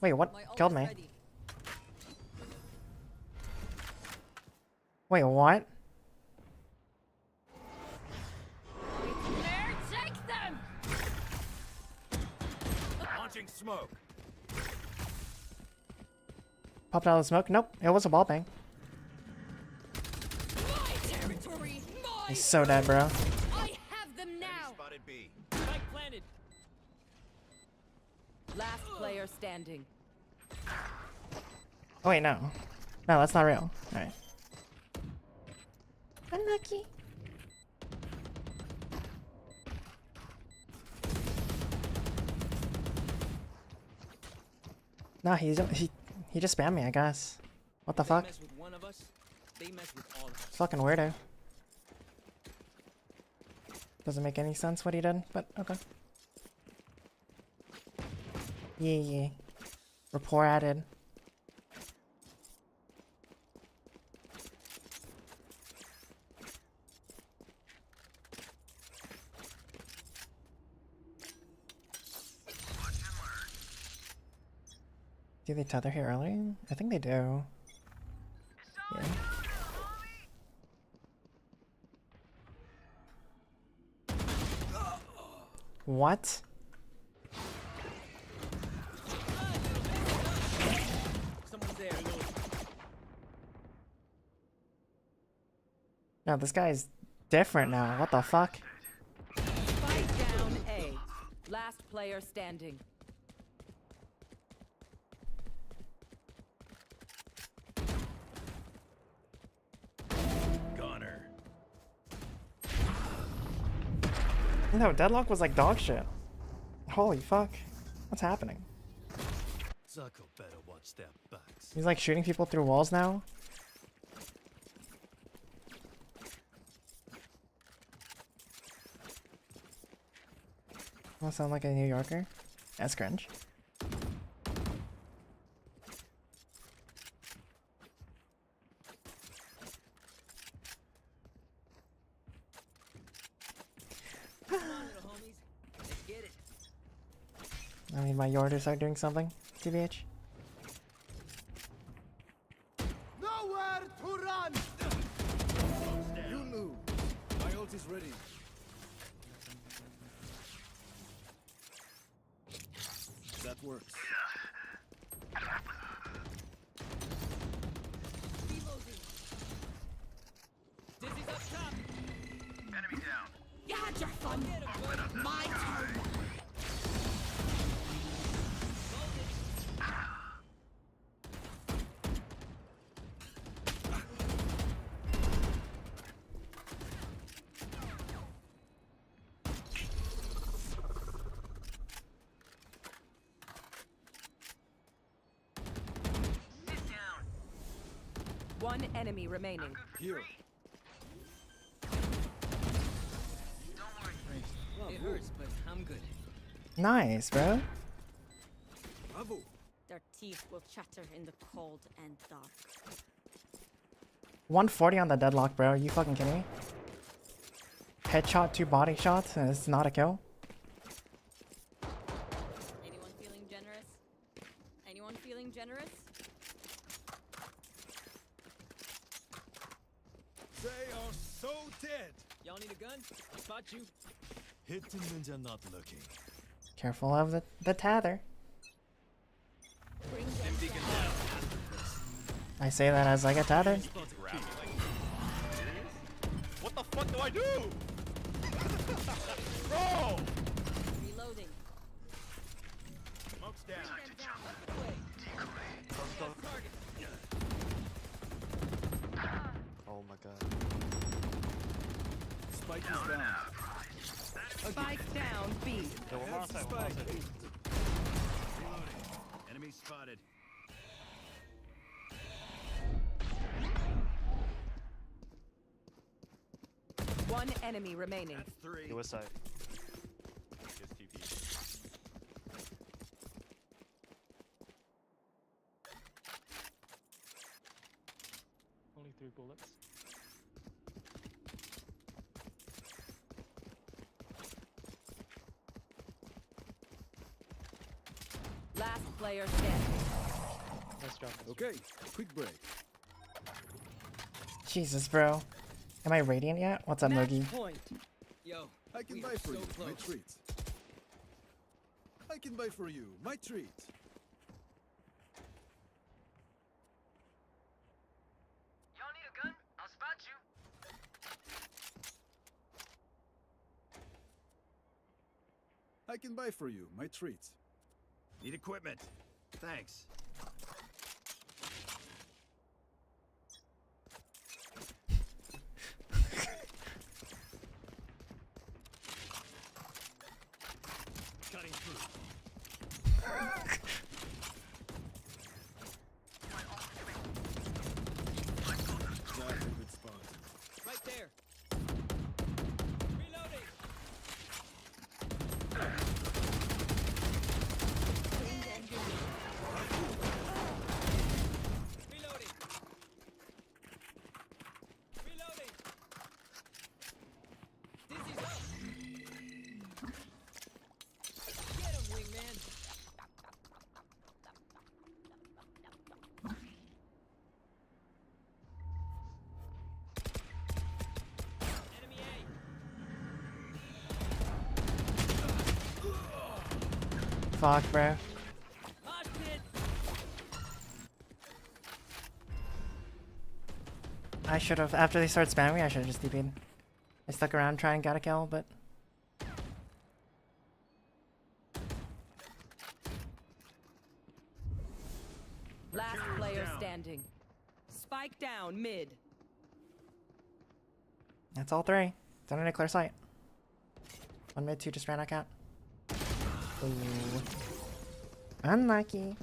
Speaker 2: Wait, what killed me? Wait, what?
Speaker 9: There, take them!
Speaker 6: Launching smoke.
Speaker 2: Popped out of the smoke? Nope, it was a ball bang.
Speaker 9: My territory! My
Speaker 2: He's so dead, bro.
Speaker 9: I have them now!
Speaker 6: Spotted B.
Speaker 11: Spike planted.
Speaker 7: Last player standing.
Speaker 2: Oh wait, no. No, that's not real. Alright. Unlucky. No, he just spammed me, I guess. What the fuck?
Speaker 8: Mess with one of us, they mess with all of us.
Speaker 2: It's fucking weirdo. Doesn't make any sense what he did, but okay. Yeah. Rapport added. Do they tether here early? I think they do. Yeah. What?
Speaker 8: Someone's there.
Speaker 2: No, this guy's different now. What the fuck?
Speaker 7: Spike down A. Last player standing.
Speaker 6: Gunner.
Speaker 2: No, Deadlock was like dog shit. Holy fuck. What's happening?
Speaker 6: Zucko better watch their backs.
Speaker 2: He's like shooting people through walls now? That sound like a New Yorker? That's cringe. I mean, my Yorders are doing something, TBH.
Speaker 12: Nowhere to run! You lose. My ult is ready. That works.
Speaker 8: Dizzy's up top.
Speaker 6: Enemy down.
Speaker 9: You had your fun. My turn.
Speaker 7: One enemy remaining.
Speaker 12: Here.
Speaker 8: It hurts, but I'm good.
Speaker 2: Nice, bro.
Speaker 12: Bravo.
Speaker 9: Their teeth will chatter in the cold and dark.
Speaker 2: 140 on the Deadlock, bro. Are you fucking kidding me? Headshot, 2 body shots, and it's not a kill?
Speaker 9: Anyone feeling generous? Anyone feeling generous?
Speaker 6: They are so dead.
Speaker 8: Y'all need a gun? I'll spot you.
Speaker 6: Hit them when they're not looking.
Speaker 2: Careful of the tether. I say that as I get tethered.
Speaker 1: What the fuck do I do? Bro!
Speaker 7: Reloading.
Speaker 6: Smoke's down.
Speaker 10: Oh my god.
Speaker 12: Spike is down.
Speaker 7: Spike down B.
Speaker 1: Yo, one more outside, one more outside.
Speaker 6: Enemy spotted.
Speaker 7: One enemy remaining.
Speaker 6: That's 3.
Speaker 10: He was side.
Speaker 1: Just TP.
Speaker 11: Only 3 bullets.
Speaker 7: Last player standing.
Speaker 11: Nice job.
Speaker 12: Okay, quick break.
Speaker 2: Jesus, bro. Am I radiant yet? What's up,
Speaker 7: Match
Speaker 2: Moogie?
Speaker 7: point.
Speaker 8: Yo,
Speaker 12: I can
Speaker 8: we
Speaker 12: buy
Speaker 8: are
Speaker 12: for
Speaker 8: so
Speaker 12: you my
Speaker 8: close.
Speaker 12: treat. I can buy for you my treat.
Speaker 3: Y'all need a gun? I'll spot you.
Speaker 12: I can buy for you my treat.
Speaker 6: Need equipment. Thanks. Cutting through.
Speaker 12: That's a good spot.
Speaker 8: Right there. Reloading. Reloading. Reloading. Dizzy's up. Get him, wingman. Enemy A.
Speaker 2: Fuck, bro.
Speaker 8: Mosh pit.
Speaker 2: I should have, after they started spamming me, I should have just TP'd. I stuck around trying and got a kill, but
Speaker 7: Last player standing. Spike down mid.
Speaker 2: that's all 3. Don't need to clear sight. 1 mid, 2 just ran out. Ooh. Unlucky.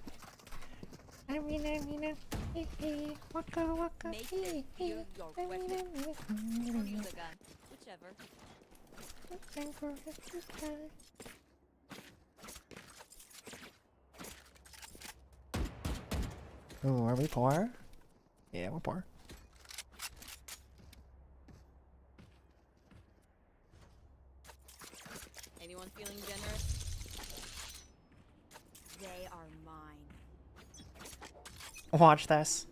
Speaker 2: I mean, waka waka.
Speaker 5: Make it feel your weapon. Or use a gun. Whichever.
Speaker 2: Ooh, are we poor? Yeah, we're poor.
Speaker 5: Anyone feeling generous? They are mine.
Speaker 2: Watch this.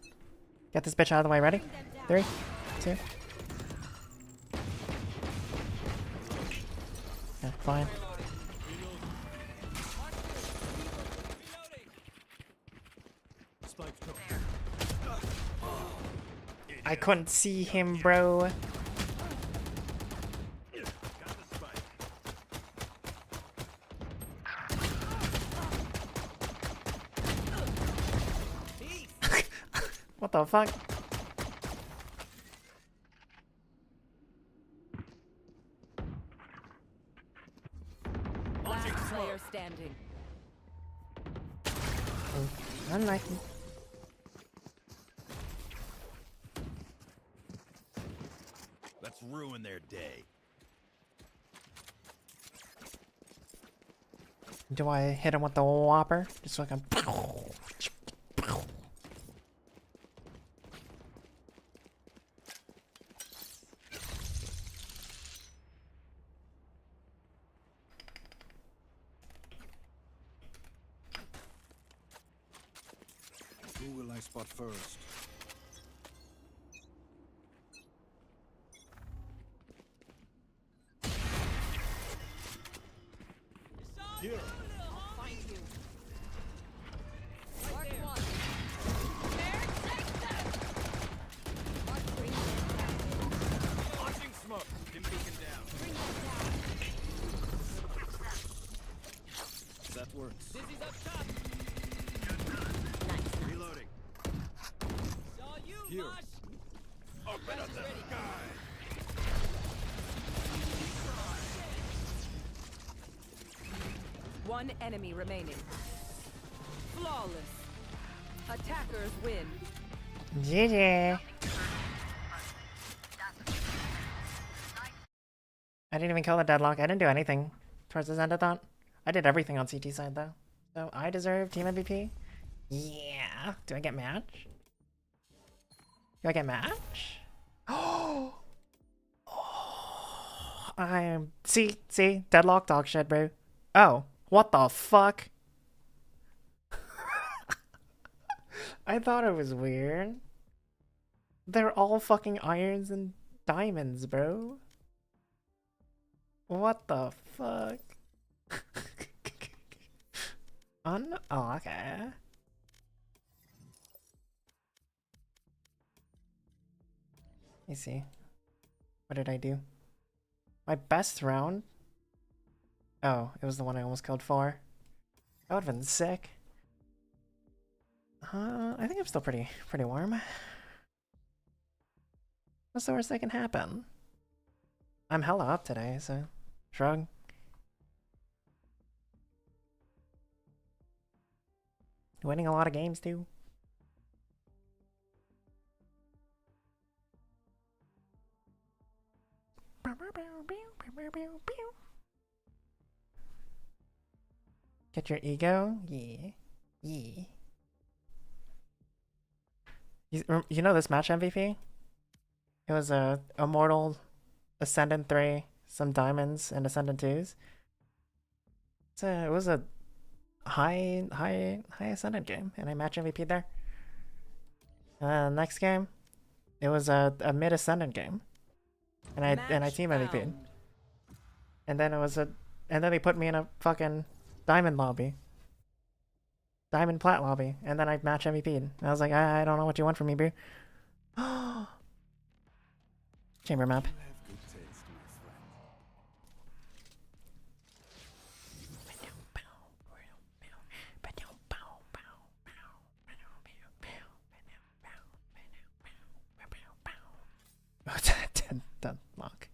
Speaker 2: Get this bitch out of the way. Ready? 3, 2. Yeah, fine.
Speaker 6: Spike top.
Speaker 2: I couldn't see him, bro.
Speaker 6: Got the spike.
Speaker 2: What the fuck?
Speaker 7: Last player standing.
Speaker 2: Unlucky.
Speaker 6: Let's ruin their day.
Speaker 2: Do I hit him with the whopper? Just so I can.
Speaker 12: Who will I spot first?
Speaker 6: Here.
Speaker 7: One enemy remaining. Flawless. Attackers win.
Speaker 2: GG. I didn't even kill the deadlock. I didn't do anything towards this end, I thought. I did everything on CT side, though. So I deserve team MVP? Yeah. Do I get match? Do I get match? Oh! I am... See? Deadlock dog shit, bro. Oh. What the fuck? I thought it was weird. They're all fucking irons and diamonds, bro. What the fuck? Oh, okay. Let me see. What did I do? My best round? Oh, it was the one I almost killed for. That would've been sick. I think I'm still pretty warm. What's the worst that can happen? I'm hella up today, so shrug. Winning a lot of games too. Get your ego? Yeah. Yeah. You know this match MVP? It was a Immortal, Ascendant 3, some Diamonds, and Ascendant 2s. It was a high Ascendant game, and I match MVP there. Next game, it was a mid Ascendant game, and I team MVP. And then and then they put me in a fucking Diamond lobby. Diamond Plat lobby, and then I match MVP. And I was like, I don't know what you want from me, bro. Chamber map. Deadlock.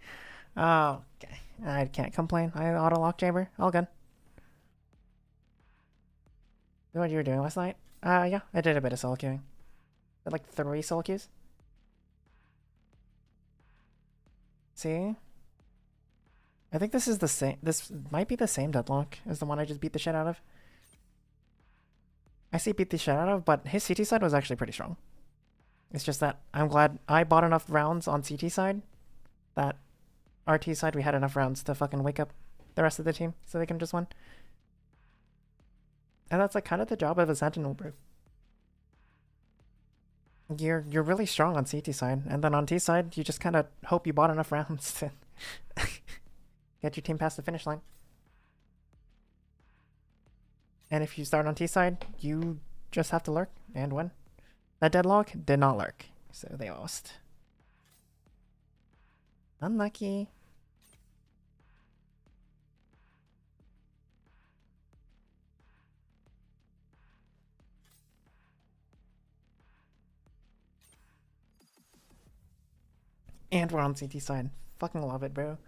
Speaker 2: Oh, okay. I can't complain. I auto lock chamber. All good. What you were doing last night? Yeah, I did a bit of solo queuing. Did like 3 solo queues. See? I think this is the same. This might be the same deadlock as the one I just beat the shit out of. I see beat the shit out of, but his CT side was actually pretty strong. It's just that I'm glad I bought enough rounds on CT side that RT side we had enough rounds to fucking wake up the rest of the team so they can just win. And that's like kind of the job of a Sentinel, bro. You're really strong on CT side, and then on T side, you just kind of hope you bought enough rounds to get your team past the finish line. And if you start on T side, you just have to lurk and win. That deadlock did not lurk, so they lost. Unlucky. And we're on CT side. Fucking love it, bro.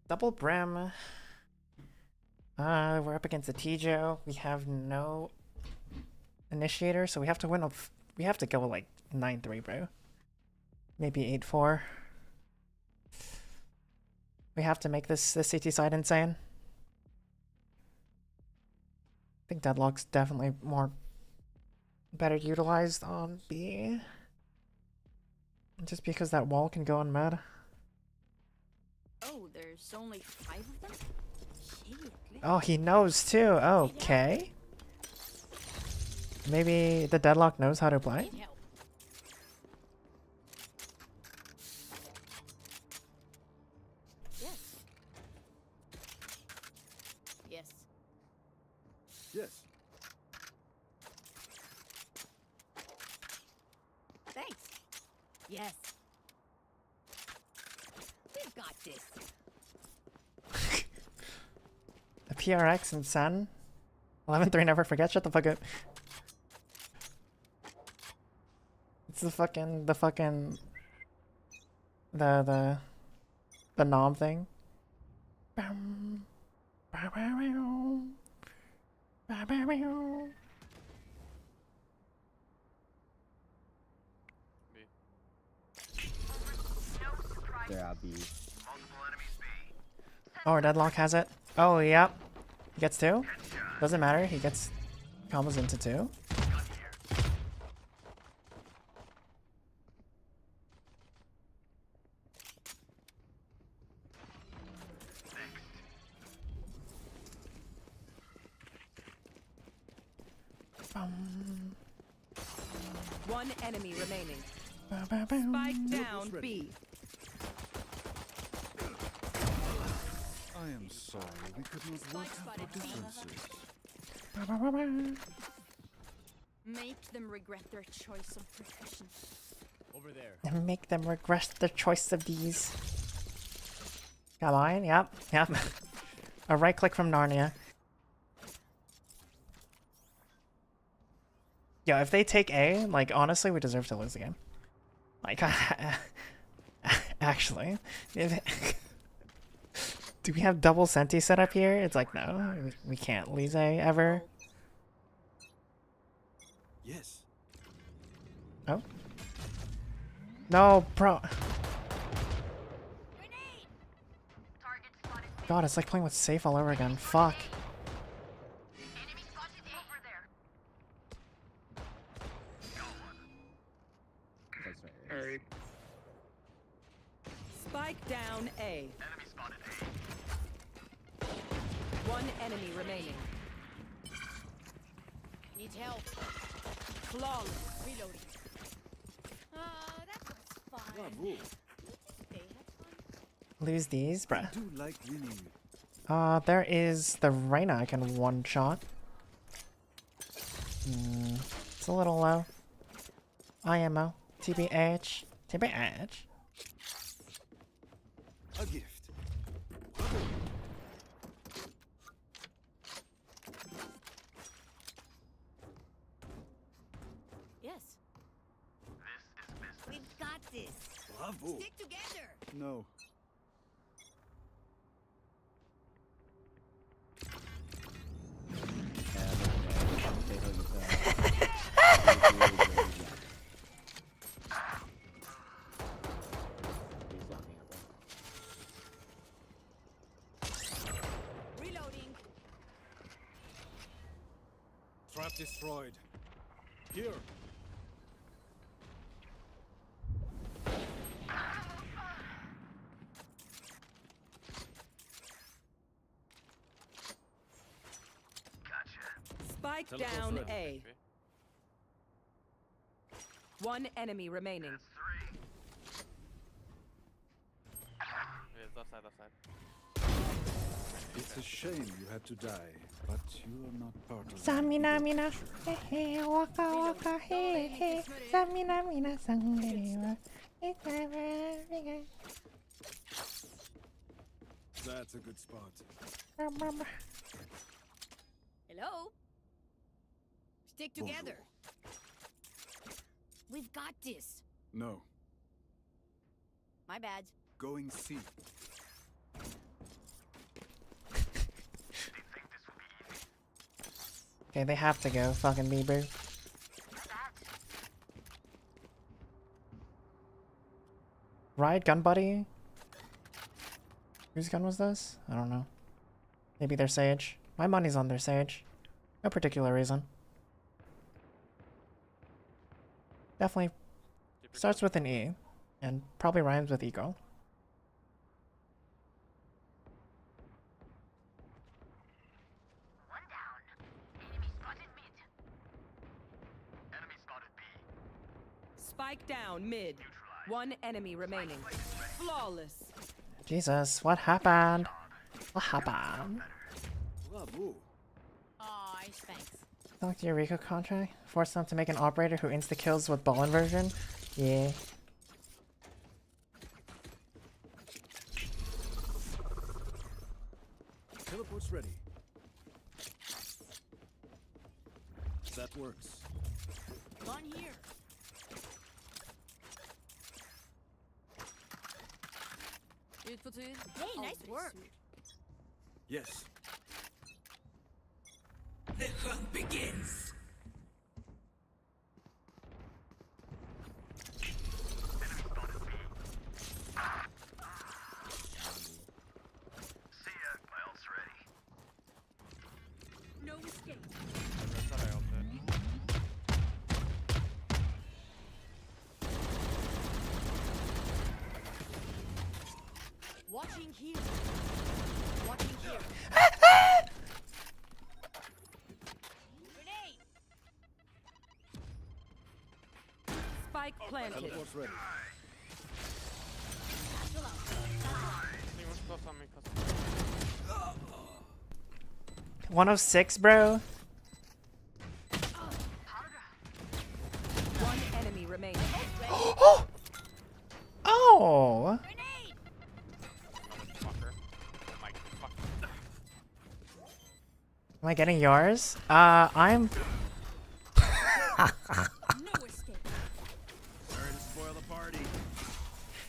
Speaker 2: Double Brim. We're up against a Tijo. We have no initiator, so we have to win. We have to go like 9-3, bro. Maybe 8-4. We have to make this CT side insane. I think Deadlock's definitely better utilized on B. Just because that wall can go on mad.
Speaker 9: Oh, there's only 5 of them? Shit.
Speaker 2: Oh, he knows too. Okay. Maybe the Deadlock knows how to play?
Speaker 9: Yes. Yes.
Speaker 12: Yes.
Speaker 9: Thanks. Yes. We've got this.
Speaker 2: The PRX and Sen. 11-3 never forget. Shut the fuck up. It's the nom thing.
Speaker 1: There, I'll be.
Speaker 2: Oh, our deadlock has it. Oh, yep. He gets 2. Doesn't matter. He gets combos into 2.
Speaker 7: One enemy remaining. Spike down B.
Speaker 12: I am sorry, we could not work out the differences.
Speaker 9: Make them regret their choice of profession.
Speaker 1: Over there.
Speaker 2: And make them regret their choice of these. Come on, yep, yep. A right click from Narnia. Yeah, if they take A, like, honestly, we deserve to lose the game. Like, actually. Do we have double Senti set up here? It's like, no, we can't lose A ever.
Speaker 12: Yes.
Speaker 2: Oh. No, bro. God, it's like playing with safe all over again. Fuck.
Speaker 1: That's right.
Speaker 7: Spike down A. One enemy remaining.
Speaker 9: Need help.
Speaker 7: Flawless.
Speaker 9: Reloading. That was fun.
Speaker 12: Bravo.
Speaker 9: They had fun.
Speaker 2: Lose these,
Speaker 12: I
Speaker 2: bruh.
Speaker 12: do like winning.
Speaker 2: There is the Reyna I can one-shot. It's a little low. IMO. TBH. TBH.
Speaker 12: A gift.
Speaker 9: Yes. We've got this.
Speaker 12: Bravo.
Speaker 9: Stick together.
Speaker 12: No.
Speaker 9: Reloading.
Speaker 12: Trap destroyed. Here.
Speaker 7: Spike down A. One enemy remaining.
Speaker 10: Left side, left side.
Speaker 12: It's a shame you had to die, but you are not part of
Speaker 2: Samina mina, hey hey, waka waka, hey hey. Samina mina, sangrewa. It's never again.
Speaker 12: That's a good spot.
Speaker 9: Hello. Stick together. We've got this.
Speaker 12: No.
Speaker 9: My bad.
Speaker 12: Going C.
Speaker 2: Okay, they have to go. Fucking Bieber. Ride gun buddy? Whose gun was this? I don't know. Maybe their Sage. My money's on their Sage. No particular reason. Definitely starts with an E. And probably rhymes with ego.
Speaker 7: Spike down mid. One enemy remaining. Flawless.
Speaker 2: Jesus, what happened? What happened?
Speaker 12: Bravo.
Speaker 9: Aw, thanks.
Speaker 2: Talk to your Rico contract? Force them to make an operator who insta-kills with ball inversion? Yeah.
Speaker 12: Teleport's ready. That works.
Speaker 9: On here. Hey, nice work.
Speaker 12: Yes.
Speaker 8: The hunt begins.
Speaker 5: No escape.
Speaker 1: That's what I ulted.
Speaker 5: Watching here. Watching here. Grenade.
Speaker 7: Spike planted.
Speaker 12: Teleport's ready.
Speaker 1: Anyone's close on me, close.
Speaker 2: 106, bro.
Speaker 7: One enemy remaining.
Speaker 2: Oh!
Speaker 1: Motherfucker. My fuck.
Speaker 2: Am I getting yours? I'm.
Speaker 5: No escape.
Speaker 12: Sorry to spoil the party.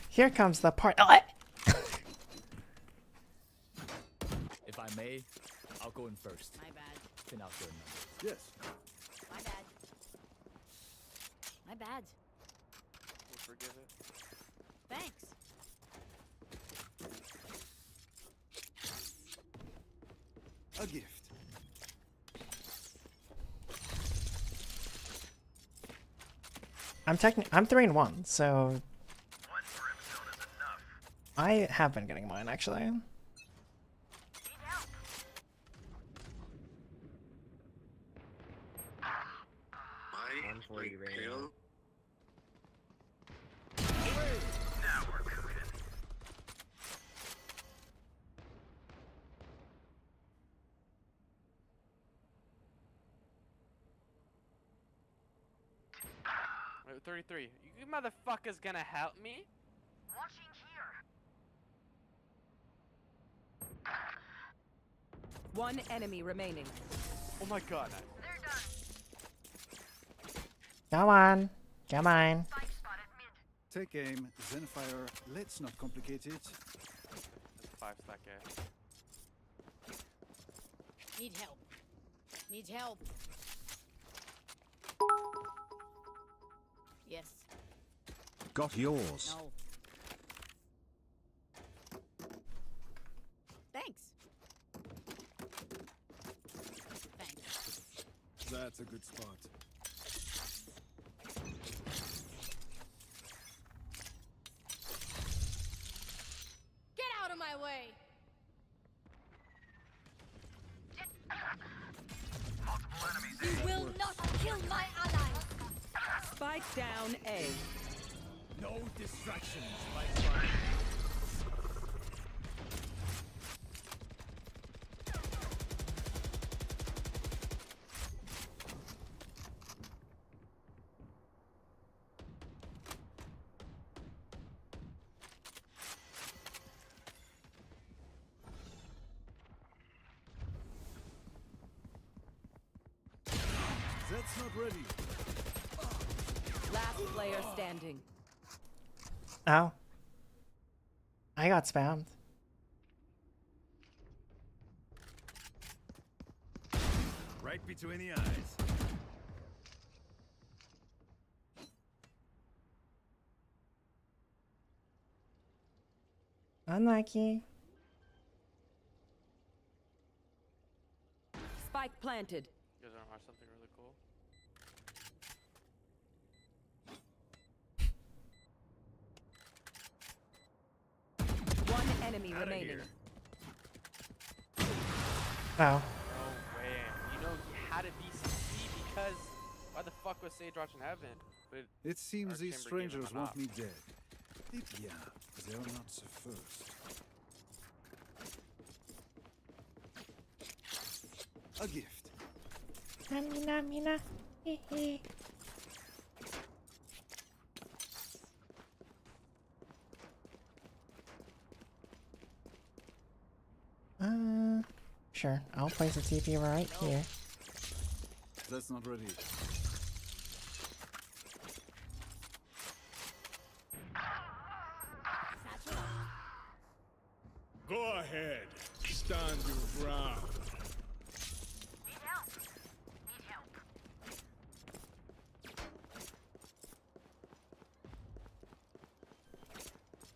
Speaker 2: Here comes the part.
Speaker 11: If I may, I'll go in first.
Speaker 5: My bad.
Speaker 11: Pin out their numbers.
Speaker 12: Yes.
Speaker 5: My bad. My bad.
Speaker 1: We'll forgive it.
Speaker 5: Thanks.
Speaker 12: A gift.
Speaker 2: I'm 3-1, so I have been getting mine actually.
Speaker 10: Wait, 33. You motherfuckers gonna help me?
Speaker 7: One enemy remaining.
Speaker 10: Oh my god.
Speaker 2: Come on, come on.
Speaker 12: Take aim, Zenfire. Let's not complicate it.
Speaker 10: That's a 5-stack A.
Speaker 5: Need help. Need help. Yes.
Speaker 4: Got yours.
Speaker 5: No. Thanks. Thanks.
Speaker 12: That's a good spot.
Speaker 9: Get out of my way! You will not kill my allies!
Speaker 7: Spike down A.
Speaker 11: No distractions, my friend.
Speaker 12: That's not ready.
Speaker 7: Last player standing.
Speaker 2: Oh. I got spammed.
Speaker 12: Right between the eyes.
Speaker 2: Unlucky.
Speaker 7: Spike planted.
Speaker 10: You guys wanna watch something really cool?
Speaker 7: One enemy remaining.
Speaker 2: Oh.
Speaker 10: No way. You know he had to be CC because why the fuck was Sage watching Heaven? But
Speaker 12: It seems
Speaker 10: Dark
Speaker 12: these
Speaker 10: Chamber gave him
Speaker 12: strangers
Speaker 10: an
Speaker 12: want
Speaker 10: op.
Speaker 12: me dead. Yeah, they're not the first. A gift.
Speaker 2: Mina, mina. Hehe. Sure. I'll place a TP right here.
Speaker 12: That's not ready.
Speaker 6: Go ahead. Stand your ground.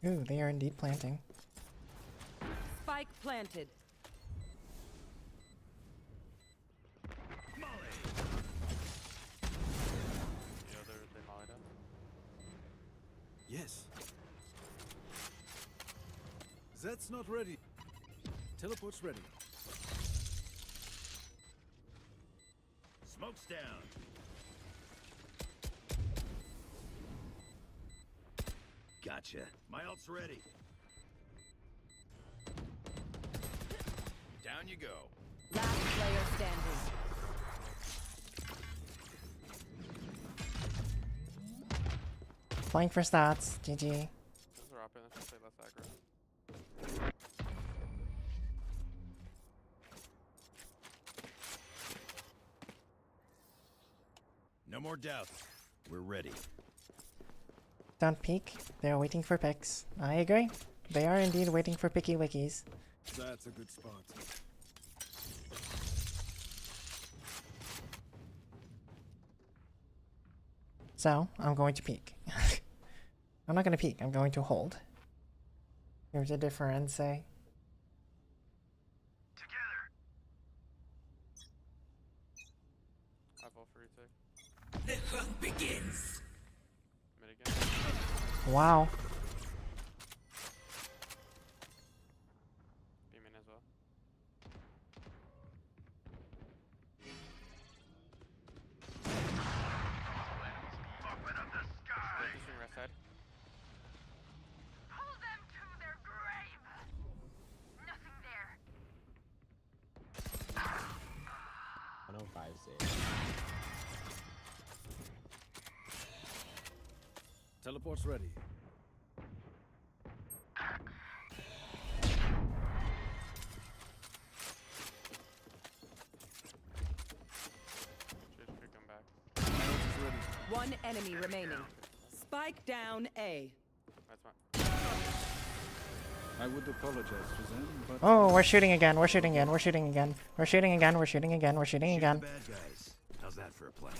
Speaker 2: Ooh, they are indeed planting.
Speaker 7: Spike planted.
Speaker 10: The other, they mollied up.
Speaker 12: Yes. That's not ready. Teleport's ready.
Speaker 6: Smoke's down. Gotcha. My ult's ready. Down you go.
Speaker 7: Last player standing.
Speaker 2: Playing for stats. GG.
Speaker 10: Those are up, and let's just play less aggro.
Speaker 6: No more doubts. We're ready.
Speaker 2: Don't peek. They're waiting for picks. I agree. They are indeed waiting for picky wickies.
Speaker 12: That's a good spot.
Speaker 2: So, I'm going to peek. I'm not going to peek. I'm going to hold. Here's a difference, say.
Speaker 10: I vote for retake.
Speaker 8: The hunt begins.
Speaker 10: Mid again.
Speaker 2: Wow.
Speaker 10: Beam in as well.
Speaker 6: Open up the sky.
Speaker 10: Swing right side.
Speaker 9: Pull them to their grave. Nothing there.
Speaker 1: 105 save.
Speaker 12: Teleport's ready.
Speaker 10: Should pick them back.
Speaker 12: My ult is ready.
Speaker 7: One enemy remaining. Spike down A.
Speaker 10: That's mine.
Speaker 12: I would apologize to them, but
Speaker 2: Oh, we're shooting again. We're shooting again. We're shooting again. We're shooting again. We're shooting again. We're shooting again.
Speaker 6: Bad guys. How's that for a plan?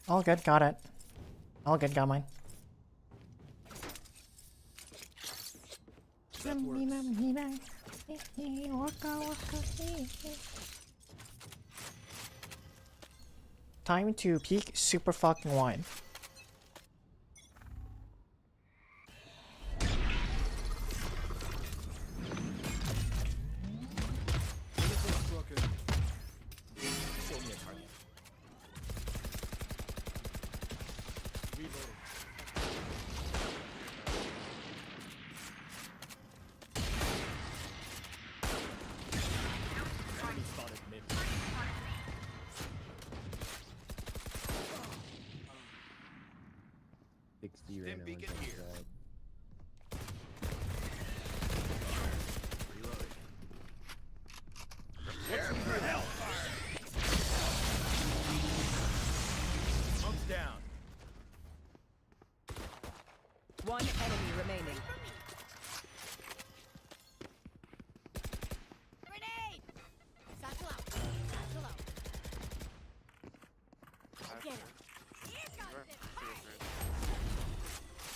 Speaker 2: All good. Got it. All good. Got mine.
Speaker 12: that works.
Speaker 2: Time to peak super fucking wide.
Speaker 12: Teleport's broken.
Speaker 1: Show me a target.
Speaker 12: Reloading.
Speaker 1: Enemy spotted mid.
Speaker 6: Stim
Speaker 1: random
Speaker 6: beacon
Speaker 1: ones on
Speaker 6: here.
Speaker 1: the side.
Speaker 6: Reloading. Prepare for hellfire. Smoke's down.
Speaker 7: One enemy remaining.
Speaker 9: Grenade! Satchel out. Satchel out.
Speaker 10: Last
Speaker 9: Get
Speaker 10: two.
Speaker 9: him. Here comes
Speaker 10: Where?
Speaker 9: it.
Speaker 10: Two or three.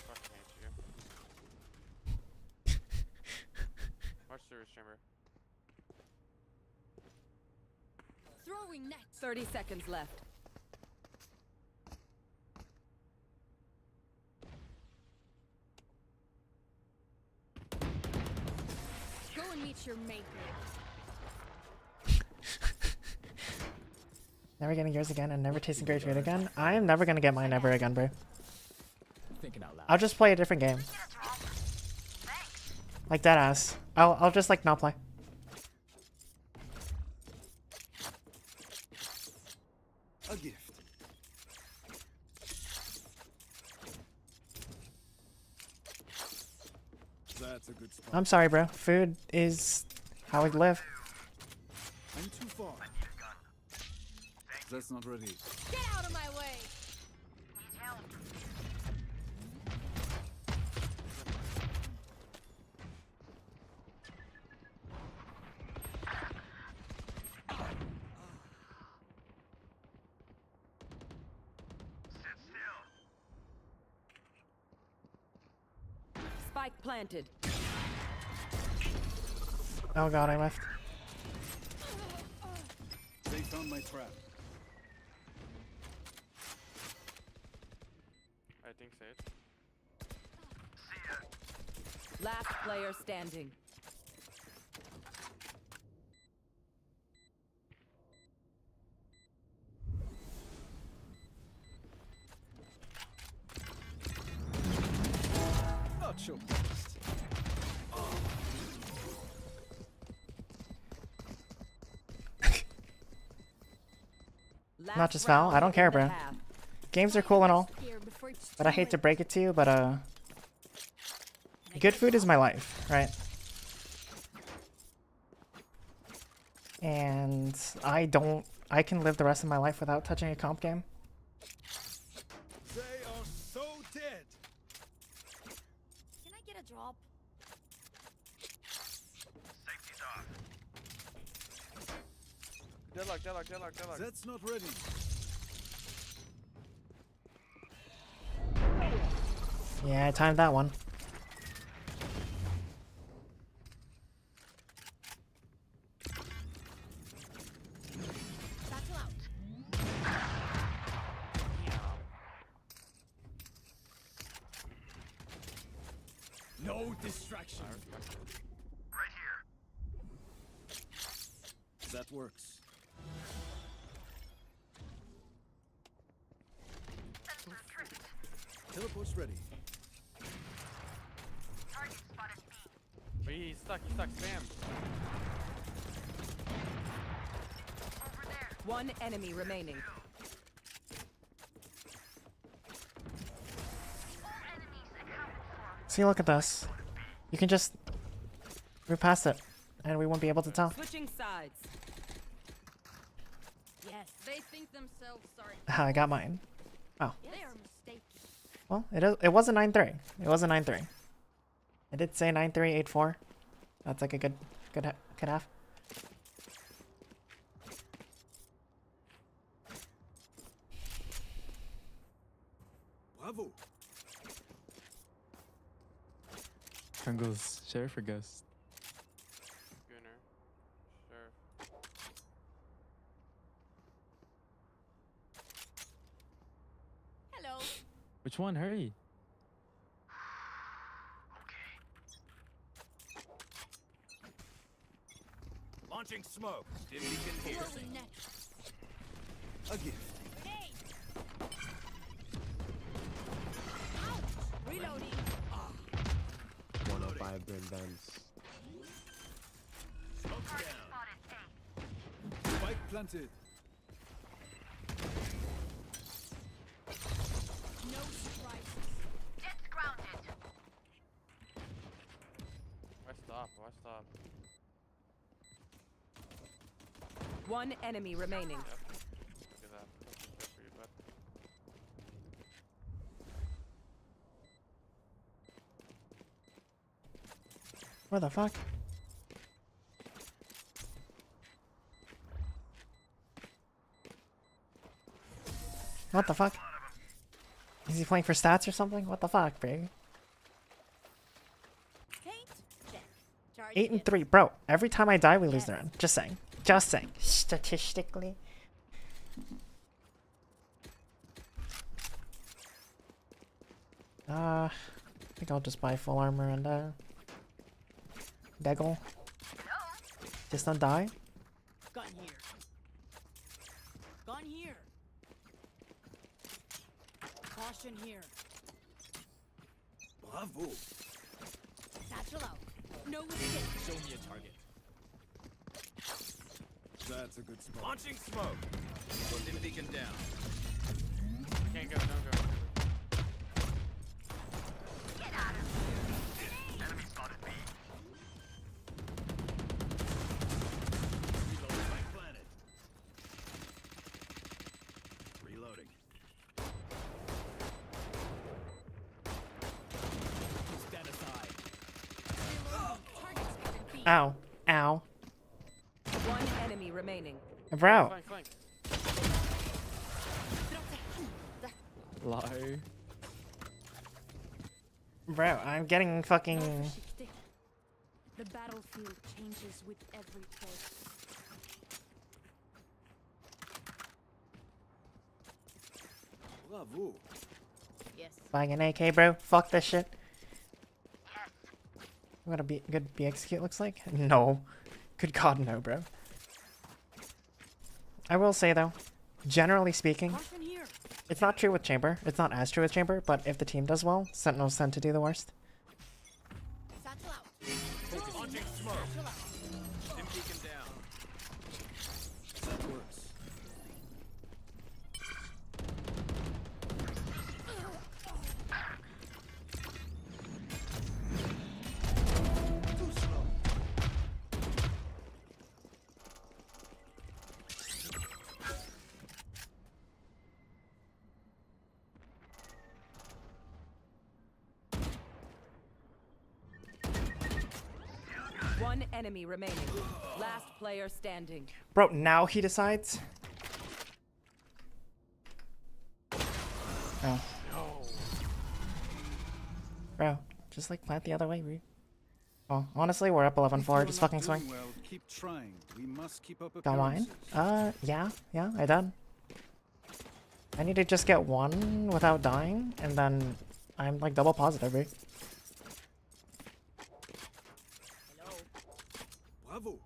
Speaker 10: Fucking hate you. Watch service chamber.
Speaker 9: Throwing net.
Speaker 7: 30 seconds left.
Speaker 9: Go and meet your maker.
Speaker 2: Never getting yours again and never tasting great food again. I am never gonna get mine ever again, bro.
Speaker 1: Thinking out loud.
Speaker 2: I'll just play a different game. Like that ass. I'll just like not play.
Speaker 12: A gift. That's a good spot.
Speaker 2: I'm sorry, bro. Food is how we live.
Speaker 12: I'm too far. That's not ready.
Speaker 9: Get out of my way.
Speaker 7: Spike planted.
Speaker 2: Oh god, I left.
Speaker 12: They found my trap.
Speaker 10: I think so.
Speaker 7: Last player standing.
Speaker 12: Not your best.
Speaker 2: Not just foul. I don't care, bro. Games are cool and all, but I hate to break it to you, but good food is my life, right? And I can live the rest of my life without touching a comp game.
Speaker 12: They are so dead.
Speaker 9: Can I get a drop?
Speaker 10: Deadlock.
Speaker 12: That's not ready.
Speaker 2: Yeah, I timed that one.
Speaker 9: Battle out.
Speaker 6: No distraction.
Speaker 12: That works. Teleport's ready.
Speaker 10: Wait, he's stuck. Spam.
Speaker 7: One enemy remaining.
Speaker 2: See, look at this. You can just move past it, and we won't be able to tell.
Speaker 7: Switching sides.
Speaker 9: Yes, they think themselves sorry.
Speaker 2: I got mine. Oh,
Speaker 9: They are mistaken.
Speaker 2: well, it was a 9-3. It was a 9-3. I did say 9-3, 8-4. That's like a good half.
Speaker 12: Bravo.
Speaker 1: Jungle's Sheriff or Ghost?
Speaker 10: Gunner. Sure.
Speaker 9: Hello.
Speaker 1: Which one? Hurry.
Speaker 6: Launching smoke. Dim beacon here.
Speaker 9: Throwing next.
Speaker 12: A gift.
Speaker 9: Hey. Ouch. Reloading.
Speaker 1: 105 Bryn Benz.
Speaker 6: Smoke's down.
Speaker 12: Spike planted.
Speaker 9: No surprises.
Speaker 10: Why stop?
Speaker 7: One enemy remaining.
Speaker 10: Yep. Look at that. Good for you, bud.
Speaker 2: What the fuck? What the fuck? Is he playing for stats or something? What the fuck, bro?
Speaker 9: Paint. Check. Charge
Speaker 2: 8 and
Speaker 9: it.
Speaker 2: 3, bro. Every time I die, we lose the round. Just saying. Just saying. Statistically. I think I'll just buy full armor and Deggle. Just don't die.
Speaker 8: Gun here. Gun here. Caution here.
Speaker 12: Bravo.
Speaker 9: Satchel out. No escape.
Speaker 6: Show me a target.
Speaker 12: That's a good spot.
Speaker 6: Launching smoke. Put dim beacon down.
Speaker 10: Can't go. No go.
Speaker 6: Enemy spotted B. Reloading. Spike planted. Reloading. Stand aside.
Speaker 9: Target spotted B.
Speaker 2: Ow. Ow.
Speaker 7: One enemy remaining.
Speaker 2: Bro.
Speaker 10: Flank.
Speaker 1: Lie.
Speaker 2: Bro, I'm getting fucking...
Speaker 5: The battlefield changes with every play.
Speaker 12: Bravo.
Speaker 5: Yes.
Speaker 2: Buying an AK, bro. Fuck this shit. What a good BX kit looks like? No. Good God, no, bro. I will say, though, generally speaking, it's not true with Chamber. It's not as true with Chamber, but if the team does well, Sentinels tend to do the worst.
Speaker 6: Launching smoke.
Speaker 3: Dim beacon down.
Speaker 12: That works. Too slow.
Speaker 7: One enemy remaining. Last player standing.
Speaker 2: Bro, now he decides? Oh. Bro, just like plant the other way, Ryu. Oh, honestly, we're up 11-4. Just fucking swing.
Speaker 12: Well, keep trying. We must keep up
Speaker 2: Got mine?
Speaker 12: appearances.
Speaker 2: Yeah, I did. I need to just get one without dying, and then I'm like double positive, Ryu.
Speaker 12: Bravo.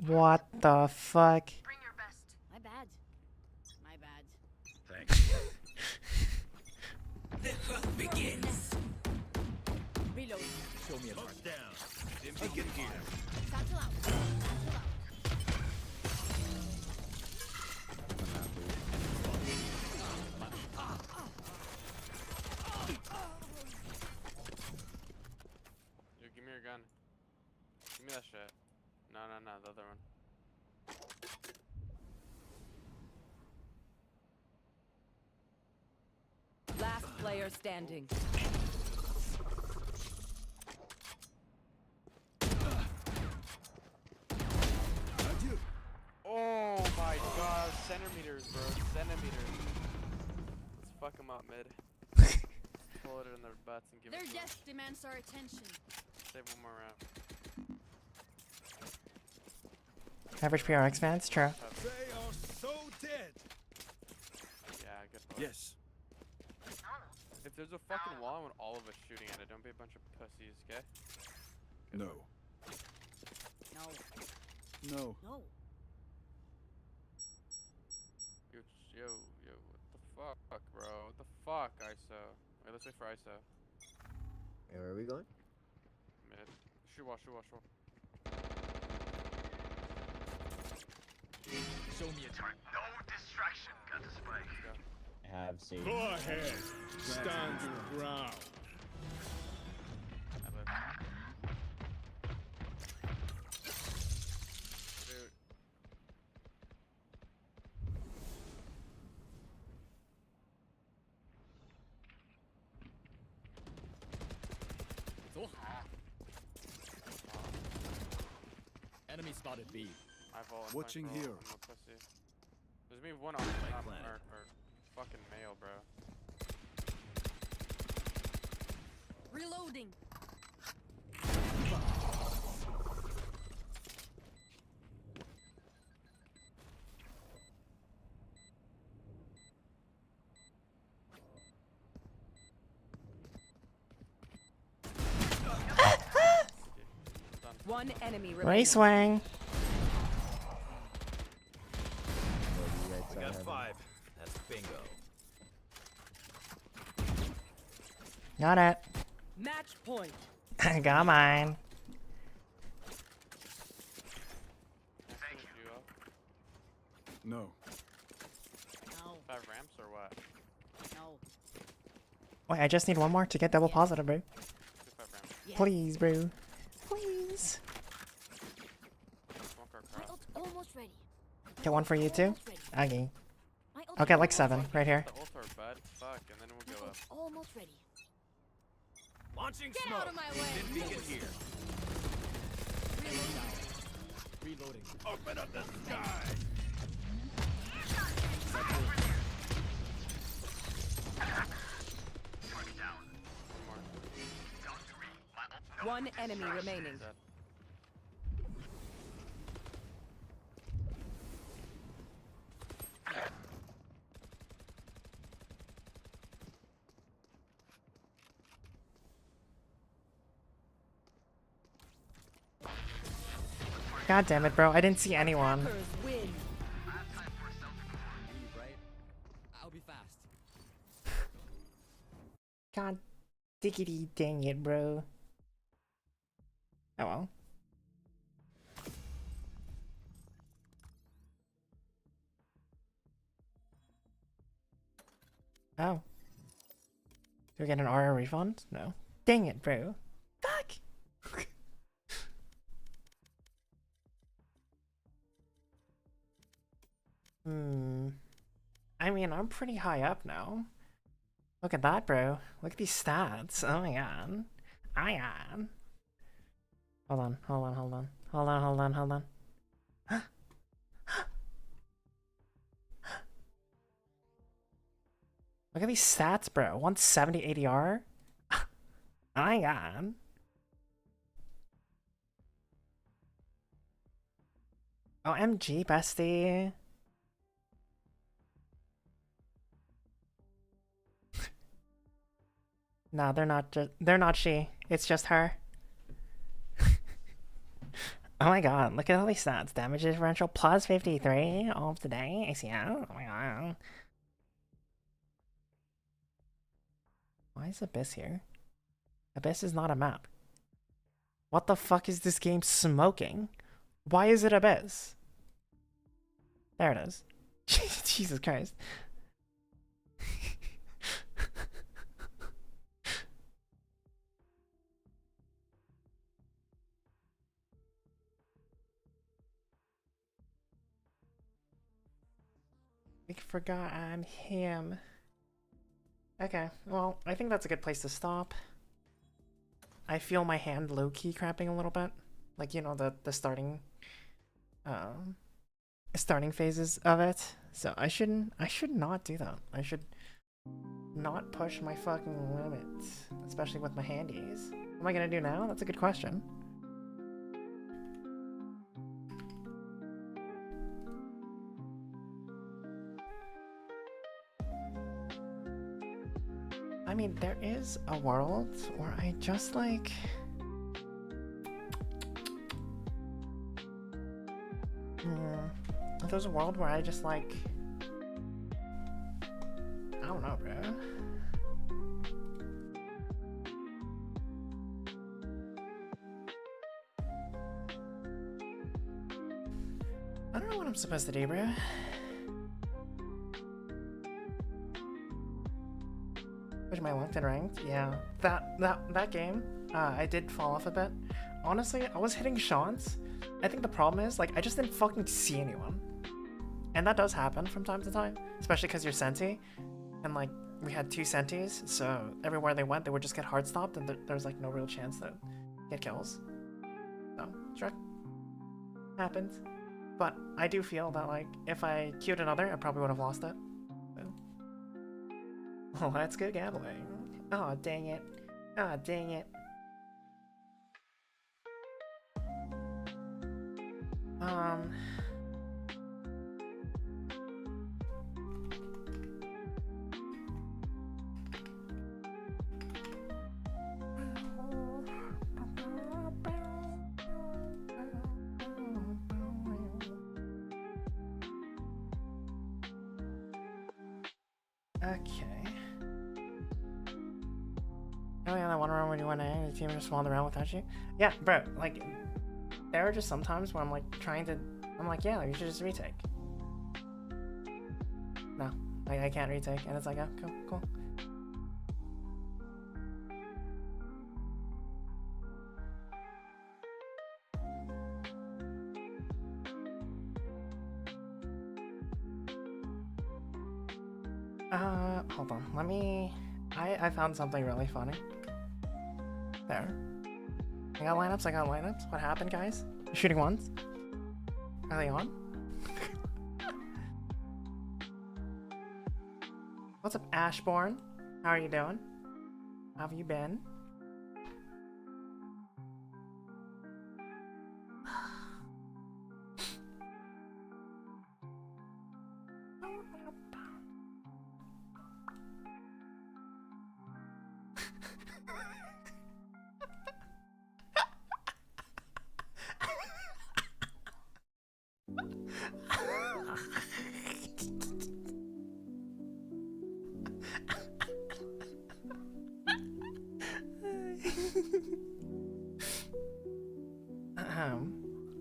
Speaker 2: What the fuck?
Speaker 5: Bring your best. My bad. My bad.
Speaker 12: Thanks.
Speaker 8: The hunt begins.
Speaker 5: Reload.
Speaker 8: Show me a
Speaker 6: Smoke's down.
Speaker 3: Dim beacon here.
Speaker 5: Satchel out. Satchel out.
Speaker 10: Yo, give me your gun. Give me that shit. No, the other one.
Speaker 7: Last player standing.
Speaker 12: Adieu.
Speaker 10: Oh my god, centimeters, bro. Centimeters. Let's fuck them up mid. Pull it in their butts and give
Speaker 9: Their
Speaker 10: it to them.
Speaker 9: death demands our attention.
Speaker 10: Save one more round.
Speaker 2: Average PRX fans? True.
Speaker 6: They are so dead.
Speaker 10: Yeah, good point.
Speaker 12: Yes.
Speaker 10: If there's a fucking wall, I want all of us shooting at it. Don't be a bunch of pussies, okay?
Speaker 12: No.
Speaker 5: No.
Speaker 12: No.
Speaker 5: No.
Speaker 10: Yo, what the fuck, bro? What the fuck, ISO? Wait, let's wait for ISO.
Speaker 1: Hey, where are we going?
Speaker 10: Mid. Shoot wall.
Speaker 8: Show me a turn.
Speaker 3: No distraction. Got the spike.
Speaker 10: Let's
Speaker 1: I have seen.
Speaker 6: Go ahead. Stand your ground.
Speaker 10: go. I live. Dude.
Speaker 8: Enemy spotted B.
Speaker 10: I vault.
Speaker 12: Watching here.
Speaker 10: I'm a pussy. There's me one on
Speaker 8: planet.
Speaker 10: or fucking male, bro.
Speaker 9: Reloading.
Speaker 10: Done.
Speaker 7: One enemy remaining.
Speaker 2: Ray swing.
Speaker 1: We
Speaker 3: Got 5. That's bingo.
Speaker 2: Got it.
Speaker 7: Match point.
Speaker 2: Got mine.
Speaker 10: Thank you.
Speaker 12: No.
Speaker 5: No.
Speaker 10: 5 ramps or what?
Speaker 5: No.
Speaker 2: Wait, I just need one more to get double positive, bro.
Speaker 10: 5 ramps.
Speaker 5: Yes.
Speaker 2: Please, bro. Please.
Speaker 10: Smoke our
Speaker 5: My
Speaker 10: cross.
Speaker 5: ult's almost ready.
Speaker 2: Get one for you too?
Speaker 5: Almost ready.
Speaker 2: Okay.
Speaker 5: My ult's
Speaker 2: I'll get like
Speaker 5: almost
Speaker 2: 7
Speaker 5: ready.
Speaker 2: right here.
Speaker 10: The ult or bud. Fuck, and then
Speaker 5: My
Speaker 10: we'll go up.
Speaker 5: ult's almost ready.
Speaker 3: Launching
Speaker 9: Get
Speaker 3: smoke.
Speaker 9: out of my way.
Speaker 3: Dim beacon here.
Speaker 8: Reloading.
Speaker 6: Open up the sky.
Speaker 7: One enemy remaining.
Speaker 2: God damn it, bro. I didn't see anyone.
Speaker 7: Hackers win.
Speaker 8: Right? I'll be fast.
Speaker 2: God diggity dang it, bro. Oh well. Oh. Do we get an RR refund? No. Dang it, bro. Fuck! I mean, I'm pretty high up now. Look at that, bro. Look at these stats. Oh my god. I am. Hold on, hold on, hold on. Hold on, hold on, hold on. Look at these stats, bro. 170 ADR. Oh my god. OMG, bestie. No, they're not she. It's just her. Oh my god, look at all these stats. Damage differential plus 53 all of today. ACL. Oh my god. Why is Abyss here? Abyss is not a map. What the fuck is this game smoking? Why is it Abyss? There it is. Jesus Christ. I forgot I'm him. Okay, well, I think that's a good place to stop. I feel my hand low-key cramping a little bit. Like, you know, the starting starting phases of it. So I should not do that. I should not push my fucking limits, especially with my handies. What am I gonna do now? That's a good question. I mean, there is a world where I just like... There's a world where I just like... I don't know, bro. I don't know what I'm supposed to do, bro. Push my LinkedIn ranked? Yeah. That game, I did fall off a bit. Honestly, I was hitting shots. I think the problem is, like, I just didn't fucking see anyone. And that does happen from time to time, especially because you're Senti. And, like, we had 2 Sentis, so everywhere they went, they would just get hard stopped, and there's, like, no real chance to get kills. So, sure. Happens. But I do feel that, like, if I queued another, I probably would have lost it. So. Oh, that's good gambling. Oh, dang it. Oh, dang it. Okay. Oh yeah, that one round when you went in, the team just spawned around without you. Yeah, bro, like, there are just some times where I'm like I'm like, yeah, you should just retake. No, I can't retake, and it's like, oh, cool. Hold on, let me... I found something really funny. There. I got lineups. What happened, guys? Shooting ones? Are they on? What's up, Ashbourne? How are you doing? How have you been?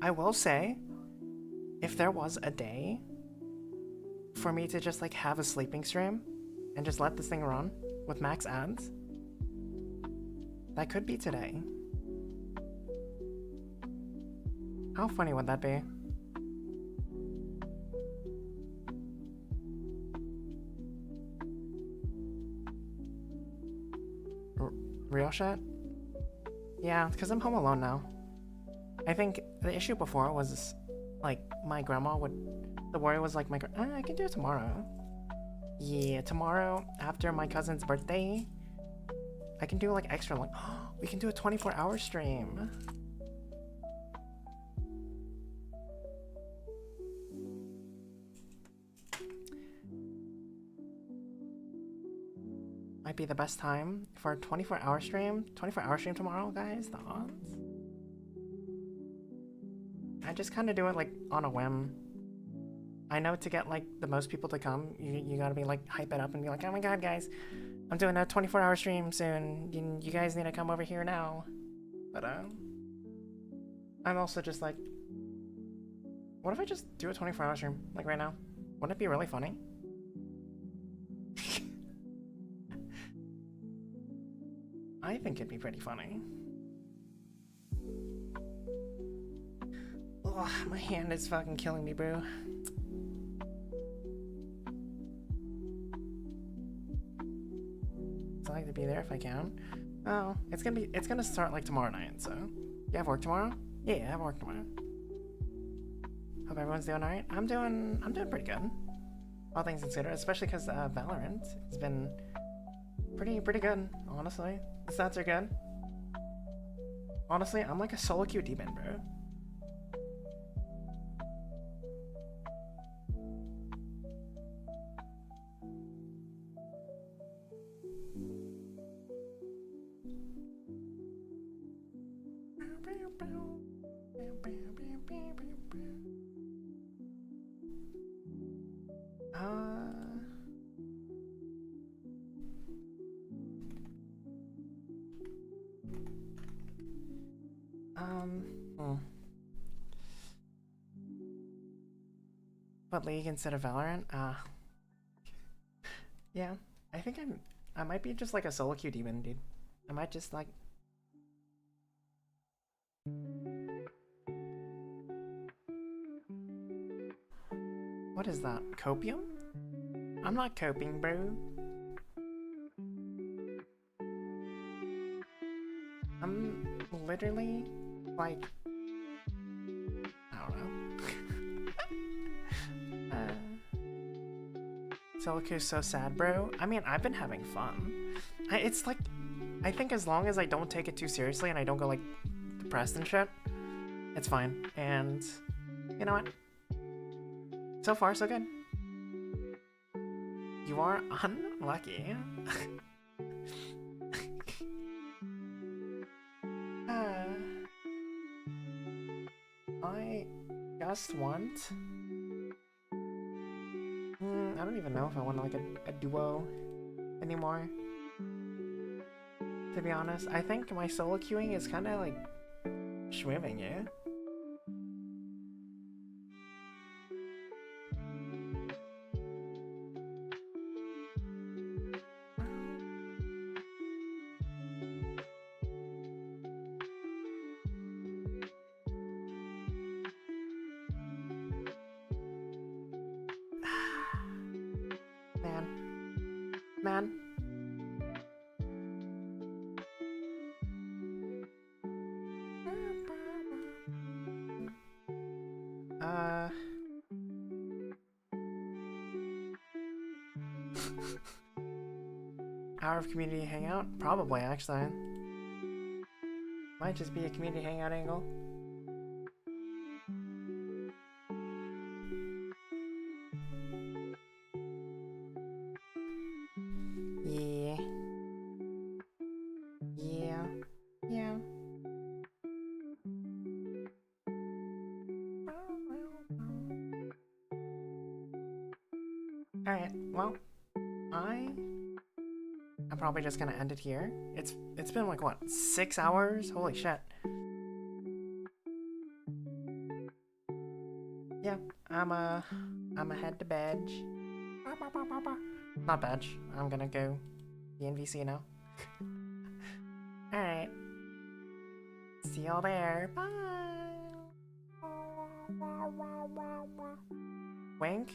Speaker 2: I will say, if there was a day for me to just like have a sleeping stream and just let this thing run with max ads, that could be today. How funny would that be? Real shit? Yeah, because I'm home alone now. I think the issue before was, like, my grandma would... The worry was, like, I can do it tomorrow. Yeah, tomorrow, after my cousin's birthday, I can do, like, extra, like... we can do a 24-hour stream. Might be the best time for a 24-hour stream. 24-hour stream tomorrow, guys. The odds. I just kind of do it like on a whim. I know to get like the most people to come, you gotta be like hype it up and be like, oh my god, guys, I'm doing a 24-hour stream soon. You guys need to come over here now. But I'm also just like, what if I just do a 24-hour stream like right now? Wouldn't it be really funny? I think it'd be pretty funny. Ugh, my hand is fucking killing me, bro. So I like to be there if I can. Oh, it's gonna start like tomorrow night, so. You have work tomorrow? Yeah, I have work tomorrow. Hope everyone's doing alright. I'm doing pretty good. All things considered, especially because Valorant has been pretty good, honestly. The stats are good. Honestly, I'm like a solo queue demon, bro. What league instead of Valorant? Yeah, I think I might be just like a solo queue demon, dude. I might just like... What is that? Copium? I'm not coping, bro. I'm literally like... I don't know. Solo queue is so sad, bro. I mean, I've been having fun. It's like, I think as long as I don't take it too seriously and I don't go like depressed and shit, it's fine. And you know what? So far, so good. You are unlucky. I just want... I don't even know if I want like a duo anymore. To be honest, I think my solo queuing is kind of like schwimming, yeah? Man. hour of community hangout? Probably, actually. Might just be a community hangout angle. Yeah. Yeah. Yeah. Alright, well, I'm probably just gonna end it here. It's been like what, 6 hours? Holy shit. Yeah, I'ma head to bed. Not bed. I'm gonna go the NVC now. Alright. See y'all there. Bye. Wink.